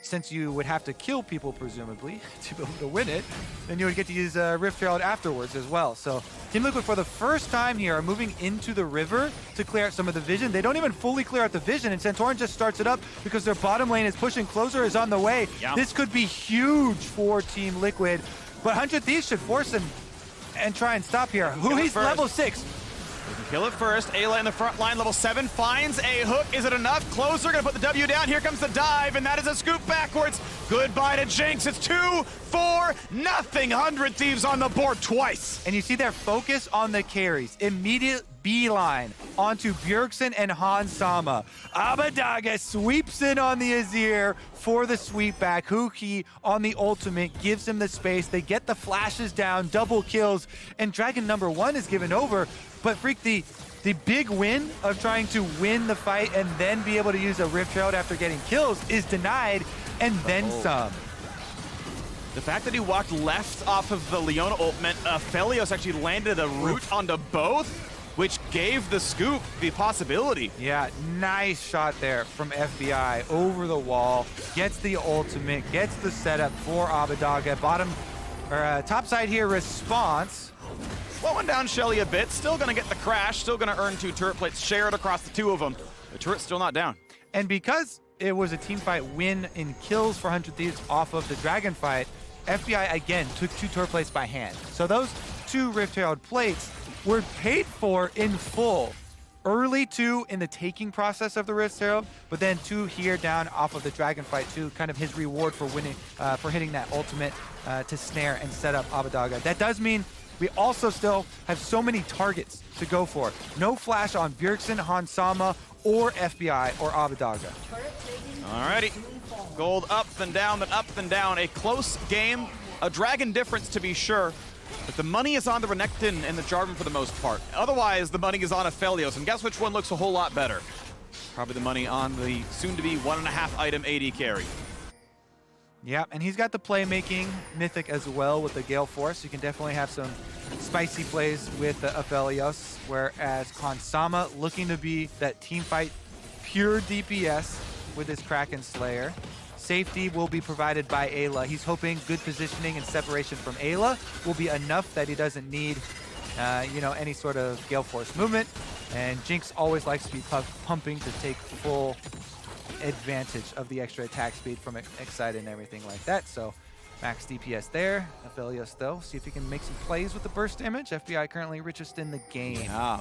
since you would have to kill people presumably to be able to win it, then you would get to use Rift Herald afterwards as well. So Team Liquid for the first time here are moving into the river to clear out some of the vision. They don't even fully clear out the vision, and Santorin just starts it up because their bottom lane is pushing. Closer is on the way. Yeah. This could be huge for Team Liquid. But 100 Thieves should force him and try and stop here. He's level 6. We can kill it first. Ayla in the front line, level 7, finds a hook. Is it enough? Closer gonna put the W down. Here comes the dive, and that is a scoop backwards. Goodbye to Jinx. It's 2-4-0. 100 Thieves on the board twice. And you see their focus on the carries. Immediate beeline onto Bjergsen and Hansama. Abbedagge sweeps in on the Azir for the sweep back. Huki on the ultimate gives him the space. They get the flashes down, double kills, and Dragon number 1 is given over. But Freak, the big win of trying to win the fight and then be able to use a Rift Herald after getting kills is denied, and then some. The fact that he walked left off of the Leona ult meant Aphelios actually landed a root onto both, which gave the scoop the possibility. Yeah, nice shot there from FBI over the wall. Gets the ultimate, gets the setup for Abbedagge. Top side here, response. Slowing down Shelly a bit, still gonna get the crash, still gonna earn 2 turret plates shared across the 2 of them. The turret's still not down. And because it was a team fight win in kills for 100 Thieves off of the dragon fight, FBI again took 2 turret plates by hand. So those 2 Rift Herald plates were paid for in full. Early 2 in the taking process of the Rift Herald, but then 2 here down off of the dragon fight too, kind of his reward for winning, for hitting that ultimate to snare and set up Abbedagge. That does mean we also still have so many targets to go for. No flash on Bjergsen, Hansama, or FBI or Abadaga. Alrighty. Gold up and down, then up and down. A close game. A Dragon difference to be sure. But the money is on the Renekton and the Jarvan for the most part. Otherwise, the money is on Aphelios. And guess which one looks a whole lot better? Probably the money on the soon-to-be 1.5 item AD carry. Yeah, and he's got the playmaking mythic as well with the Gale Force. You can definitely have some spicy plays with the Aphelios, whereas Konsama looking to be that team fight pure DPS with his Kraken Slayer. Safety will be provided by Ayla. He's hoping good positioning and separation from Ayla will be enough that he doesn't need any sort of Gale Force movement. And Jinx always likes to be pumping to take full advantage of the extra attack speed from Excite and everything like that. So max DPS there. Aphelios though, see if he can make some plays with the burst damage. FBI currently richest in the game. Yeah,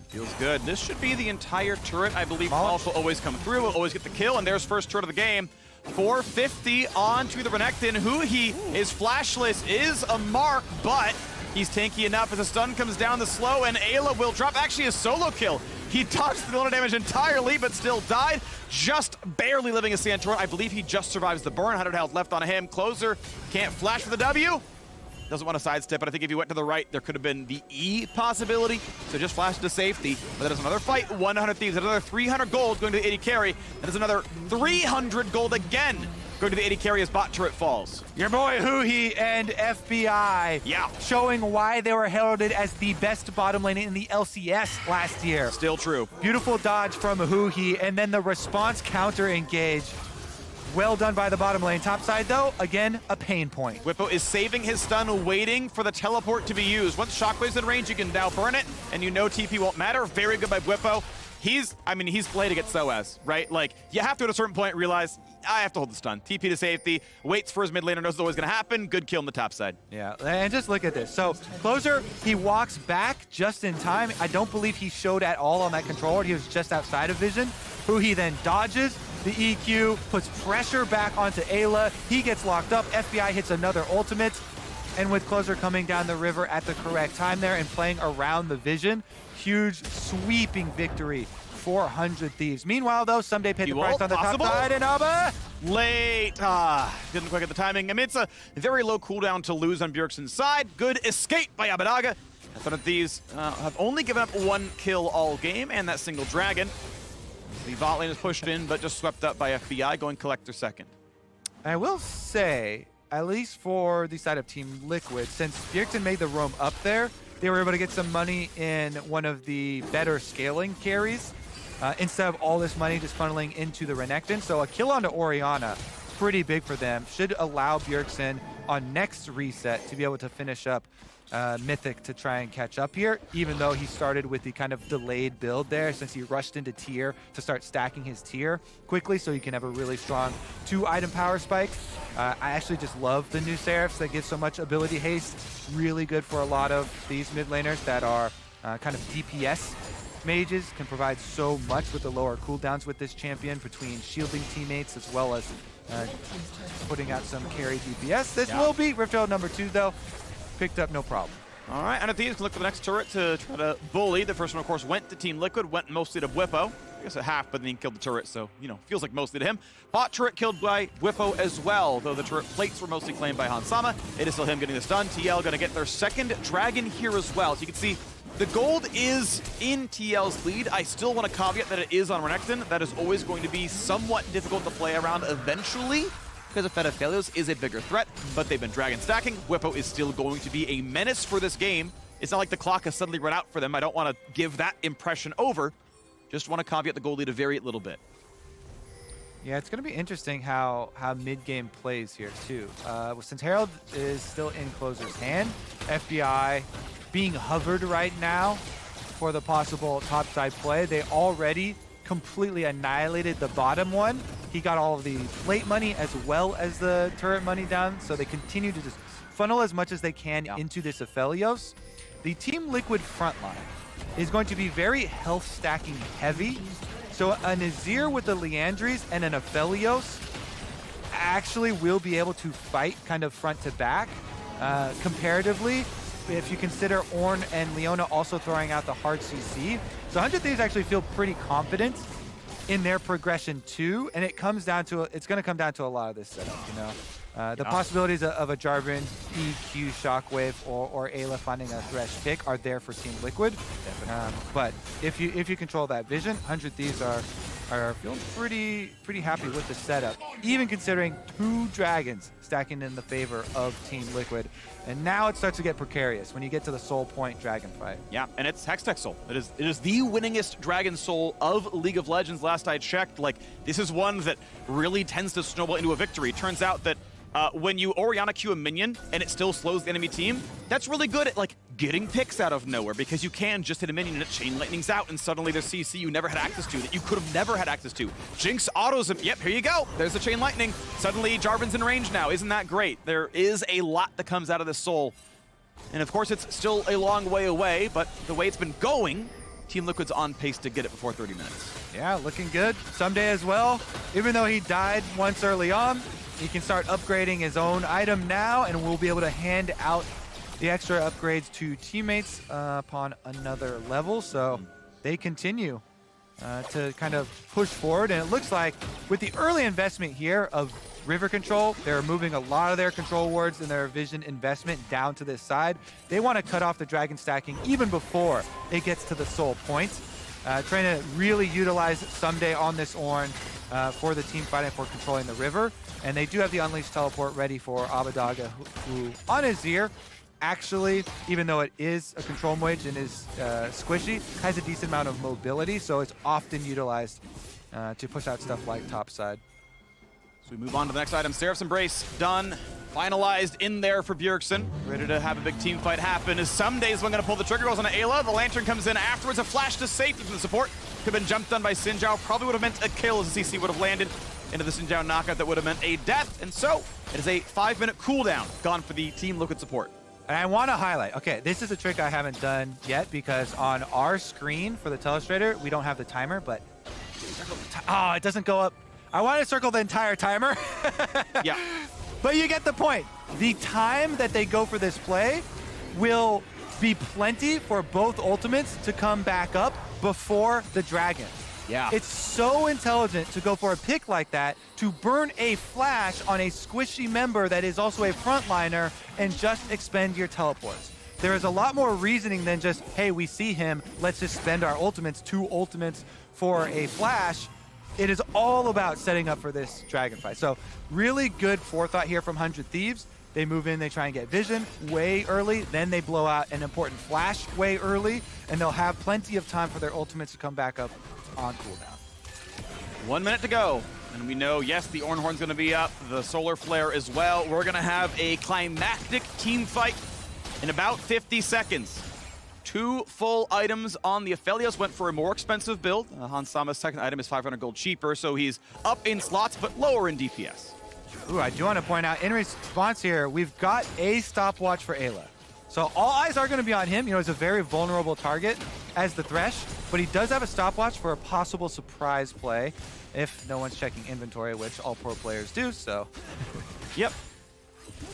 feels good. This should be the entire turret. I believe Smolish will always come through, will always get the kill, and there's first turret of the game. 450 onto the Renekton. Huhi is flashless, is a mark, but he's tanky enough as the stun comes down the slow, and Ayla will drop actually a solo kill. He dodged the damage entirely, but still died, just barely living a Santorin. I believe he just survives the burn. 100 health left on him. Closer can't flash for the W. Doesn't want to sidestep, but I think if he went to the right, there could have been the E possibility. So just flashed to safety. But that is another fight, 100 Thieves. Another 300 gold going to the AD carry. That is another 300 gold again going to the AD carry as bot turret falls. Your boy Huhi and FBI showing why they were heralded as the best bottom lane in the LCS last year. Still true. Beautiful dodge from Huhi, and then the response counter engage. Well done by the bottom lane. Top side, though, again, a pain point. Whippo is saving his stun, waiting for the teleport to be used. Once Shockwave's in range, you can now burn it, and you know TP won't matter. Very good by Whippo. He's played against SOAS, right? Like, you have to, at a certain point, realize, I have to hold the stun. TP to safety, waits for his mid laner, knows it's always going to happen. Good kill on the top side. Yeah, and just look at this. So, Closer, he walks back just in time. I don't believe he showed at all on that controller. He was just outside of vision. Huhi then dodges the EQ, puts pressure back onto Ayla. He gets locked up. FBI hits another ultimate. And with Closer coming down the river at the correct time there and playing around the vision, huge sweeping victory. 400 Thieves. Meanwhile, though, Someday paid the price on the top side, and Abba late. Didn't quite get the timing. I mean, it's a very low cooldown to lose on Bjergsen's side. Good escape by Abadaga. 100 Thieves have only given up 1 kill all game, and that single dragon. The bot lane is pushed in, but just swept up by FBI, going Collector second. I will say, at least for the side of Team Liquid, since Bjergsen made the roam up there, they were able to get some money in one of the better scaling carries, instead of all this money just funneling into the Renekton. So a kill onto Orianna, pretty big for them. Should allow Bjergsen on next reset to be able to finish up Mythic to try and catch up here, even though he started with the kind of delayed build there since he rushed into tier to start stacking his tier quickly so he can have a really strong 2-item power spike. I actually just love the new Seraphs that give so much ability haste. Really good for a lot of these mid laners that are kind of DPS mages, can provide so much with the lower cooldowns with this champion between shielding teammates as well as putting out some carry DPS. This will be Rifthold number 2 though. Picked up no problem. All right, and Thieves can look for the next turret to try to bully. The first one, of course, went to Team Liquid, went mostly to Whippo. I guess a half, but then he killed the turret, so, feels like mostly to him. Bot turret killed by Whippo as well, though the turret plates were mostly claimed by Hansama. It is still him getting the stun. TL going to get their second dragon here as well. So you can see the gold is in TL's lead. I still want to caveat that it is on Renekton. That is always going to be somewhat difficult to play around eventually, because Aphelios is a bigger threat, but they've been dragon stacking. Whippo is still going to be a menace for this game. It's not like the clock has suddenly run out for them. I don't want to give that impression over. Just want to caveat the gold lead a very little bit. Yeah, it's going to be interesting how mid-game plays here, too. Since Herald is still in Closer's hand, FBI being hovered right now for the possible topside play. They already completely annihilated the bottom one. He got all of the late money as well as the turret money down, so they continue to just funnel as much as they can into this Aphelios. The Team Liquid frontline is going to be very health stacking heavy, so a Nazir with the Leandries and an Aphelios actually will be able to fight kind of front to back comparatively, if you consider Ornn and Leona also throwing out the hard CC. So 100 Thieves actually feel pretty confident in their progression too, and it's going to come down to a lot of this setup, you know. The possibilities of a Jarvan, EQ, Shockwave, or Ayla finding a Thresh pick are there for Team Liquid. But if you control that vision, 100 Thieves are feeling pretty happy with the setup, even considering 2 dragons stacking in the favor of Team Liquid. And now it starts to get precarious when you get to the Soul Point dragon fight. Yeah, and it's Hextech Soul. It is the winningest Dragon Soul of League of Legends. Last I checked, like, this is one that really tends to snowball into a victory. Turns out that when you Orianna Q a minion and it still slows the enemy team, that's really good at like getting picks out of nowhere, because you can just hit a minion and it chain lightnings out and suddenly there's CC you never had access to that you could have never had access to. Jinx autos him. Yep, here you go. There's the chain lightning. Suddenly Jarvan's in range now. Isn't that great? There is a lot that comes out of this Soul. And of course it's still a long way away, but the way it's been going, Team Liquid's on pace to get it before 30 minutes. Yeah, looking good. Someday as well, even though he died once early on, he can start upgrading his own item now, and we'll be able to hand out the extra upgrades to teammates upon another level. So they continue to kind of push forward. And it looks like with the early investment here of river control, they're moving a lot of their control wards and their vision investment down to this side. They want to cut off the dragon stacking even before it gets to the Soul Point. Trying to really utilize Someday on this Ornn for the team fighting for controlling the river. And they do have the Unleashed Teleport ready for Abadaga, who on his ear, actually, even though it is a control mage and is squishy, has a decent amount of mobility, so it's often utilized to push out stuff like topside. So we move on to the next item. Seraph's Embrace done. Finalized in there for Bjergsen. Ready to have a big team fight happen. As Someday's one going to pull the trigger. Goes on to Ayla. The Lantern comes in afterwards. A flash to safety from the support. Could have been jumped on by Xin Zhao. Probably would have meant a kill as the CC would have landed into the Xin Zhao knockout. That would have meant a death. And so it is a 5-minute cooldown gone for the Team Liquid support. And I want to highlight, okay, this is a trick I haven't done yet because on our screen for the Telestrator, we don't have the timer, but it doesn't go up. I want to circle the entire timer. Yeah. But you get the point. The time that they go for this play will be plenty for both ultimates to come back up before the dragon. Yeah. It's so intelligent to go for a pick like that, to burn a flash on a squishy member that is also a frontliner and just expend your teleports. There is a lot more reasoning than just, hey, we see him, let's just spend our ultimates, 2 ultimates for a flash. It is all about setting up for this dragon fight. So really good forethought here from 100 Thieves. They move in, they try and get vision way early, then they blow out an important flash way early, and they'll have plenty of time for their ultimates to come back up on cooldown. 1 minute to go. And we know, yes, the Ornn Horn's going to be up, the Solar Flare as well. We're going to have a climactic team fight in about 50 seconds. 2 full items on the Aphelios. Went for a more expensive build. Hans Sama's second item is 500 gold cheaper, so he's up in slots but lower in DPS. Ooh, I do want to point out, in response here, we've got a stopwatch for Ayla. So all eyes are going to be on him. You know, he's a very vulnerable target as the Thresh, but he does have a stopwatch for a possible surprise play if no one's checking inventory, which all pro players do, so. Yep.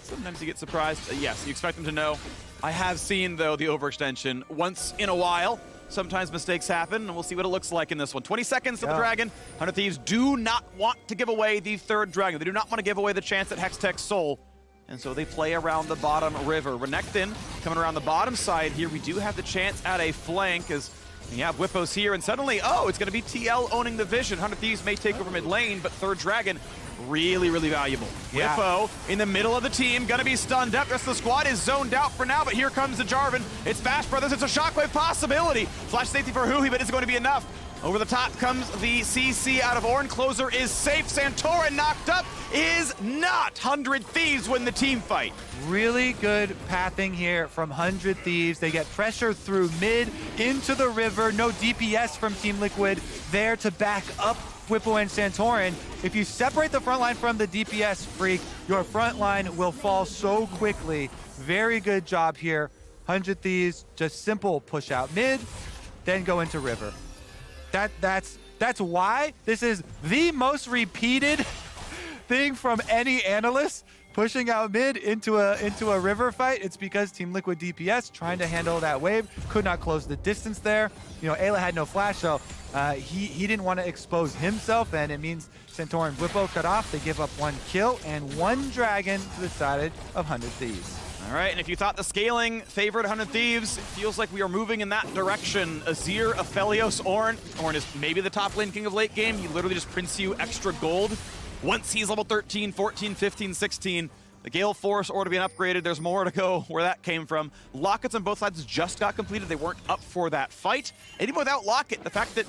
Sometimes you get surprised. Yes, you expect them to know. I have seen, though, the overextension once in a while. Sometimes mistakes happen, and we'll see what it looks like in this one. 20 seconds to the Dragon. 100 Thieves do not want to give away the 3rd Dragon. They do not want to give away the chance at Hextech Soul. And so they play around the bottom river. Renekton coming around the bottom side here. We do have the chance at a flank as we have Whippos here. And suddenly, it's going to be TL owning the vision. 100 Thieves may take over mid lane, but 3rd Dragon really, really valuable. Yeah. Whippo in the middle of the team, gonna be stunned up. The rest of the squad is zoned out for now, but here comes the Jarvan. It's Bash Brothers, it's a shockwave possibility. Flash safety for Huhi, but is it going to be enough? Over the top comes the CC out of Ornn. Closer is safe. Santorin knocked up is not. 100 Thieves win the team fight. Really good pathing here from 100 Thieves. They get pressure through mid into the river. No DPS from Team Liquid there to back up Whippo and Santorin. If you separate the front line from the DPS, Freak, your front line will fall so quickly. Very good job here. 100 Thieves, just simple push out mid, then go into river. That's why this is the most repeated thing from any analyst pushing out mid into a river fight, it's because Team Liquid DPS trying to handle that wave, could not close the distance there. You know, Ayla had no flash, so he didn't want to expose himself, and it means Centaur and Whippo cut off. They give up 1 kill and 1 dragon to the side of 100 Thieves. All right, and if you thought the scaling favored 100 Thieves, it feels like we are moving in that direction. Azir, Aphelios, Ornn. Ornn is maybe the top lane king of late game. He literally just prints you extra gold. Once he's level 13, 14, 15, 16, the Gale Force order to be upgraded. There's more to go where that came from. Lockets on both sides just got completed. They weren't up for that fight. And even without Locket, the fact that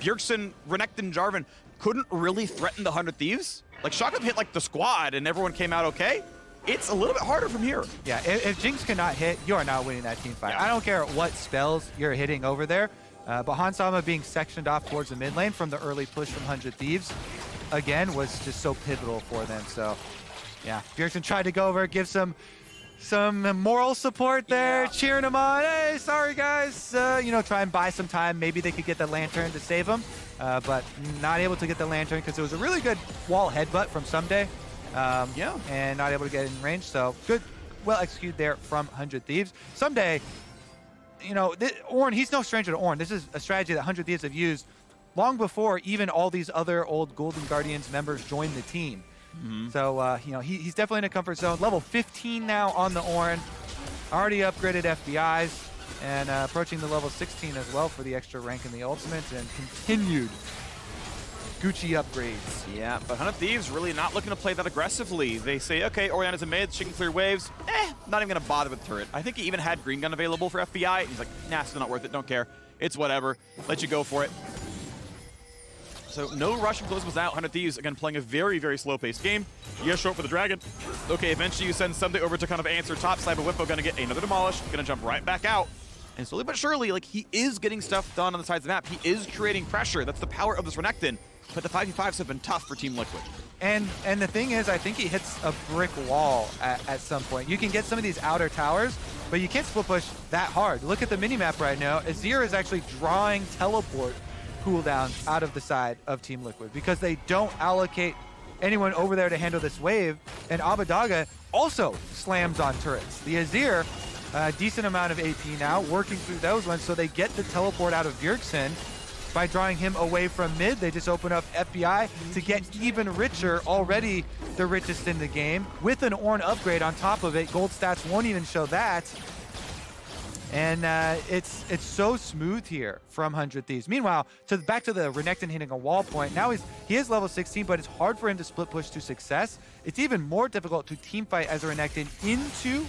Bjergsen, Renekton, Jarvan couldn't really threaten the 100 Thieves. Like, Shotgun hit like the squad and everyone came out okay. It's a little bit harder from here. Yeah, if Jinx cannot hit, you are not winning that team fight. Yeah. I don't care what spells you're hitting over there, but Hansama being sectioned off towards the mid lane from the early push from 100 Thieves, again, was just so pivotal for them. So, yeah, Bjergsen tried to go over, give some moral support there, cheering him on. Hey, sorry guys, you know, try and buy some time. Maybe they could get the lantern to save him, but not able to get the lantern because it was a really good wall headbutt from Someday. And not able to get in range. So good, well executed there from 100 Thieves. Someday, you know, Ornn, he's no stranger to Ornn. This is a strategy that 100 Thieves have used long before even all these other old Golden Guardians members joined the team. So, you know, he's definitely in a comfort zone. Level 15 now on the Ornn. Already upgraded FBIs and approaching the level 16 as well for the extra rank in the ultimate and continued Gucci upgrades. Yeah, but 100 Thieves really not looking to play that aggressively. They say, okay, Orianna's a mid, she can clear waves. Not even gonna bother with turret. I think he even had Green Gun available for FBI. He's like, nah, still not worth it, don't care. It's whatever, let you go for it. So no rush from Blizzard's out. 100 Thieves, again, playing a very, very slow-paced game. You gotta show up for the dragon. Okay, eventually you send something over to kind of answer top side, but Whippo gonna get another demolished, gonna jump right back out. And slowly but surely, like, he is getting stuff done on the sides of the map. He is creating pressure. That's the power of this Renekton. But the 5v5s have been tough for Team Liquid. And the thing is, I think he hits a brick wall at some point. You can get some of these outer towers, but you can't split push that hard. Look at the minimap right now. Azir is actually drawing teleport cooldowns out of the side of Team Liquid because they don't allocate anyone over there to handle this wave. And Abadaga also slams on turrets. The Azir, decent amount of AP now, working through those ones, so they get the teleport out of Bjergsen. By drawing him away from mid, they just open up FBI to get even richer, already the richest in the game. With an Ornn upgrade on top of it, gold stats won't even show that. And it's so smooth here from 100 Thieves. Meanwhile, back to the Renekton hitting a wall point. Now he is level 16, but it's hard for him to split push to success. It's even more difficult to team fight as a Renekton into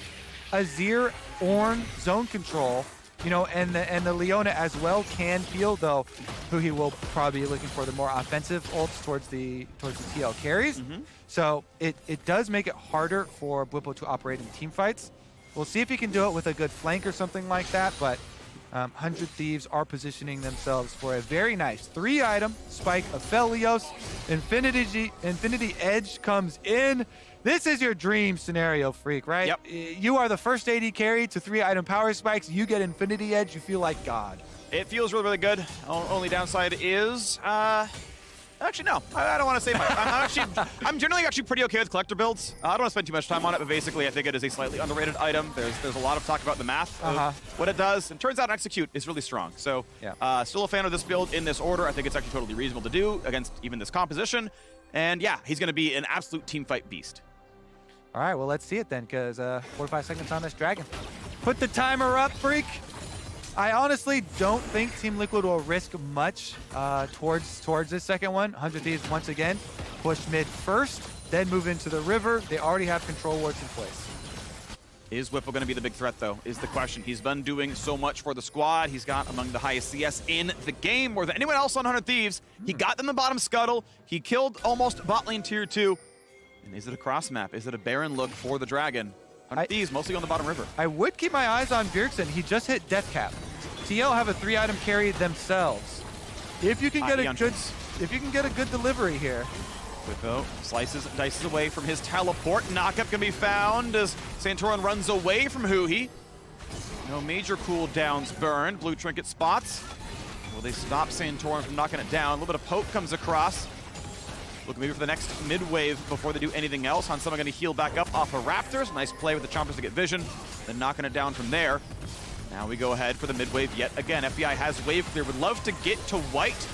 Azir Ornn zone control. You know, and the Leona as well can feel, though, who he will probably be looking for the more offensive ults towards the TL carries. So it does make it harder for Whippo to operate in team fights. We'll see if he can do it with a good flank or something like that, but 100 Thieves are positioning themselves for a very nice 3-item spike of Aphelios. Infinity Edge comes in. This is your dream scenario, Freak, right? Yep. You are the first AD carry to 3-item power spikes. You get Infinity Edge, you feel like God. It feels really, really good. Only downside is, actually, no. I don't want to say much. I'm generally actually pretty okay with collector builds. I don't want to spend too much time on it, but basically I think it is a slightly underrated item. There's a lot of talk about the math of what it does, and turns out execute is really strong. So still a fan of this build in this order. I think it's actually totally reasonable to do against even this composition. And yeah, he's going to be an absolute teamfight beast. All right, well, let's see it then, because 45 seconds on this dragon. Put the timer up, Freak. I honestly don't think Team Liquid will risk much towards this second one. 100 Thieves, once again, push mid first, then move into the river. They already have control wards in place. Is Whippo going to be the big threat, though, is the question. He's been doing so much for the squad. He's got among the highest CS in the game, more than anyone else on 100 Thieves. He got them the bottom scuttle. He killed almost bot lane tier 2. And is it a cross map? Is it a Baron look for the dragon? 100 Thieves mostly on the bottom river. I would keep my eyes on Bjergsen. He just hit death cap. TL have a 3-item carry themselves. If you can get a good delivery here. Whippo slices and dices away from his teleport. Knockup can be found as Santorin runs away from Huhi. No major cooldowns burned. Blue trinket spots. Will they stop Santorin from knocking it down? A little bit of poke comes across. Looking maybe for the next mid-wave before they do anything else. Hansama going to heal back up off of Raptors. Nice play with the Chompers to get vision, then knocking it down from there. Now we go ahead for the mid-wave yet again. FBI has wave clear. Would love to get to white.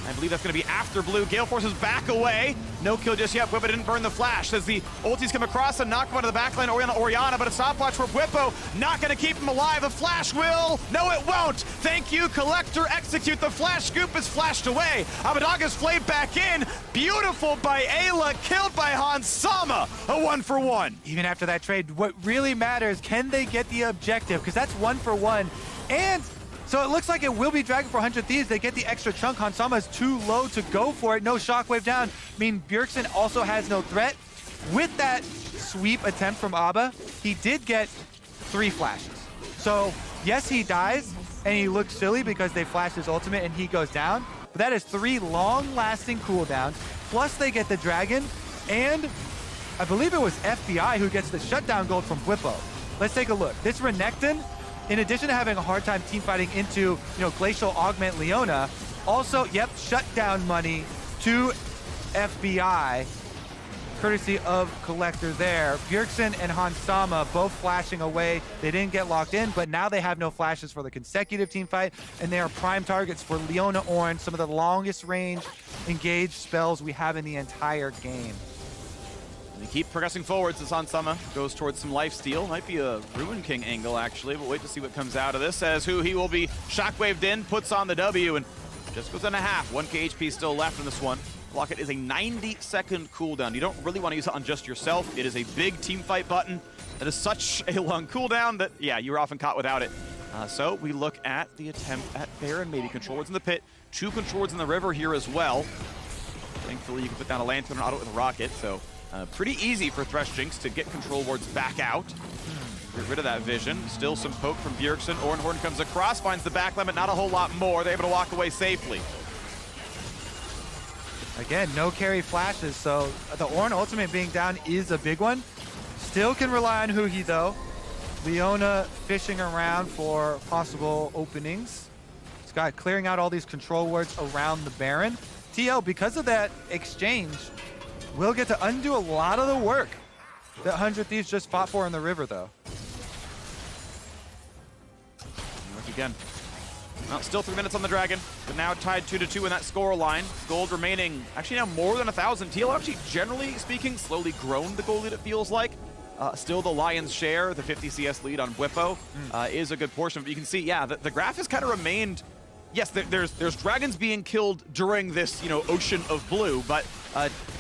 I believe that's going to be after blue. Gale forces back away. No kill just yet. Bwipo didn't burn the flash. As the ultis come across and knock him onto the backline. Oriana, but a stopwatch for Bwipo. Not going to keep him alive. A flash will. No, it won't. Thank you, Collector. Execute. The flash scoop is flashed away. Abadaga's flayed back in. Beautiful by Ayla. Killed by Hansama. A 1-for-1. Even after that trade, what really matters, can they get the objective? Because that's 1-for-1. And so it looks like it will be Dragon for 100 Thieves. They get the extra chunk. Hansama is too low to go for it. No shockwave down. I mean, Bjergsen also has no threat. With that sweep attempt from Abba, he did get 3 flashes. So yes, he dies, and he looks silly because they flashed his ultimate and he goes down. But that is 3 long-lasting cooldowns. Plus they get the Dragon, and I believe it was FBI who gets the shutdown gold from Bwipo. Let's take a look. This Renekton, in addition to having a hard time team fighting into, Glacial Augment Leona, also, shutdown money to FBI, courtesy of Collector there. Bjergsen and Hansama both flashing away. They didn't get locked in, but now they have no flashes for the consecutive team fight, and they are prime targets for Leona Orange, some of the longest range engaged spells we have in the entire game. They keep progressing forwards as Hansama goes towards some lifesteal. Might be a Ruin King angle, actually, but wait to see what comes out of this. As he will be shockwaved in, puts on the W, and just goes on a half. 1k HP still left in this one. Block it is a 90-second cooldown. You don't really want to use it on just yourself. It is a big team fight button that is such a long cooldown that, you're often caught without it. So we look at the attempt at Baron, maybe control wards in the pit. 2 control wards in the river here as well. Thankfully, you can put down a lantern and auto with a rocket, so pretty easy for Thresh Jinx to get control wards back out. Get rid of that vision. Still some poke from Bjergsen. Ornhorn comes across, finds the back limit, not a whole lot more. They're able to walk away safely. Again, no carry flashes, so the Ornn ultimate being down is a big one. Still can rely on Huhi though. Leona fishing around for possible openings. Scott clearing out all these control wards around the Baron. TL, because of that exchange, will get to undo a lot of the work that 100 Thieves just fought for in the river, though. Look again. Well, still 3 minutes on the Dragon, but now tied 2-2 in that score line. Gold remaining, actually now more than 1,000. TL actually, generally speaking, slowly grown the gold lead, it feels like. Still the lion's share, the 50 CS lead on Bwipo is a good portion. But you can see, the graph has kind of remained. Yes, there's dragons being killed during this, ocean of blue, but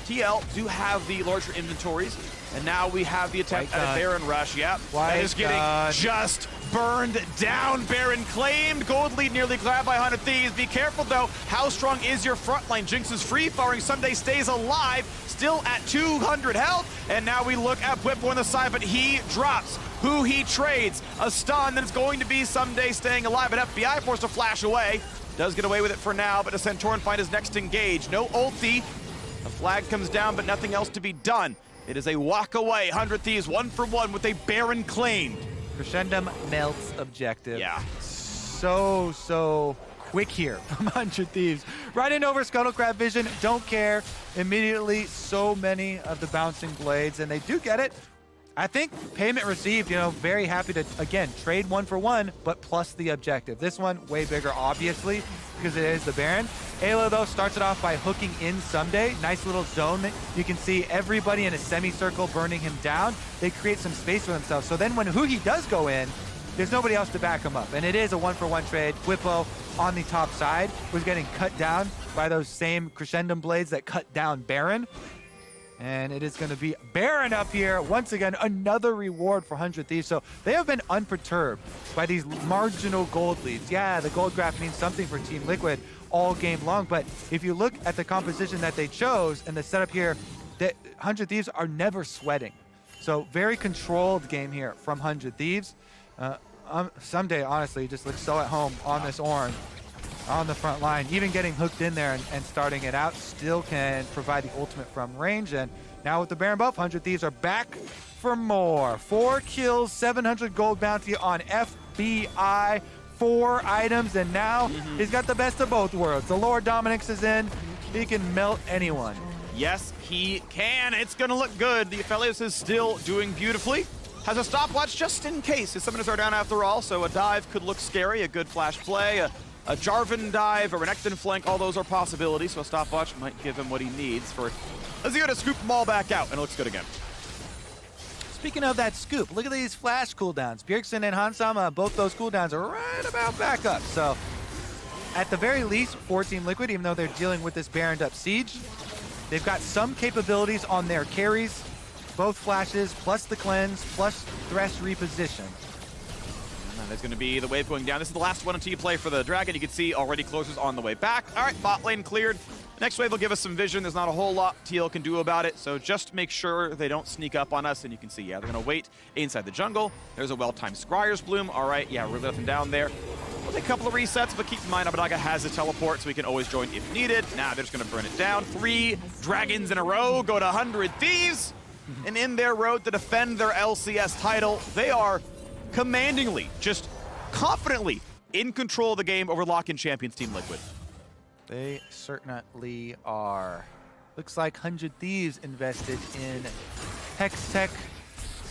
TL do have the larger inventories, and now we have the attempt at a Baron rush. That is getting just burned down. Baron claimed. Gold lead nearly grabbed by 100 Thieves. Be careful, though. How strong is your front line? Jinx is free-firing. Sunday stays alive, still at 200 health, and now we look at Bwipo on the side, but he drops. Who he trades, a stun that's going to be Someday staying alive, but FBI forced to flash away. Does get away with it for now, but does Centauran find his next engage? No ulti. The flag comes down, but nothing else to be done. It is a walk away. 100 Thieves 1-for-1 with a Baron claimed. Crescendum melts objective. So quick here from 100 Thieves. Right in over Scuttlecrab vision, don't care. Immediately, so many of the bouncing blades, and they do get it. I think payment received, very happy to, again, trade 1-for-1, but plus the objective. This one, way bigger, obviously, because it is the Baron. Ayla, though, starts it off by hooking in Someday. Nice little zone that you can see everybody in a semicircle burning him down. They create some space for themselves. So then when Huhi does go in, there's nobody else to back him up. And it is a 1-for-1 trade. Bwipo on the top side was getting cut down by those same Crescendum blades that cut down Baron. And it is going to be Baron up here. Once again, another reward for 100 Thieves. So they have been unperturbed by these marginal gold leads. Yeah, the gold graph means something for Team Liquid all game long. But if you look at the composition that they chose and the setup here, that 100 Thieves are never sweating. So very controlled game here from 100 Thieves. Someday, honestly, just looks so at home on this Ornn. On the front line, even getting hooked in there and starting it out, still can provide the ultimate from range. And now with the Baron buff, 100 Thieves are back for more. 4 kills, 700 gold bounty on FBI, 4 items, and now he's got the best of both worlds. The Lord Dominix is in, he can melt anyone. Yes, he can. It's going to look good. The Aphelios is still doing beautifully. Has a stopwatch just in case. His summoners are down after all, so a dive could look scary. A good flash play, a Jarvan dive, a Renekton flank, all those are possibilities, so a stopwatch might give him what he needs for Azir to scoop them all back out, and it looks good again. Speaking of that scoop, look at these flash cooldowns. Bjergsen and Hansama, both those cooldowns are right about back up. So at the very least, for Team Liquid, even though they're dealing with this Baroned up siege, they've got some capabilities on their carries. Both flashes, plus the cleanse, plus Thresh reposition. And there's going to be the wave going down. This is the last one until you play for the Dragon. You can see already Closer's on the way back. All right, bot lane cleared. Next wave will give us some vision. There's not a whole lot TL can do about it, so just make sure they don't sneak up on us. And you can see, yeah, they're going to wait inside the jungle. There's a well-timed Scryer's Bloom. All right, yeah, we're nothing down there. We'll take a couple of resets, but keep in mind Abadaga has a teleport, so we can always join if needed. Nah, they're just going to burn it down. 3 dragons in a row go to 100 Thieves. And in their road to defend their LCS title, they are commandingly, just confidently in control of the game over lock-in champions Team Liquid. They certainly are. Looks like 100 Thieves invested in Hextech,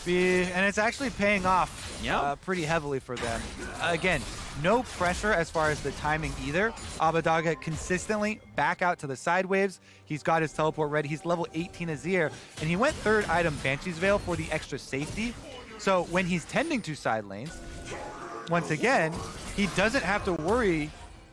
and it's actually paying off pretty heavily for them. Again, no pressure as far as the timing either. Abadaga consistently back out to the side waves. He's got his teleport ready. He's level 18 Azir, and he went 3rd item Banshee's Veil for the extra safety. So when he's tending to side lanes, once again, he doesn't have to worry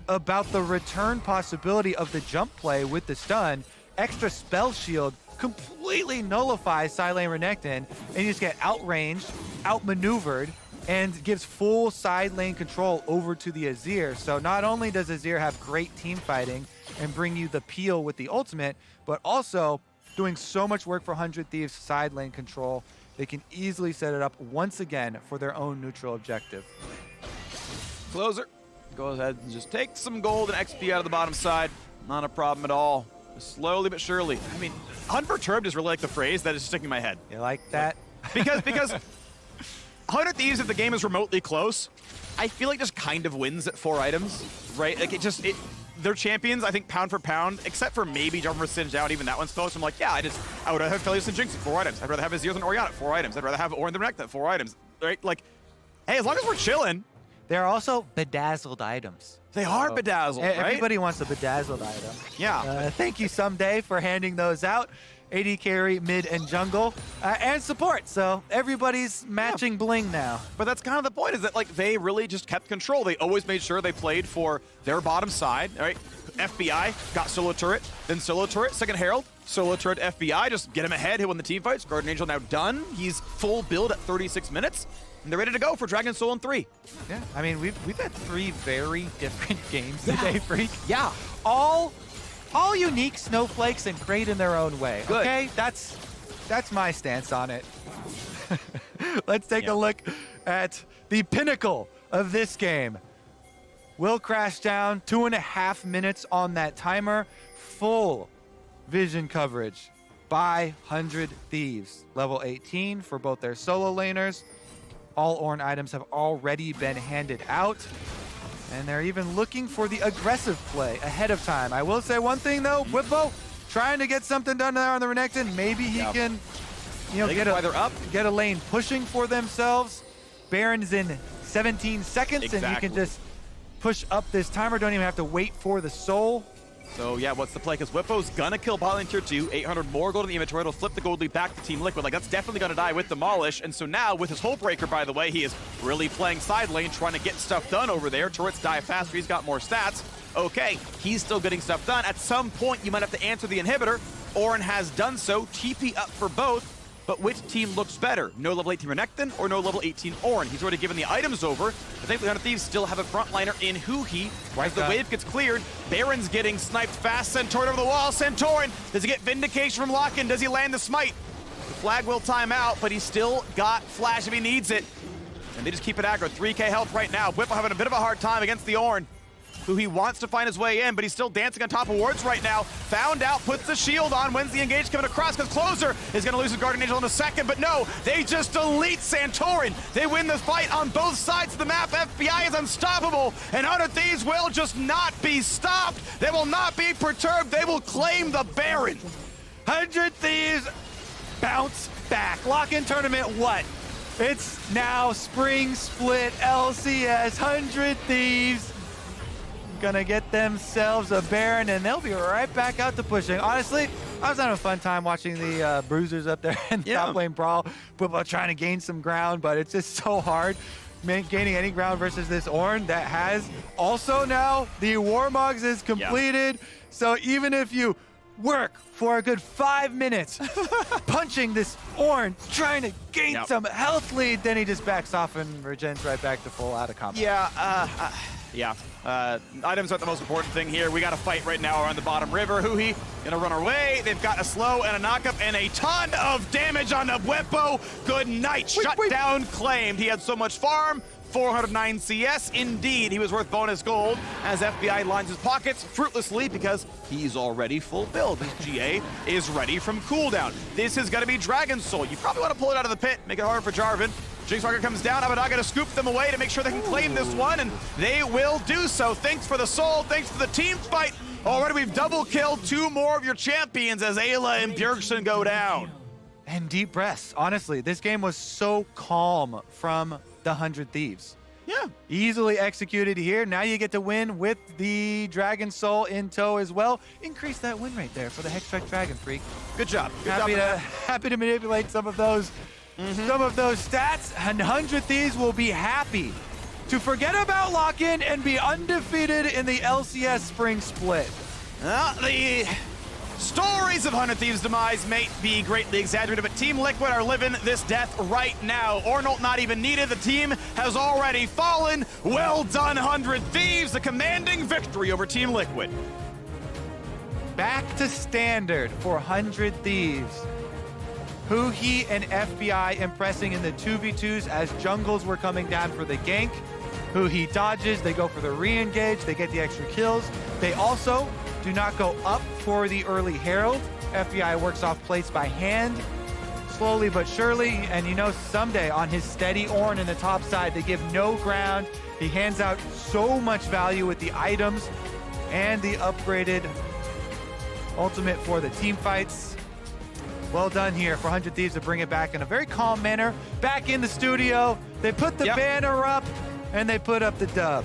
about the return possibility of the jump play with the stun. Extra spell shield completely nullifies side lane Renekton, and you just get outranged, outmaneuvered, and gives full side lane control over to the Azir. So not only does Azir have great team fighting and bring you the peel with the ultimate, but also doing so much work for 100 Thieves side lane control. They can easily set it up once again for their own neutral objective. Closer goes ahead and just take some gold and XP out of the bottom side. Not a problem at all. Slowly but surely. I mean, unperturbed is really like the phrase that is sticking in my head. You like that? Because 100 Thieves, if the game is remotely close, I feel like just kind of wins at 4 items, right? Like they're champions, I think, pound for pound, except for maybe Jarvan Singed out. Even that one's close. I'm like, yeah, I would rather have Phelios and Jinx at 4 items. I'd rather have Azir than Orianna at 4 items. I'd rather have Orin than Renekton at 4 items, right? Like, hey, as long as we're chilling. They're also bedazzled items. They are bedazzled, right? Everybody wants a bedazzled item. Yeah. Thank you, Someday, for handing those out. AD carry, mid, and jungle, and support. So everybody's matching bling now. But that's kind of the point, is that like they really just kept control. They always made sure they played for their bottom side, right? FBI got solo turret, then solo turret, second Herald, solo turret FBI, just get him ahead, hit win the team fights. Guardian Angel now done. He's full build at 36 minutes. And they're ready to go for Dragon Soul in 3. Yeah, I mean, we've had 3 very different games today, Freak. Yeah. All unique snowflakes and great in their own way. Good. Okay, that's my stance on it. Let's take a look at the pinnacle of this game. Will crash down, 2.5 minutes on that timer. Full vision coverage by 100 Thieves. Level 18 for both their solo laners. All Ornn items have already been handed out. And they're even looking for the aggressive play ahead of time. I will say one thing though, Whippo trying to get something done there on the Renekton. Maybe he can, get a lane pushing for themselves. Baron's in 17 seconds, and you can just push up this timer. Don't even have to wait for the soul. So yeah, what's the play? Because Whippo's gonna kill bot lane tier 2, 800 more gold in the inventory. It'll flip the gold lead back to Team Liquid. Like, that's definitely gonna die with Demolish. And so now, with his Hull Breaker, by the way, he is really playing side lane, trying to get stuff done over there. Turrets die faster, he's got more stats. Okay, he's still getting stuff done. At some point, you might have to answer the inhibitor. Ornn has done so, TP up for both. But which team looks better? No level 18 Renekton or no level 18 Ornn? He's already given the items over. I think the 100 Thieves still have a frontliner in Huhi. As the wave gets cleared, Baron's getting sniped fast. Centaurin over the wall. Centaurin, does he get Vindication from Lock-in? Does he land the smite? The flag will time out, but he's still got flash if he needs it. And they just keep it aggro. 3k health right now. Whippo having a bit of a hard time against the Ornn, who he wants to find his way in, but he's still dancing on top of wards right now. Found out, puts the shield on. When's the engage coming across? Because Closer is going to lose his Guardian Angel in a second, but no, they just delete Centaurin. They win this fight on both sides of the map. FBI is unstoppable, and 100 Thieves will just not be stopped. They will not be perturbed. They will claim the Baron. 100 Thieves bounce back. Lock-in tournament, what? It's now Spring Split LCS. 100 Thieves gonna get themselves a Baron, and they'll be right back out to pushing. Honestly, I was having a fun time watching the bruisers up there in the top lane brawl, but trying to gain some ground, but it's just so hard gaining any ground versus this Ornn that has also now the Warmogs is completed. So even if you work for a good 5 minutes punching this Ornn, trying to gain some health lead, then he just backs off and regens right back to full out of combat. Items aren't the most important thing here. We got to fight right now around the bottom river. Huhi gonna run away. They've got a slow and a knockup and a ton of damage on Nabuepo. Good night. Shut down claimed. He had so much farm. 409 CS. Indeed, he was worth bonus gold as FBI lines his pockets fruitlessly because he's already full build. His GA is ready from cooldown. This is going to be Dragon Soul. You probably want to pull it out of the pit, make it hard for Jarvan. Jinxwalker comes down. Abaddon going to scoop them away to make sure they can claim this one, and they will do so. Thanks for the soul. Thanks for the team fight. Already we've double killed 2 more of your champions as Ayla and Bjergsen go down. And deep breaths. Honestly, this game was so calm from the 100 Thieves. Yeah. Easily executed here. Now you get to win with the Dragon Soul in tow as well. Increase that win rate there for the Hextech Dragon Freak. Good job. Happy to manipulate some of those stats. And 100 Thieves will be happy to forget about lock-in and be undefeated in the LCS Spring Split. The stories of 100 Thieves' demise may be greatly exaggerated, but Team Liquid are living this death right now. Ornult not even needed. The team has already fallen. Well done, 100 Thieves. The commanding victory over Team Liquid. Back to standard for 100 Thieves. Huhi and FBI impressing in the 2v2s as jungles were coming down for the gank. Huhi dodges, they go for the re-engage, they get the extra kills. They also do not go up for the early Herald. FBI works off plates by hand, slowly but surely. And you know, someday on his steady Ornn in the top side, they give no ground. He hands out so much value with the items and the upgraded ultimate for the team fights. Well done here for 100 Thieves to bring it back in a very calm manner. Back in the studio, they put the banner up and they put up the dub.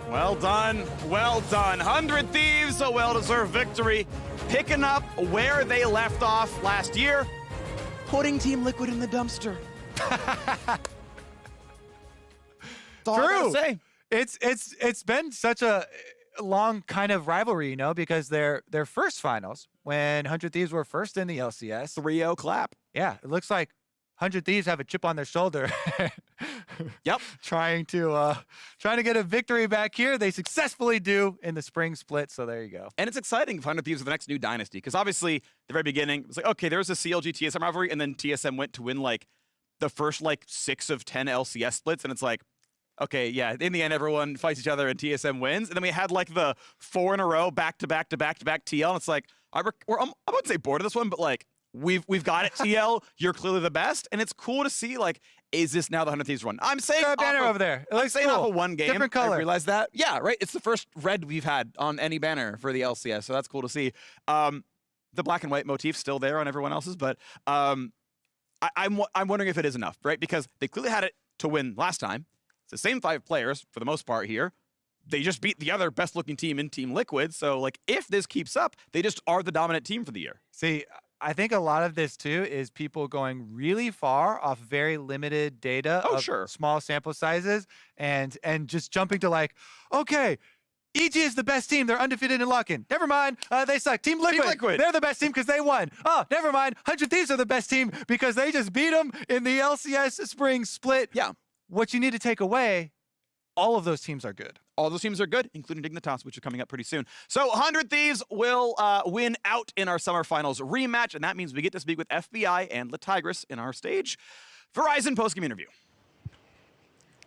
Well done, well done. 100 Thieves, a well-deserved victory. Picking up where they left off last year, putting Team Liquid in the dumpster. That's all I gotta say. It's been such a long kind of rivalry, you know, because their first finals, when 100 Thieves were first in the LCS. 3-0 clap. Yeah, it looks like 100 Thieves have a chip on their shoulder. Trying to get a victory back here. They successfully do in the Spring Split, so there you go. And it's exciting for 100 Thieves with the next new dynasty, because obviously, the very beginning, it was like, okay, there was a CLG TSM rivalry, and then TSM went to win, like, the first, like, 6 of 10 LCS splits, and it's like, okay, yeah, in the end, everyone fights each other and TSM wins. And then we had, like, the 4 in a row, back-to-back TL, and it's like, I wouldn't say bored of this one, but, like, we've got it, TL. You're clearly the best, and it's cool to see, like, is this now the 100 Thieves run? I'm saying a banner over there. It looks saying cool. off of one game. Different color. I realized that. Yeah, right. It's the first red we've had on any banner for the LCS, so that's cool to see. The black and white motif still there on everyone else's, but I'm wondering if it is enough, right? Because they clearly had it to win last time. It's the same 5 players for the most part here. They just beat the other best-looking team in Team Liquid. So, like, if this keeps up, they just are the dominant team for the year. See, I think a lot of this, too, is people going really far off very limited data of small sample sizes and just jumping to, like, okay, EG is the best team. They're undefeated in lock-in. Never mind. They suck. Team Liquid. They're the best team because they won. Oh, never mind. 100 Thieves are the best team because they just beat them in the LCS Spring Split. Yeah. What you need to take away, all of those teams are good. All those teams are good, including Dignitas, which is coming up pretty soon. So 100 Thieves will win out in our Summer Finals rematch, and that means we get to speak with FBI and La Tigris in our stage Verizon post-game interview.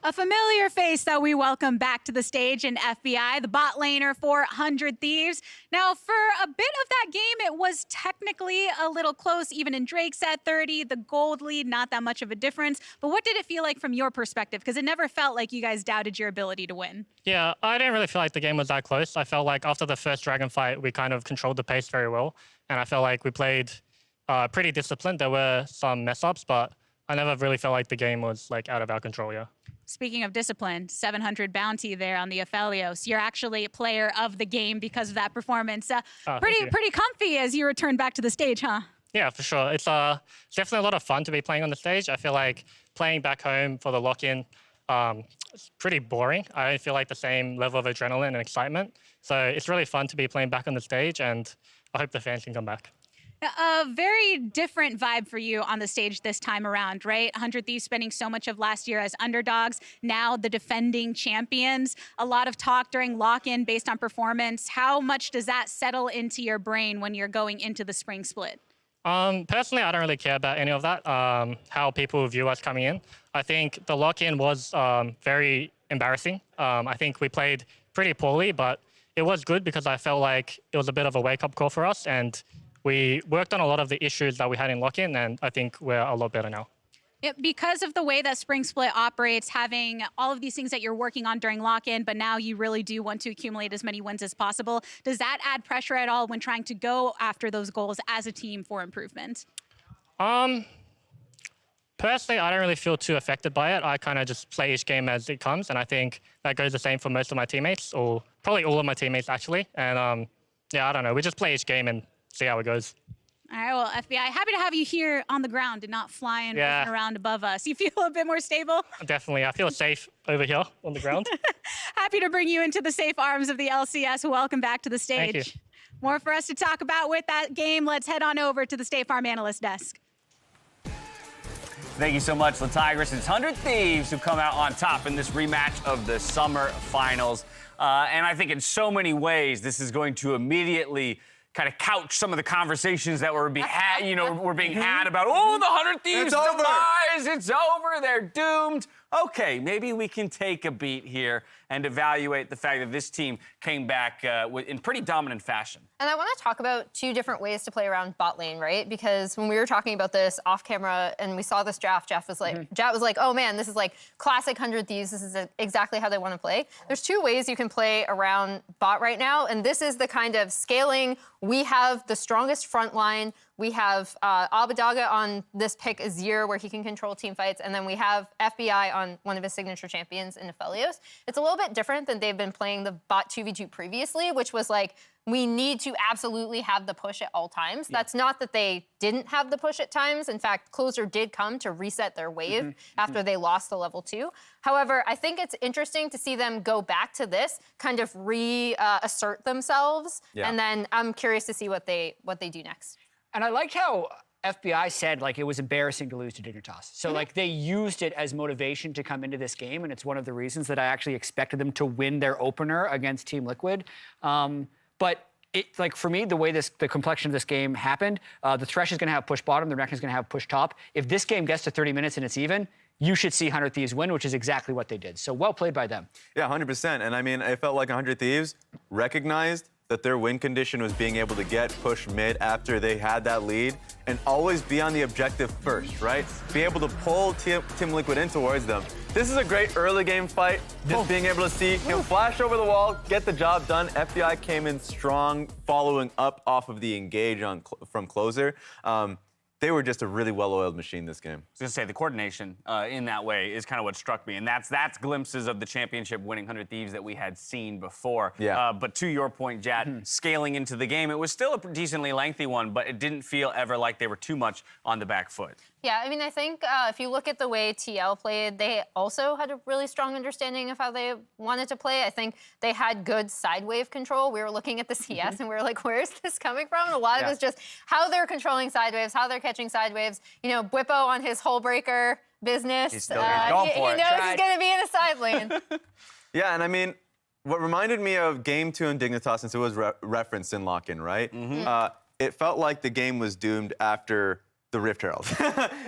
A familiar face that we welcome back to the stage in FBI, the bot laner for 100 Thieves. Now, for a bit of that game, it was technically a little close, even in Drake's at 30, the gold lead, not that much of a difference. But what did it feel like from your perspective? Because it never felt like you guys doubted your ability to win. Yeah, I didn't really feel like the game was that close. I felt like after the first Dragon fight, we kind of controlled the pace very well. And I felt like we played pretty disciplined. There were some mess-ups, but I never really felt like the game was like out of our control, yeah. Speaking of discipline, 700 bounty there on the Aphelios. You're actually a player of the game because of that performance. Pretty comfy as you return back to the stage, huh? Yeah, for sure. It's definitely a lot of fun to be playing on the stage. I feel like playing back home for the lock-in, it's pretty boring. I don't feel like the same level of adrenaline and excitement. So it's really fun to be playing back on the stage, and I hope the fans can come back. A very different vibe for you on the stage this time around, right? 100 Thieves spending so much of last year as underdogs, now the defending champions. A lot of talk during lock-in based on performance. How much does that settle into your brain when you're going into the spring split? Personally, I don't really care about any of that, how people view us coming in. I think the lock-in was very embarrassing. I think we played pretty poorly, but it was good because I felt like it was a bit of a wake-up call for us, and we worked on a lot of the issues that we had in lock-in, and I think we're a lot better now. Yeah, because of the way that Spring Split operates, having all of these things that you're working on during lock-in, but now you really do want to accumulate as many wins as possible. Does that add pressure at all when trying to go after those goals as a team for improvement? Personally, I don't really feel too affected by it. I kind of just play each game as it comes, and I think that goes the same for most of my teammates, or probably all of my teammates, actually. And yeah, I don't know. We just play each game and see how it goes. All right, well, FBI, happy to have you here on the ground and not flying around above us. You feel a bit more stable? Definitely. I feel safe over here on the ground. Happy to bring you into the safe arms of the LCS. Welcome back to the stage. Thank you. More for us to talk about with that game. Let's head on over to the State Farm analyst desk. Thank you so much, the Tigress. It's 100 Thieves who come out on top in this rematch of the summer finals. And I think in so many ways, this is going to immediately kind of couch some of the conversations that were being had about, oh, the 100 Thieves demise, it's over, they're doomed. Okay, maybe we can take a beat here and evaluate the fact that this team came back in pretty dominant fashion. And I want to talk about two different ways to play around bot lane, right? Because when we were talking about this off camera and we saw this draft, Jeff was like, oh man, this is like classic 100 Thieves. This is exactly how they want to play. There's two ways you can play around bot right now, and this is the kind of scaling. We have the strongest front line. We have Abadaga on this pick Azir, where he can control team fights, and then we have FBI on one of his signature champions in Aphelios. It's a little bit different than they've been playing the bot 2v2 previously, which was like, we need to absolutely have the push at all times. Yeah. That's not that they didn't have the push at times. In fact, Closer did come to reset their wave after they lost the level 2. However, I think it's interesting to see them go back to this, kind of assert themselves, and then I'm curious to see what they do next. And I liked how FBI said, like, it was embarrassing to lose to Dignitas. So, like, they used it as motivation to come into this game, and it's one of the reasons that I actually expected them to win their opener against Team Liquid. But like, for me, the way the complexion of this game happened, the Thresh is going to have push bottom, the Renekton is going to have push top. If this game gets to 30 minutes and it's even, you should see 100 Thieves win, which is exactly what they did. So well played by them. Yeah, 100%. And I mean, I felt like 100 Thieves recognized that their win condition was being able to get push mid after they had that lead and always be on the objective first, right? Be able to pull Team Liquid in towards them. This is a great early game fight. Just being able to see him flash over the wall, get the job done. FBI came in strong, following up off of the engage from Closer. They were just a really well-oiled machine this game. I was gonna say, the coordination in that way is kind of what struck me, and that's glimpses of the championship-winning 100 Thieves that we had seen before. Yeah. But to your point, Jat, scaling into the game, it was still a decently lengthy one, but it didn't feel ever like they were too much on the back foot. Yeah, I mean, I think if you look at the way TL played, they also had a really strong understanding of how they wanted to play. I think they had good side wave control. We were looking at the CS and we were like, where's this coming from? And a lot of it was just how they're controlling side waves, how they're catching side waves. You know, Bwipo on his hole breaker business. He's still going for it. He knows he's going to be in a side lane. Yeah, and I mean, what reminded me of Game 2 in Dignitas, since it was referenced in Lock-In, right? It felt like the game was doomed after the Rift Herald.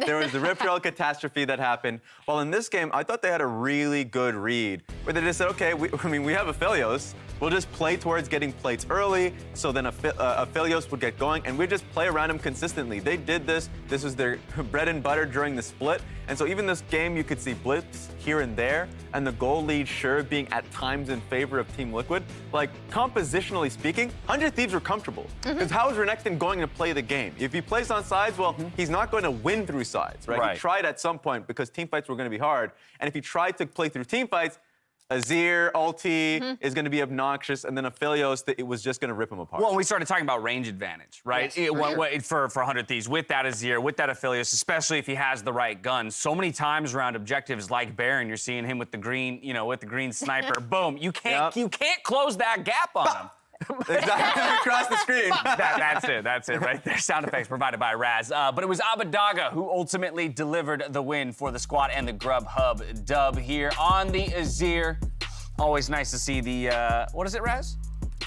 There was the Rift Herald catastrophe that happened. Well, in this game, I thought they had a really good read, where they just said, okay, we have Aphelios. We'll just play towards getting plates early, so then Aphelios would get going, and we'd just play around him consistently. They did this. This was their bread and butter during the split. And so even this game, you could see blips here and there, and the goal lead sure being at times in favor of Team Liquid. Like, compositionally speaking, 100 Thieves were comfortable. Because how is Renekton going to play the game? If he plays on sides, well, he's not going to win through sides, right? He tried at some point because team fights were going to be hard. And if he tried to play through team fights, Azir, ulti is going to be obnoxious, and then Aphelios, it was just going to rip him apart. Well, we started talking about range advantage, right? Yes, for 100 Thieves, with that Azir, with that Aphelios, especially if he has the right gun. So many times around objectives like Baron, you're seeing him with the green, with the green sniper. Boom! You can't close that gap on him. Exactly, across the screen. That's it right there. Sound effects provided by Raz. But it was Abadaga who ultimately delivered the win for the squad and the Grubhub dub here on the Azir. Always nice to see the, what is it, Raz?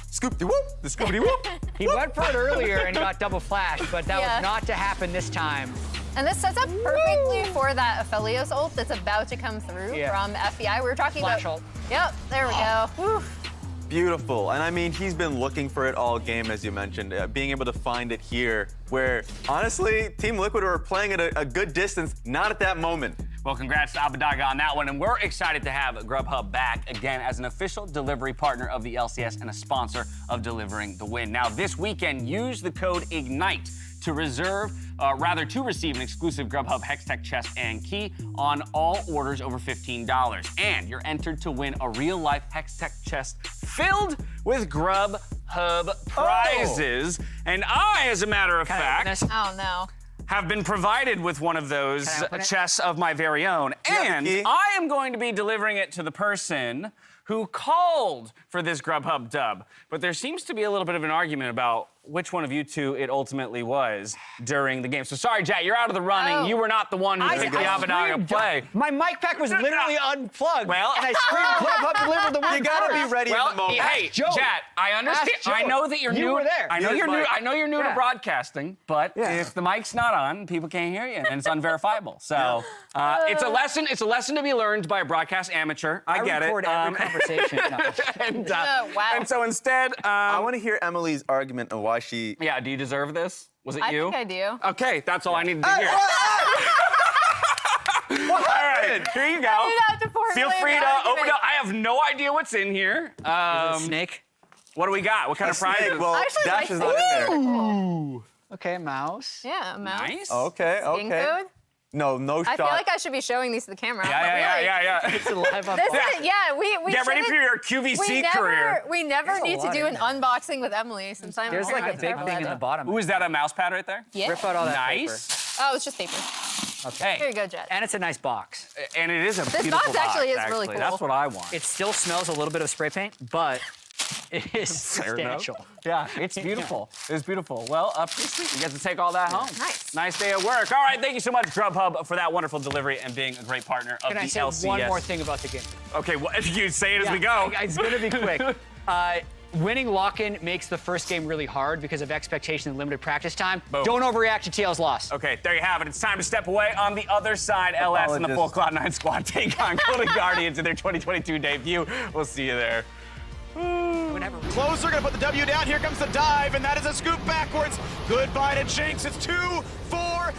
Scoop-de-whoop, the scoop-de-whoop. He went for it earlier and got double flashed, but that was not to happen this time. And this sets up perfectly for that Aphelios ult that's about to come through from FBI. We were talking Flash about... ult. Yep, there we go. Whew. Beautiful. And I mean, he's been looking for it all game, as you mentioned, being able to find it here, where, honestly, Team Liquid were playing at a good distance, not at that moment. Well, congrats to Abadaga on that one, and we're excited to have Grubhub back again as an official delivery partner of the LCS and a sponsor of delivering the win. Now, this weekend, use the code IGNITE to to receive an exclusive Grubhub Hextech chest and key on all orders over $15. And you're entered to win a real-life Hextech chest filled with Grubhub prizes. And I, as a matter of fact... Oh, no. Have been provided with one of those chests of my very own. And I am going to be delivering it to the person who called for this Grubhub dub. But there seems to be a little bit of an argument about which one of you two it ultimately was during the game. So sorry, Jack, you're out of the running. You were not the one who picked the Abadaga play. My mic pack was literally unplugged. Well, and I screamed Grubhub delivered the win. You gotta be ready in the moment. Hey, Jack, I understand. I know that you're new. You were there. I know you're new. I know you're new to broadcasting, but if the mic's not on, people can't hear you, and it's unverifiable. So it's a lesson. It's a lesson to be learned by a broadcast amateur. I get it. I record every conversation. And so instead, I want to hear Emily's argument of why she... Yeah, do you deserve this? Was it you? I think I do. Okay, that's all I needed to hear. All right, here you go. Feel free to open up. I have no idea what's in here. Is it a snake? What do we got? What kind of prizes? Well, Dash is not in there. Ooh. Okay, a mouse. Yeah, a mouse. Nice. Okay, Skin code? No I shot. feel like I should be showing these to the camera. Yeah. It's a live unboxing. We Get ready for your QVC career. We never need to do an unboxing with Emily since I'm... There's like a big thing in the bottom. Ooh, is that a mouse pad right there? Yeah. Rip out all that Nice. Oh, it's just paper. Okay. Here you go, Jet. And it's a nice box. And it is a This beautiful box actually is really cool. That's what I want. It still smells a little bit of spray paint, but it is Fair enough. substantial. Yeah, it's beautiful. It's beautiful. Well, pretty sweet. You get to take all that home. Nice. Nice day at work. All right, thank you so much, Grubhub, for that wonderful delivery and being a great partner of Can the I say LCS. one more thing about the game? Okay, well, you say it as we go. It's going to be quick. Winning lock-in makes the first game really hard because of expectation and limited practice time. Boom. Don't overreact to TL's loss. Okay, there you have it. It's time to step away. On the other side, LS and the full Cloud9 squad take on Golden Guardians in their 2022 debut. We'll see you there. Closer, gonna put the W down. Here comes the dive, and that is a scoop backwards. Goodbye to Jinx. It's 2-4-0.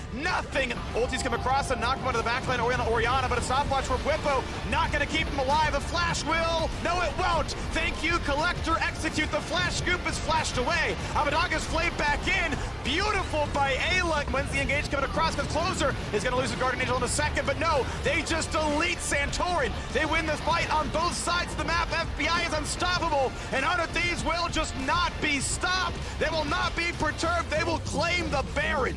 Ulti's come across and knock him onto the backline. Orianna, but a stopwatch for Whippo. Not gonna keep him alive. The flash will. No, it won't. Thank you, Collector. Execute. The flash scoop is flashed away. Abadaga's flayed back in. Beautiful by Ayla. When's the engage coming across? Because Closer is gonna lose the Guardian Angel in a second, but no, they just delete Santorin. They win this fight on both sides of the map. FBI is unstoppable, and 100 Thieves will just not be stopped. They will not be perturbed. They will claim the Baron.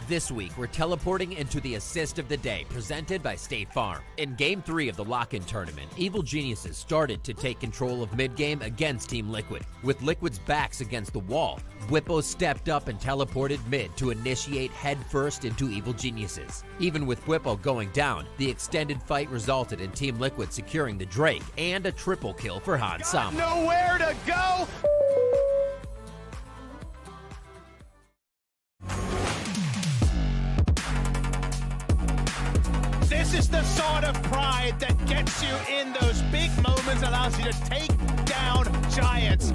This week, we're teleporting into the assist of the day, presented by State Farm. In Game 3 of the lock-in tournament, Evil Geniuses started to take control of mid-game against Team Liquid. With Liquid's backs against the wall, Whippo stepped up and teleported mid to initiate headfirst into Evil Geniuses. Even with Whippo going down, the extended fight resulted in Team Liquid securing the Drake and a triple kill for Han Sama. Nowhere to go. is the sort of pride that gets you in those big moments, allows you to take down giants.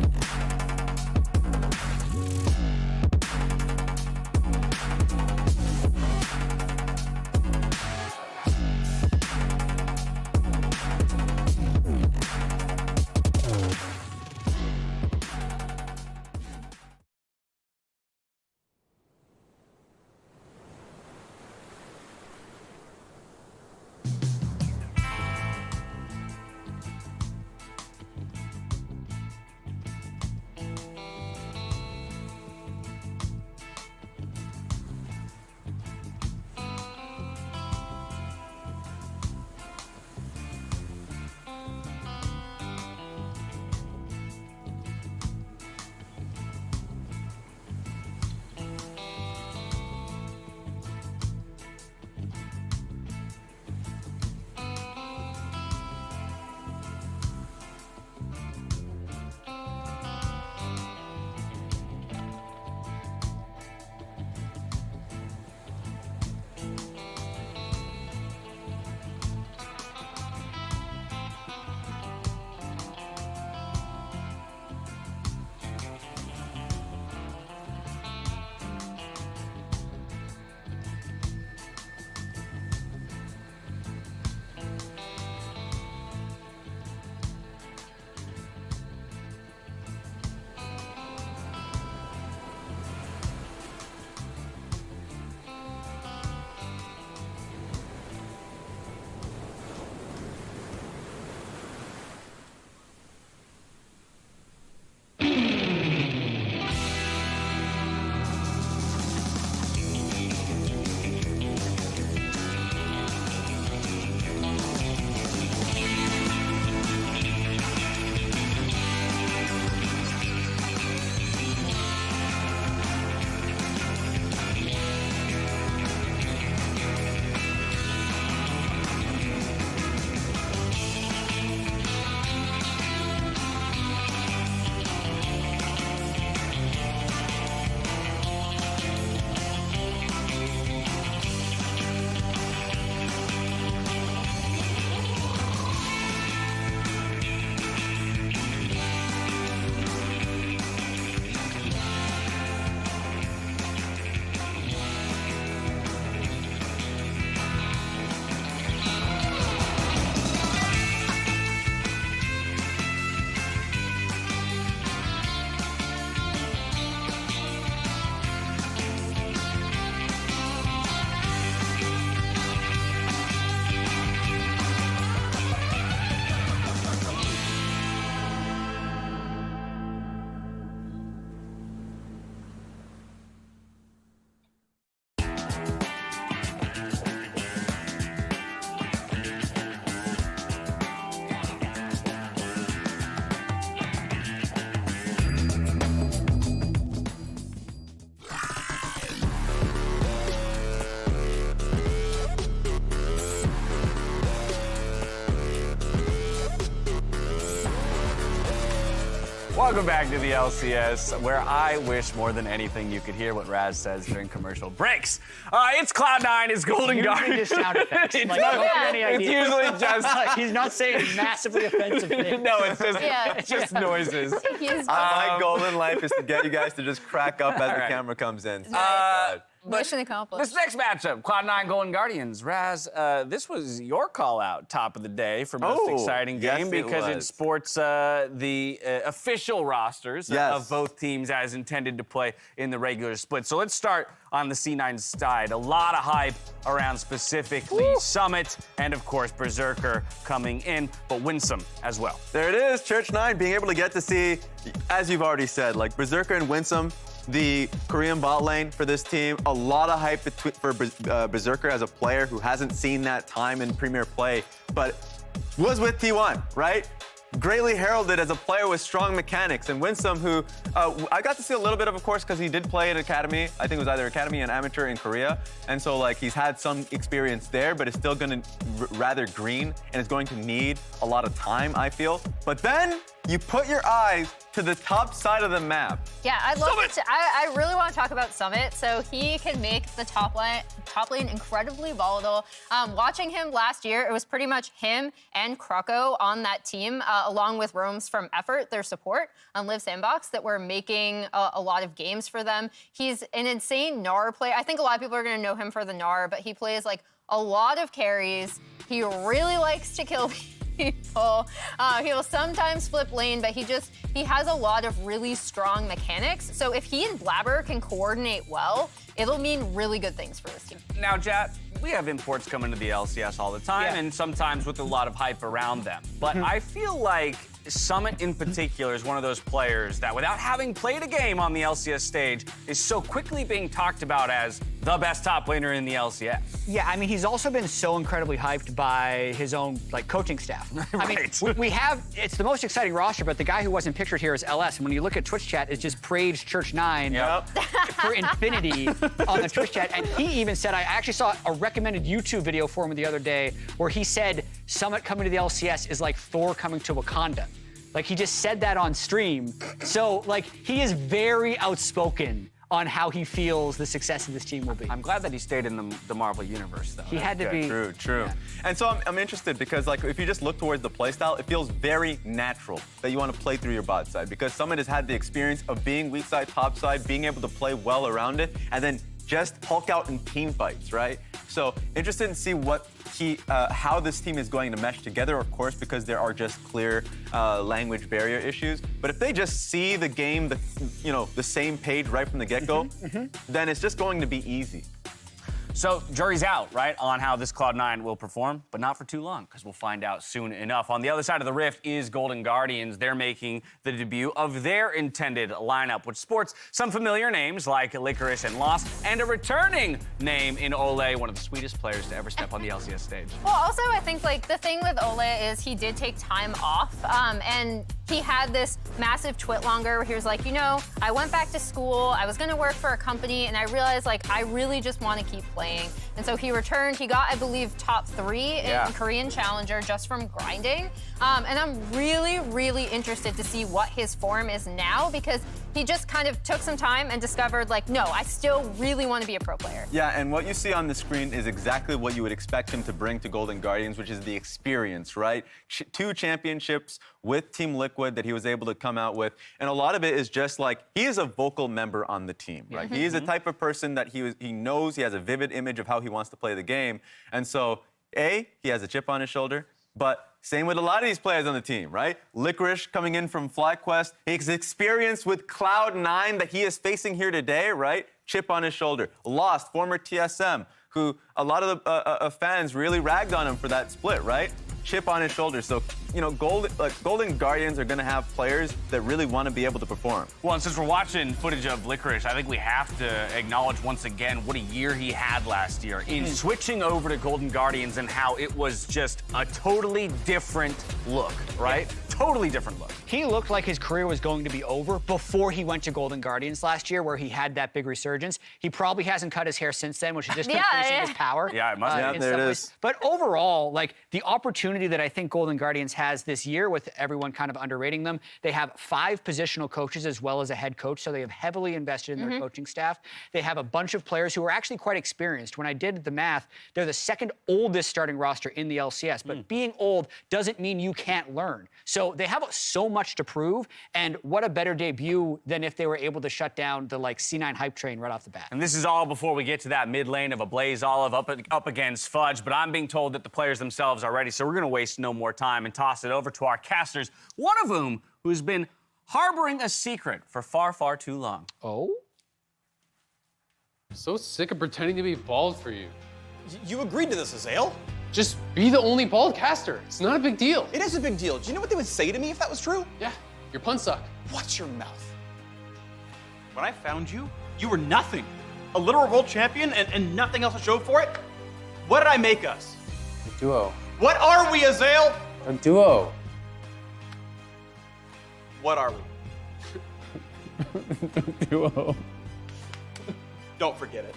Welcome back to the LCS, where I wish more than anything you could hear what Raz says during commercial breaks. It's Cloud9, it's Golden Guardians. Just sound effects. It's, like, not, don't get any it's ideas. usually just... He's not saying massively offensive things. No, it's just noises. My goal in life is to get you guys to just crack up as the camera comes in. Mission accomplished. This next matchup, Cloud9 Golden Guardians. Raz, this was your call-out top of the day for most exciting game because it sports the official rosters of both teams as intended to play in the regular split. So let's start on the C9 side. A lot of hype around specifically Summit and, of course, Berserker coming in, but Winsome as well. There it is, Church9 being able to get to see, as you've already said, like Berserker and Winsome, the Korean bot lane for this team. A lot of hype for Berserker as a player who hasn't seen that time in Premier play, but was with T1, right? Greatly heralded as a player with strong mechanics. And Winsome, who I got to see a little bit of course, because he did play at Academy. I think it was either Academy and Amateur in Korea. And so, like, he's had some experience there, but is still going to rather green and is going to need a lot of time, I feel. But then you put your eyes to the top side of the map. Yeah, I'd love to. I really want to talk about Summit. So he can make the top lane incredibly volatile. Watching him last year, it was pretty much him and Kroko on that team, along with Roams from Effort, their support on Live Sandbox, that were making a lot of games for them. He's an insane Gnar player. I think a lot of people are going to know him for the Gnar, but he plays like a lot of carries. He really likes to kill people. He'll sometimes flip lane, but he has a lot of really strong mechanics. So if he and Blabber can coordinate well, it'll mean really good things for this team. Now, Jat, we have imports coming to the LCS all the time, and sometimes with a lot of hype around them. But I feel like Summit in particular is one of those players that, without having played a game on the LCS stage, is so quickly being talked about as the best top laner in the LCS. Yeah, I mean, he's also been so incredibly hyped by his own, like, coaching staff. I mean, we have, it's the most exciting roster, but the guy who wasn't pictured here is LS. And when you look at Twitch chat, it's just Praise Church 9 for infinity on the Twitch chat. And he even said, I actually saw a recommended YouTube video for him the other day where he said, Summit coming to the LCS is like Thor coming to Wakanda. Like, he just said that on stream. So, like, he is very outspoken on how he feels the success of this team will be. I'm glad that he stayed in the Marvel universe, though. He had to be. True. Yeah. And so I'm interested because, like, if you just look towards the playstyle, it feels very natural that you want to play through your bot side because Summit has had the experience of being weak side, top side, being able to play well around it, and then just Hulk out in team fights, right? So interested in see what how this team is going to mesh together, of course, because there are just clear language barrier issues. But if they just see the game, the same page right from the get-go, then it's just going to be easy. So jury's out, right, on how this Cloud9 will perform, but not for too long, because we'll find out soon enough. On the other side of the rift is Golden Guardians. They're making the debut of their intended lineup, which sports some familiar names like Licorice and Lost, and a returning name in Ole, one of the sweetest players to ever step on the LCS stage. Well, also, I think, like, the thing with Ole is he did take time off, and he had this massive twit longer where he was like, you know, I went back to school, I was gonna work for a company, and I realized, like, I really just want to keep playing. And so he returned. He got, I believe, top 3 in Korean Challenger just from grinding. And I'm really, really interested to see what his form is now because he just kind of took some time and discovered, like, no, I still really want to be a pro player. Yeah, and what you see on the screen is exactly what you would expect him to bring to Golden Guardians, which is the experience, right? 2 championships with Team Liquid that he was able to come out with. And a lot of it is just like, he is a vocal member on the team, right? He is the type of person that he knows, he has a vivid image of how he wants to play the game. And so, he has a chip on his shoulder, but same with a lot of these players on the team, right? Licorice coming in from FlyQuest, his experience with Cloud9 that he is facing here today, right? Chip on his shoulder. Lost, former TSM, who a lot of the fans really ragged on him for that split, right? Chip on his shoulder. So, you know, Golden Guardians are going to have players that really want to be able to perform. Well, and since we're watching footage of Licorice, I think we have to acknowledge once again what a year he had last year in switching over to Golden Guardians and how it was just a totally different look, right? Totally different look. He looked like his career was going to be over before he went to Golden Guardians last year, where he had that big resurgence. He probably hasn't cut his hair since then, which is just increasing his power. Yeah, it must be. Yeah, there it is. But overall, like, the opportunity that I think Golden Guardians has this year, with everyone kind of underrating them, they have 5 positional coaches as well as a head coach, so they have heavily invested in their coaching staff. They have a bunch of players who are actually quite experienced. When I did the math, they're the 2nd oldest starting roster in the LCS, but being old doesn't mean you can't learn. So they have so much to prove, and what a better debut than if they were able to shut down the, like, C9 hype train right off the bat. And this is all before we get to that mid lane of a Blaze Olive up against Fudge, but I'm being told that the players themselves are ready, so we're going to waste no more time and toss it over to our casters, one of whom who's been harboring a secret for far, far too long. Oh? I'm so sick of pretending to be bald for you. You agreed to this, Azael. Just be the only bald caster. It's not a big deal. It is a big deal. Do you know what they would say to me if that was true? Yeah, your puns suck. Watch your mouth. When I found you, you were nothing. A literal world champion and nothing else to show for it? What did I make us? A duo. What are we, Azael? A duo. What are we? Duo. Don't forget it.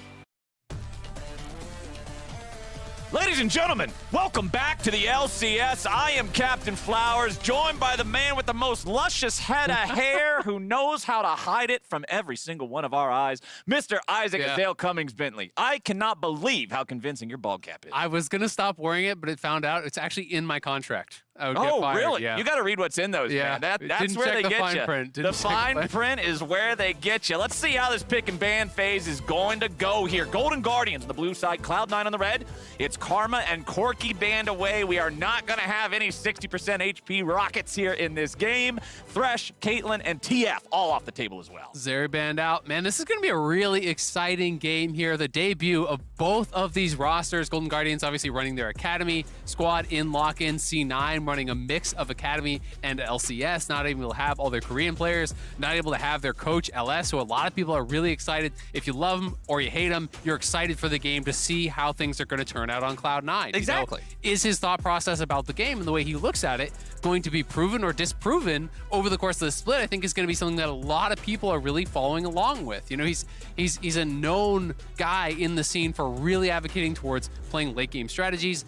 Ladies and gentlemen, welcome back to the LCS. I am Captain Flowers, joined by the man with the most luscious head of hair who knows how to hide it from every single one of our eyes, Mr. Isaac Azale Cummings Bentley. I cannot believe how convincing your bald cap is. I was going to stop wearing it, but it found out it's actually in my contract. I would get fired. Really? Yeah. You got to read what's in those, man. That's where they get you. The fine print is where they get you. Let's see how this pick and ban phase is going to go here. Golden Guardians on the blue side, Cloud9 on the red. It's Karma and Corki banned away. We are not going to have any 60% HP rockets here in this game. Thresh, Caitlyn, and TF all off the table as well. Zeri banned out. Man, this is going to be a really exciting game here. The debut of both of these rosters. Golden Guardians obviously running their Academy squad in lock-in. C9 running a mix of Academy and LCS. Not able to have all their Korean players. Not able to have their coach LS. So a lot of people are really excited. If you love them or you hate them, you're excited for the game to see how things are going to turn out on Cloud9. Exactly. You know, is his thought process about the game and the way he looks at it going to be proven or disproven over the course of the split? I think is going to be something that a lot of people are really following along with. You know, he's a known guy in the scene for really advocating towards playing late game strategies.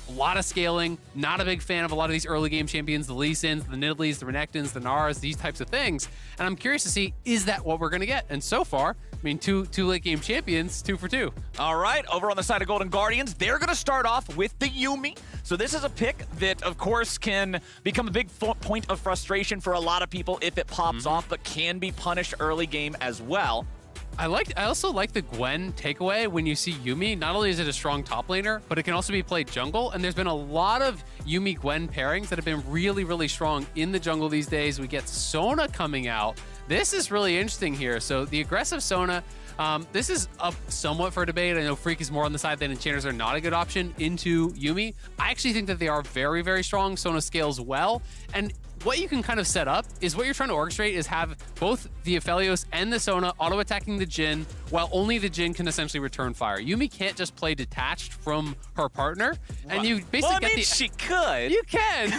A lot of scaling, not a big fan of a lot of these early game champions, the Lee Sins, the Nidalees, the Renekton's, the Naras, these types of things. And I'm curious to see, is that what we're going to get? And so far, I mean, two late game champions, 2 for 2. All right, over on the side of Golden Guardians, they're going to start off with the Yuumi. So this is a pick that, of course, can become a big point of frustration for a lot of people if it pops off, but can be punished early game as well. I also like the Gwen takeaway when you see Yuumi. Not only is it a strong top laner, but it can also be played jungle. And there's been a lot of Yuumi-Gwen pairings that have been really, really strong in the jungle these days. We get Sona coming out. This is really interesting here. So the aggressive Sona, this is up somewhat for debate. I know Freak is more on the side that enchanters are not a good option into Yuumi. I actually think that they are very, very strong. Sona scales well. And what you can kind of set up is what you're trying to orchestrate is have both the Aphelios and the Sona auto-attacking the Jhin, while only the Jhin can essentially return fire. Yuumi can't just play detached from her partner, and you basically she could. You can.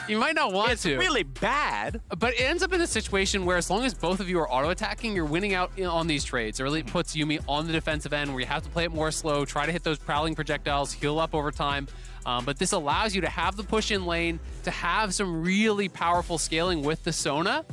You might not want to. It's really bad. But it ends up in a situation where as long as both of you are auto-attacking, you're winning out on these trades. It really puts Yuumi on the defensive end where you have to play it more slow, try to hit those prowling projectiles, heal up over time. But this allows you to have the push in lane, to have some really powerful scaling with the Sona,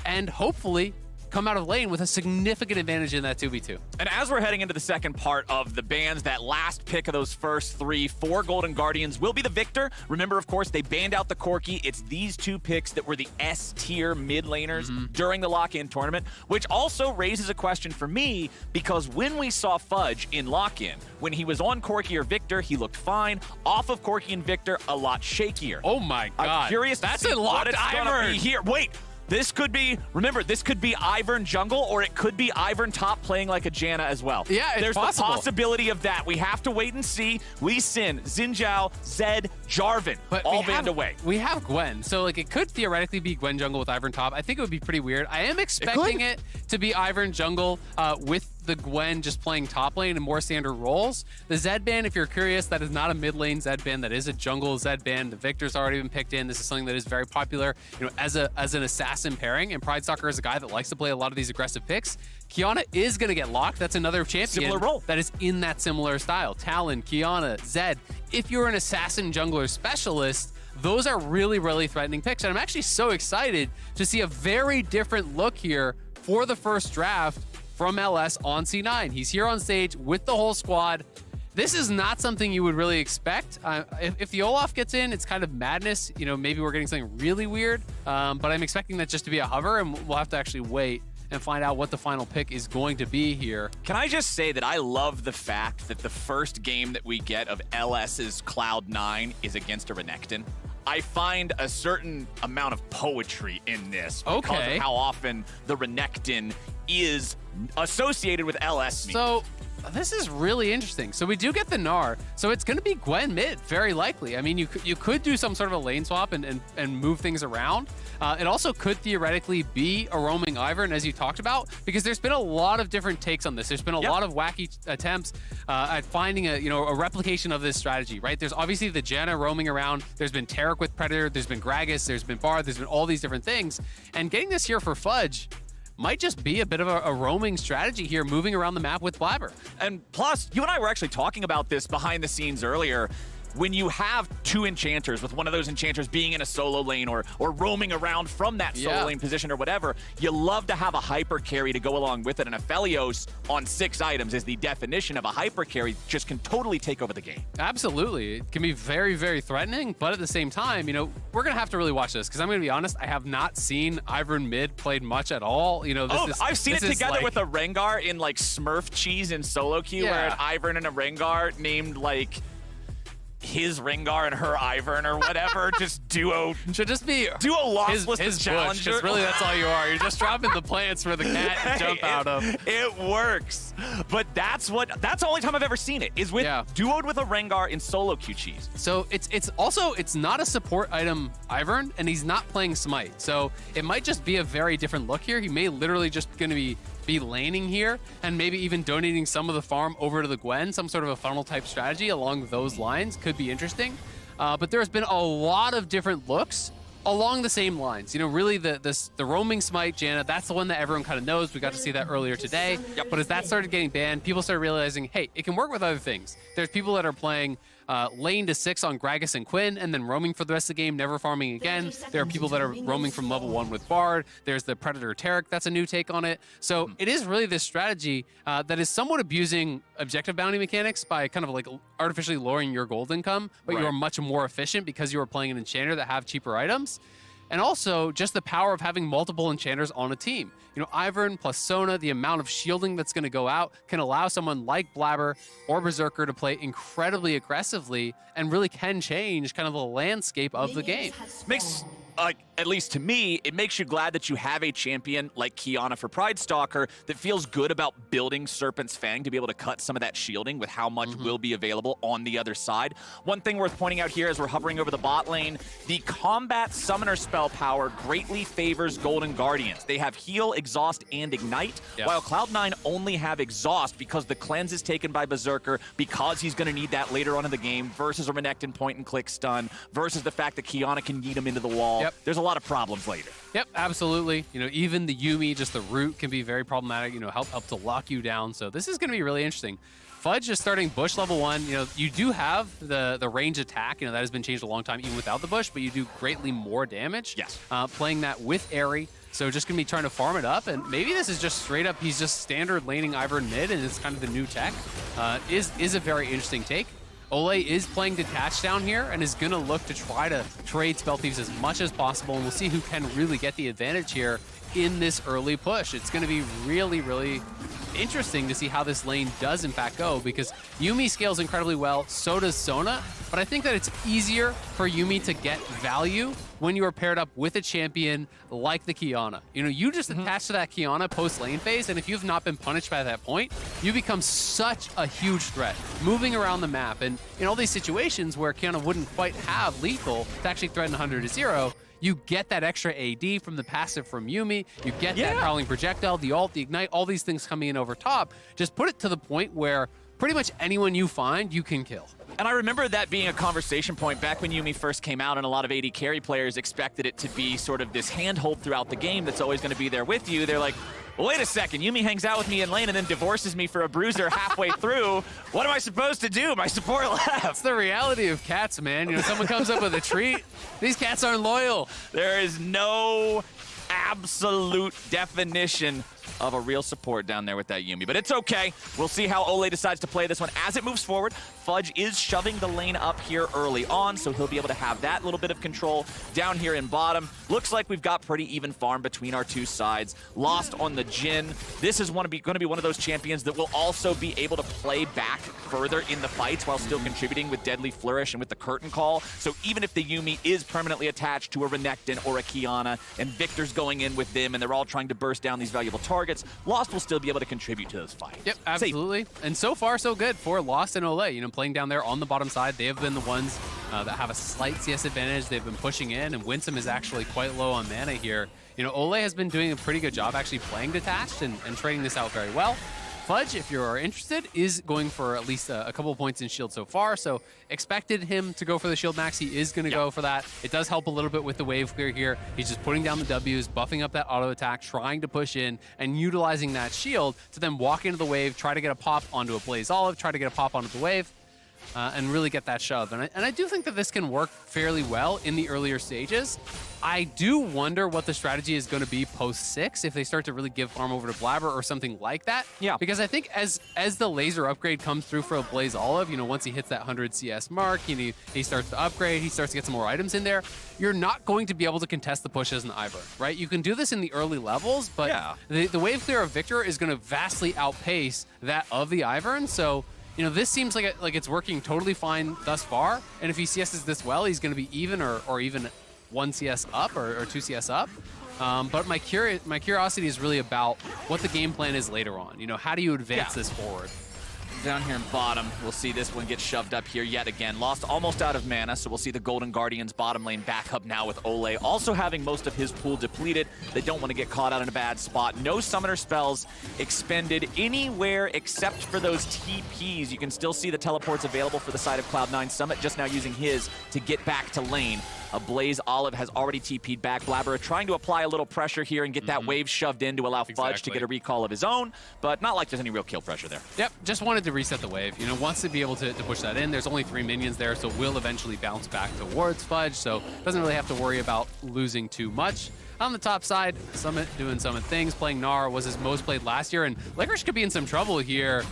and hopefully come out of lane with a significant advantage in that 2v2. And as we're heading into the second part of the bans, that last pick of those first 3 for Golden Guardians will be the victor. Remember, of course, they banned out the Corki. It's these 2 picks that were the S-tier mid laners during the lock-in tournament, which also raises a question for me, because when we saw Fudge in lock-in, when he was on Corki or Victor, he looked fine. Off of Corki and Victor, a lot shakier. Oh my God. I'm curious That's to see a what locked it's gonna be here. Wait. This could be, remember, this could be Ivern jungle, or it could be Ivern top playing like a Janna as well. Yeah, it's There's possible. the possibility of that. We have to wait and see. Lee Sin, Xin Zhao, Zed, Jarvan, all banned away. We have Gwen, so like it could theoretically be Gwen jungle with Ivern top. I think it would be pretty weird. I am expecting it to be Ivern jungle with the Gwen just playing top lane and more standard roles. The Zed ban, if you're curious, that is not a mid lane Zed ban. That is a jungle Zed ban. The Victor's already been picked in. This is something that is very popular, you know, as an assassin pairing. And Pride Stalker is a guy that likes to play a lot of these aggressive picks. Kiana is going to get locked. That's another champion Similar role. that is in that similar style. Talon, Kiana, Zed. If you're an assassin jungler specialist, those are really, really threatening picks. And I'm actually so excited to see a very different look here for the first draft from LS on C9. He's here on stage with the whole squad. This is not something you would really expect. If the Olaf gets in, it's kind of madness. You know, maybe we're getting something really weird, but I'm expecting that just to be a hover, and we'll have to actually wait and find out what the final pick is going to be here. Can I just say that I love the fact that the first game that we get of LS's Cloud9 is against a Renekton? I find a certain amount of poetry in this because of how often the Renekton is associated with LS. So this is really interesting. So we do get the Gnar. So it's going to be Gwen mid, very likely. I mean, you could do some sort of a lane swap and move things around. It also could theoretically be a roaming Ivern, as you talked about, because there's been a lot of different takes on this. There's been a lot of wacky attempts at finding a replication of this strategy, right? There's obviously the Janna roaming around. There's been Taric with Predator. There's been Gragas. There's been Bard. There's been all these different things. And getting this here for Fudge, might just be a bit of a roaming strategy here, moving around the map with Blabber. And plus, you and I were actually talking about this behind the scenes earlier. When you have two enchanters, with one of those enchanters being in a solo lane or roaming around from that solo lane position or whatever, you love to have a hyper carry to go along with it. And Aphelios on 6 items is the definition of a hyper carry, just can totally take over the game. Absolutely. It can be very, very threatening, but at the same time, you know, we're going to have to really watch this because I'm going to be honest, I have not seen Ivern mid played much at all. You know, I've seen it together with a Rengar in like Smurf cheese in solo queue where an Ivern and a Rengar named like his Rengar and her Ivern or whatever, just duo. Should just be duo lossless his challenger. Bush, really, that's all you are. You're just dropping the plants for the cat to jump out of. It works, but that's the only time I've ever seen it is with duoed with a Rengar in solo Q cheese. So it's not a support item Ivern, and he's not playing Smite. So it might just be a very different look here. He may literally just going to be laning here and maybe even donating some of the farm over to the Gwen, some sort of a funnel type strategy along those lines could be interesting. But there's been a lot of different looks along the same lines. You know, really the roaming Smite, Janna, that's the one that everyone kind of knows. We got to see that earlier today. But as that started getting banned, people started realizing, hey, it can work with other things. There's people that are playing lane to 6 on Gragas and Quinn and then roaming for the rest of the game, never farming again. There are people that are roaming from level 1 with Bard. There's the Predator Taric, that's a new take on it. So it is really this strategy that is somewhat abusing objective bounty mechanics by kind of like artificially lowering your gold income, but you are much more efficient because you are playing an enchanter that have cheaper items. And also just the power of having multiple enchanters on a team. You know, Ivern plus Sona, the amount of shielding that's going to go out can allow someone like Blabber or Berserker to play incredibly aggressively and really can change kind of the landscape of the game. Makes, at least to me, it makes you glad that you have a champion like Kiana for Pride Stalker that feels good about building Serpent's Fang to be able to cut some of that shielding with how much will be available on the other side. One thing worth pointing out here as we're hovering over the bot lane, the combat summoner spell power greatly favors Golden Guardians. They have heal, exhaust, and ignite, while Cloud9 only have exhaust because the cleanse is taken by Berserker because he's going to need that later on in the game versus a Renekton point and click stun versus the fact that Kiana can yeet him into the wall. There's a lot of problems later. Yep, absolutely. You know, even the Yuumi, just the root can be very problematic, you know, help to lock you down. So this is going to be really interesting. Fudge is starting Bush level 1. You know, you do have the range attack. You know, that has been changed a long time even without the Bush, but you do greatly more damage. Yes. Playing that with Airy. So just going to be trying to farm it up. And maybe this is just straight up, he's just standard laning Ivern mid, and it's kind of the new tech. Is a very interesting take. Ole is playing detached down here and is going to look to try to trade Spell Thieves as much as possible, and we'll see who can really get the advantage here in this early push. It's going to be really, really interesting to see how this lane does in fact go, because Yuumi scales incredibly well, so does Sona, but I think that it's easier for Yuumi to get value when you are paired up with a champion like the Kiana. You know, you just attach to that Kiana post lane phase, and if you've not been punished by that point, you become such a huge threat moving around the map. And in all these situations where Kiana wouldn't quite have lethal to actually threaten 100 to 0, you get that extra AD from the passive from Yuumi, you get that Prowling Projectile, the ult, the ignite, all these things coming in over top. Just put it to the point where pretty much anyone you find, you can kill. And I remember that being a conversation point back when Yuumi first came out, and a lot of AD carry players expected it to be sort of this handhold throughout the game that's always going to be there with you. They're like, well, wait a second, Yuumi hangs out with me in lane and then divorces me for a bruiser halfway through. What am I supposed to do? My support left. That's the reality of cats, man. You know, someone comes up with a treat, these cats aren't loyal. There is no absolute definition of a real support down there with that Yuumi, but it's okay. We'll see how Ole decides to play this one as it moves forward. Fudge is shoving the lane up here early on, so he'll be able to have that little bit of control down here in bottom. Looks like we've got pretty even farm between our two sides. Lost on the Jhin. This is going to be one of those champions that will also be able to play back further in the fights while still contributing with Deadly Flourish and with the Curtain Call. So even if the Yuumi is permanently attached to a Renekton or a Kiana, and Victor's going in with them, and they're all trying to burst down these valuable targets, Lost will still be able to contribute to those fights. Yep, absolutely. And so far, so good for Lost and Ole. You know, playing down there on the bottom side, they have been the ones that have a slight CS advantage. They've been pushing in, and Winsome is actually quite low on mana here. You know, Ole has been doing a pretty good job actually playing detached and trading this out very well. Fudge, if you're interested, is going for at least a couple of points in shield so far, so expected him to go for the shield max. He is going to go for that. It does help a little bit with the wave clear here. He's just putting down the W's, buffing up that auto attack, trying to push in, and utilizing that shield to then walk into the wave, try to get a pop onto a Blaze Olive, try to get a pop onto the wave, and really get that shove. And I do think that this can work fairly well in the earlier stages. I do wonder what the strategy is going to be post 6 if they start to really give farm over to Blabber or something like that. Yeah. Because I think as the laser upgrade comes through for a Blaze Olive, you know, once he hits that 100 CS mark, he starts to upgrade, he starts to get some more items in there, you're not going to be able to contest the push as an Ivern, right? You can do this in the early levels, but the wave clear of Victor is going to vastly outpace that of the Ivern, so you know, this seems like it's working totally fine thus far, and if he CS's this well, he's going to be even or even 1 CS up or 2 CS up. But my curiosity is really about what the game plan is later on. You know, how do you advance this forward? Down here in bottom, we'll see this one get shoved up here yet again. Lost almost out of mana, so we'll see the Golden Guardians bottom lane back up now with Ole. Also having most of his pool depleted. They don't want to get caught out in a bad spot. No summoner spells expended anywhere except for those TPs. You can still see the teleports available for the side of Cloud9 Summit, just now using his to get back to lane. A Blaze Olive has already TP'd back. Blabber trying to apply a little pressure here and get that wave shoved in to allow Fudge to get a recall of his own, but not like there's any real kill pressure there. Yep, just wanted to reset the wave. You know, wants to be able to push that in. There's only 3 minions there, so will eventually bounce back towards Fudge, so doesn't really have to worry about losing too much. On the top side, Summit doing Summit things. Playing Gnar was his most played last year, and Licorice could be in some trouble here.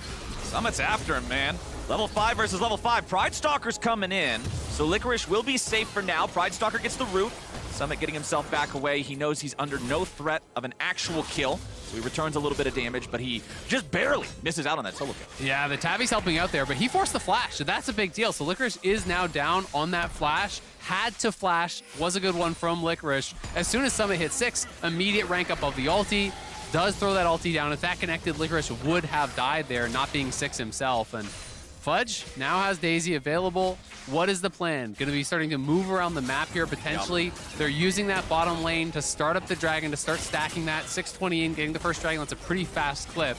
Summit's after him, man. Level 5 versus level 5. Pride Stalker's coming in, so Licorice will be safe for now. Pride Stalker gets the root. Summit getting himself back away. He knows he's under no threat of an actual kill, so he returns a little bit of damage, but he just barely misses out on that solo kill. Yeah, the Tabby's helping out there, but he forced the flash, so that's a big deal. So Licorice is now down on that flash. Had to flash, was a good one from Licorice. As soon as Summit hit 6, immediate rank up of the ulti. Does throw that ulti down. If that connected, Licorice would have died there, not being 6 himself. And Fudge now has Daisy available. What is the plan? Going to be starting to move around the map here, potentially. Yep. They're using that bottom lane to start up the dragon, to start stacking that. 620 in, getting the first dragon. That's a pretty fast clip.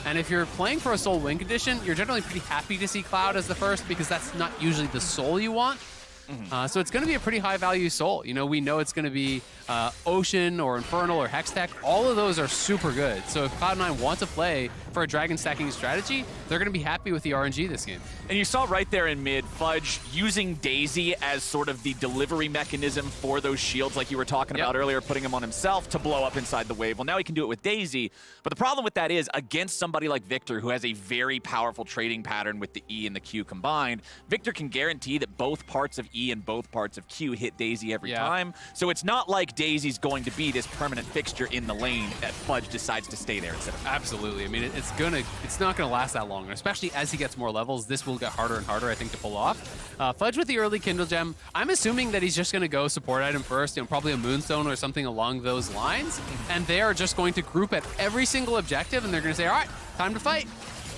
And if you're playing for a soul win condition, you're generally pretty happy to see Cloud as the first because that's not usually the soul you want. So it's going to be a pretty high value soul. You know, we know it's going to be Ocean or Infernal or Hextech. All of those are super good. So if Cloud9 want to play for a dragon stacking strategy, they're going to be happy with the RNG this game. And you saw right there in mid, Fudge using Daisy as sort of the delivery mechanism for those shields like you were talking about earlier, putting him on himself to blow up inside the wave. Well, now he can do it with Daisy. But the problem with that is, against somebody like Victor, who has a very powerful trading pattern with the E and the Q combined, Victor can guarantee that both parts of E and both parts of Q hit Daisy every time. So it's not like Daisy's going to be this permanent fixture in the lane that Fudge decides to stay there instead of. Absolutely. I mean, it's not gonna last that long, and especially as he gets more levels, this will get harder and harder, I think, to pull off. Fudge with the early Kindle Gem, I'm assuming that he's just gonna go support item first, you know, probably a Moonstone or something along those lines, and they are just going to group at every single objective, and they're gonna say, all right, time to fight.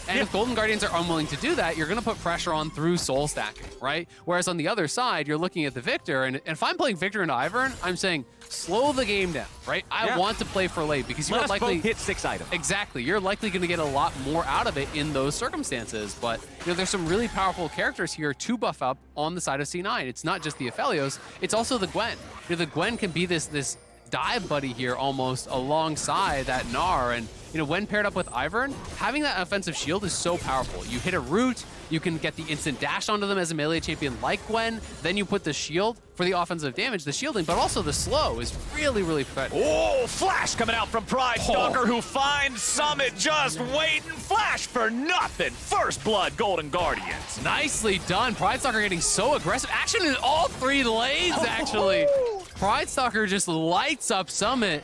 And if Golden Guardians are unwilling to do that, you're going to put pressure on through soul stacking, right? Whereas on the other side, you're looking at the Victor, and if I'm playing Victor and Ivern, I'm saying, slow the game down, right? I want to play for late because you're likely both hit 6 items. Exactly. You're likely going to get a lot more out of it in those circumstances. But you know, there's some really powerful characters here to buff up on the side of C9. It's not just the Aphelios, it's also the Gwen. You know, the Gwen can be this dive buddy here almost alongside that Gnar, and you know, when paired up with Ivern, having that offensive shield is so powerful. You hit a root, you can get the instant dash onto them as a melee champion like Gwen, then you put the shield for the offensive damage, the shielding, but also the slow is really, really effective. Oh, flash coming out from Pride Stalker, who finds Summit just waiting. Flash for nothing. First blood, Golden Guardians. Nicely done. Pride Stalker getting so aggressive. Action in all 3 lanes, actually. Pride Stalker just lights up Summit,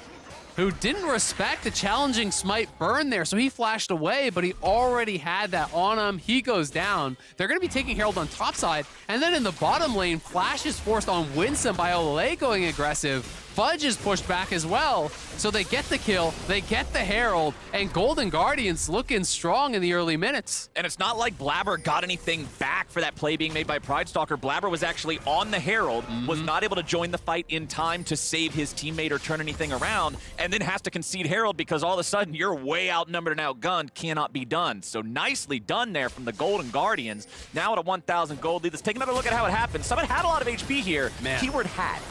who didn't respect the challenging smite burn there, so he flashed away, but he already had that on him. He goes down. They're going to be taking Herald on top side, and then in the bottom lane, Flash is forced on Winsome by Ole going aggressive. Fudge is pushed back as well, so they get the kill, they get the Herald, and Golden Guardians looking strong in the early minutes. And it's not like Blabber got anything back back for that play being made by Pridestalker. Blabber was actually on the Herald, was not able to join the fight in time to save his teammate or turn anything around, and then has to concede Herald because all of a sudden you're way outnumbered and outgunned, cannot be done. So nicely done there from the Golden Guardians. Now at a 1,000 gold lead. Let's take another look at how it happened. Summit had a lot of HP here. Man. Keyword had.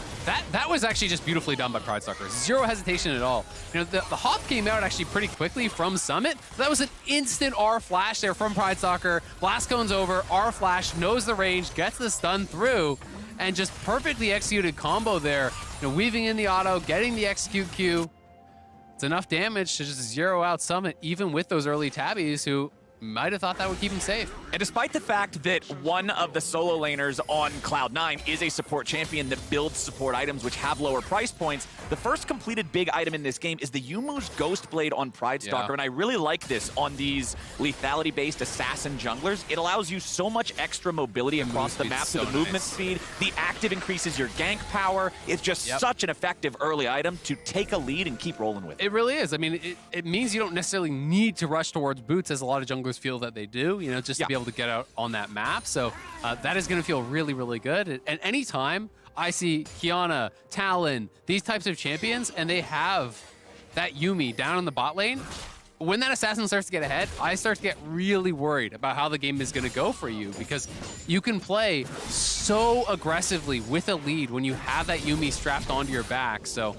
That was actually just beautifully done by Pridestalker. Zero hesitation at all. You know, the hop came out actually pretty quickly from Summit. That was an instant R flash there from Pridestalker. Blast cone's over, R flash, knows the range, gets the stun through, and just perfectly executed combo there. You know, weaving in the auto, getting the execute Q. It's enough damage to just zero out Summit, even with those early tabbies who might have thought that would keep him safe. And despite the fact that one of the solo laners on Cloud9 is a support champion that builds support items which have lower price points, the first completed big item in this game is the Yumu's Ghost Blade on Pridestalker, and I really like this on these lethality-based assassin junglers. It allows you so much extra mobility across the map through the movement speed. The active increases your gank power. It's just such an effective early item to take a lead and keep rolling with. It really is. I mean, it means you don't necessarily need to rush towards boots as a lot of junglers feel that they do, you know, just to be able to get out on that map. So that is going to feel really, really good. And anytime I see Kiana, Talon, these types of champions, and they have that Yuumi down in the bot lane, when that assassin starts to get ahead, I start to get really worried about how the game is going to go for you, because you can play so aggressively with a lead when you have that Yuumi strapped onto your back. So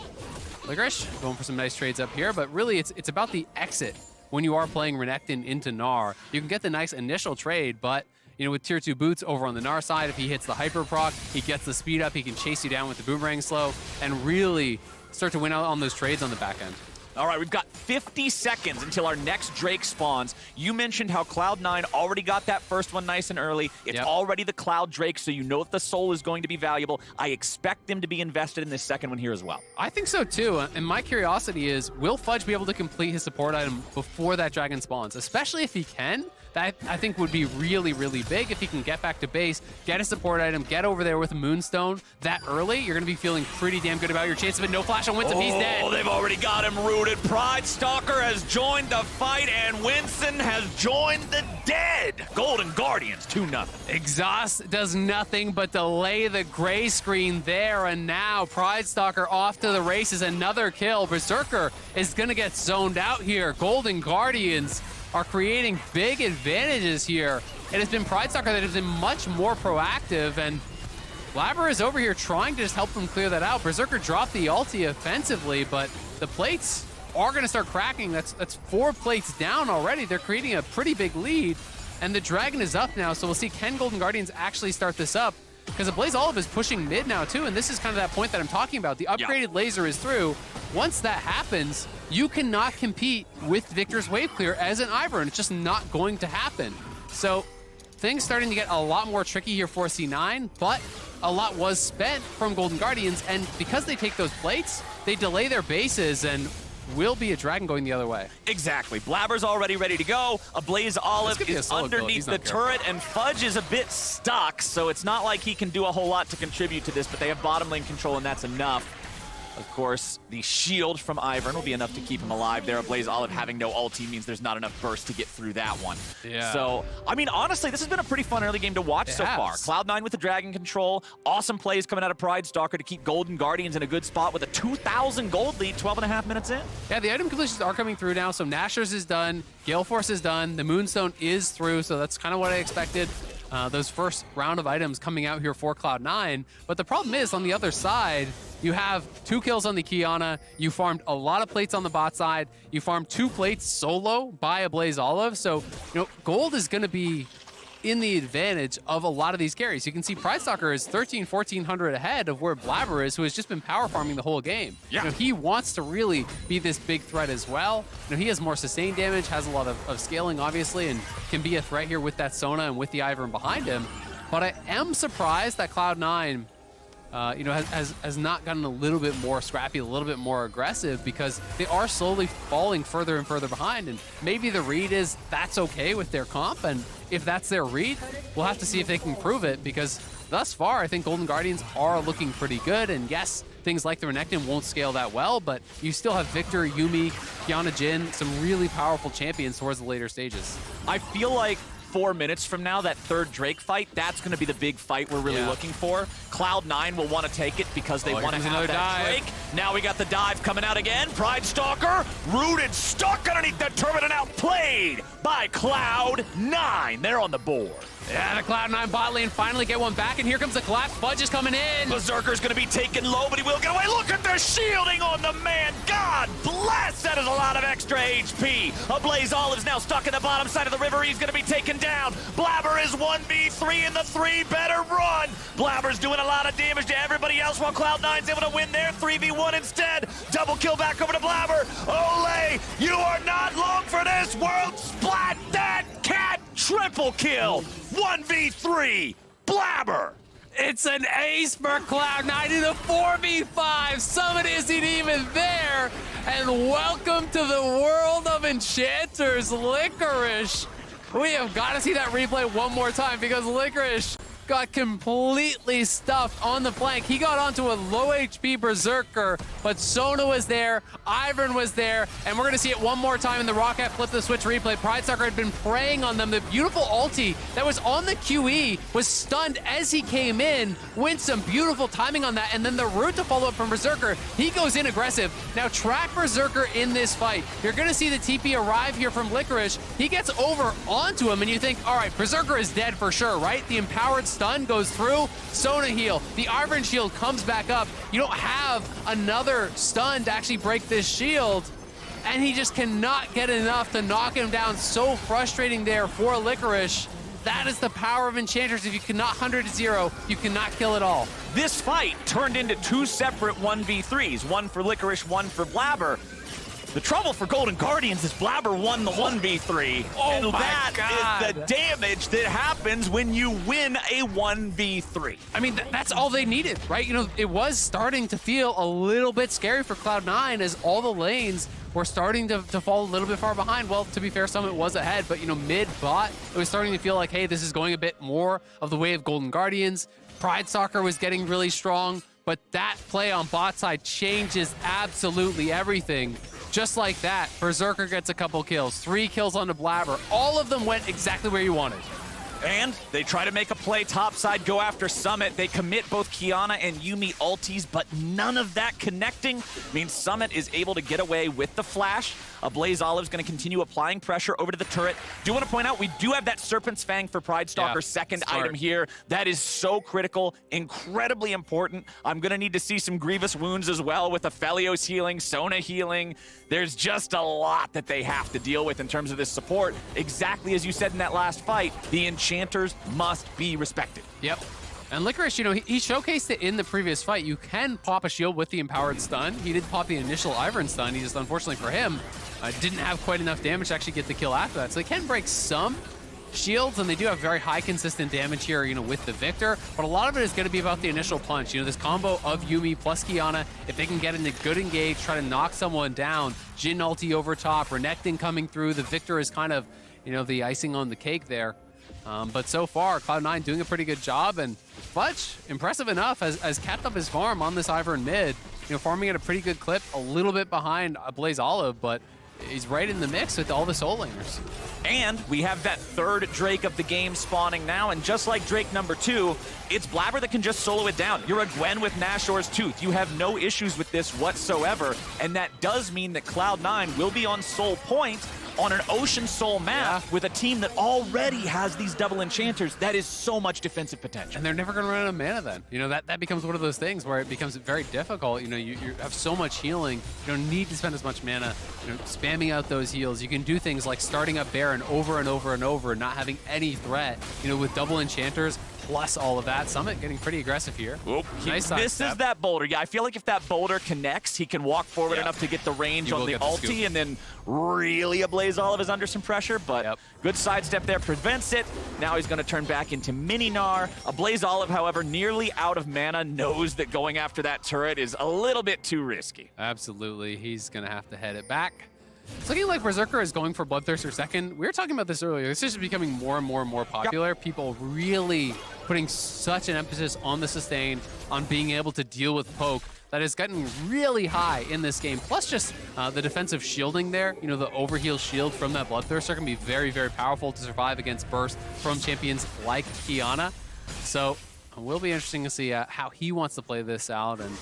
Licorice going for some nice trades up here, but really it's about the exit. When you are playing Renekton into Gnar, you can get the nice initial trade, but you know, with tier 2 boots over on the Gnar side, if he hits the hyper proc, he gets the speed up, he can chase you down with the boomerang slow and really start to win out on those trades on the back end. All right, we've got 50 seconds until our next Drake spawns. You mentioned how Cloud9 already got that first one nice and early. It's already the Cloud Drake, so you know that the soul is going to be valuable. I expect them to be invested in this second one here as well. I think so too, and my curiosity is, will Fudge be able to complete his support item before that dragon spawns? Especially if he can. That, I think, would be really, really big if he can get back to base, get a support item, get over there with a Moonstone that early. You're going to be feeling pretty damn good about your chances, but no flash on Winston. He's dead. Oh, they've already got him rooted. Pridestalker has joined the fight, and Winston has joined the dead. Golden Guardians, 2-0. Exhaust does nothing but delay the gray screen there, and now Pridestalker off to the races. Another kill. Berserker is going to get zoned out here. Golden Guardians are creating big advantages here. It has been Pridestalker that has been much more proactive, and Blabber is over here trying to just help them clear that out. Berserker dropped the ulti offensively, but the plates are going to start cracking. That's 4 plates down already. They're creating a pretty big lead, and the dragon is up now, so we'll see can Golden Guardians actually start this up, because Blaze Olive is pushing mid now too, and this is kind of that point that I'm talking about. The upgraded laser is through. Once that happens, you cannot compete with Victor's wave clear as an Ivern. It's just not going to happen. So things starting to get a lot more tricky here for C9, but a lot was spent from Golden Guardians, and because they take those plates, they delay their bases and will be a dragon going the other way. Exactly. Blabber's already ready to go. A Blaze Olive is underneath the turret, and Fudge is a bit stuck, so it's not like he can do a whole lot to contribute to this, but they have bottom lane control, and that's enough. Of course, the shield from Ivern will be enough to keep him alive there. A Blaze Olive having no ulti means there's not enough burst to get through that one. Yeah. So, I mean, honestly, this has been a pretty fun early game to watch so far. Cloud9 with the dragon control. Awesome plays coming out of Pridestalker to keep Golden Guardians in a good spot with a 2,000 gold lead 12.5 minutes in. Yeah, the item completions are coming through now. So Nashor's is done. Gale Force is done. The Moonstone is through, so that's kind of what I expected. Those first round of items coming out here for Cloud9. But the problem is, on the other side, you have 2 kills on the Kiana. You farmed a lot of plates on the bot side. You farmed 2 plates solo by a Blaze Olive. So, you know, gold is going to be in the advantage of a lot of these carries. You can see Pridestalker is 1,400 ahead of where Blabber is, who has just been power farming the whole game. Yeah. You know, he wants to really be this big threat as well. You know, he has more sustained damage, has a lot of scaling, obviously, and can be a threat here with that Sona and with the Ivern behind him. But I am surprised that Cloud9 you know, has not gotten a little bit more scrappy, a little bit more aggressive, because they are slowly falling further and further behind. And maybe the read is that's okay with their comp, and if that's their read, we'll have to see if they can prove it, because thus far, I think Golden Guardians are looking pretty good. And yes, things like the Renekton won't scale that well, but you still have Victor, Yuumi, Kiana Jhin, some really powerful champions towards the later stages. I feel like 4 minutes from now, that third Drake fight, that's going to be the big fight we're really looking for. Cloud9 will want to take it because they want to have that dive. Drake. Now we got the dive coming out again. Pride Stalker rooted, stuck underneath that turret and outplayed by Cloud9. They're on the board. Yeah, the Cloud9 bot lane finally get one back, and here comes the collapse. Fudge is coming in. Berserker's going to be taken low, but he will get away. Look at the shielding on the man. God bless. That is a lot of extra HP. Ablaze Olive's now stuck in the bottom side of the river. He's going to be taken down. Blabber is 1v3 in the 3. Better run. Blabber's doing a lot of damage to everybody else while Cloud9's able to win their 3v1 instead. Double kill back over to Blabber. Ole, you are not long for this. World Splat that cat. Triple kill. 1v3. Blabber. It's an ace for Cloud9 in a 4v5. Summit isn't even there. And welcome to the world of enchanters, Licorice. We have got to see that replay one more time because Licorice got completely stuffed on the flank. He got onto a low HP Berserker, but Sona was there, Ivern was there, and we're gonna see it one more time in the Rocket Flip the Switch replay. Pride Stalker had been preying on them. The beautiful ulti that was on the QE was stunned as he came in, went some beautiful timing on that, and then the route to follow up from Berserker, he goes in aggressive. Now track Berserker in this fight. You're gonna see the TP arrive here from Licorice. He gets over onto him, and you think, all right, Berserker is dead for sure, right? The empowered stun goes through, Sona heal. The Iron shield comes back up. You don't have another stun to actually break this shield, and he just cannot get enough to knock him down. So frustrating there for Licorice. That is the power of enchanters. If you cannot 100-0, you cannot kill it all. This fight turned into 2 separate 1v3s, one for Licorice, one for Blabber. The trouble for Golden Guardians is Blabber won the 1v3. And that is the damage that happens when you win a 1v3. I mean, that's all they needed, right? You know, it was starting to feel a little bit scary for Cloud9 as all the lanes were starting to fall a little bit far behind. Well, to be fair, Summit was ahead, but, you know, mid-bot, it was starting to feel like, hey, this is going a bit more of the way of Golden Guardians. Pride Stalker was getting really strong, but that play on bot side changes absolutely everything. Just like that, Berserker gets a couple kills, 3 kills on the Blabber. All of them went exactly where you wanted. And they try to make a play topside, go after Summit. They commit both Kiana and Yuumi ultis, but none of that connecting means Summit is able to get away with the flash. Ablaze Olive's going to continue applying pressure over to the turret. Do want to point out, we do have that Serpent's Fang for Pride Stalker's second item here. That is so critical, incredibly important. I'm going to need to see some Grievous Wounds as well with Aphelios healing, Sona healing. There's just a lot that they have to deal with in terms of this support. Exactly as you said in that last fight, the enchanters must be respected. Yep. And Licorice, you know, he showcased it in the previous fight. You can pop a shield with the empowered stun. He did pop the initial Ivern stun. He just, unfortunately for him, didn't have quite enough damage to actually get the kill after that. So they can break some shields, and they do have very high consistent damage here, you know, with the Victor. But a lot of it is going to be about the initial punch. You know, this combo of Yuumi plus Kiana, if they can get in a good engage, try to knock someone down, Jhin ulti over top, Renekton coming through, the Victor is kind of, you know, the icing on the cake there. But so far, Cloud9 doing a pretty good job, and Fudge, impressive enough, has kept up his farm on this Ivern mid. You know, farming at a pretty good clip, a little bit behind Blaze Olive, but he's right in the mix with all the soul laners. And we have that third Drake of the game spawning now, and just like Drake number 2, it's Blabber that can just solo it down. You're a Gwen with Nashor's Tooth. You have no issues with this whatsoever, and that does mean that Cloud9 will be on Soul Point on an Ocean Soul map with a team that already has these double enchanters. That is so much defensive potential. And they're never going to run out of mana then. You know, that becomes one of those things where it becomes very difficult. You know, you have so much healing. You don't need to spend as much mana, you know, spamming out those heals. You can do things like starting up Baron over and over and over, not having any threat, you know, with double enchanters, plus all of that. Summit getting pretty aggressive here. Oop, he nice misses that boulder. Yeah, I feel like if that boulder connects, he can walk forward enough to get the range on the ulti and then really Ablaze Olive is under some pressure, but good sidestep there prevents it. Now he's going to turn back into Mini Gnar. Ablaze Olive, however, nearly out of mana, knows that going after that turret is a little bit too risky. Absolutely. He's going to have to head it back. It's looking like Berserker is going for Bloodthirster second. We were talking about this earlier. This is just becoming more and more and more popular. People really putting such an emphasis on the sustain, on being able to deal with poke. that has gotten really high in this game. Plus just the defensive shielding there. You know, the overheal shield from that Bloodthirster can be very, very powerful to survive against burst from champions like Kiana. So it will be interesting to see how he wants to play this out. And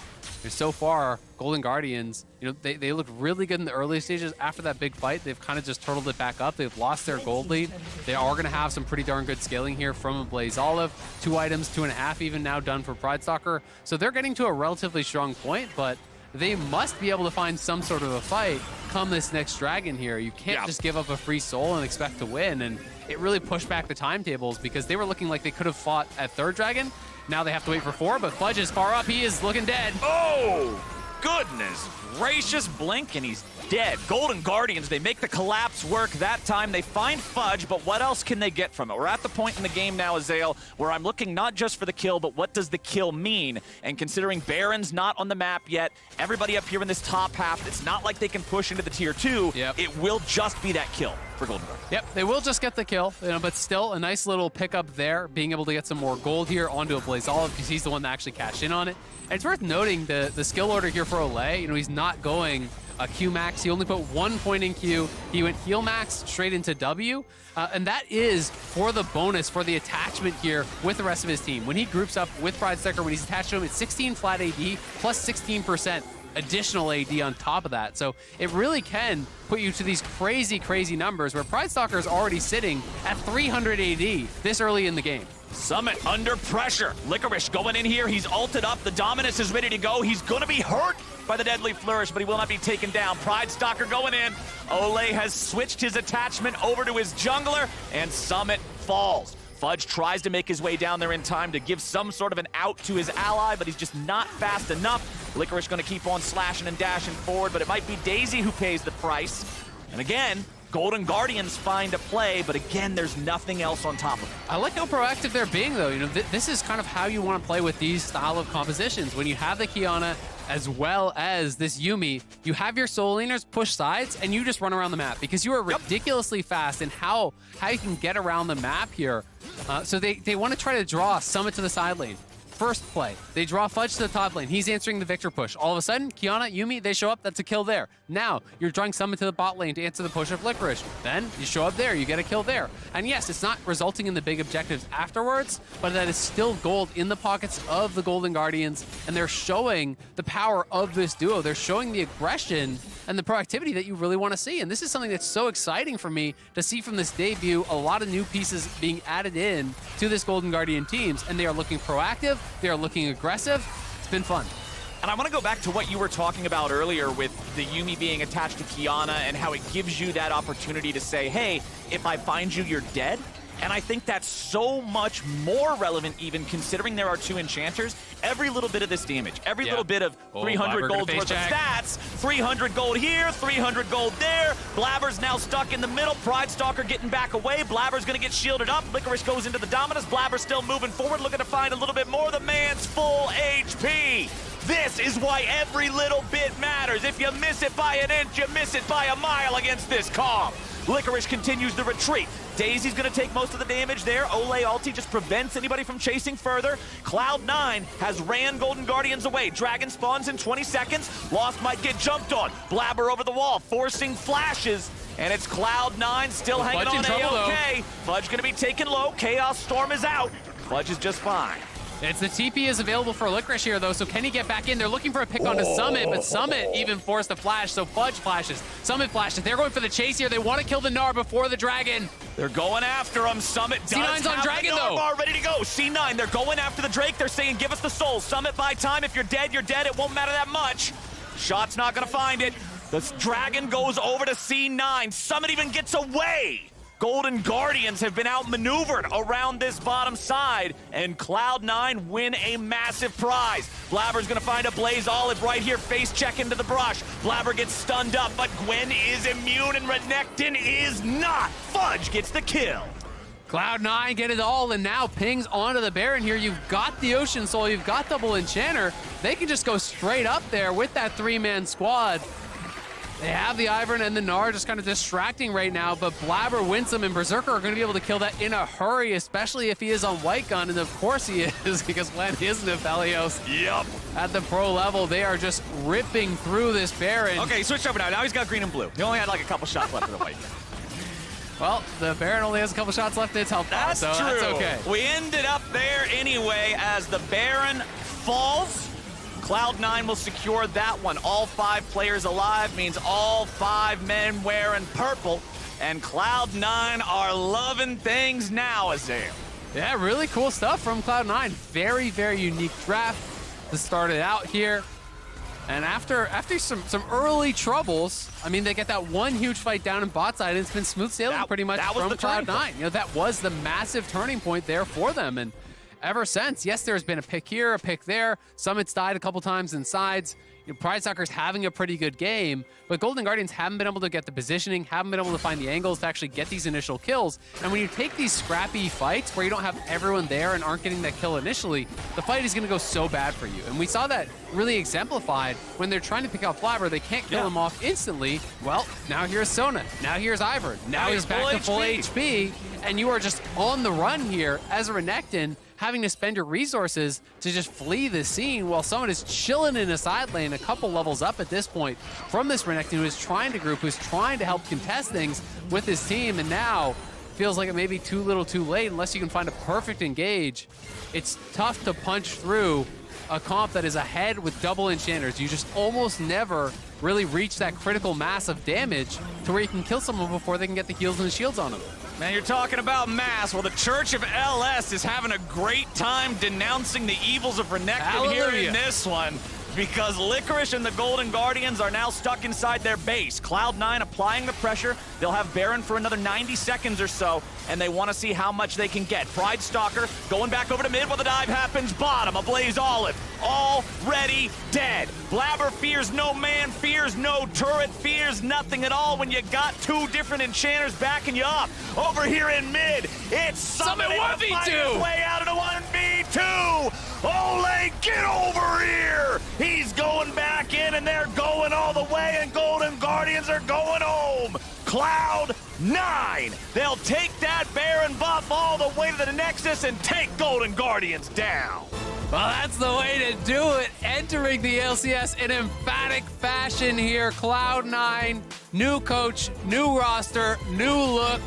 so far, Golden Guardians, you know, they looked really good in the early stages. After that big fight, they've kind of just turtled it back up. They've lost their gold lead. They are going to have some pretty darn good scaling here from a Blaze Olive. 2 items, 2.5 even now done for Pridestalker. So they're getting to a relatively strong point, but they must be able to find some sort of a fight come this next dragon here. You can't just give up a free soul and expect to win. And it really pushed back the timetables because they were looking like they could have fought at 3rd dragon. Now they have to wait for 4, but Fudge is far up. He is looking dead. Oh, goodness gracious. Blink, and he's dead. Golden Guardians, they make the collapse work that time. They find Fudge, but what else can they get from it? We're at the point in the game now, Azael, where I'm looking not just for the kill, but what does the kill mean? And considering Baron's not on the map yet, everybody up here in this top half, it's not like they can push into the tier 2. It will just be that kill for Golden Guardians. Yep, they will just get the kill, you know, but still a nice little pickup there, being able to get some more gold here onto a Blaze Olive because he's the one that actually cashed in on it. And it's worth noting the skill order here for Olay. You know, he's not going Q max. He only put 1 point in Q. He went heal max straight into W. And that is for the bonus, for the attachment here with the rest of his team. When he groups up with Pridestalker, when he's attached to him, it's 16 flat AD plus 16% additional AD on top of that. So it really can put you to these crazy, crazy numbers where Pridestalker is already sitting at 300 AD this early in the game. Summit under pressure. Licorice going in here. He's ulted up. The Dominus is ready to go. He's going to be hurt by the Deadly Flourish, but he will not be taken down. Pridestalker going in. Olay has switched his attachment over to his jungler, and Summit falls. Fudge tries to make his way down there in time to give some sort of an out to his ally, but he's just not fast enough. Licorice going to keep on slashing and dashing forward, but it might be Daisy who pays the price. And again, Golden Guardians find a play, but again, there's nothing else on top of it. I like how proactive they're being, though. You know, this is kind of how you want to play with these style of compositions. When you have the Kiana as well as this Yuumi, you have your soul leaners push sides, and you just run around the map because you are ridiculously fast in how you can get around the map here. So they want to try to draw Summit to the side lane. First play, they draw Fudge to the top lane. He's answering the Victor push. All of a sudden, Kiana, Yuumi, they show up. That's a kill there. Now, you're drawing Summit to the bot lane to answer the push of Licorice. Then, you show up there. You get a kill there. And yes, it's not resulting in the big objectives afterwards, but that is still gold in the pockets of the Golden Guardians, and they're showing the power of this duo. They're showing the aggression and the proactivity that you really want to see. And this is something that's so exciting for me to see from this debut. A lot of new pieces being added in to this Golden Guardian teams, and they are looking proactive. They are looking aggressive. It's been fun. And I want to go back to what you were talking about earlier with the Yuumi being attached to Kiana and how it gives you that opportunity to say, hey, if I find you, you're dead. And I think that's so much more relevant even considering there are 2 enchanters. Every little bit of this damage, every little bit of 300 gold worth of stats, 300 gold here, 300 gold there. Blabber's now stuck in the middle. Pridestalker getting back away. Blabber's going to get shielded up. Licorice goes into the Dominus. Blabber's still moving forward, looking to find a little bit more. The man's full HP. This is why every little bit matters. If you miss it by an inch, you miss it by a mile against this comp. Licorice continues the retreat. Daisy's going to take most of the damage there. Olay ulti just prevents anybody from chasing further. Cloud9 has ran Golden Guardians away. Dragon spawns in 20 seconds. Lost might get jumped on. Blabber over the wall, forcing flashes. And it's Cloud9 still hanging on A-OK. Fudge going to be taken low. Chaos Storm is out. Fudge is just fine. It's the TP is available for Licorice here, though, so can he get back in? They're looking for a pick onto Summit, but Summit even forced a flash, so Fudge flashes. Summit flashes. They're going for the chase here. They want to kill the Gnar before the Dragon. They're going after him. Summit does C9's on Dragon, the though. Gnar ready to go. C9, they're going after the Drake. They're saying, give us the soul. Summit by time. If you're dead, you're dead. It won't matter that much. Shot's not going to find it. The Dragon goes over to C9. Summit even gets away. Golden Guardians have been outmaneuvered around this bottom side, and Cloud9 win a massive prize. Blabber's gonna find a Blaze Olive right here, face check into the brush. Blabber gets stunned up, but Gwen is immune and Renekton is not. Fudge gets the kill. Cloud9 get it all, and now pings onto the Baron here. You've got the Ocean Soul, you've got double Enchanter. They can just go straight up there with that 3-man squad. They have the Ivern and the Gnar just kind of distracting right now, but Blabber, Winsome, and Berserker are going to be able to kill that in a hurry, especially if he is on White Gun, and of course he is, because Glenn is Nephelios. Yep. At the pro level, they are just ripping through this Baron. Okay, switch over now. Now he's got green and blue. He only had like a couple shots left for the fight. Well, the Baron only has a couple shots left in its health bar, so true. that's okay. We ended up there anyway as the Baron falls. Cloud9 will secure that one. All 5 players alive means all 5 men wearing purple. And Cloud9 are loving things now, Azale. Yeah, really cool stuff from Cloud9. Very, very unique draft to start it out here. And after some early troubles, I mean, they get that one huge fight down in bot side, and it's been smooth sailing pretty much from Cloud9. You know, that was the massive turning point there for them. And ever since, yes, there's been a pick here, a pick there. Summit's died a couple times in sides. You know, Pride Soccer's having a pretty good game, but Golden Guardians haven't been able to get the positioning, haven't been able to find the angles to actually get these initial kills. And when you take these scrappy fights where you don't have everyone there and aren't getting that kill initially, the fight is going to go so bad for you. And we saw that really exemplified when they're trying to pick out Blabber. They can't kill him off instantly. Well, now here's Sona. Now here's Ivern. Now he's back to full HP. And you are just on the run here as a Renekton, having to spend your resources to just flee the scene while someone is chilling in a side lane a couple levels up at this point from this Renekton who is trying to group, who's trying to help contest things with his team, and now feels like it may be too little too late unless you can find a perfect engage. It's tough to punch through a comp that is ahead with double enchanters. You just almost never really reach that critical mass of damage to where you can kill someone before they can get the heals and the shields on them. Man, you're talking about mass. Well, the Church of LS is having a great time denouncing the evils of Renekton here in this one, because Licorice and the Golden Guardians are now stuck inside their base. Cloud9 applying the pressure. They'll have Baron for another 90 seconds or so, and they want to see how much they can get. Pride Stalker going back over to mid while the dive happens. Bottom, a Blaze Olive, already dead. Blabber fears no man, fears no turret, fears nothing at all when you got 2 different enchanters backing you up. Over here in mid, it's Summit 1v2. Way out of the 1v2. Ole, get over here. He's going back in, and they're going all the way, and Golden Guardians are going home. Cloud9. They'll take that Baron buff all the way to the Nexus and take Golden Guardians down. Well, that's the way to do it. Entering the LCS in emphatic fashion here. Cloud9, new coach, new roster, new look.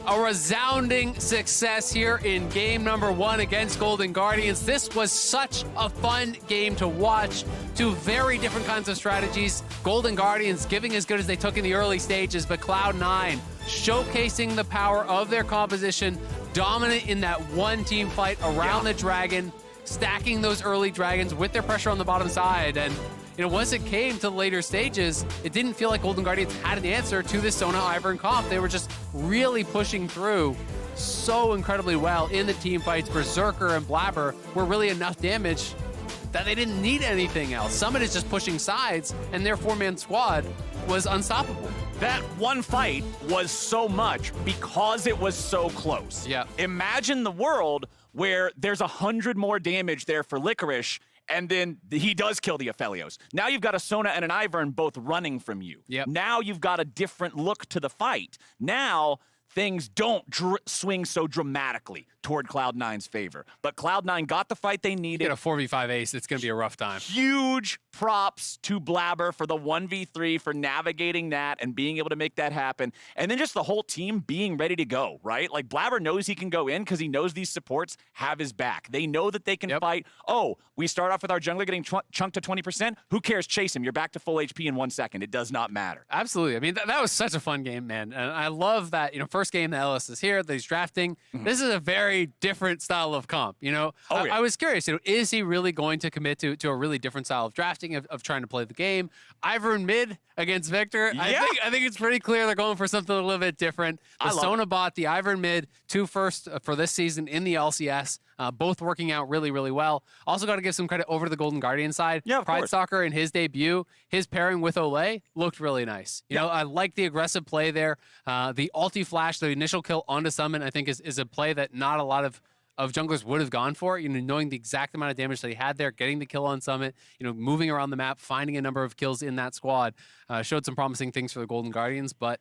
A resounding success here in game number 1 against Golden Guardians. This was such a fun game to watch. 2 very different kinds of strategies. Golden Guardians giving as good as they took in the early stages, but Cloud9 showcasing the power of their composition, dominant in that one team fight around the dragon, stacking those early dragons with their pressure on the bottom side. And you know, once it came to the later stages, it didn't feel like Golden Guardians had an answer to this Sona Ivern comp. They were just really pushing through so incredibly well in the team fights. Berserker and Blabber were really enough damage that they didn't need anything else. Summit is just pushing sides, and their 4-man squad was unstoppable. That one fight was so much because it was so close. Yeah. Imagine the world where there's 100 more damage there for Licorice, and then he does kill the Aphelios. Now you've got a Sona and an Ivern both running from you. Yep. Now you've got a different look to the fight. Now things don't swing so dramatically toward Cloud9's favor. But Cloud9 got the fight they needed. Get a 4v5 ace, it's going to be a rough time. Huge props to Blabber for the 1v3, for navigating that and being able to make that happen. And then just the whole team being ready to go, right? Like, Blabber knows he can go in because he knows these supports have his back. They know that they can fight. Oh, we start off with our jungler getting chunked to 20%. Who cares? Chase him. You're back to full HP in 1 second. It does not matter. Absolutely. I mean, that was such a fun game, man. And I love that, you know, first game, the LS is here, that he's drafting. This is a very different style of comp, you know? I was curious, you know, is he really going to commit to a really different style of drafting, of trying to play the game? Ivern mid against Victor. Yeah. I think it's pretty clear they're going for something a little bit different. The Sona bot, the Ivern mid, 2 first for this season in the LCS. Both working out really, really well. Also got to give some credit over to the Golden Guardian side. Yeah, of Pride course. Stalker in his debut, his pairing with Ole looked really nice. You know, I like the aggressive play there. The ulti flash, the initial kill onto Summon, I think is a play that not a lot of of junglers would have gone for, knowing the exact amount of damage that he had there, getting the kill on Summit, moving around the map, finding a number of kills in that squad, showed some promising things for the Golden Guardians, but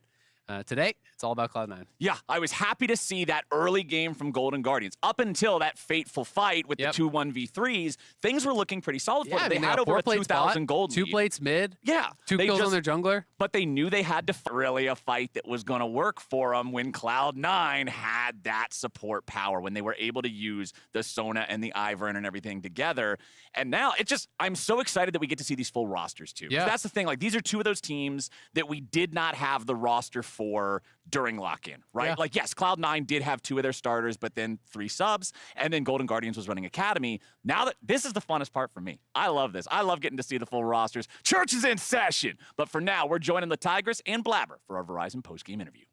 today, it's all about Cloud9. Yeah, I was happy to see that early game from Golden Guardians. Up until that fateful fight with the 2 1v3s, things were looking pretty solid for them. They had over a 2,000 gold 2 lead. plates mid. Yeah. 2 kills on their jungler. But they knew they had to really a fight that was going to work for them when Cloud9 had that support power, when they were able to use the Sona and the Ivern and everything together. And now I'm so excited that we get to see these full rosters too. Yeah. That's the thing. Like, these are 2 of those teams that we did not have the roster for during lock-in, right? Yeah. Like, yes, Cloud9 did have 2 of their starters, but then 3 subs, and then Golden Guardians was running Academy. Now this is the funnest part for me. I love this. I love getting to see the full rosters. Church is in session. But for now, we're joining the Tigress and Blabber for our Verizon post-game interview.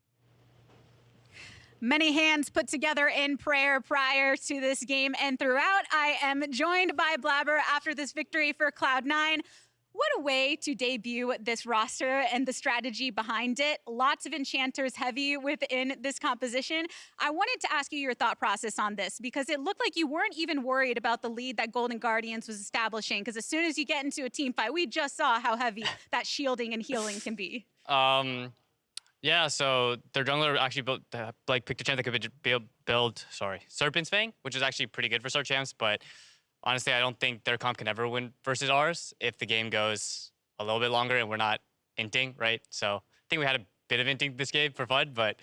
Many hands put together in prayer prior to this game and throughout. I am joined by Blabber after this victory for Cloud9. What a way to debut this roster and the strategy behind it. Lots of enchanters heavy within this composition. I wanted to ask you your thought process on this because it looked like you weren't even worried about the lead that Golden Guardians was establishing, because as soon as you get into a team fight, we just saw how heavy that shielding and healing can be. Yeah, so their jungler actually picked a champ that could build Serpent's Fang, which is actually pretty good for Star champs, but honestly, I don't think their comp can ever win versus ours if the game goes a little bit longer and we're not inting, right? So I think we had a bit of inting this game for fun, but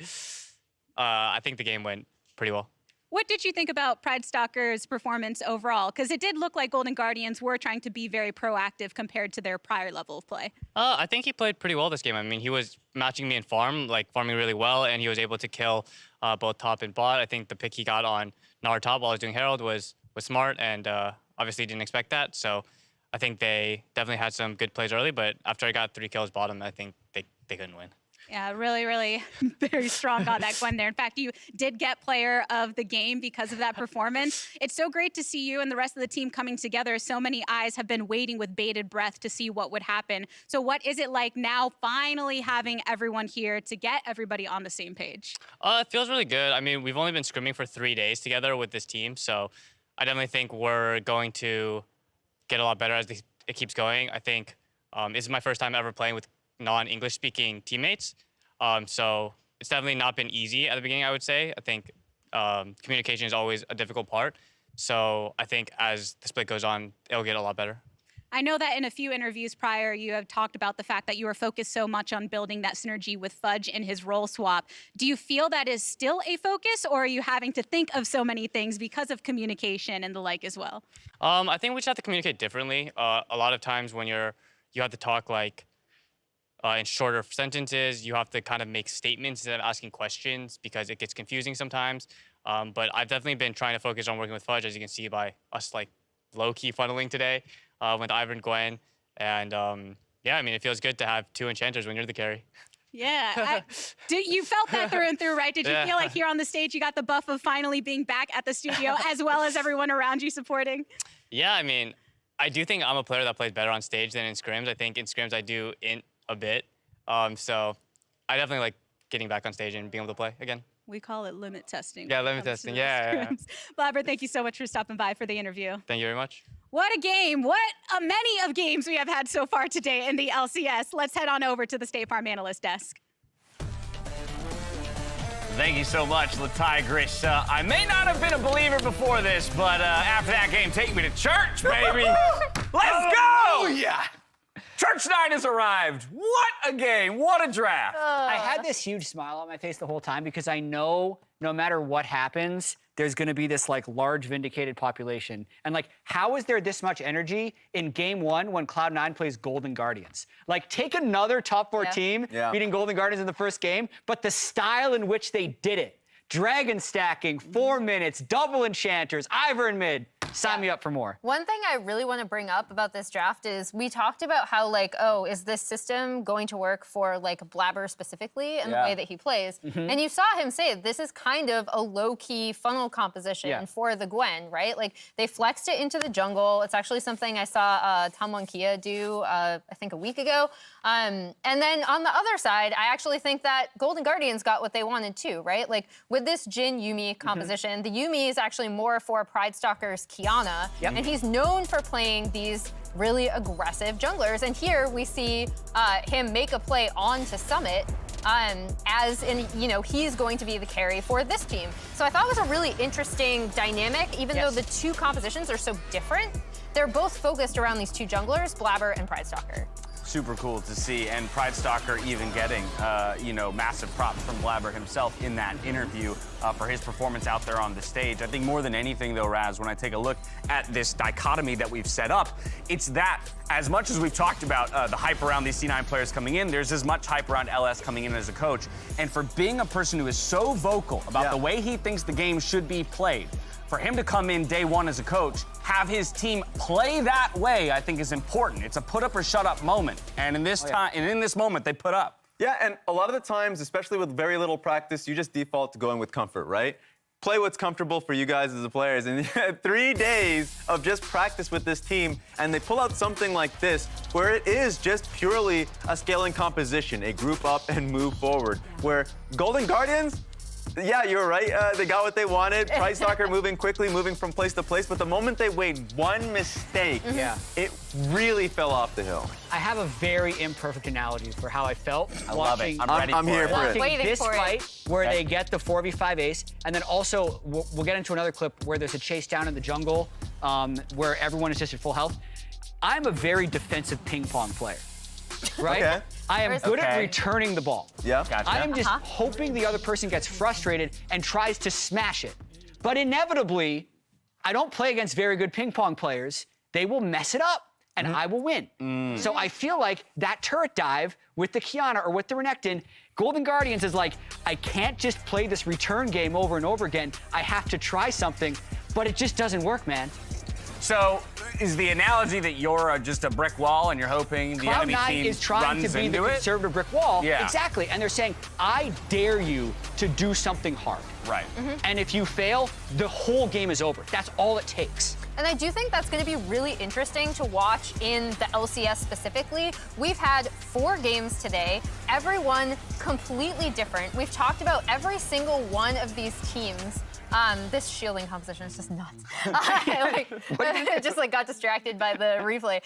I think the game went pretty well. What did you think about Pride Stalker's performance overall? Because it did look like Golden Guardians were trying to be very proactive compared to their prior level of play. I think he played pretty well this game. I mean, he was matching me in farming really well, and he was able to kill both top and bot. I think the pick he got on Gnar top while I was doing Herald was smart, and obviously didn't expect that. So I think they definitely had some good plays early, but after I got 3 kills bottom, I think they couldn't win. Yeah, really, really very strong on that Gwen there. In fact, you did get player of the game because of that performance. It's so great to see you and the rest of the team coming together. So many eyes have been waiting with bated breath to see what would happen. So what is it like now finally having everyone here to get everybody on the same page? It feels really good. I mean, we've only been scrimming for 3 days together with this team, so I definitely think we're going to get a lot better as it keeps going. I think this is my first time ever playing with non-English speaking teammates. So it's definitely not been easy at the beginning, I would say. I think communication is always a difficult part. So I think as the split goes on, it'll get a lot better. I know that in a few interviews prior, you have talked about the fact that you were focused so much on building that synergy with Fudge in his role swap. Do you feel that is still a focus, or are you having to think of so many things because of communication and the like as well? I think we just have to communicate differently. A lot of times when you have to talk in shorter sentences, you have to kind of make statements instead of asking questions because it gets confusing sometimes. But I've definitely been trying to focus on working with Fudge, as you can see by us low-key funneling today with Ivern, Gwen. And yeah, I mean, it feels good to have 2 enchanters when you're the carry. Yeah, you felt that through and through, right? Did you feel like here on the stage you got the buff of finally being back at the studio as well as everyone around you supporting? Yeah, I mean, I do think I'm a player that plays better on stage than in scrims. I think in scrims I do int a bit. So I definitely like getting back on stage and being able to play again. We call it limit testing. Yeah, limit testing. Yeah. Blabber, thank you so much for stopping by for the interview. Thank you very much. What a game. What a many of games we have had so far today in the LCS. Let's head on over to the State Farm analyst desk. Thank you so much, the Tigress. I may not have been a believer before this, but after that game, take me to church, baby. Let's go! Oh, yeah. Church 9 has arrived. What a game. What a draft. I had this huge smile on my face the whole time because I know no matter what happens, there's going to be this large vindicated population. And how is there this much energy in game 1 when Cloud9 plays Golden Guardians? Take another top 4 team beating Golden Guardians in the first game, but the style in which they did it. Dragon stacking, 4 minutes, double enchanters, Ivern mid. Sign me up for more. One thing I really want to bring up about this draft is we talked about how, like, oh, is this system going to work for, like, Blabber specifically and the way that he plays? And you saw him say this is kind of a low-key funnel composition for the Gwen, right? Like, they flexed it into the jungle. It's actually something I saw Tamwon Kia do, I think, a week ago. And then on the other side, I actually think that Golden Guardians got what they wanted too, right? Like, with this Jhin Yuumi composition, the Yuumi is actually more for Pride Stalker's Kiana, and he's known for playing these really aggressive junglers. And here we see him make a play onto Summit, as in, you know, he's going to be the carry for this team. So I thought it was a really interesting dynamic, even though the two compositions are so different. They're both focused around these two junglers, Blabber and Pride Stalker. Super cool to see, and Pride Stalker even getting, you know, massive props from Blabber himself in that interview for his performance out there on the stage. I think more than anything, though, Raz, when I take a look at this dichotomy that we've set up, it's that as much as we've talked about the hype around these C9 players coming in, there's as much hype around LS coming in as a coach. And for being a person who is so vocal about the way he thinks the game should be played, for him to come in day one as a coach, have his team play that way, I think is important. It's a put up or shut up moment. And in this time, and in this moment, they put up. Yeah, and a lot of the times, especially with very little practice, you just default to going with comfort, right? Play what's comfortable for you guys as the players. And 3 days of just practice with this team, and they pull out something like this, where it is just purely a scaling composition, a group up and move forward, where Golden Guardians, yeah, you're right. They got what they wanted. Pride Stalker moving quickly, moving from place to place. But the moment they made one mistake, it really fell off the hill. I have a very imperfect analogy for how I felt watching. I'm here for it. Watching this fight where they get the 4v5 ace, and then also we'll get into another clip where there's a chase down in the jungle where everyone is just at full health. I'm a very defensive ping pong player. Right? Okay. I am good at returning the ball. Yeah. Gotcha. I am just hoping the other person gets frustrated and tries to smash it. But inevitably, I don't play against very good ping pong players. They will mess it up, and I will win. So I feel like that turret dive with the Kiana or with the Renekton, Golden Guardians is like, I can't just play this return game over and over again. I have to try something, but it just doesn't work, man. So, is the analogy that you're just a brick wall and you're hoping the enemy team is trying to be the conservative brick wall. Yeah. Exactly. And they're saying, I dare you to do something hard. Right. And if you fail, the whole game is over. That's all it takes. And I do think that's going to be really interesting to watch in the LCS specifically. We've had 4 games today, everyone completely different. We've talked about every single one of these teams. This shielding composition is just nuts. Just got distracted by the replay.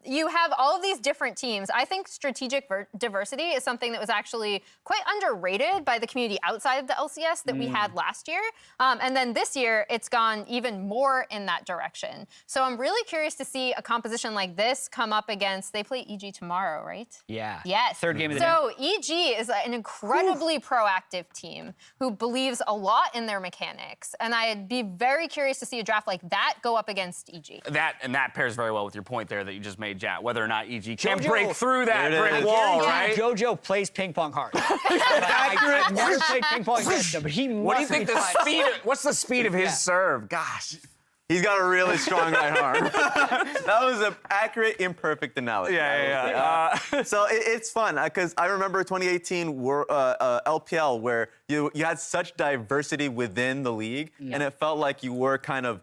You have all of these different teams. I think strategic diversity is something that was actually quite underrated by the community outside of the LCS that we had last year. And then this year, it's gone even more in that direction. So I'm really curious to see a composition like this come up against, they play EG tomorrow, right? Yeah. Yes. Third game of the day. So EG is an incredibly proactive team who believes a lot in their mechanics. And I'd be very curious to see a draft like that go up against EG. That pairs very well with your point there that you just made, Jat, whether or not EG can break through that brick wall, right? JoJo plays ping pong hard. I've never played ping pong against him, but he must. What do you think the speed? What's the speed of his serve? Gosh. He's got a really strong right arm. That was an accurate, imperfect analogy. So it's fun, because I remember 2018 LPL where you had such diversity within the league, and it felt like you were kind of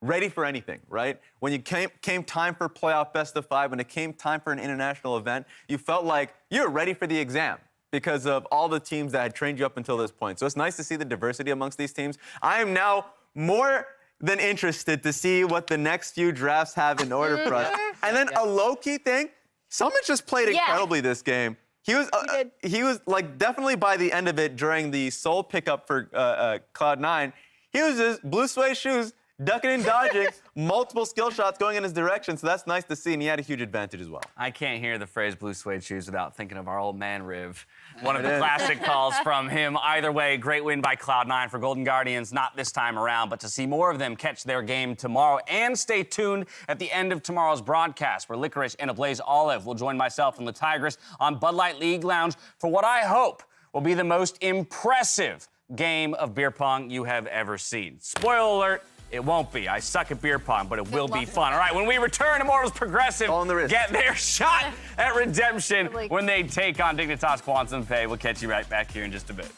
ready for anything, right? When you came time for playoff best of 5, when it came time for an international event, you felt like you were ready for the exam because of all the teams that had trained you up until this point. So it's nice to see the diversity amongst these teams. I am now more than interested to see what the next few drafts have in order for us. And then a low-key thing, Summit just played incredibly this game. He was like definitely by the end of it during the soul pickup for Cloud9, he was just blue suede shoes, ducking and dodging, multiple skill shots going in his direction. So that's nice to see, and he had a huge advantage as well. I can't hear the phrase blue suede shoes without thinking of our old man Riv. One of the classic calls from him. Either way, great win by Cloud9 for Golden Guardians, not this time around, but to see more of them catch their game tomorrow. And stay tuned at the end of tomorrow's broadcast, where Licorice and Ablaze Olive will join myself and the Tigress on Bud Light League Lounge for what I hope will be the most impressive game of beer pong you have ever seen. Spoiler alert, It won't be. I suck at beer pong, but it will be fun. All right, when we return, Immortals Progressive get their shot at redemption when they take on Dignitas Quantum Pay. We'll catch you right back here in just a bit.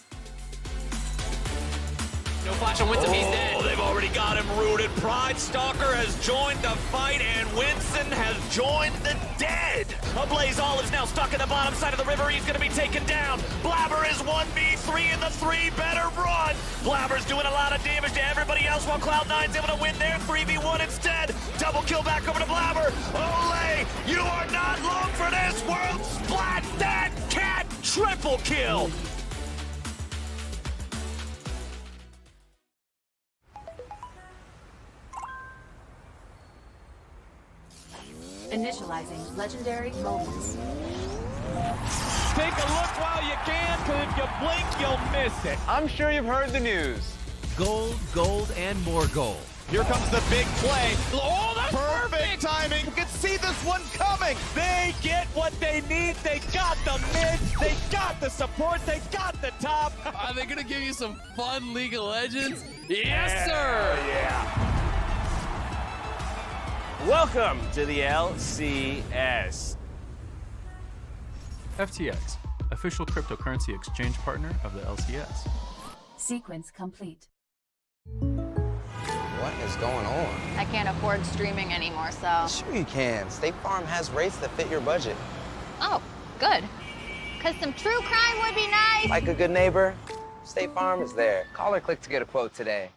No flash on Winston, he's dead. Oh, they've already got him rooted. Pride Stalker has joined the fight, and Winston has joined the dead. Ablaze Olive's now stuck in the bottom side of the river. He's going to be taken down. Blabber is 1v3 in the 3. Better run. Blabber's doing a lot of damage to everybody else while Cloud9's able to win their 3v1 instead. Double kill back over to Blabber. Olay, you are not long for this. World splat that cat. Triple kill. Initializing legendary moments. Take a look while you can, because if you blink, you'll miss it. I'm sure you've heard the news. Gold, gold, and more gold. Here comes the big play. Oh, that's perfect timing. You can see this one coming. They get what they need. They got the mids. They got the support. They got the top. Are they going to give you some fun League of Legends? Yes, sir. Yeah. Welcome to the LCS. FTX, official cryptocurrency exchange partner of the LCS. Sequence complete. What is going on? I can't afford streaming anymore, so. Sure you can. State Farm has rates that fit your budget. Oh, good. Because some true crime would be nice. Like a good neighbor, State Farm is there. Call or click to get a quote today.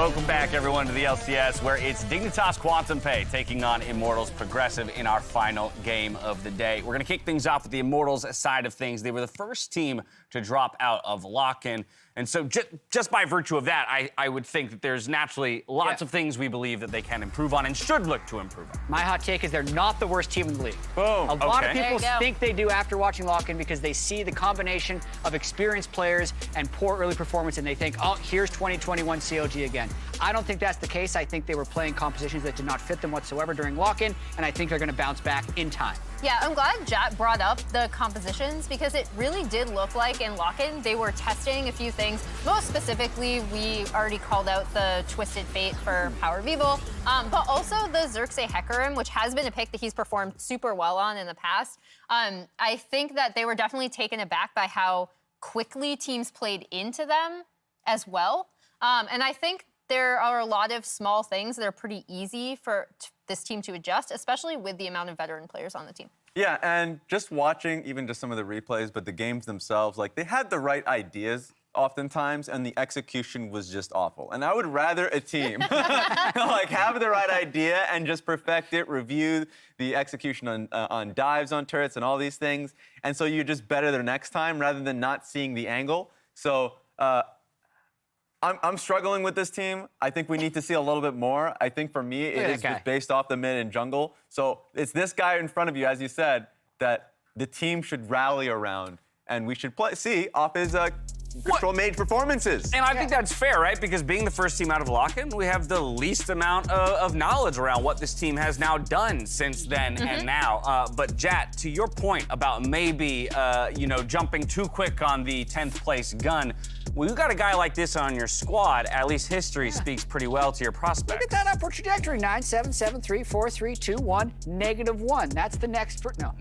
Welcome back, everyone, to the LCS, where it's Dignitas Quantum Pay taking on Immortals Progressive in our final game of the day. We're going to kick things off with the Immortals side of things. They were the first team to drop out of lock-in. And so just by virtue of that, I would think that there's naturally lots of things we believe that they can improve on and should look to improve on. My hot take is they're not the worst team in the league. Boom. A lot of people think they do after watching lock-in because they see the combination of experienced players and poor early performance, and they think, oh, here's 2021 CLG again. I don't think that's the case. I think they were playing compositions that did not fit them whatsoever during lock-in, and I think they're going to bounce back in time. Yeah, I'm glad Jat brought up the compositions because it really did look like in lock-in they were testing a few things. Most specifically, we already called out the Twisted Fate for Power of Evil, but also the Xerxes Hecarim, which has been a pick that he's performed super well on in the past. I think that they were definitely taken aback by how quickly teams played into them as well. And I think there are a lot of small things that are pretty easy for this team to adjust, especially with the amount of veteran players on the team. Yeah, and just watching even just some of the replays, but the games themselves, like they had the right ideas oftentimes, and the execution was just awful. And I would rather a team like have the right idea and just perfect it, review the execution on dives on turrets and all these things, and so you're just better the next time rather than not seeing the angle. So I'm struggling with this team. I think we need to see a little bit more. I think for me, it is just based off the mid and jungle. So it's this guy in front of you, as you said, that the team should rally around, and we should see off his control mage performances. And I think that's fair, right? Because being the first team out of lock-in, we have the least amount of knowledge around what this team has now done since then and now. But Jat, to your point about maybe, jumping too quick on the 10th place gun, well, you got a guy like this on your squad. At least history speaks pretty well to your prospects. Look at that upward trajectory. 9, 7, 7, 3, 4, 3, 2, 1, -1. That's the next. No.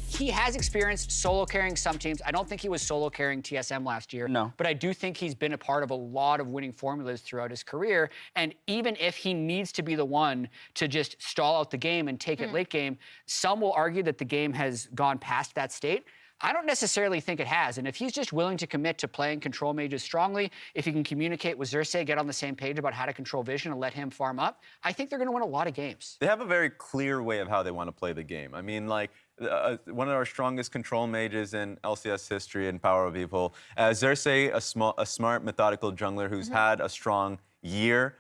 He has experienced solo carrying some teams. I don't think he was solo carrying TSM last year. No. But I do think he's been a part of a lot of winning formulas throughout his career. And even if he needs to be the one to just stall out the game and take it late game, some will argue that the game has gone past that state. I don't necessarily think it has, and if he's just willing to commit to playing control mages strongly, if he can communicate with Xerxes, get on the same page about how to control vision and let him farm up, I think they're going to win a lot of games. They have a very clear way of how they want to play the game. I mean, like, one of our strongest control mages in LCS history and Power of Evil, Xerxes, a smart, methodical jungler who's had a strong year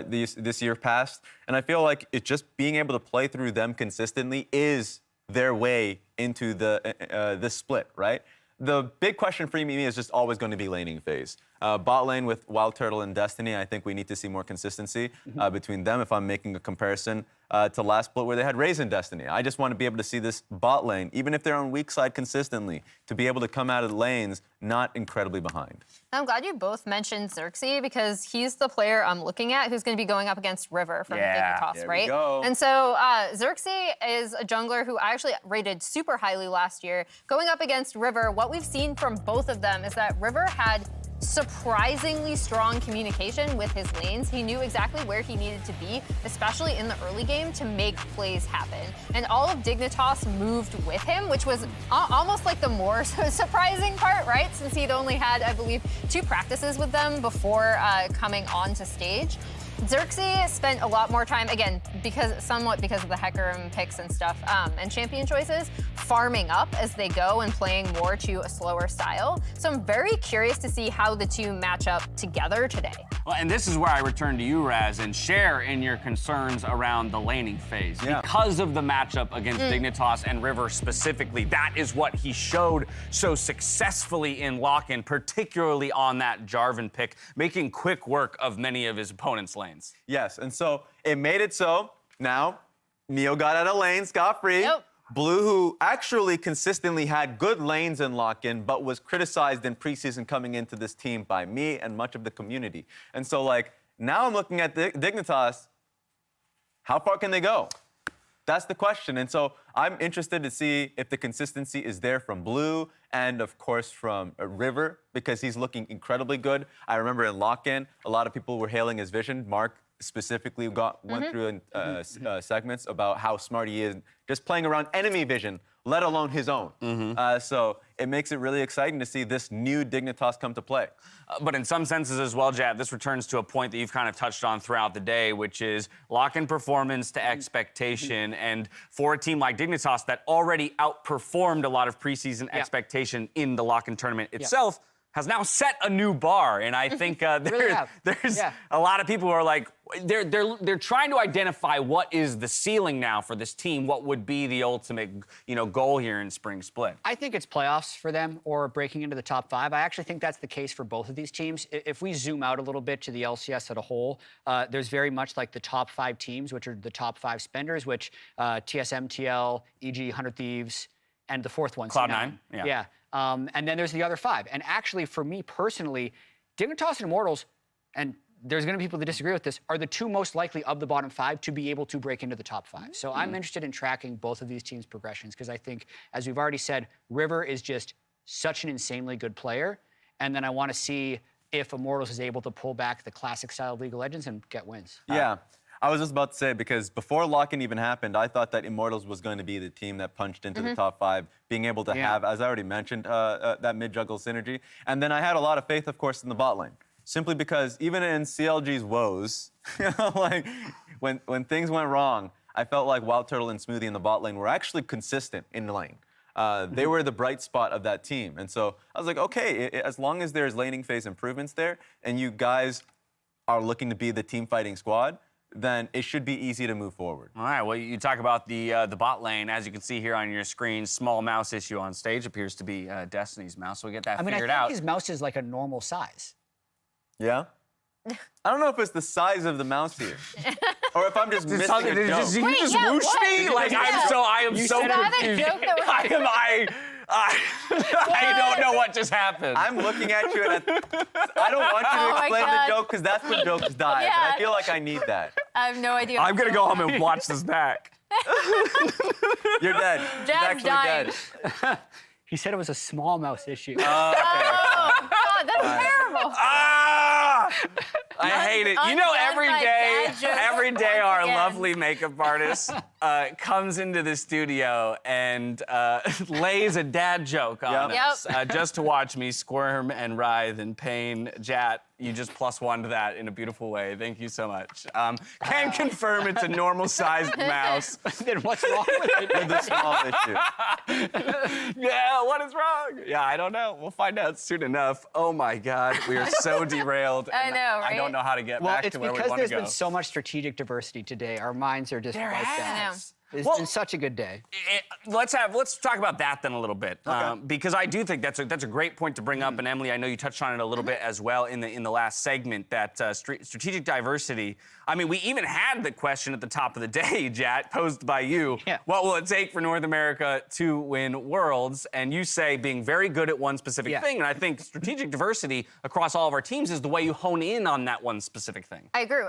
this year past, and I feel like it's just being able to play through them consistently is their way into this split, right? The big question for me is just always going to be laning phase. Bot lane with Wild Turtle and Destiny, I think we need to see more consistency between them if I'm making a comparison to last split where they had Raze and Destiny. I just want to be able to see this bot lane, even if they're on weak side consistently, to be able to come out of the lanes not incredibly behind. I'm glad you both mentioned Xerxes because he's the player I'm looking at who's going to be going up against River from Dignitas, right? And so Xerxes is a jungler who I actually rated super highly last year. Going up against River, what we've seen from both of them is that River had surprisingly strong communication with his lanes. He knew exactly where he needed to be, especially in the early game, to make plays happen. And all of Dignitas moved with him, which was almost like the more surprising part, right? Since he'd only had, I believe, 2 practices with them before coming onto stage. Xerxes spent a lot more time, again, somewhat because of the Hecarim picks and stuff, and champion choices, farming up as they go and playing more to a slower style. So I'm very curious to see how the two match up together today. Well, and this is where I return to you, Raz, and share in your concerns around the laning phase. Because of the matchup against Dignitas and River specifically, that is what he showed so successfully in lock-in, particularly on that Jarvan pick, making quick work of many of his opponents' lanes. Yes, and so it made it so now Neo got out of lane scot-free. Blue, who actually consistently had good lanes in lock-in, but was criticized in preseason coming into this team by me and much of the community. And so, like, now I'm looking at Dignitas, how far can they go? That's the question. And so I'm interested to see if the consistency is there from Blue and, of course, from River, because he's looking incredibly good. I remember in lock-in, a lot of people were hailing his vision. Mark specifically went through in segments about how smart he is just playing around enemy vision, let alone his own. So it makes it really exciting to see this new Dignitas come to play. But in some senses as well, Jad, this returns to a point that you've kind of touched on throughout the day, which is lock-in performance to expectation. And for a team like Dignitas that already outperformed a lot of preseason expectation in the lock-in tournament itself, has now set a new bar. And I think there's a lot of people who are like, they're trying to identify what is the ceiling now for this team, what would be the ultimate, goal here in Spring Split. I think it's playoffs for them or breaking into the top 5. I actually think that's the case for both of these teams. If we zoom out a little bit to the LCS as a whole, there's very much like the top 5 teams, which are the top 5 spenders, which TSM, TL, EG, 100 Thieves, and the fourth one, Cloud9. Yeah. And then there's the other 5. And actually, for me personally, Dignitas and Immortals, and there's going to be people that disagree with this, are the 2 most likely of the bottom 5 to be able to break into the top 5. So I'm interested in tracking both of these teams' progressions because I think, as we've already said, River is just such an insanely good player. And then I want to see if Immortals is able to pull back the classic style of League of Legends and get wins. Yeah. I was just about to say, because before lock-in even happened, I thought that Immortals was going to be the team that punched into the top 5, being able to have, as I already mentioned, that mid-juggle synergy. And then I had a lot of faith, of course, in the bot lane. Simply because even in CLG's woes, like when things went wrong, I felt like Wild Turtle and Smoothie in the bot lane were actually consistent in the lane. They were the bright spot of that team. And so I was like, okay, as long as there's laning phase improvements there and you guys are looking to be the team fighting squad, then it should be easy to move forward. All right, well, you talk about the bot lane. As you can see here on your screen, small mouse issue on stage appears to be Destiny's mouse, so we'll get that figured out. I think his mouse is like a normal size. Yeah? I don't know if it's the size of the mouse here, or if I'm just missing a joke. Did you just whoosh me? Like, I am so confused. I don't know what just happened. I'm looking at you, and I don't want you to explain the joke, because that's when jokes die, and I feel like I need that. I have no idea. I'm going to go home and watch this back. You're dead. He's actually dead. He said it was a small mouse issue. Oh, God, that's terrible. I hate it. You know, every day our lovely makeup artist comes into the studio and lays a dad joke on us just to watch me squirm and writhe in pain. Jat, you just +1 to that in a beautiful way. Thank you so much. Can confirm it's a normal-sized mouse. Then what's wrong with it? With the small issue. Yeah, what is wrong? Yeah, I don't know. We'll find out soon enough. Oh, my God. We are so derailed. I know, right? I don't know how to get back to where we want to go. Well, it's because there's been so much strategic diversity today. Our minds are just wiped out. It's been such a good day. Let's talk about that then a little bit, because I do think that's a great point to bring up. And Emily, I know you touched on it a little bit as well in the last segment, that strategic diversity. I mean, we even had the question at the top of the day, Jat, posed by you. Yeah. What will it take for North America to win Worlds? And you say being very good at one specific thing. And I think strategic diversity across all of our teams is the way you hone in on that one specific thing. I agree,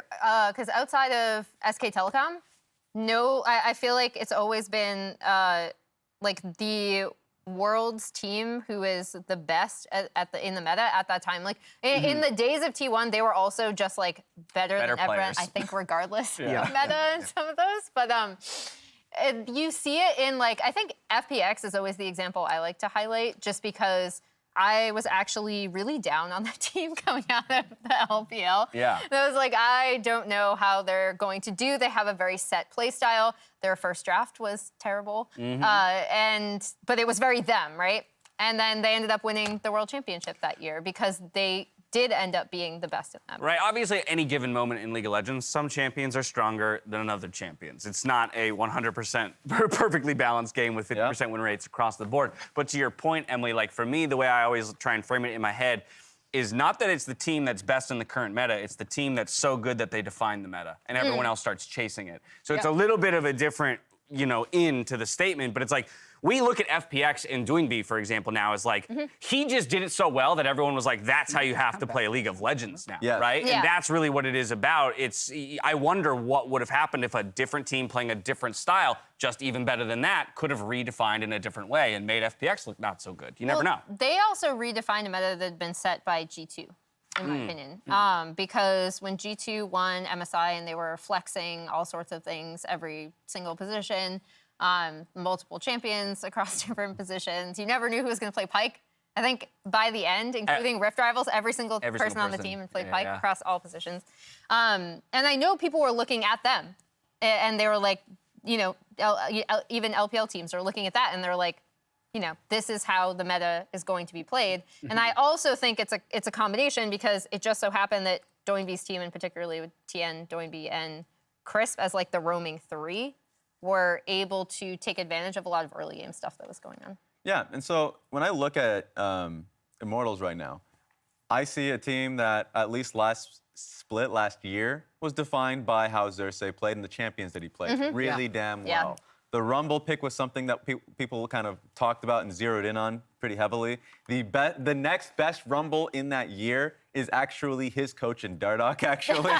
because outside of SK Telecom, I feel like it's always been like the World's team who is the best in the meta at that time. Like in the days of T1, they were also just like better than everyone, I think, regardless of meta and some of those. But you see it in, like, I think FPX is always the example I like to highlight, just because I was actually really down on that team coming out of the LPL. Yeah. And I was like, I don't know how they're going to do. They have a very set play style. Their first draft was terrible. But it was very them, right? And then they ended up winning the World Championship that year because they did end up being the best in them. Right, obviously at any given moment in League of Legends, some champions are stronger than other champions. It's not a 100% perfectly balanced game with 50% win rates across the board. But to your point, Emily, like for me, the way I always try and frame it in my head is not that it's the team that's best in the current meta, it's the team that's so good that they define the meta and everyone else starts chasing it. So it's a little bit of a different, into the statement, but it's like, we look at FPX and Doingby, for example, now as like, he just did it so well that everyone was like, that's how you have to play League of Legends now, right? Yeah. And that's really what it is about. I wonder what would have happened if a different team playing a different style, just even better than that, could have redefined in a different way and made FPX look not so good. You never know. They also redefined a meta that had been set by G2. In my opinion, because when G2 won MSI and they were flexing all sorts of things, every single position, multiple champions across different positions. You never knew who was going to play Pyke. I think by the end, including Rift Rivals, every single person on the team played Pyke across all positions. And I know people were looking at them, and they were like, you know, even LPL teams are looking at that, and they're like, you know, this is how the meta is going to be played. And I also think it's a combination because it just so happened that Doinby's team, and particularly with Tien, Doinby, and Crisp as like the roaming 3, were able to take advantage of a lot of early game stuff that was going on. Yeah, and so when I look at Immortals right now, I see a team that at least last split last year was defined by how Xerxes played and the champions that he played really damn well. The Rumble pick was something that people kind of talked about and zeroed in on pretty heavily. The next best Rumble in that year is actually his coach in Dardoch, actually.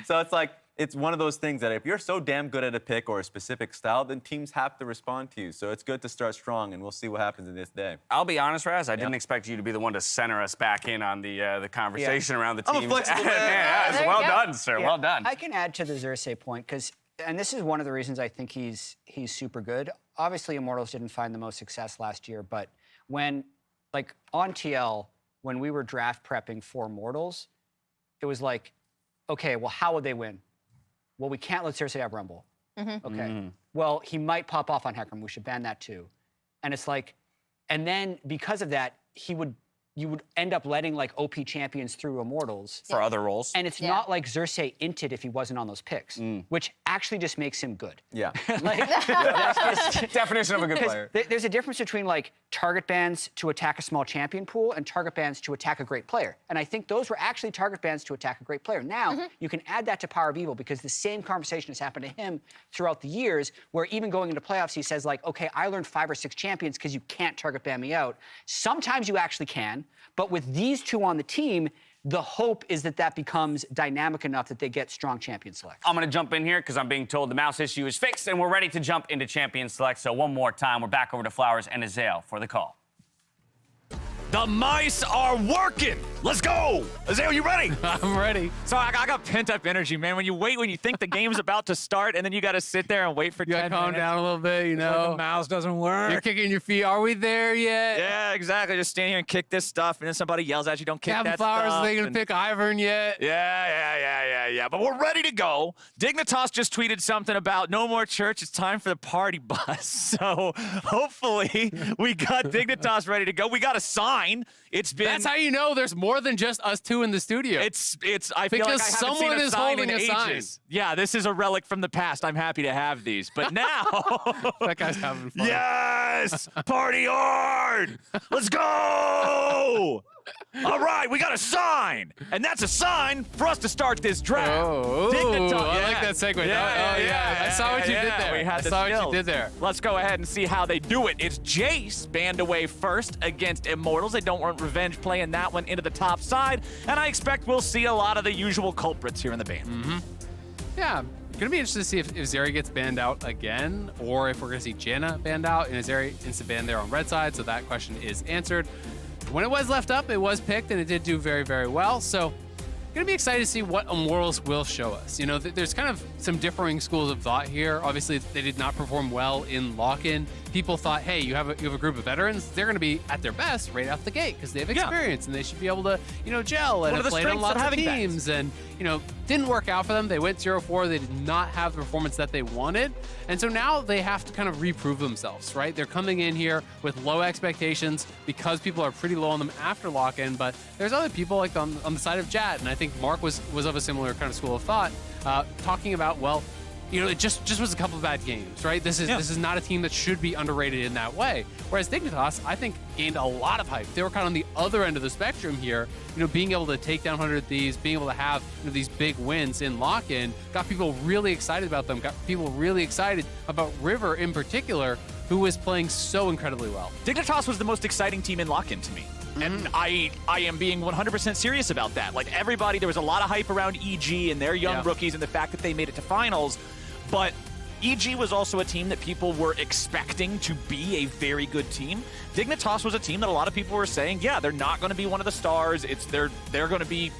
So it's like, it's one of those things that if you're so damn good at a pick or a specific style, then teams have to respond to you. So it's good to start strong, and we'll see what happens in this day. I'll be honest, Raz, I didn't expect you to be the one to center us back in on the conversation around the teams. I'm a flexible man. Well done, sir. Well done. I can add to the Xerxes point, because, and this is one of the reasons I think he's super good. Obviously, Immortals didn't find the most success last year, but when, like, on TL, when we were draft prepping for Immortals, it was like, okay, well, how would they win? Well, we can't let Xerxes have Rumble. Okay. Well, he might pop off on Hecarim. We should ban that too. And it's like, and then because of that, you would end up letting like OP champions through Immortals. For other roles. And it's not like Xerxes inted if he wasn't on those picks, which actually just makes him good. Yeah. Definition of a good player. There's a difference between like target bans to attack a small champion pool and target bans to attack a great player. And I think those were actually target bans to attack a great player. Now, you can add that to Power of Evil because the same conversation has happened to him throughout the years, where even going into playoffs, he says like, okay, I learned 5 or 6 champions because you can't target ban me out. Sometimes you actually can, but with these two on the team, the hope is that that becomes dynamic enough that they get strong champion select. I'm going to jump in here because I'm being told the mouse issue is fixed, and we're ready to jump into champion select. So one more time, we're back over to Flowers and Azael for the call. The mice are working. Let's go. Azael, you ready? I'm ready. So I got pent-up energy, man. When you think the game's about to start, and then you got to sit there and wait for 10 minutes. Calm down a little bit, you know. The mouse doesn't work. You're kicking your feet. Are we there yet? Yeah, exactly. Just stand here and kick this stuff, and then somebody yells at you, don't kick that Flowers, stuff. Are they going to pick Ivern yet? Yeah. But we're ready to go. Dignitas just tweeted something about no more church. It's time for the party bus. So hopefully we got Dignitas ready to go. We got a sign. That's how you know there's more than just us two in the studio. I feel like I haven't someone seen a is sign holding in a sign. ages. Yeah, this is a relic from the past. I'm happy to have these. But now that guy's having fun. Yes! Party hard! Let's go! All right, we got a sign, and that's a sign for us to start this draft. I like that segue. I saw what you did there. I saw what you did there. Let's go ahead and see how they do it. It's Jace banned away first against Immortals. They don't want Revenge playing that one into the top side, and I expect we'll see a lot of the usual culprits here in the ban. Yeah. Gonna be interested to see if Zeri gets banned out again, or if we're gonna see Janna banned out and Zeri instant ban there on red side. So that question is answered. When it was left up, it was picked, and it did do very, very well. So, gonna be excited to see what Immortals will show us. You know, there's kind of some differing schools of thought here. Obviously, they did not perform well in lock-in. People thought, hey, you have a group of veterans. They're gonna be at their best right off the gate because they have experience and they should be able to, you know, gel and have played on lots of teams. And you know, didn't work out for them. They went 0-4. They did not have the performance that they wanted. And so now they have to kind of reprove themselves, right? They're coming in here with low expectations because people are pretty low on them after lock-in, but there's other people like on the side of Jad, and I think Mark was of a similar kind of school of thought, talking about, well, you know, it just was a couple of bad games, right? This is not a team that should be underrated in that way. Whereas Dignitas, I think, gained a lot of hype. They were kind of on the other end of the spectrum here. You know, being able to take down 100 Thieves, being able to have, you know, these big wins in lock-in, got people really excited about them, got people really excited about River in particular, who was playing so incredibly well. Dignitas was the most exciting team in lock-in to me. And I am being 100% serious about that. Like, everybody, there was a lot of hype around EG and their young rookies and the fact that they made it to finals. But EG was also a team that people were expecting to be a very good team. Dignitas was a team that a lot of people were saying, yeah, they're not going to be one of the stars. They're going to be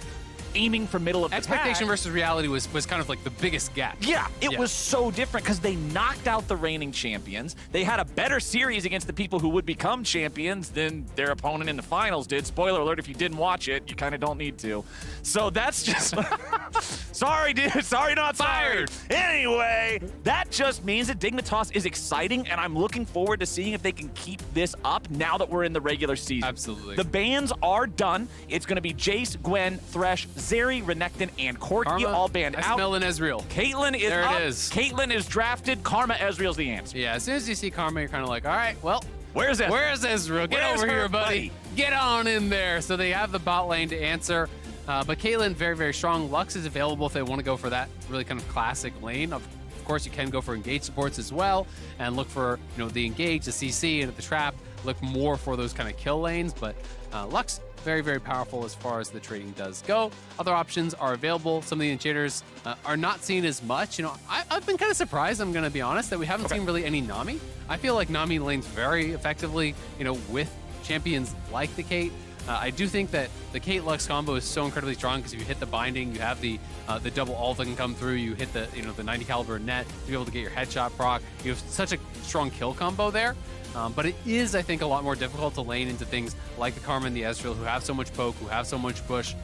aiming for middle of the Expectation pack. versus reality was kind of like the biggest gap. Yeah, it was so different because they knocked out the reigning champions. They had a better series against the people who would become champions than their opponent in the finals did. Spoiler alert, if you didn't watch it, you kind of don't need to. So that's just... Sorry, dude. Sorry, not fired. Anyway, that just means that Dignitas is exciting, and I'm looking forward to seeing if they can keep this up now that we're in the regular season. Absolutely. The bans are done. It's going to be Jace, Gwen, Thresh, Zeri, Renekton, and Corki Karma, all banned out. Smell and Ezreal. Caitlyn is there up. It is. Caitlyn is drafted. Karma, Ezreal's the answer. Yeah, as soon as you see Karma, you're kind of like, all right, well, where's Ezreal? Where's Ezreal? Get Where's over her here, buddy. Get on in there. So they have the bot lane to answer. But Caitlyn, very, very strong. Lux is available if they want to go for that really kind of classic lane. Of course, you can go for engage supports as well and look for, the engage, the CC, and the trap. Look more for those kind of kill lanes. But Lux, very, very powerful as far as the trading does go. Other options are available. Some of the enchanters are not seen as much. I've been kind of surprised, I'm going to be honest, that we haven't seen really any Nami. I feel like Nami lanes very effectively, with champions like the Kate. I do think that the Kate Lux combo is so incredibly strong because if you hit the binding, you have the double ult that can come through, you hit the the 90 caliber net to be able to get your headshot proc. You have such a strong kill combo there. But it is, I think, a lot more difficult to lane into things like the Karma and the Ezreal, who have so much poke, who have so much push,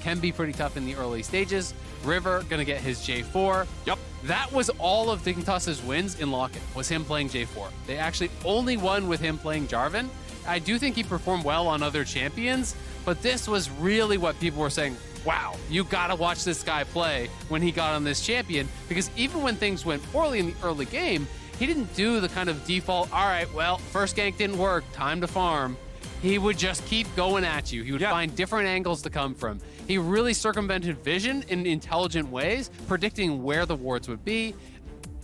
can be pretty tough in the early stages. River gonna get his J4. Yep. That was all of Dignitas's wins in Lock-In, was him playing J4. They actually only won with him playing Jarvan. I do think he performed well on other champions, but this was really what people were saying, wow, you gotta watch this guy play when he got on this champion, because even when things went poorly in the early game, he didn't do the kind of default, all right, well, first gank didn't work, time to farm. He would just keep going at you. He would find different angles to come from. He really circumvented vision in intelligent ways, predicting where the wards would be,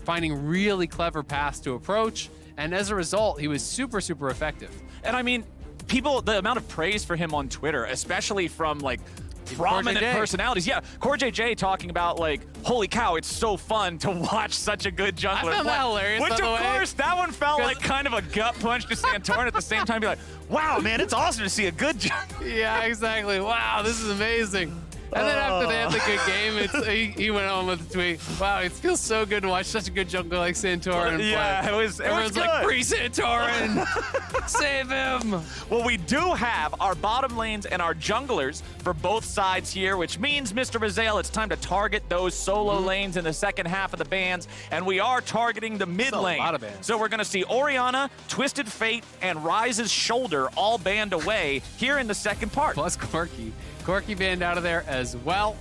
finding really clever paths to approach, and as a result, he was super, super effective. And I mean, the amount of praise for him on Twitter, especially from prominent personalities. Yeah, Core JJ talking about holy cow, it's so fun to watch such a good jungler. I found that hilarious, Which, by the of way. course, that one felt like kind of a gut punch to Santorin at the same time. Be like, wow, man, it's awesome to see a good jungler. Yeah, exactly. Wow, this is amazing. And then after they had the good game, he went on with the tweet. Wow, it feels so good to watch such a good jungler like Santorin play. Yeah, it was Everyone's good. like, free Santorin! Save him! Well, we do have our bottom lanes and our junglers for both sides here, which means, Mr. Rizal, it's time to target those solo lanes in the second half of the bans, and we are targeting the mid lane. A lot of bans. So we're going to see Orianna, Twisted Fate, and Rise's Shoulder all banned away here in the second part. Plus Corki. Corki banned out of there as well.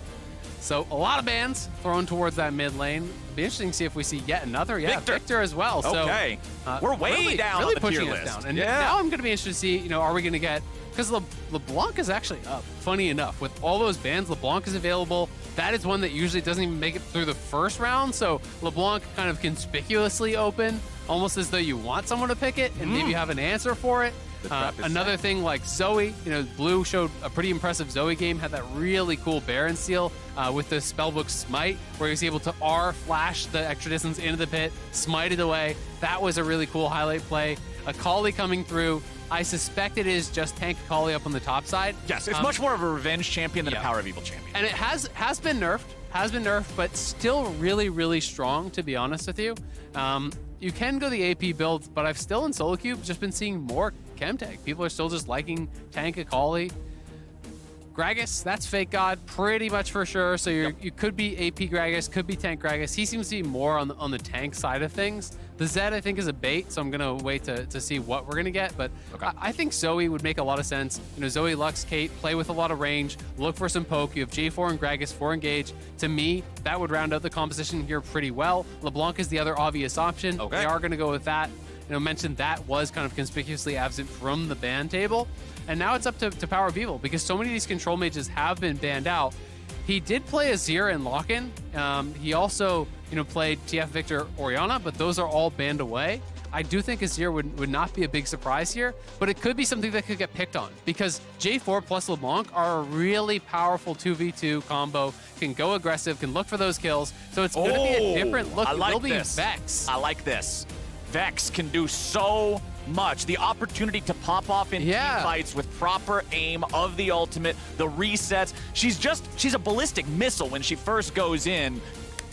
So a lot of bans thrown towards that mid lane. Be interesting to see if we see yet another. Yeah, Victor as well. Okay. So, we're way really, down really on the tier pushing us list. down. And Yeah. now I'm going to be interested to see, are we going to get, because LeBlanc is actually up, funny enough. With all those bans, LeBlanc is available. That is one that usually doesn't even make it through the first round. So LeBlanc kind of conspicuously open, almost as though you want someone to pick it and maybe have an answer for it. Another thing like Zoe, Blue showed a pretty impressive Zoe game, had that really cool Baron seal with the spellbook Smite, where he was able to R flash the extra distance into the pit, smite it away. That was a really cool highlight play. Akali coming through. I suspect it is just tank Akali up on the top side. Yes, it's much more of a revenge champion than a power of evil champion. And it has been nerfed, but still really, really strong, to be honest with you. You can go the AP build, but I've still in solo queue just been seeing more chem tank. People are still just liking tank Akali. Gragas, that's fake god, pretty much for sure. So you could be AP Gragas, could be tank Gragas. He seems to be more on the tank side of things. The Zed, I think, is a bait, so I'm going to wait to see what we're going to get. But I think Zoe would make a lot of sense. Zoe, Lux, Kate, play with a lot of range, look for some poke. You have J4 and Gragas for engage. To me, that would round out the composition here pretty well. LeBlanc is the other obvious option. Okay. They are going to go with that. Mentioned that was kind of conspicuously absent from the ban table. And now it's up to Power of Evil, because so many of these control mages have been banned out. He did play Azir in Lock-In. He also, played TF Victor Orianna, but those are all banned away. I do think Azir would not be a big surprise here, but it could be something that could get picked on, because J4 plus LeBlanc are a really powerful 2v2 combo, can go aggressive, can look for those kills. So it's going to be a different look. I like It will be this. Vex. I like this. Vex can do so much. The opportunity to pop off in team fights with proper aim of the ultimate, the resets. She's a ballistic missile when she first goes in.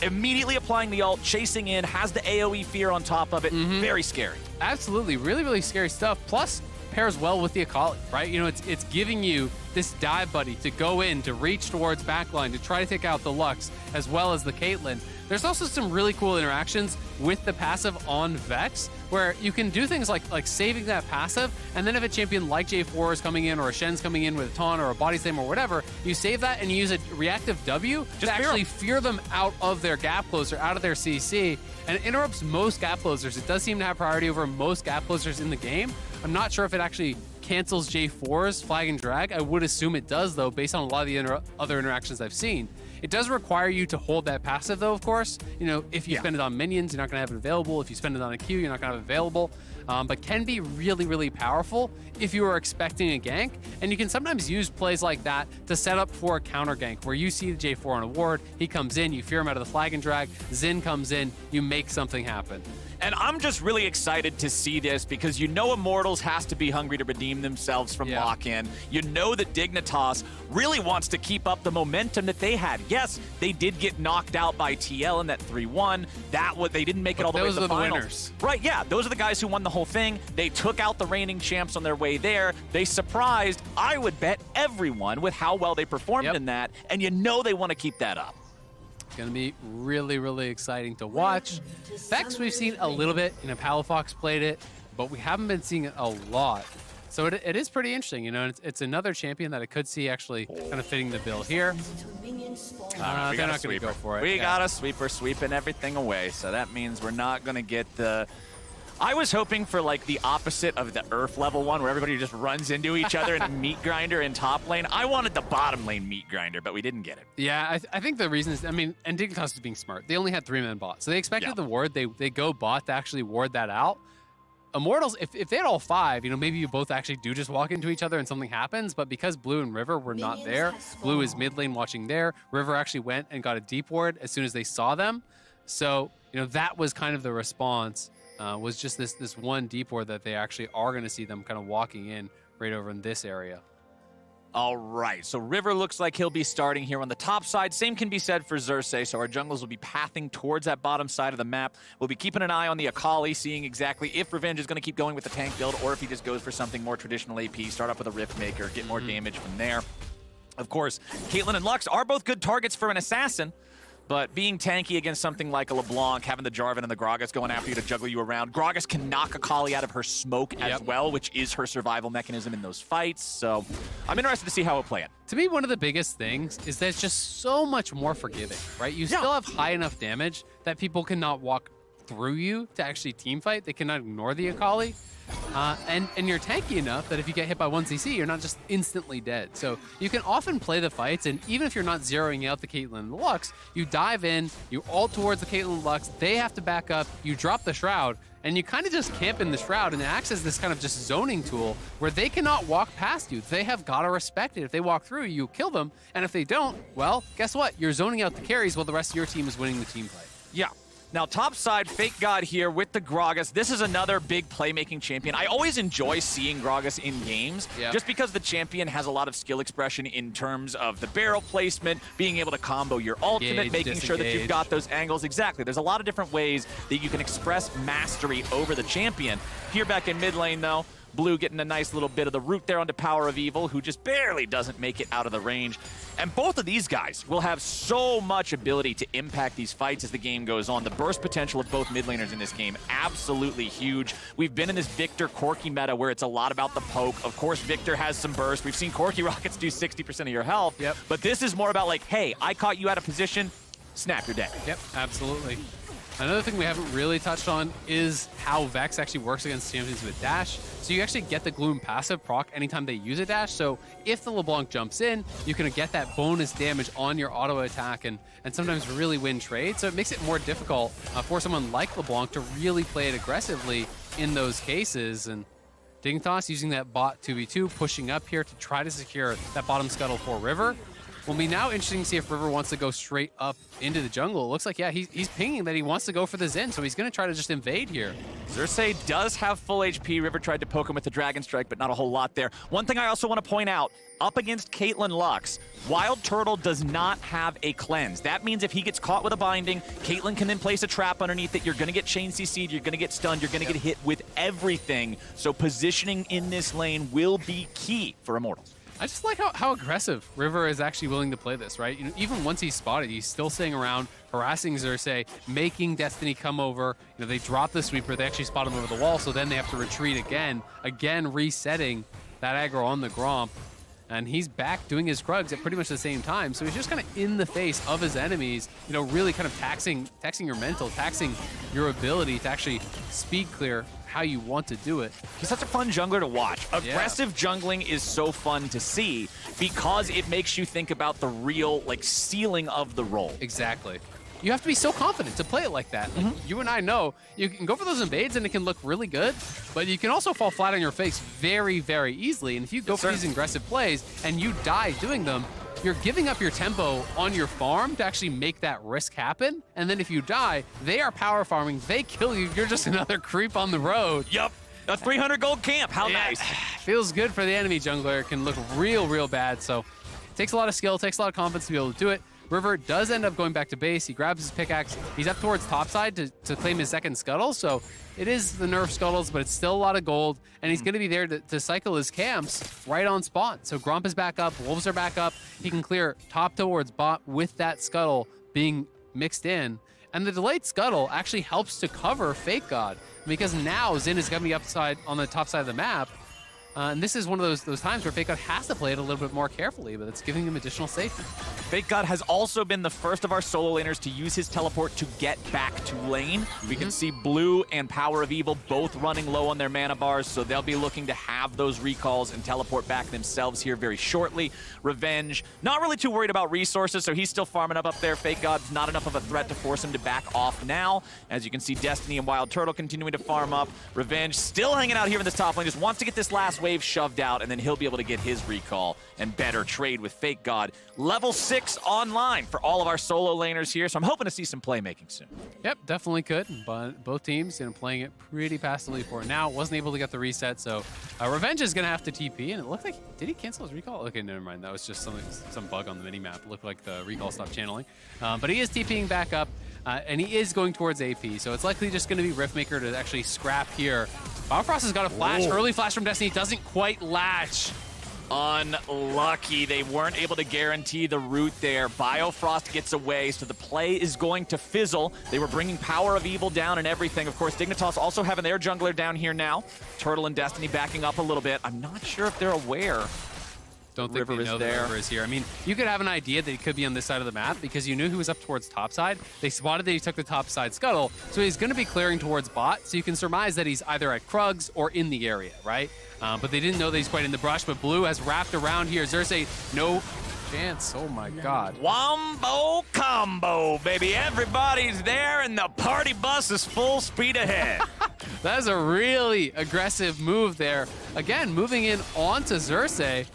Immediately applying the ult, chasing in, has the AoE fear on top of it. Very scary. Absolutely, really, really scary stuff. Plus, pairs well with the Akali, right? You know, it's giving you this dive buddy to go in, to reach towards backline, to try to take out the Lux, as well as the Caitlyn. There's also some really cool interactions with the passive on Vex, where you can do things like saving that passive, and then if a champion like J4 is coming in, or a Shen's coming in with a taunt or a body slam or whatever, you save that and you use a reactive W to actually fear them out of their gap closer, out of their CC, and it interrupts most gap closers. It does seem to have priority over most gap closers in the game. I'm not sure if it actually cancels J4's flag and drag. I would assume it does, though, based on a lot of the other interactions I've seen. It does require you to hold that passive, though, of course. You know, if you spend it on minions, you're not going to have it available. If you spend it on a Q, you're not going to have it available. But can be really, really powerful if you are expecting a gank. And you can sometimes use plays like that to set up for a counter gank, where you see the J4 on a ward, he comes in, you fear him out of the flag and drag, Xin comes in, you make something happen. And I'm just really excited to see this because you know Immortals has to be hungry to redeem themselves from lock-in. You know that Dignitas really wants to keep up the momentum that they had. Yes, they did get knocked out by TL in that 3-1. They didn't make it all the way to the finals. Winners. Right, yeah, those are the guys who won the whole thing. They took out the reigning champs on their way there. They surprised, I would bet, everyone with how well they performed in that, and you know they want to keep that up. It's going to be really, really exciting to watch. Vex, we've seen a little bit. You know, Palafox played it, but we haven't been seeing it a lot. So it is pretty interesting, you know, and it's another champion that I could see actually kind of fitting the bill here. They're not going to go for it. We got a sweeper sweeping everything away, so that means we're not going to get the... I was hoping for like the opposite of the Earth level one, where everybody just runs into each other in a meat grinder in top lane. I wanted the bottom lane meat grinder, but we didn't get it. Yeah, I think the reason is, I mean, and Dignitas is being smart. They only had 3-man bot, so they expected the ward. They go bot to actually ward that out. Immortals, if they had all 5, you know, maybe you both actually do just walk into each other and something happens, but because Blue and River were not there, Blue is mid lane watching there, River actually went and got a deep ward as soon as they saw them. So, you know, that was kind of the response. Was just this one deep ward that they actually are going to see them kind of walking in right over in this area. All right, so River looks like he'll be starting here on the top side. Same can be said for Xerxes, so our junglers will be pathing towards that bottom side of the map. We'll be keeping an eye on the Akali, seeing exactly if Revenge is going to keep going with the tank build or if he just goes for something more traditional AP, start off with a Rift Maker, get more damage from there. Of course, Caitlyn and Lux are both good targets for an assassin, but being tanky against something like a LeBlanc, having the Jarvan and the Gragas going after you to juggle you around. Gragas can knock Akali out of her smoke as well, which is her survival mechanism in those fights. So I'm interested to see how it'll play it. To me, one of the biggest things is that it's just so much more forgiving, right? You still have high enough damage that people cannot walk through you to actually team fight. They cannot ignore the Akali. And you're tanky enough that if you get hit by 1 CC, you're not just instantly dead. So you can often play the fights, and even if you're not zeroing out the Caitlyn and the Lux, you dive in, you ult towards the Caitlyn and Lux, they have to back up, you drop the Shroud, and you kind of just camp in the Shroud, and it acts as this kind of just zoning tool where they cannot walk past you. They have got to respect it. If they walk through, you kill them, and if they don't, well, guess what? You're zoning out the carries while the rest of your team is winning the team fight. Yeah. Now, top side, Fake God here with the Gragas. This is another big playmaking champion. I always enjoy seeing Gragas in games, just because the champion has a lot of skill expression in terms of the barrel placement, being able to combo your ultimate, making sure that you've got those angles. Exactly. There's a lot of different ways that you can express mastery over the champion. Here back in mid lane, though, Blue getting a nice little bit of the root there onto Power of Evil, who just barely doesn't make it out of the range. And both of these guys will have so much ability to impact these fights as the game goes on. The burst potential of both mid laners in this game, absolutely huge. We've been in this Victor Corki meta where it's a lot about the poke. Of course, Victor has some burst. We've seen Corki rockets do 60% of your health. But this is more about like, hey, I caught you out of position, snap, you're dead. Yep, absolutely. Another thing we haven't really touched on is how Vex actually works against champions with dash. So you actually get the Gloom passive proc anytime they use a dash. So if the LeBlanc jumps in, you can get that bonus damage on your auto attack and sometimes really win trades. So it makes it more difficult for someone like LeBlanc to really play it aggressively in those cases. And Dignitas using that bot 2v2, pushing up here to try to secure that bottom scuttle for River. Will be now interesting to see if River wants to go straight up into the jungle. It looks like, yeah, he's pinging that he wants to go for the Zen, so he's going to try to just invade here. Xerxes does have full HP. River tried to poke him with the Dragon Strike, but not a whole lot there. One thing I also want to point out, up against Caitlyn Lux, Wild Turtle does not have a cleanse. That means if he gets caught with a binding, Caitlyn can then place a trap underneath it. You're going to get chain CC'd, you're going to get stunned, you're going to get hit with everything. So positioning in this lane will be key for Immortals. I just like how aggressive River is actually willing to play this, right? You know, even once he's spotted, he's still staying around, harassing Xerxes, making Destiny come over. You know, they drop the sweeper, they actually spot him over the wall, so then they have to retreat again resetting that aggro on the Gromp. And he's back doing his Krugs at pretty much the same time. So he's just kind of in the face of his enemies, you know, really kind of taxing your mental, taxing your ability to actually speed clear how you want to do it. He's such a fun jungler to watch. Aggressive jungling is so fun to see because it makes you think about the real, like, ceiling of the role. Exactly. You have to be so confident to play it like that. Like, you and I know you can go for those invades and it can look really good, but you can also fall flat on your face very, very easily. And if you go for these aggressive plays and you die doing them, you're giving up your tempo on your farm to actually make that risk happen. And then if you die, they are power farming, they kill you, you're just another creep on the road. Yup. A 300 gold camp, how nice. Feels good for the enemy jungler. It can look real, real bad. So it takes a lot of skill, takes a lot of confidence to be able to do it. River does end up going back to base. He grabs his pickaxe. He's up towards topside to claim his second scuttle. So it is the nerf scuttles, but it's still a lot of gold. And he's going to be there to cycle his camps right on spot. So Gromp is back up. Wolves are back up. He can clear top towards bot with that scuttle being mixed in. And the delayed scuttle actually helps to cover Fake God because now Xin is going to be upside on the top side of the map. And this is one of those times where Fake God has to play it a little bit more carefully, but it's giving him additional safety. Fake God has also been the first of our solo laners to use his teleport to get back to lane. We can see Blue and Power of Evil both running low on their mana bars, so they'll be looking to have those recalls and teleport back themselves here very shortly. Revenge, not really too worried about resources, so he's still farming up there. Fake God's not enough of a threat to force him to back off now. As you can see, Destiny and Wild Turtle continuing to farm up. Revenge still hanging out here in this top lane, just wants to get this last wave shoved out, and then he'll be able to get his recall and better trade with Fake God. Level 6 online for all of our solo laners here, so I'm hoping to see some playmaking soon. Yep, definitely could, but both teams playing it pretty passively for now. Wasn't able to get the reset, so Revenge is going to have to TP, and it looked like, did he cancel his recall? Okay, never mind. That was just some bug on the minimap. It looked like the recall stopped channeling. But he is TPing back up, and he is going towards AP, so it's likely just going to be Riftmaker to actually scrap here. Bifrost has got a flash. Early flash from Destiny doesn't quite latch. Unlucky. They weren't able to guarantee the route there. Biofrost gets away, so the play is going to fizzle. They were bringing Power of Evil down and everything. Of course, Dignitas also having their jungler down here now. Turtle and Destiny backing up a little bit. I'm not sure if they're aware. Don't think they know the River is here. I mean, you could have an idea that he could be on this side of the map because you knew he was up towards topside. They spotted that he took the topside scuttle, so he's going to be clearing towards bot, so you can surmise that he's either at Krugs or in the area, right? But they didn't know that he's quite in the brush, but Blue has wrapped around here. Xerxes, no chance. Oh my God. Wombo combo, baby. Everybody's there and the party bus is full speed ahead. That is a really aggressive move there. Again, moving in onto Xerxes.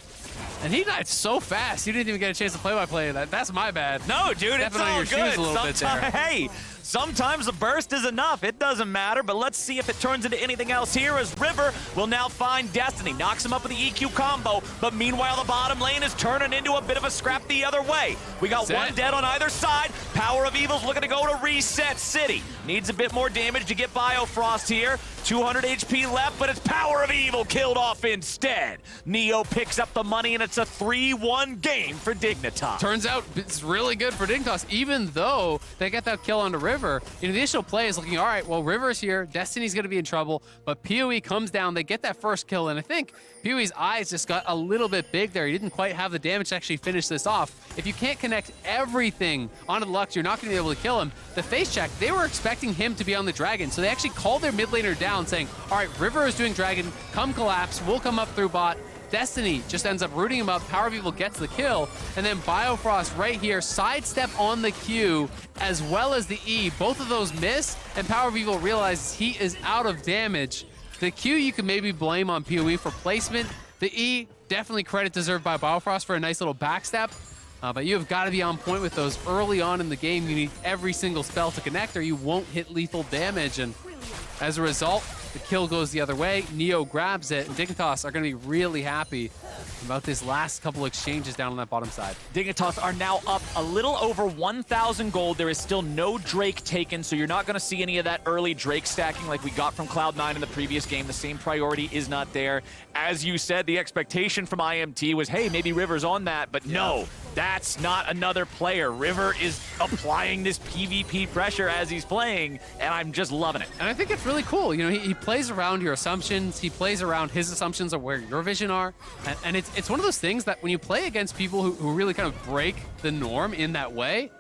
And he died so fast. You didn't even get a chance to play-by-play that. That's my bad. No, dude, Stepping it's all on your good. shoes a little bit there. Hey, sometimes a burst is enough. It doesn't matter, but let's see if it turns into anything else here as River will now find Destiny. Knocks him up with the EQ combo, but meanwhile the bottom lane is turning into a bit of a scrap the other way. We got one dead on either side. Power of Evil's looking to go to reset City. Needs a bit more damage to get Biofrost here. 200 HP left, but it's Power of Evil killed off instead. Neo picks up the money, and it's a 3-1 game for Dignitas. Turns out it's really good for Dignitas, even though they get that kill onto River. The initial play is looking, all right, well, River's here. Destiny's going to be in trouble, but PoE comes down. They get that first kill, and I think PoE's eyes just got a little bit big there. He didn't quite have the damage to actually finish this off. If you can't connect everything onto the Lux, you're not going to be able to kill him. The face check, they were expecting him to be on the Dragon, so they actually called their mid laner down, saying, all right, River is doing Dragon, come collapse, we'll come up through bot. Destiny just ends up rooting him up, Power of Evil gets the kill, and then Biofrost right here, sidestep on the Q, as well as the E. Both of those miss, and Power of Evil realizes he is out of damage. The Q you can maybe blame on PoE for placement. The E, definitely credit deserved by Biofrost for a nice little backstep. But you have got to be on point with those early on in the game. You need every single spell to connect or you won't hit lethal damage. And as a result, the kill goes the other way. Neo grabs it, and Dignitas are going to be really happy about this last couple exchanges down on that bottom side. Dignitas are now up a little over 1,000 gold. There is still no Drake taken, so you're not going to see any of that early Drake stacking like we got from Cloud9 in the previous game. The same priority is not there. As you said, the expectation from IMT was, hey, maybe River's on that, but no, that's not another player. River is applying this PvP pressure as he's playing, and I'm just loving it. And I think it's really cool. You know, he plays around your assumptions. He plays around his assumptions of where your vision are. And it's one of those things that when you play against people who really kind of break the norm in that way,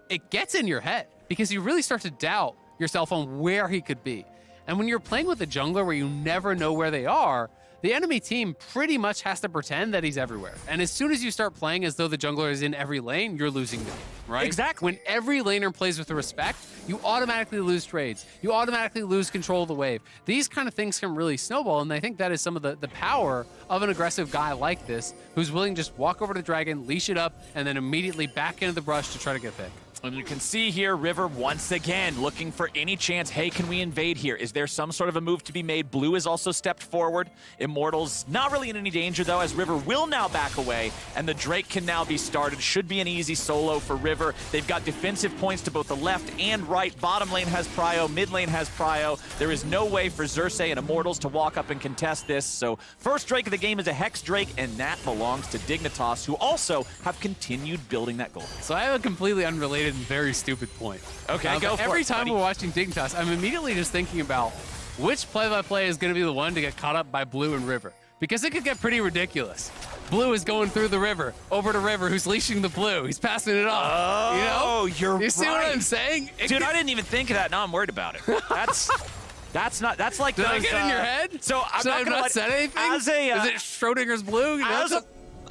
it gets in your head because you really start to doubt yourself on where he could be. And when you're playing with a jungler where you never know where they are, the enemy team pretty much has to pretend that he's everywhere. And as soon as you start playing as though the jungler is in every lane, you're losing the game, right? Exactly. When every laner plays with respect, you automatically lose trades. You automatically lose control of the wave. These kind of things can really snowball, and I think that is some of the power of an aggressive guy like this, who's willing to just walk over to the dragon, leash it up, and then immediately back into the brush to try to get pick. And you can see here, River once again looking for any chance. Hey, can we invade here? Is there some sort of a move to be made? Blue has also stepped forward. Immortals not really in any danger, though, as River will now back away, and the Drake can now be started. Should be an easy solo for River. They've got defensive points to both the left and right. Bottom lane has prio. Mid lane has prio. There is no way for Xerxes and Immortals to walk up and contest this. So first Drake of the game is a Hex Drake, and that belongs to Dignitas, who also have continued building that gold. So I have a completely unrelated and very stupid point. Okay, go for it, Every time buddy. we're watching Dignitas, I'm immediately just thinking about which play-by-play is going to be the one to get caught up by Blue and River. Because it could get pretty ridiculous. Blue is going through the River, over to River, who's leashing the Blue. He's passing it off. Oh, you know? you're You see what I'm saying? Dude, I didn't even think of that. Now I'm worried about it. That's like Did I those, get in your head? So I'm Should I not have gonna not said anything? As a is it Schrodinger's Blue? You know,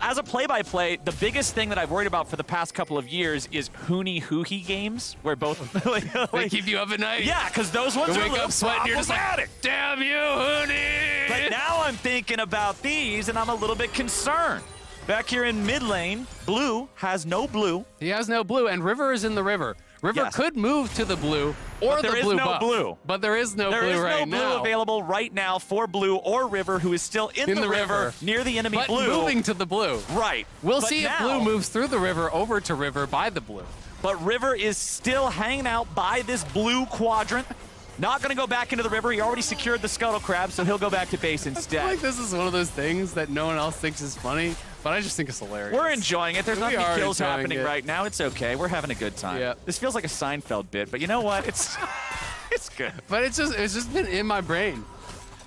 as a play-by-play, the biggest thing that I've worried about for the past couple of years is Hoonie games, where both they keep you up at night. Yeah, because those ones you are wake up sweating. You're just like, damn you, Hoonie! But now I'm thinking about these, and I'm a little bit concerned. Back here in mid lane, Blue has no blue. He has no blue, and River is in the river. River could move to the blue or the blue buff. But there is no blue right now. There is no blue available right now for Blue or River, who is still in the river near the enemy but blue. moving to the blue. Right. We'll But see if now- Blue moves through the river over to River by the blue. But River is still hanging out by this blue quadrant. Not going to go back into the river. He already secured the Scuttle Crab, so he'll go back to base I feel instead. like this is one of those things that no one else thinks is funny, but I just think it's hilarious. We're enjoying it. There's not We many are kills enjoying happening it. right now. It's okay. We're having a good time. Yeah. This feels like a Seinfeld bit, but you know what? It's good. But it's just been in my brain.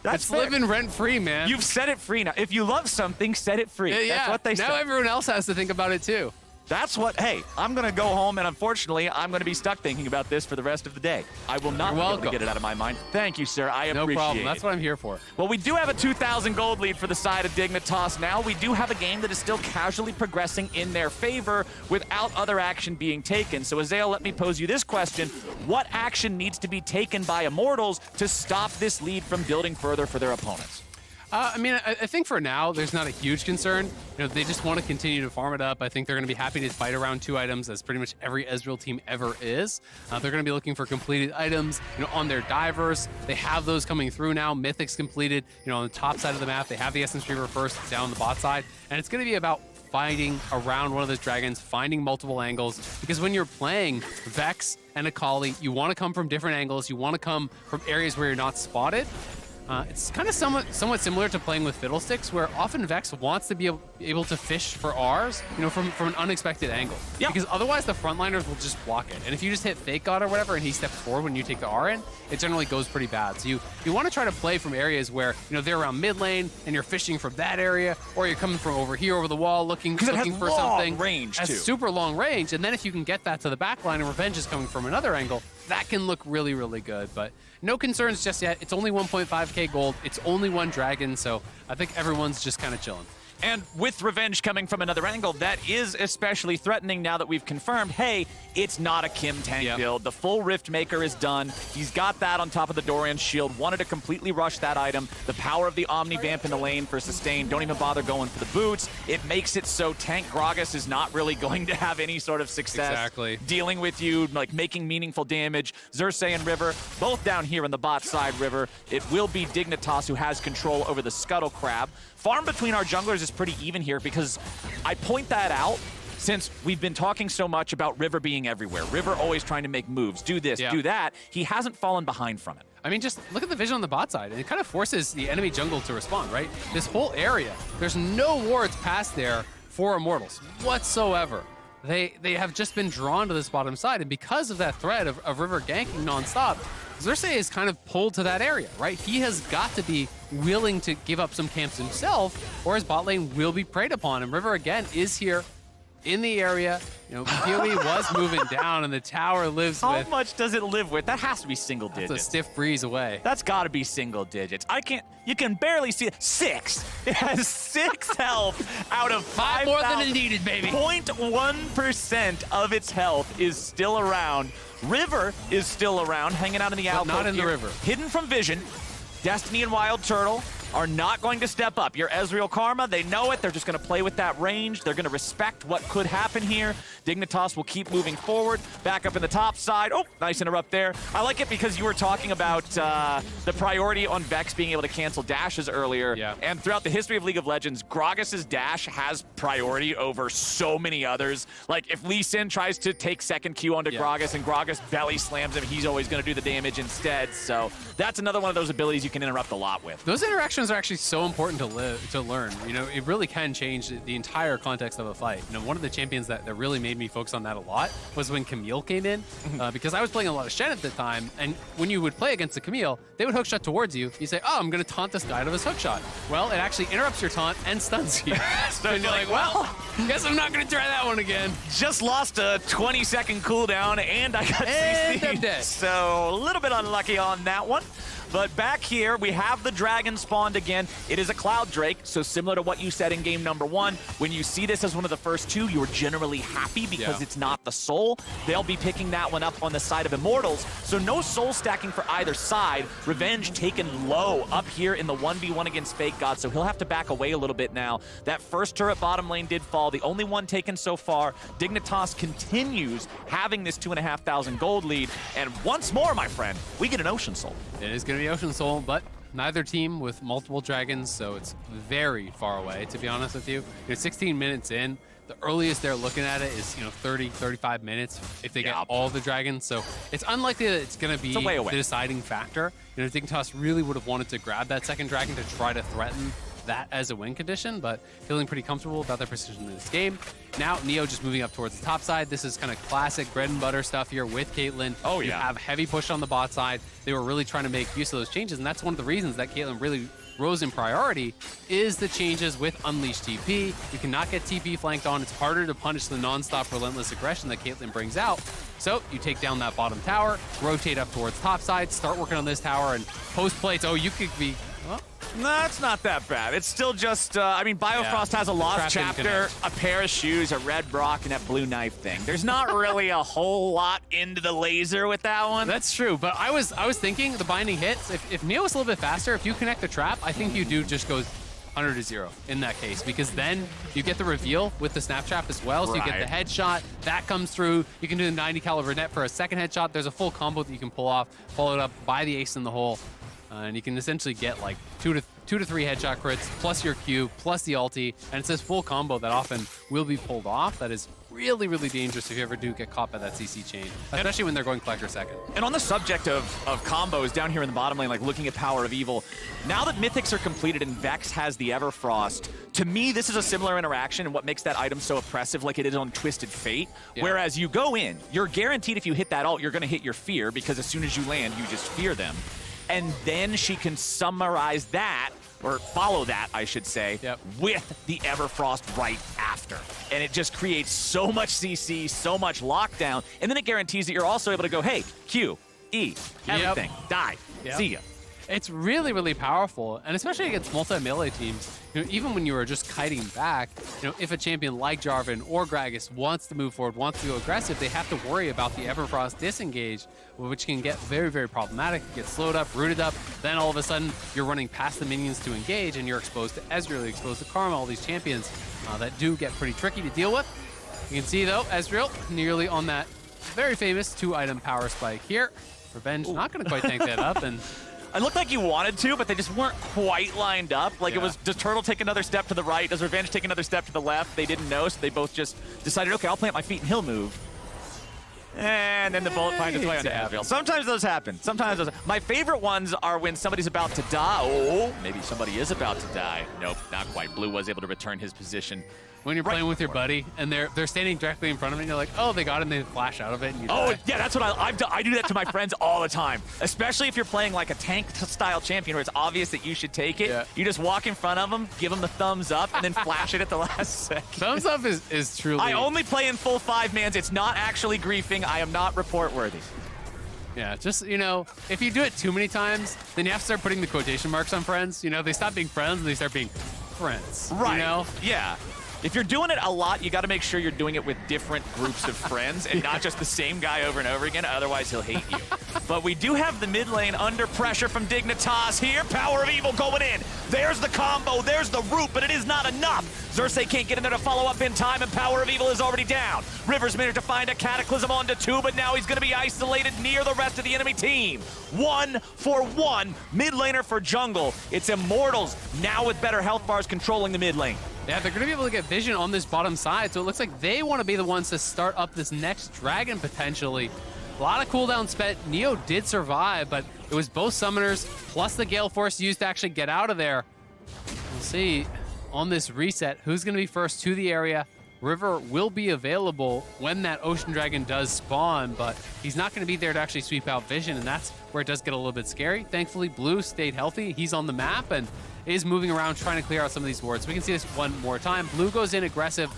That's it's fair. living rent free, man. You've set it free now. If you love something, set it free. Yeah, That's what they now say. everyone else has to think about it too. That's what, hey, I'm going to go home, and unfortunately, I'm going to be stuck thinking about this for the rest of the day. I will not be able to get it out of my mind. Thank you, sir. I No appreciate problem. it. That's what I'm here for. Well, we do have a 2,000 gold lead for the side of Dignitas now. We do have a game that is still casually progressing in their favor without other action being taken. So, Azael, let me pose you this question. What action needs to be taken by Immortals to stop this lead from building further for their opponents? I mean, I think for now, there's not a huge concern. You know, they just want to continue to farm it up. I think they're going to be happy to fight around 2 items, as pretty much every Ezreal team ever is. They're going to be looking for completed items, you know, on their divers. They have those coming through now. Mythic's completed, you know, on the top side of the map. They have the Essence Reaver first down the bot side. And it's going to be about fighting around one of those dragons, finding multiple angles. Because when you're playing Vex and Akali, you want to come from different angles. You want to come from areas where you're not spotted. It's kind of somewhat similar to playing with Fiddlesticks, where often Vex wants to be able to fish for Rs, you know, from an unexpected angle. Yeah. Because otherwise the frontliners will just block it. And if you just hit Fake God or whatever and he steps forward when you take the R in, it generally goes pretty bad. So you want to try to play from areas where, you know, they're around mid lane and you're fishing from that area, or you're coming from over here over the wall looking for something. Range, has too. super long range. And then if you can get that to the back line and Revenge is coming from another angle, that can look really, really good. But no concerns just yet. It's only 1.5k gold. It's only one dragon, so I think everyone's just kind of chilling. And with Revenge coming from another angle, that is especially threatening now that we've confirmed, hey, it's not a Kim tank build. The full Rift Maker is done. He's got that on top of the Dorian shield. Wanted to completely rush that item. The power of the Omni Vamp in the lane for sustain. Don't even bother going for the boots. It makes it so Tank Gragas is not really going to have any sort of success dealing with you, like making meaningful damage. Xerxes and River, both down here in the bot side River. It will be Dignitas who has control over the Scuttle Crab. Farm between our junglers is pretty even here because I point that out since we've been talking so much about River being everywhere. River always trying to make moves, do this, do that. He hasn't fallen behind from it. I mean, just look at the vision on the bot side. It kind of forces the enemy jungle to respond, right? This whole area, there's no wards past there for Immortals whatsoever. They have just been drawn to this bottom side, and because of that threat of River ganking nonstop, Xerxes is kind of pulled to that area, right? He has got to be willing to give up some camps himself, or his bot lane will be preyed upon. And River, again, is here in the area. You know, Kiwi was moving down, and the tower lives with... How much does it live with? That has to be single digits. That's a stiff breeze away. That's got to be single digits. You can barely see it. 6. It has 6 health out of 5 more than it needed, baby. 0.1% of its health is still around. River is still around, hanging out in the alcove. Not in the river. Hidden from vision. Destiny and Wild Turtle are not going to step up. Your Ezreal Karma, they know it. They're just going to play with that range. They're going to respect what could happen here. Dignitas will keep moving forward. Back up in the top side. Oh, nice interrupt there. I like it because you were talking about the priority on Vex being able to cancel dashes earlier. Yeah. And throughout the history of League of Legends, Gragas' dash has priority over so many others. Like, if Lee Sin tries to take second Q onto Gragas and Gragas belly slams him, he's always going to do the damage instead. So that's another one of those abilities you can interrupt a lot with. Those interactions are actually so important to learn. You know, it really can change the entire context of a fight. You know, one of the champions that really made me focus on that a lot was when Camille came in, because I was playing a lot of Shen at the time, and when you would play against the Camille, they would hookshot towards you. You say, oh, I'm going to taunt this guy out of his hookshot. Well, it actually interrupts your taunt and stuns you. So you're like, well, guess I'm not going to try that one again. Just lost a 20-second cooldown, and I got CC. So a little bit unlucky on that one. But back here, we have the dragon spawned again. It is a Cloud Drake, so similar to what you said in game number 1. When you see this as one of the first 2, you're generally happy because it's not the soul. They'll be picking that one up on the side of Immortals, so no soul stacking for either side. Revenge taken low up here in the 1v1 against Fake God, so he'll have to back away a little bit now. That first turret bottom lane did fall, the only one taken so far. Dignitas continues having this 2,500 gold lead, and once more, my friend, we get an Ocean Soul. It is going to be Ocean Soul, but neither team with multiple dragons, so it's very far away, to be honest with you. You're 16 minutes in. The earliest they're looking at it is, 30, 35 minutes if they get all the dragons. So it's unlikely that it's going to be the deciding factor. Dignitas really would have wanted to grab that second dragon to try to threaten that as a win condition, but feeling pretty comfortable about their position in this game. Now, Neo just moving up towards the top side. This is kind of classic bread and butter stuff here with Caitlyn. Oh, You have heavy push on the bot side. They were really trying to make use of those changes, and that's one of the reasons that Caitlyn really rose in priority is the changes with Unleashed TP. You cannot get TP flanked on. It's harder to punish the non-stop relentless aggression that Caitlyn brings out. So you take down that bottom tower, rotate up towards top side, start working on this tower, and post plates. Oh, you could be... Well, no, it's not that bad. It's still just, Biofrost has a Lost Chapter, a pair of shoes, a red Brock, and that blue knife thing. There's not really a whole lot into the laser with that one. That's true, but I was thinking the binding hits, if Neo was a little bit faster, if you connect the trap, I think you do just go 100-0 in that case, because then you get the reveal with the snap trap as well, so you get the headshot, that comes through, you can do the 90 caliber net for a second headshot, there's a full combo that you can pull off, followed up by the ace in the hole. And you can essentially get like 2 to 3 headshot crits, plus your Q, plus the ulti, and it's this full combo that often will be pulled off. That is really, really dangerous if you ever do get caught by that CC chain, especially when they're going collector second. And on the subject of combos down here in the bottom lane, like looking at Power of Evil, now that Mythics are completed and Vex has the Everfrost, to me, this is a similar interaction and what makes that item so oppressive like it is on Twisted Fate. Whereas you go in, you're guaranteed if you hit that ult, you're going to hit your fear, because as soon as you land, you just fear them. And then she can summarize that, or follow that, I should say, with the Everfrost right after. And it just creates so much CC, so much lockdown, and then it guarantees that you're also able to go, hey, Q, E, everything, die, see ya. It's really, really powerful, and especially against multi-melee teams. Even when you are just kiting back, if a champion like Jarvan or Gragas wants to move forward, wants to go aggressive, they have to worry about the Everfrost disengage, which can get very, very problematic. You get slowed up, rooted up, then all of a sudden you're running past the minions to engage, and you're exposed to Ezreal, you're exposed to Karma, all these champions that do get pretty tricky to deal with. You can see, though, Ezreal nearly on that very famous 2-item power spike here. Revenge not going to quite tank that up, and it looked like he wanted to, but they just weren't quite lined up. Like, it was, does Turtle take another step to the right? Does Revenge take another step to the left? They didn't know, so they both just decided, okay, I'll plant my feet and he'll move. And then the bullet finds its way onto Avril. Sometimes those happen. Sometimes those. My favorite ones are when somebody's about to die. Oh, maybe somebody is about to die. Nope, not quite. Blue was able to return his position. When you're playing with your buddy and they're standing directly in front of you, and you're like, oh, they got it, and they flash out of it, and you die. Yeah, that's what I do that to my friends all the time. Especially if you're playing like a tank-style champion where it's obvious that you should take it. Yeah. You just walk in front of them, give them the thumbs up, and then flash it at the last second. Thumbs up is truly... I only play in full 5-mans. It's not actually griefing. I am not report-worthy. Yeah, just, if you do it too many times, then you have to start putting the quotation marks on friends. They stop being friends, and they start being friends. Right. Yeah. If you're doing it a lot, you got to make sure you're doing it with different groups of friends and not just the same guy over and over again, otherwise he'll hate you. But we do have the mid lane under pressure from Dignitas here. Power of Evil going in. There's the combo, there's the root, but it is not enough. Xerxes can't get in there to follow up in time, and Power of Evil is already down. Rivers managed to find a Cataclysm onto 2, but now he's going to be isolated near the rest of the enemy team. 1-for-1, mid laner for jungle. It's Immortals, now with better health bars, controlling the mid lane. Yeah, they're going to be able to get vision on this bottom side, so it looks like they want to be the ones to start up this next dragon, potentially. A lot of cooldown spent. Neo did survive, but it was both summoners plus the Gale Force used to actually get out of there. We'll see on this reset who's going to be first to the area. River will be available when that Ocean Dragon does spawn, but he's not going to be there to actually sweep out vision, and that's where it does get a little bit scary. Thankfully, Blue stayed healthy. He's on the map and is moving around trying to clear out some of these wards. We can see this one more time. Blue goes in aggressive,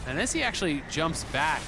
and as he actually jumps back,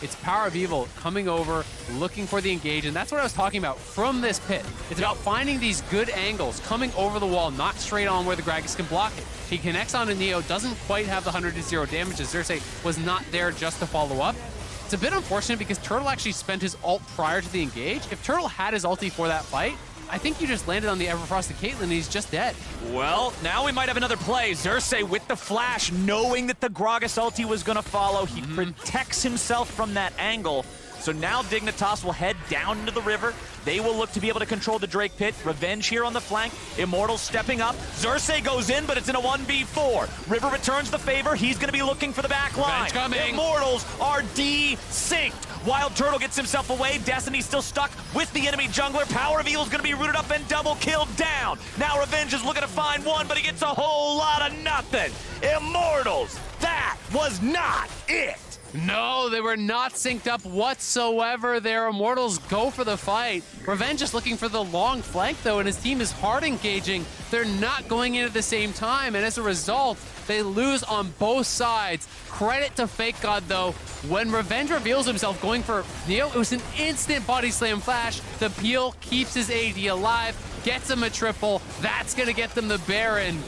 it's Power of Evil coming over, looking for the engage, and that's what I was talking about from this pit. It's about finding these good angles, coming over the wall, not straight on where the Gragas can block it. He connects onto Neo, doesn't quite have the 100-0 damage, as Xerxes was not there just to follow up. It's a bit unfortunate because Turtle actually spent his ult prior to the engage. If Turtle had his ulti for that fight, I think you just landed on the Everfrosted Caitlyn and he's just dead. Well, now we might have another play. Xerxes with the flash, knowing that the Gragas ulti was going to follow. He protects himself from that angle. So now Dignitas will head down into the river. They will look to be able to control the Drake Pit. Revenge here on the flank. Immortals stepping up. Xerxes goes in, but it's in a 1v4. River returns the favor. He's going to be looking for the back line. Immortals are desynced. Wild Turtle gets himself away. Destiny's still stuck with the enemy jungler. Power of Evil's going to be rooted up and double killed down. Now Revenge is looking to find one, but he gets a whole lot of nothing. Immortals, that was not it. No, they were not synced up whatsoever. Their Immortals go for the fight. Revenge is looking for the long flank, though, and his team is hard engaging. They're not going in at the same time, and as a result, they lose on both sides. Credit to Fake God, though. When Revenge reveals himself going for Neo, it was an instant body slam flash. The Peel keeps his AD alive, gets him a triple. That's going to get them the Baron.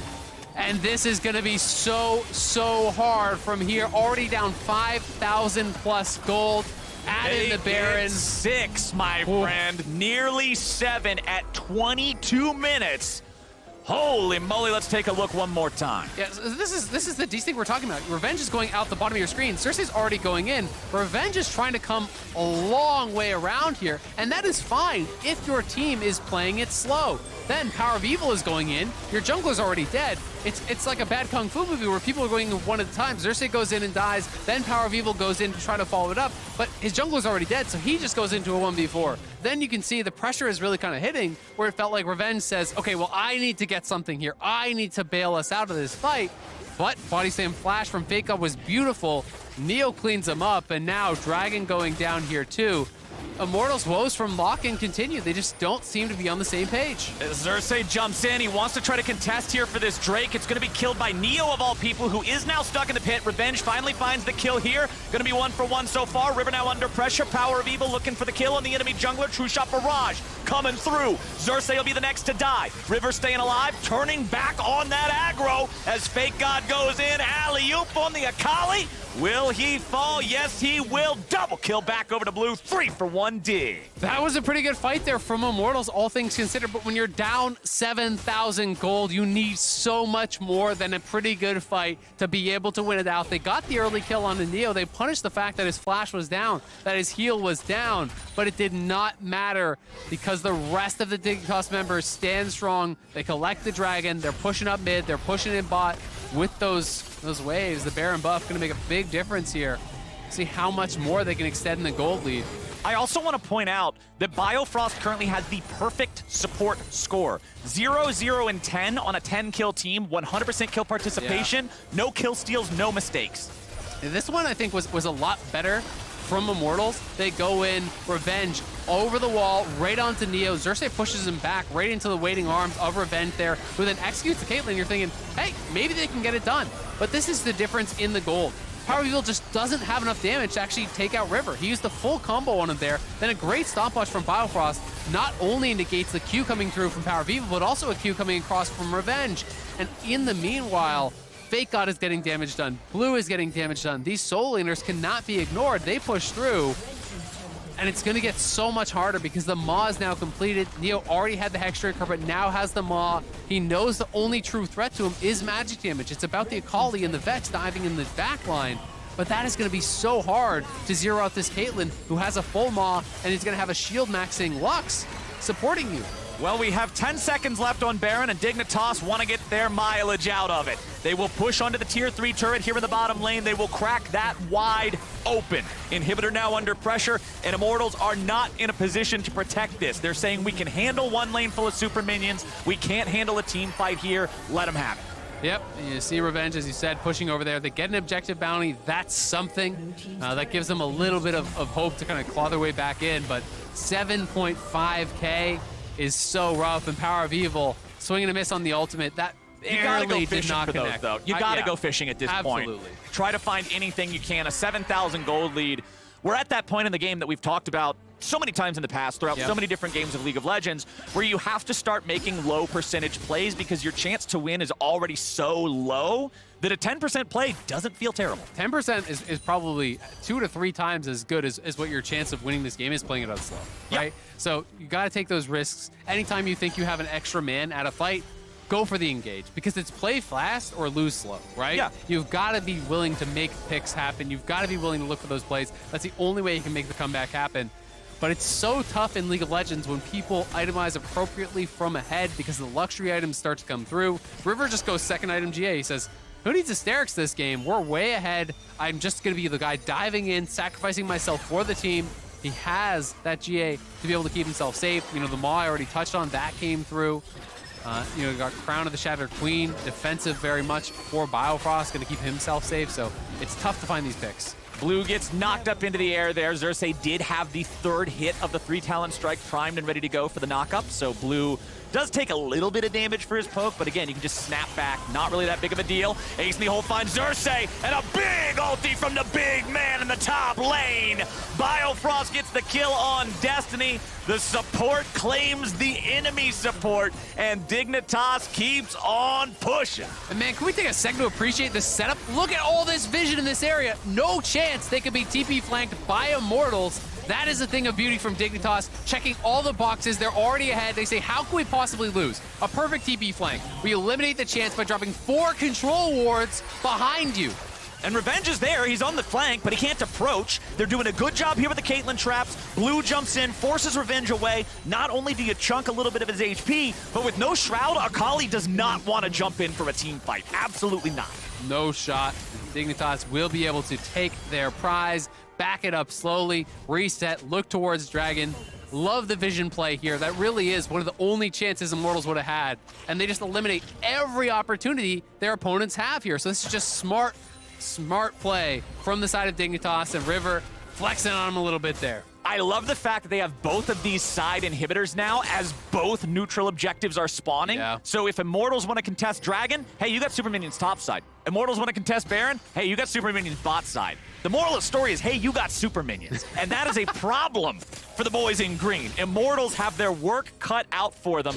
And this is going to be so hard from here. Already down 5,000 plus gold. Add in the Baron. 6, my friend. Nearly 7 at 22 minutes. Holy moly, let's take a look one more time. Yeah, so this is the decent thing we're talking about. Revenge is going out the bottom of your screen. Cersei's already going in. Revenge is trying to come a long way around here, and that is fine if your team is playing it slow. Then Power of Evil is going in. Your jungler's already dead. It's like a bad Kung Fu movie where people are going one at a time. Xerxes goes in and dies. Then Power of Evil goes in to try to follow it up. But his jungler's already dead, so he just goes into a 1v4. Then you can see the pressure is really kind of hitting where it felt like Revenge says, okay, well, I need to get something here. I need to bail us out of this fight. But Body Slam Flash from Fake Up was beautiful. Neo cleans him up, and now Dragon going down here too. Immortals' woes from Lock-in continue. They just don't seem to be on the same page. Xerxes jumps in. He wants to try to contest here for this Drake. It's going to be killed by Neo, of all people, who is now stuck in the pit. Revenge finally finds the kill here. Gonna be 1-for-1 so far. River now under pressure. Power of Evil looking for the kill on the enemy jungler. True Shot Barrage coming through. Xerxes will be the next to die. River staying alive, turning back on that aggro as Fake God goes in. Alley-oop on the Akali. Will he fall? Yes, he will. Double kill back over to Blue. 3-for-1 dig. That was a pretty good fight there from Immortals, all things considered. But when you're down 7,000 gold, you need so much more than a pretty good fight to be able to win it out. They got the early kill on the Neo. They punished the fact that his flash was down, that his heal was down, but it did not matter because the rest of the Dignitas members stand strong. They collect the dragon. They're pushing up mid. They're pushing in bot. With those waves, the Baron buff going to make a big difference here. See how much more they can extend the gold lead. I also want to point out that Biofrost currently has the perfect support score. 0, 0, and 10 on a 10-kill team, 100% kill participation, no kill steals, no mistakes. This one, I think, was a lot better from Immortals. They go in, Revenge, over the wall, right onto Neo. Xerxes pushes him back right into the waiting arms of Revenge there, who then executes the Caitlyn. You're thinking, hey, maybe they can get it done. But this is the difference in the gold. Power of Evil just doesn't have enough damage to actually take out River. He used the full combo on him there. Then a great stop watch from Biofrost not only negates the Q coming through from Power of Evil, but also a Q coming across from Revenge. And in the meanwhile, Fake God is getting damage done. Blue is getting damage done. These soul laners cannot be ignored. They push through. And it's going to get so much harder because the Maw is now completed. Neo already had the Hexdrinker, but now has the Maw. He knows the only true threat to him is magic damage. It's about the Akali and the Vex diving in the back line. But that is going to be so hard to zero out this Caitlyn, who has a full Maw, and is going to have a shield maxing Lux supporting you. Well, we have 10 seconds left on Baron, and Dignitas want to get their mileage out of it. They will push onto the tier 3 turret here in the bottom lane. They will crack that wide open. Inhibitor now under pressure, and Immortals are not in a position to protect this. They're saying we can handle one lane full of super minions. We can't handle a team fight here. Let them have it. Yep, you see Revenge, as you said, pushing over there. They get an objective bounty. That's something. That gives them a little bit of hope to kind of claw their way back in, but 7.5K is so rough, and Power of Evil swinging a miss on the ultimate. That barely did not connect. Those, though. You got to go fishing at this point. Absolutely. Try to find anything you can. A 7,000 gold lead. We're at that point in the game that we've talked about so many times in the past throughout so many different games of League of Legends, where you have to start making low percentage plays because your chance to win is already so low that a 10% play doesn't feel terrible. 10% is probably 2 to 3 times as good as what your chance of winning this game is playing it out slow, right? So you got to take those risks. Anytime you think you have an extra man at a fight, go for the engage, because it's play fast or lose slow, right? Yeah. You've got to be willing to make picks happen. You've got to be willing to look for those plays. That's the only way you can make the comeback happen. But it's so tough in League of Legends when people itemize appropriately from ahead because the luxury items start to come through. River just goes second item GA. He says, who needs hysterics this game? We're way ahead. I'm just going to be the guy diving in, sacrificing myself for the team. He has that GA to be able to keep himself safe. You know, the Maw I already touched on, that came through. You know, got Crown of the Shattered Queen, defensive very much for Biofrost, going to keep himself safe. So it's tough to find these picks. Blue gets knocked up into the air there. Xerxes did have the 3rd hit of the 3-talent strike primed and ready to go for the knockup. So Blue does take a little bit of damage for his poke, but again, you can just snap back. Not really that big of a deal. Ace in the hole finds Xerxes, and a big ulti from the big man in the top lane. Biofrost gets the kill on Destiny. The support claims the enemy support, and Dignitas keeps on pushing. And man, can we take a second to appreciate this setup? Look at all this vision in this area. No chance they could be TP flanked by Immortals. That is a thing of beauty from Dignitas, checking all the boxes. They're already ahead. They say, how can we possibly lose? A perfect TP flank. We eliminate the chance by dropping 4 control wards behind you. And Revenge is there. He's on the flank, but he can't approach. They're doing a good job here with the Caitlyn traps. Blue jumps in, forces Revenge away. Not only do you chunk a little bit of his HP, but with no Shroud, Akali does not want to jump in for a team fight. Absolutely not. No shot. Dignitas will be able to take their prize, back it up slowly, reset, look towards Dragon. Love the vision play here. That really is one of the only chances Immortals would have had. And they just eliminate every opportunity their opponents have here. So this is just smart play from the side of Dignitas, and River flexing on him a little bit there. I love the fact that they have both of these side inhibitors now as both neutral objectives are spawning. Yeah. So if Immortals want to contest Dragon, hey, you got Super Minions top side. Immortals want to contest Baron, hey, you got Super Minions bot side. The moral of the story is, hey, you got super minions. And that is a problem for the boys in green. Immortals have their work cut out for them.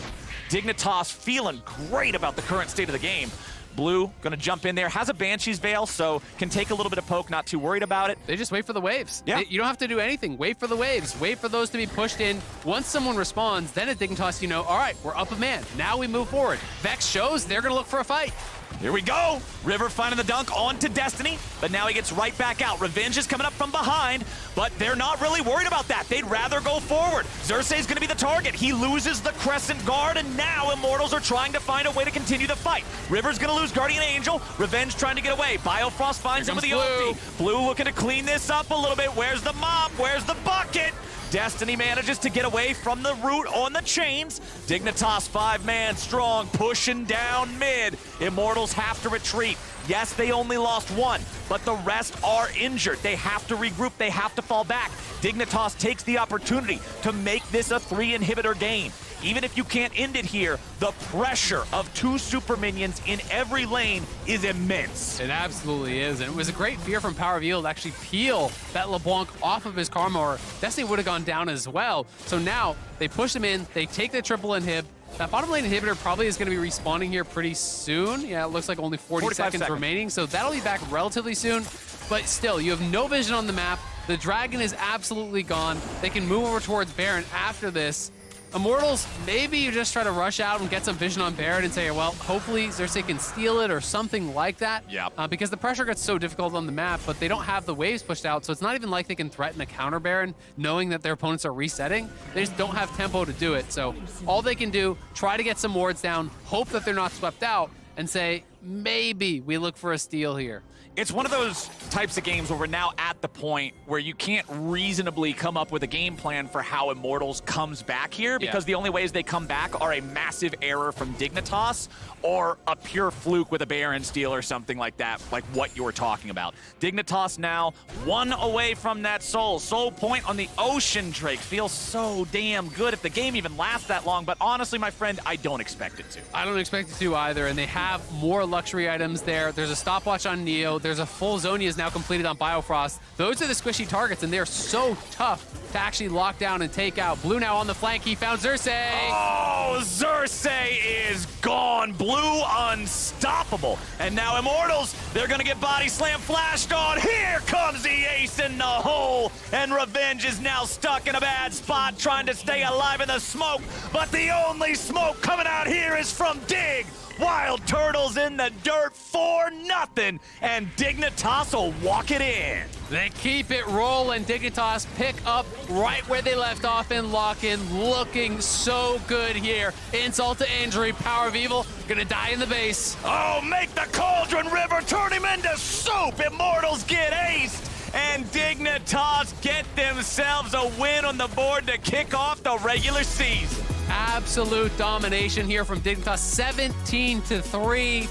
Dignitas feeling great about the current state of the game. Blue gonna jump in there, has a Banshee's Veil, so can take a little bit of poke, not too worried about it. They just wait for the waves. Yeah. You don't have to do anything. Wait for the waves. Wait for those to be pushed in. Once someone responds, then at Dignitas, you know, all right, we're up a man. Now we move forward. Vex shows they're gonna look for a fight. Here we go. River finding the dunk onto Destiny, but now he gets right back out. Revenge is coming up from behind, but they're not really worried about that. They'd rather go forward. Xerxes going to be the target. He loses the Crescent Guard, and now Immortals are trying to find a way to continue the fight. River's going to lose Guardian Angel. Revenge trying to get away. Biofrost finds him with the ulti. Blue looking to clean this up a little bit. Where's the mop? Where's the bucket? Destiny manages to get away from the root on the chains. Dignitas 5-man strong, pushing down mid. Immortals have to retreat. Yes, they only lost one, but the rest are injured. They have to regroup. They have to fall back. Dignitas takes the opportunity to make this a 3-inhibitor game. Even if you can't end it here, the pressure of 2 super minions in every lane is immense. It absolutely is, and it was a great fear from Power of Evil to actually peel that LeBlanc off of his Karma, or Destiny would have gone down as well. So now they push him in, they take the triple inhib. That bottom lane inhibitor probably is going to be respawning here pretty soon. Yeah, it looks like only 40 seconds remaining, so that'll be back relatively soon. But still, you have no vision on the map. The dragon is absolutely gone. They can move over towards Baron after this. Immortals, maybe you just try to rush out and get some vision on Baron and say, well, hopefully Xerxes can steal it or something like that. Yeah. Because the pressure gets so difficult on the map, but they don't have the waves pushed out, so it's not even like they can threaten a counter Baron knowing that their opponents are resetting. They just don't have tempo to do it. So all they can do, try to get some wards down, hope that they're not swept out, and say, maybe we look for a steal here. It's one of those types of games where we're now at the point where you can't reasonably come up with a game plan for how Immortals comes back here, because the only ways they come back are a massive error from Dignitas or a pure fluke with a Baron steal or something like that, like what you were talking about. Dignitas now 1 away from that soul. Soul point on the Ocean Drake feels so damn good if the game even lasts that long, but honestly, my friend, I don't expect it to. I don't expect it to either, and they have more luxury items there. There's a stopwatch on Neo. There's a full Zonia is now completed on Biofrost. Those are the squishy targets, and they're so tough to actually lock down and take out. Blue now on the flank. He found Xerxes. Oh, Xerxes is gone. Blue unstoppable. And now Immortals, they're going to get body slam flashed on. Here comes the ace in the hole. And Revenge is now stuck in a bad spot trying to stay alive in the smoke. But the only smoke coming out here is from Dig. Wild Turtles in the dirt for nothing, and Dignitas will walk it in. They keep it rolling. Dignitas pick up right where they left off in lock-in, looking so good here. Insult to injury, Power of Evil, gonna die in the base. Oh, make the Cauldron River turn him into soup. Immortals get aced, and Dignitas get themselves a win on the board to kick off the regular season. Absolute domination here from Dignitas, 17-3.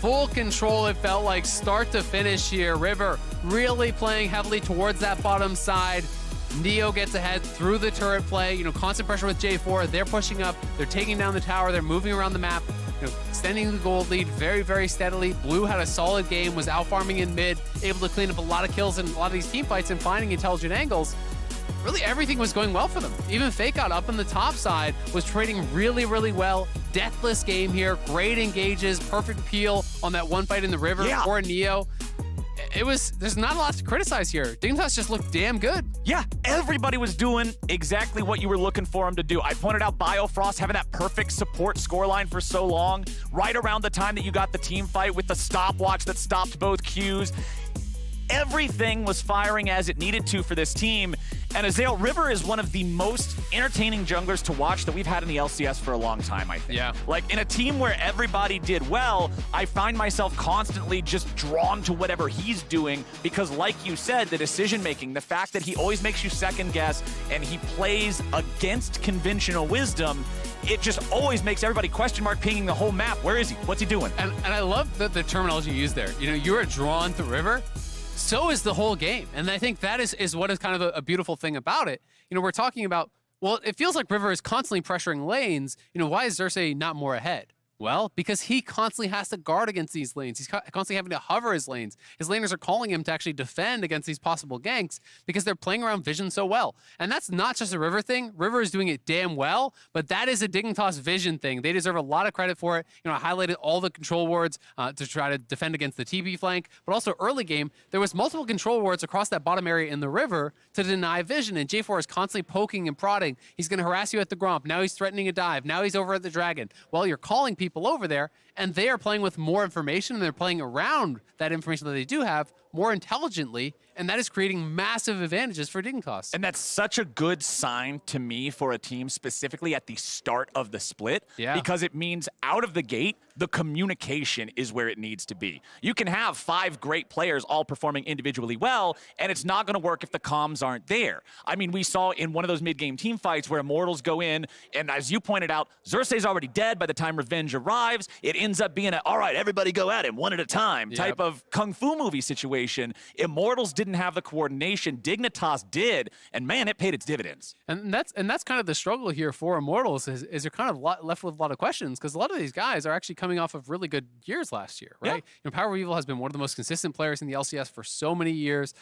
Full control, it felt like, start to finish here. River really playing heavily towards that bottom side. Neo gets ahead through the turret play. You know, constant pressure with J4. They're pushing up. They're taking down the tower. They're moving around the map. You know, extending the gold lead very, very steadily. Blue had a solid game, was out farming in mid, able to clean up a lot of kills in a lot of these team fights and finding intelligent angles. Really, everything was going well for them. Even Fake Out up on the top side was trading really, really well. Deathless game here. Great engages. Perfect peel on that one fight in the river for Neo. There's not a lot to criticize here. Dignitas just looked damn good. Yeah, everybody was doing exactly what you were looking for him to do. I pointed out Biofrost having that perfect support scoreline for so long, right around the time that you got the team fight with the stopwatch that stopped both Qs. Everything was firing as it needed to for this team. And Azale, River is one of the most entertaining junglers to watch that we've had in the LCS for a long time, I think. Yeah. Like, in a team where everybody did well, I find myself constantly just drawn to whatever he's doing because, like you said, the decision-making, the fact that he always makes you second guess and he plays against conventional wisdom, it just always makes everybody question mark pinging the whole map. Where is he? What's he doing? And I love the terminology you used there. You know, you're drawn to River. So is the whole game. And I think that is what is kind of a beautiful thing about it. You know, we're talking about, well, it feels like River is constantly pressuring lanes. You know, why is Xerxes not more ahead? Well, because he constantly has to guard against these lanes. He's constantly having to hover his lanes. His laners are calling him to actually defend against these possible ganks because they're playing around vision so well. And that's not just a River thing. River is doing it damn well, but that is a Dignitas vision thing. They deserve a lot of credit for it. I highlighted all the control wards to try to defend against the TP flank, but also early game, there was multiple control wards across that bottom area in the River to deny vision, and J4 is constantly poking and prodding. He's going to harass you at the Gromp. Now he's threatening a dive. Now he's over at the Dragon. Well, you're calling people over there, and they are playing with more information, and they're playing around that information that they do have more intelligently, and that is creating massive advantages for Dignitas. And that's such a good sign to me for a team specifically at the start of the split, because it means out of the gate, the communication is where it needs to be. You can have 5 great players all performing individually well, and it's not going to work if the comms aren't there. I mean, we saw in one of those mid-game team fights where Immortals go in, and as you pointed out, Xerxes already dead by the time Revenge arrives. It ends up being all right, everybody go at him one at a time type of Kung Fu movie situation. Immortals didn't have the coordination. Dignitas did, and man, it paid its dividends. And that's kind of the struggle here for Immortals is you're kind of left with a lot of questions because a lot of these guys are actually coming off of really good years last year, right? Power of Evil has been one of the most consistent players in the LCS for so many years.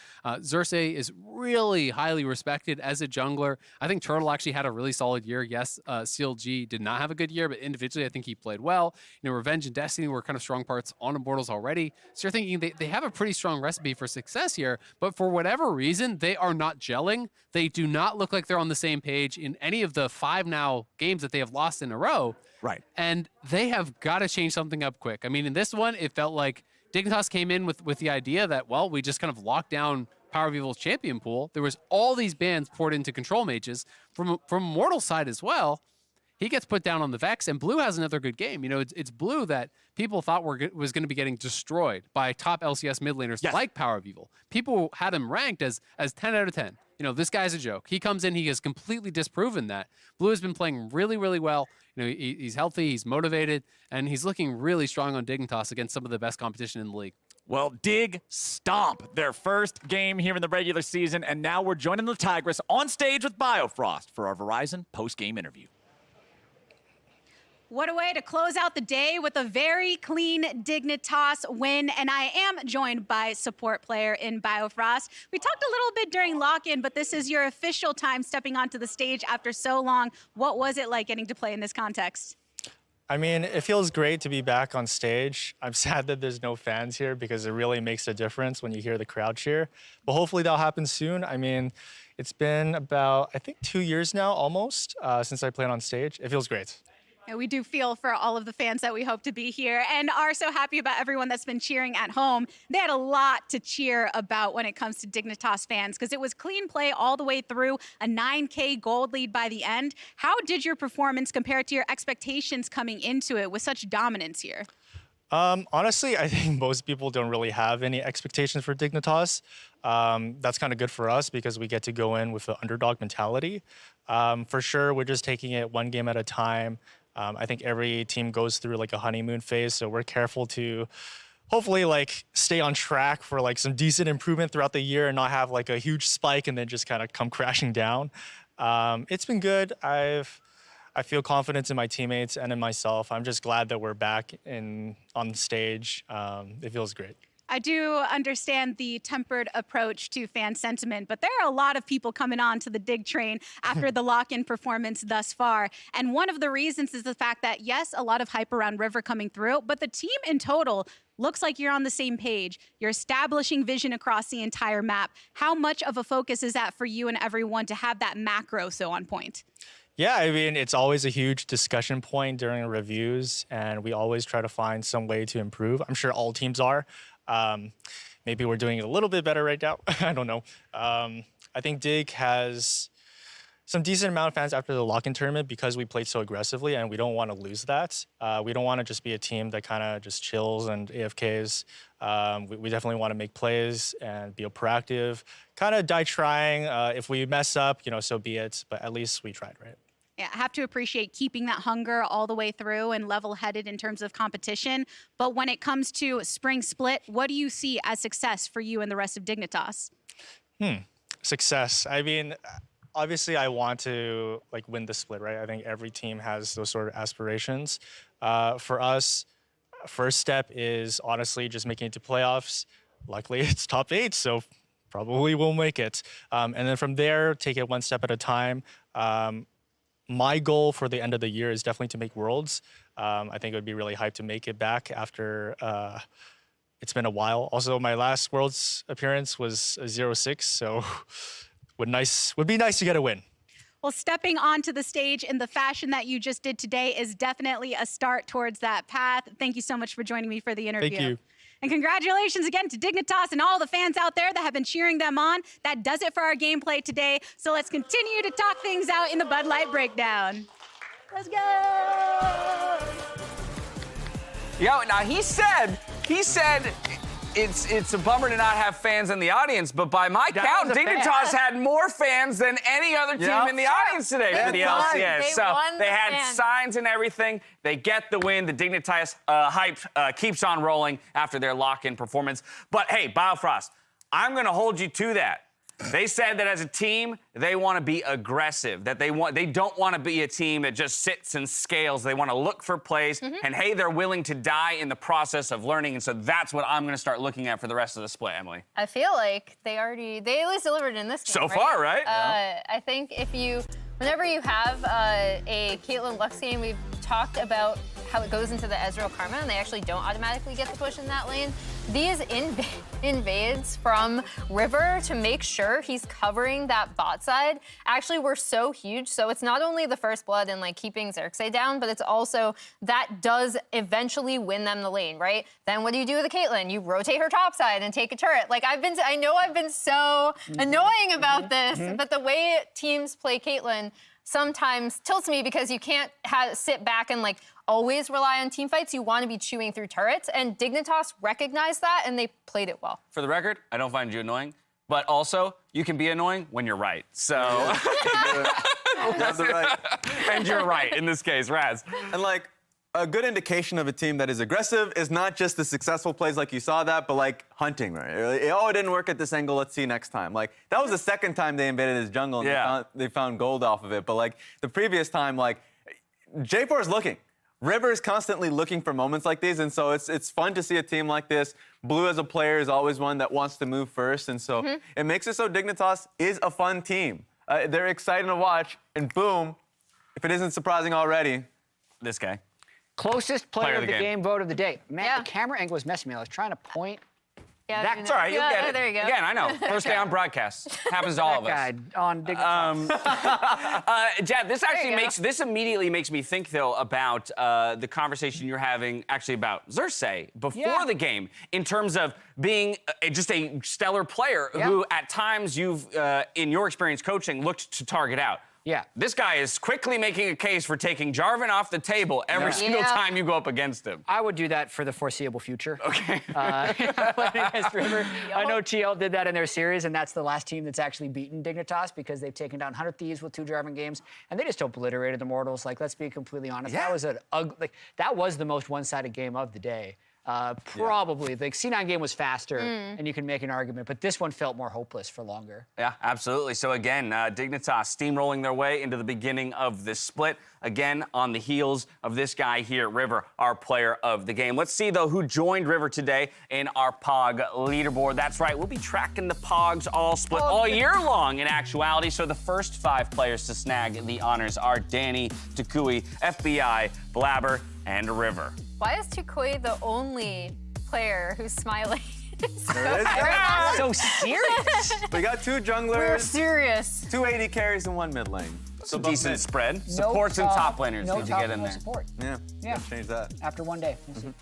Xerxes is really highly respected as a jungler. I think Turtle actually had a really solid year. Yes, CLG did not have a good year, but individually I think he played well. Revenge and Destiny were kind of strong parts on Immortals already. So you're thinking they have a pretty strong recipe for success here, but for whatever reason, they are not gelling. They do not look like they're on the same page in any of the 5 now games that they have lost in a row. Right. And they have got to change something up quick. I mean, in this one, it felt like Dignitas came in with the idea that, well, we just kind of locked down Power of Evil's champion pool. There was all these bans poured into control mages. From Immortal's side as well, he gets put down on the Vex, and Blue has another good game. It's Blue that people thought was going to be getting destroyed by top LCS mid laners like Power of Evil. People had him ranked as 10 out of 10. This guy's a joke. He comes in, he has completely disproven that. Blue has been playing really, really well. He's healthy, he's motivated, and he's looking really strong on Dignitas against some of the best competition in the league. Well, Dig stomp their first game here in the regular season, and now we're joining the Tigress on stage with Biofrost for our Verizon post-game interview. What a way to close out the day with a very clean Dignitas win. And I am joined by support player in Biofrost. We talked a little bit during lock-in, but this is your official time stepping onto the stage after so long. What was it like getting to play in this context? I mean, it feels great to be back on stage. I'm sad that there's no fans here because it really makes a difference when you hear the crowd cheer. But hopefully that'll happen soon. I mean, it's been about, I think, 2 years now almost since I played on stage. It feels great. And we do feel for all of the fans that we hope to be here and are so happy about everyone that's been cheering at home. They had a lot to cheer about when it comes to Dignitas fans because it was clean play all the way through, a 9K gold lead by the end. How did your performance compare to your expectations coming into it with such dominance here? Honestly, I think most people don't really have any expectations for Dignitas. That's kind of good for us because we get to go in with the underdog mentality. For sure, we're just taking it one game at a time. I think every team goes through like a honeymoon phase, so we're careful to hopefully like stay on track for like some decent improvement throughout the year and not have like a huge spike and then just kind of come crashing down. It's been good. I feel confidence in my teammates and in myself. I'm just glad that we're back on stage. It feels great. I do understand the tempered approach to fan sentiment, but there are a lot of people coming on to the Dig train after the lock-in performance thus far. And one of the reasons is the fact that, yes, a lot of hype around River coming through, but the team in total looks like you're on the same page. You're establishing vision across the entire map. How much of a focus is that for you and everyone to have that macro so on point? Yeah, I mean, it's always a huge discussion point during reviews, and we always try to find some way to improve. I'm sure all teams are. Maybe we're doing it a little bit better right now. I don't know. I think Dig has some decent amount of fans after the lock-in tournament because we played so aggressively, and we don't want to lose that. We don't want to just be a team that kind of just chills and AFKs. We definitely want to make plays and be proactive, kind of die trying. If we mess up, so be it, but at least we tried, right? Yeah, I have to appreciate keeping that hunger all the way through and level-headed in terms of competition. But when it comes to Spring Split, what do you see as success for you and the rest of Dignitas? Success. I mean, obviously I want to win the split, right? I think every team has those sort of aspirations. For us, first step is honestly just making it to playoffs. Luckily, it's top 8, so probably we'll make it. And then from there, take it one step at a time. My goal for the end of the year is definitely to make Worlds. I think it would be really hyped to make it back after it's been a while. Also, my last Worlds appearance was a 0-6, so would be nice to get a win. Well, stepping onto the stage in the fashion that you just did today is definitely a start towards that path. Thank you so much for joining me for the interview. Thank you. And congratulations again to Dignitas and all the fans out there that have been cheering them on. That does it for our gameplay today. So let's continue to talk things out in the Bud Light Breakdown. Let's go! Yo, now he said it's a bummer to not have fans in the audience, but by my count, Dignitas had more fans than any other team in the audience today for the LCS. So they had signs and everything. They get the win. The Dignitas hype keeps on rolling after their lock-in performance. But hey, Biofrost, I'm going to hold you to that. They said that as a team, they want to be aggressive, that they don't want to be a team that just sits and scales. They want to look for plays, and hey, they're willing to die in the process of learning, and so that's what I'm going to start looking at for the rest of the split, Emily. I feel like they at least delivered in this game, so far, right? I think whenever you have a Caitlyn Lux game, we've talked about how it goes into the Ezreal Karma, and they actually don't automatically get the push in that lane. These invades from River to make sure he's covering that bot side actually were so huge. So it's not only the first blood and keeping Xerxes down, but it's also that does eventually win them the lane, right? Then what do you do with the Caitlyn? You rotate her top side and take a turret. I know I've been so annoying about this, but the way teams play Caitlyn sometimes tilts me because you can't sit back and always rely on team fights. You want to be chewing through turrets, and Dignitas recognized that, and they played it well. For the record, I don't find you annoying, but also you can be annoying when you're right. So, and you're right in this case, Raz. And a good indication of a team that is aggressive is not just the successful plays like you saw that, but hunting, right? Oh, it didn't work at this angle, let's see next time. That was the second time they invaded his jungle and they found gold off of it. But the previous time, J4 is looking. River is constantly looking for moments like these, and so it's fun to see a team like this. Blue as a player is always one that wants to move first, and so it makes it so Dignitas is a fun team. They're exciting to watch, and boom, if it isn't surprising already, this guy. Closest player of the game vote of the day. Man, the camera angle was messing me. I was trying to point. Yeah, that's all right. You'll get it. There you go. Again, I know. First day on broadcast. Happens to all of us. Guy on Dignitas. Jad, this immediately makes me think, though, about the conversation you're having actually about Xerxes before the game in terms of being just a stellar player who at times you've, in your experience coaching, looked to target out. Yeah. This guy is quickly making a case for taking Jarvan off the table every single time you go up against him. I would do that for the foreseeable future. Okay. Against River. I know TL did that in their series, and that's the last team that's actually beaten Dignitas because they've taken down 100 Thieves with 2 Jarvan games, and they just obliterated the Mortals. Let's be completely honest. That was that was the most one-sided game of the day. Probably. The C9 game was faster, and you can make an argument, but this one felt more hopeless for longer. Yeah, absolutely. So again, Dignitas steamrolling their way into the beginning of this split. Again, on the heels of this guy here, River, our player of the game. Let's see, though, who joined River today in our POG leaderboard. That's right, we'll be tracking the POGs all split all year long in actuality. So the first 5 players to snag the honors are Danny, Takui, FBI, Blabber, and River. Why is Tukoi the only player who's smiling? So serious. We got 2 junglers. We're serious. 2 AD carries and 1 mid lane. It's a decent spread. Supports and top laners need to get in there. Support. Yeah. Change that. After one day. We'll see.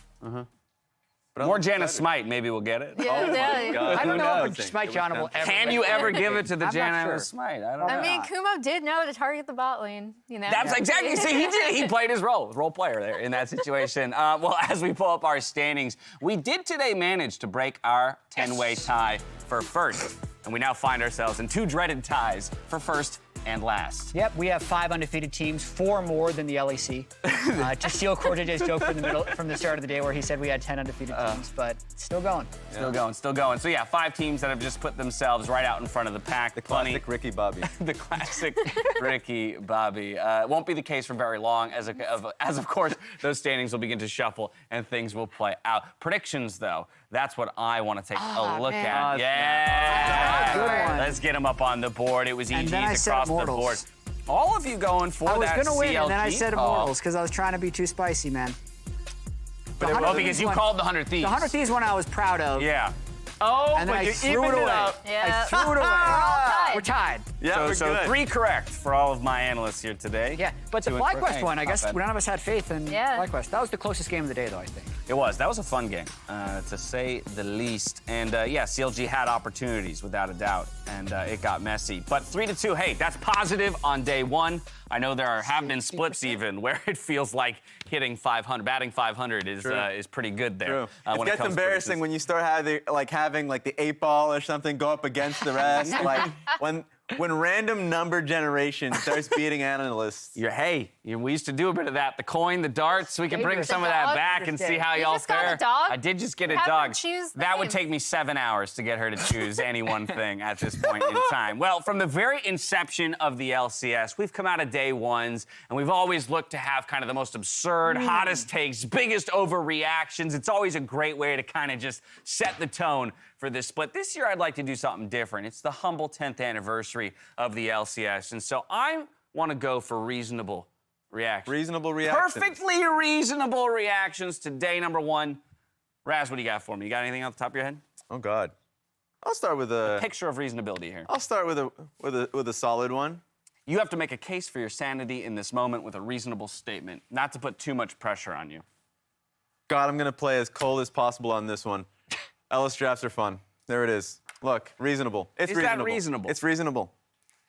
More Janna Smite, maybe we'll get it. Yeah, God. I don't know if Smite Janna will ever. Can you ever give it to the I'm not Janna sure. Smite? I don't know. I mean, Kumo did know to target the bot lane. That's exactly. See, he did. He played his role player there in that situation. Well, as we pull up our standings, we did today manage to break our 10-way tie for first, and we now find ourselves in 2 dreaded ties for first and last. Yep, we have 5 undefeated teams, 4 more than the LEC. To steal Cortej's joke from the start of the day where he said we had 10 undefeated teams, but still going. Still going, still going. So yeah, 5 teams that have just put themselves right out in front of the pack. The classic Ricky Bobby. The classic Ricky Bobby. Won't be the case for very long, as of course those standings will begin to shuffle and things will play out. Predictions, though, that's what I want to take a look at. Yeah, good one. Let's get them up on the board. It was And then I EGs said across the Immortals. board. All of you going for I was that going to win, CLG and then I said call. Immortals because I was trying to be too spicy, man. Well, because you called the 100 Thieves. The 100 Thieves one I was proud of. Yeah. Oh, and then but I you threw evened it it away. up. I threw it away. We're tied. Yeah, so 3 correct for all of my analysts here today. Yeah, but the 2 and FlyQuest 4. one, I Not guess bad. none of us had faith in FlyQuest. That was the closest game of the day, though, I think. It was. That was a fun game, to say the least. And yeah, CLG had opportunities, without a doubt, and it got messy. But 3-2, hey, that's positive on day 1. I know there have been splits even where it feels like hitting 500, batting 500 is pretty good there. True. It when gets comes to embarrassing when you start having like the 8-ball or something go up against the rest. Like when random number generation starts beating analysts. We used to do a bit of that. The coin, the darts, we can bring some of that back and see how You y'all just got fare. a dog? I did just get a Have her dog. choose the That would names. take me 7 hours to get her to choose any one thing at this point in time. Well, from the very inception of the LCS, we've come out of day 1s, and we've always looked to have kind of the most absurd, hottest takes, biggest overreactions. It's always a great way to kind of just set the tone for this split. This year, I'd like to do something different. It's the humble 10th anniversary of the LCS, and so I want to go for reasonable reactions. Reasonable reactions. Perfectly reasonable reactions to day number 1. Raz, what do you got for me? You got anything off the top of your head? Oh God, I'll start with a picture of reasonability here. I'll start with a solid one. You have to make a case for your sanity in this moment with a reasonable statement, not to put too much pressure on you. God, I'm gonna play as cold as possible on this one. LS drafts are fun. There it is. Look, reasonable. It's Is reasonable. that reasonable? It's reasonable.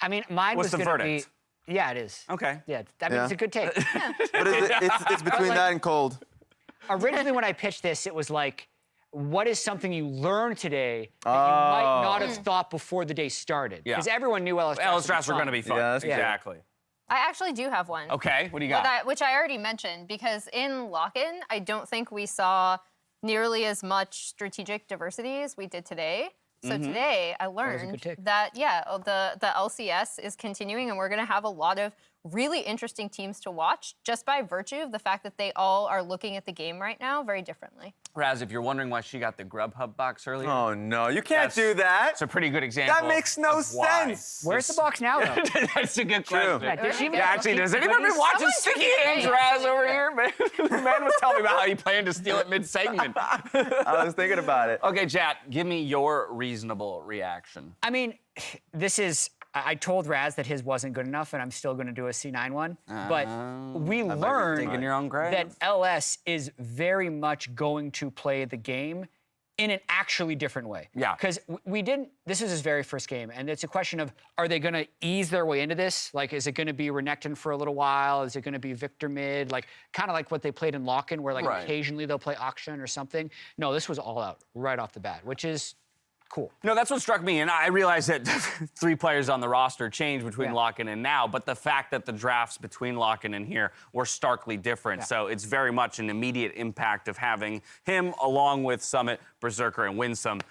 I mean, mine What's was the going to verdict? be... Yeah, it is. Okay. Yeah, I mean, it's a good take. But it's between that and cold. Originally, when I pitched this, it was like, what is something you learned today that you might not have thought before the day started? Yeah. Because everyone knew LS drafts were going to be fun. Yeah, that's exactly. I actually do have one. Okay, what do you got? Which I already mentioned, because in lock-in, I don't think we saw nearly as much strategic diversity as we did today. So today, I learned that, the LCS is continuing, and we're going to have a lot of really interesting teams to watch just by virtue of the fact that they all are looking at the game right now very differently. Raz, if you're wondering why she got the Grubhub box earlier. Oh no, you can't do that. It's a pretty good example. That makes no of why. sense. Where's the box now, though? That's a good question. Yeah, did she even Actually, keep does the anyone been goodies? watching Someone Sticky took Hands it. Raz over here? Man, the man was telling me about how he planned to steal it mid-segment. I was thinking about it. Okay, Jat, give me your reasonable reaction. I mean, this is... I told Raz that his wasn't good enough, and I'm still going to do a C9 one. But we learned digging your own grave. that LS is very much going to play the game in an actually different way. Yeah. Because we didn't, this is his very first game, and it's a question of, are they going to ease their way into this? Like, is it going to be Renekton for a little while? Is it going to be Victor mid? Like, kind of like what they played in Lock-In, where, like, occasionally they'll play Auction or something. No, this was all out right off the bat, which is cool. No, that's what struck me, and I realized that 3 players on the roster changed between Lock-In and now, but the fact that the drafts between Lock-In and here were starkly different, so it's very much an immediate impact of having him along with Summit, Berserker, and Winsome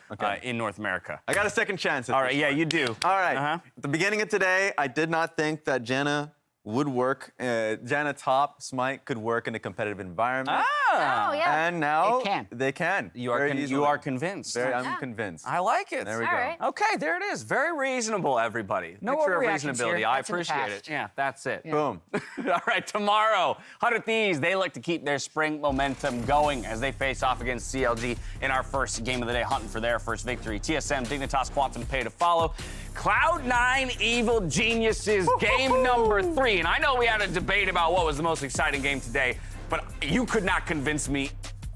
in North America. I got a second chance. All right, yeah, you do. All right. At the beginning of today, I did not think that Janna would work. Janna top Smite could work in a competitive environment. Oh, yeah. And now It can. they can. You are convinced. I'm convinced. I like it. There we All go. right. Okay, there it is. Very reasonable, everybody. No Picture of overreactions reasonability. here. I That's in the appreciate past. it. Yeah, that's it. Boom. All right, tomorrow, 100 Thieves, they like to keep their spring momentum going as they face off against CLG in our first game of the day, hunting for their first victory. TSM, Dignitas, Quantum pay to follow. Cloud9 Evil Geniuses, game number 3. And I know we had a debate about what was the most exciting game today, but you could not convince me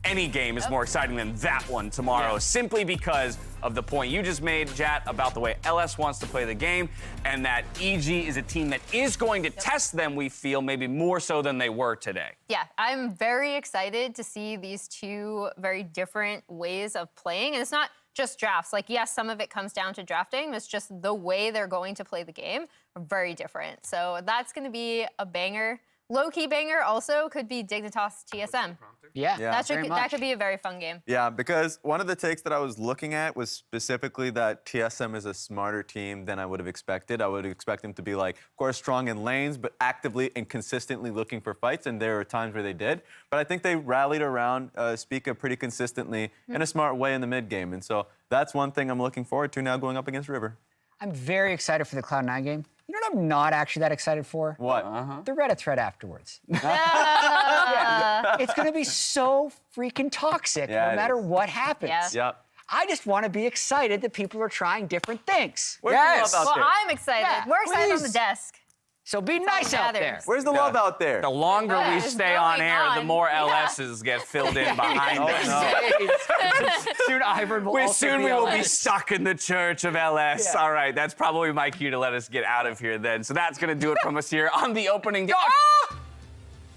any game is more exciting than that one tomorrow, simply because of the point you just made, Jat, about the way LS wants to play the game, and that EG is a team that is going to test them, we feel, maybe more so than they were today. Yeah, I'm very excited to see these 2 very different ways of playing. And it's not just drafts. Like, yes, some of it comes down to drafting. It's just the way they're going to play the game. are very different. So that's going to be a banger. Low-key banger also could be Dignitas TSM. Yeah, that could be a very fun game. Yeah, because one of the takes that I was looking at was specifically that TSM is a smarter team than I would have expected. I would expect them to be, like, of course, strong in lanes, but actively and consistently looking for fights, and there were times where they did. But I think they rallied around Spica pretty consistently in a smart way in the mid game, and so that's one thing I'm looking forward to now going up against River. I'm very excited for the Cloud9 game. You know what I'm not actually that excited for? What? The Reddit thread afterwards. Yeah. It's going to be so freaking toxic no matter what happens. Yeah. Yep. I just want to be excited that people are trying different things. Where's the love out there? I'm excited. Yeah, We're excited on please. the desk. So be nice out there. Where's the love out there? The longer we What is stay on going air, the on? more Yeah. LSs get filled in behind us. Soon Ivan will also Soon be we will be LS. stuck in the church of LS. Yeah. All right, that's probably my cue to let us get out of here then. So that's going to do it from us here on the opening day.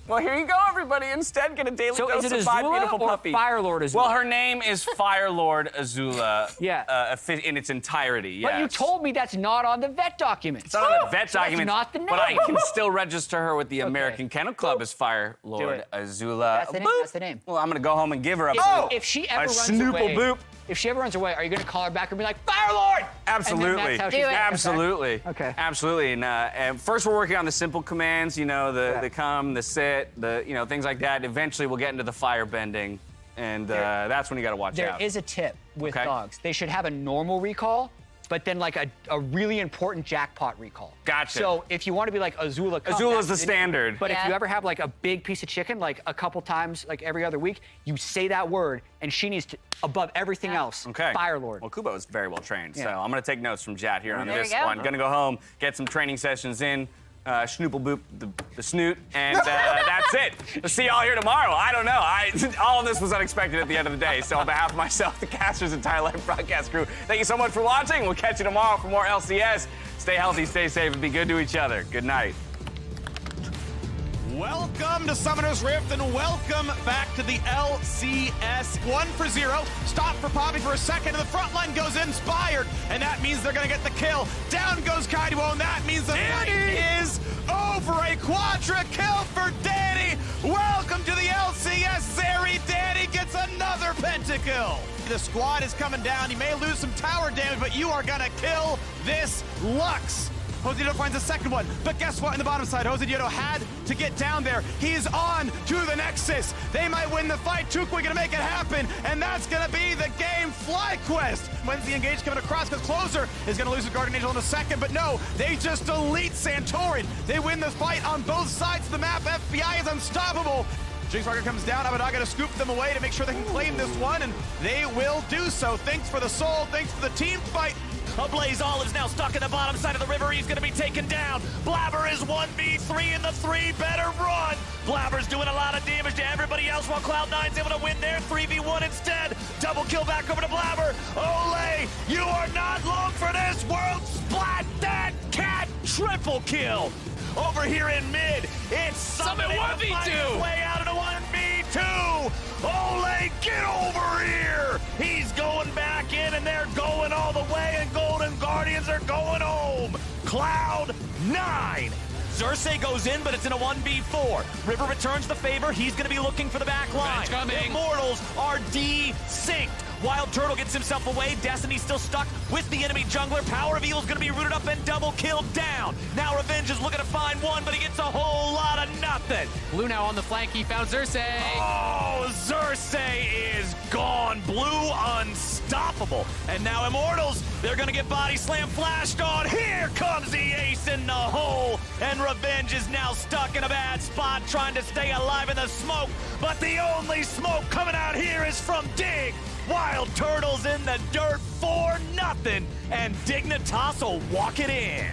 Well, here you go, everybody. Instead, get a daily So dose is it of five Azula beautiful or puppy. Firelord Azula? Well, her name is Firelord Azula. Yeah. In its entirety, yes. But you told me that's not on the vet document. It's not on the vet document, That's not the name. but I can still register her with the American Kennel Club as Firelord it. Azula. That's the name. Boop. That's the name. Well, I'm going to go home and give her a If she ever a runs snoople away, boop. if she ever runs away, are you going to call her back and be like, Firelord? Absolutely. And then that's how she's Do it. gonna come back? Absolutely. Okay. Absolutely. And first, we're working on the simple commands. You know, the come, the sit, things like that. Eventually, we'll get into the fire bending, and that's when you got to watch There out. is a tip with Okay. dogs. They should have a normal recall, but then like a really important jackpot recall. Gotcha. So if you want to be like Azula, come, Azula's that's the standard. But if Yeah. you ever have like a big piece of chicken, like a couple times, like every other week, you say that word, and she needs to, above everything else, Okay. Firelord. Well, Kubo is very well trained, so Yeah. I'm going to take notes from Jat here on There you this go. one. Going to go home, get some training sessions in, schnoople boop the snoot, and that's it. We'll see y'all here tomorrow. I don't know. All of this was unexpected at the end of the day, so on behalf of myself, the casters, entire live broadcast crew, thank you so much for watching. We'll catch you tomorrow for more LCS. Stay healthy, stay safe, and be good to each other. Good night. Welcome to Summoner's Rift and welcome back to the LCS. 1-0. Stop for Poppy for a second, and the front line goes inspired, and that means they're going to get the kill. Down goes Kaido, and that means the fight is over. A quadra kill for Danny. Welcome to the LCS. Zeri Danny gets another pentakill. The squad is coming down. You may lose some tower damage, but you are going to kill this Lux. Jose Diodo finds a second one, but guess what? In the bottom side, Jose Diodo had to get down there. He's on to the Nexus. They might win the fight. Tukui gonna make it happen, and that's gonna be the game. FlyQuest wins the engage coming across, because Closer is gonna lose the Guardian Angel in a second, but no, they just delete Santorin. They win the fight on both sides of the map. FBI is unstoppable. Jinx Marker comes down. Abadaga to scoop them away to make sure they can claim this one, and they will do so. Thanks for the soul, thanks for the team fight. Ablaze Olive's now stuck in the bottom side of the river. He's going to be taken down. Blabber is 1v3 in the 3. Better run. Blabber's doing a lot of damage to everybody else while Cloud9's able to win their 3v1 instead. Double kill back over to Blabber. Ole, you are not long for this. World Splat that cat triple kill. Over here in mid, it's Summit 1v2. Way out of the 1v2. Ole, get over here. He's going back in, and they're going all the way, and Golden Guardians are going home. Cloud9. Xerxes goes in, but it's in a 1v4. River returns the favor. He's going to be looking for the back line. Immortals are desynced. Wild Turtle gets himself away. Destiny's still stuck with the enemy jungler. Power of Evil's going to be rooted up and double killed down. Now Revenge is looking to find one, but he gets a whole lot of nothing. Blue now on the flank. He found Xerxes. Oh, Xerxes is gone. Blue unstoppable. And now Immortals, they're going to get body slam flashed on. Here comes the ace in the hole. And Revenge is now stuck in a bad spot trying to stay alive in the smoke. But the only smoke coming out here is from Dig. Wild Turtles in the dirt for nothing. And Dignitas will walk it in.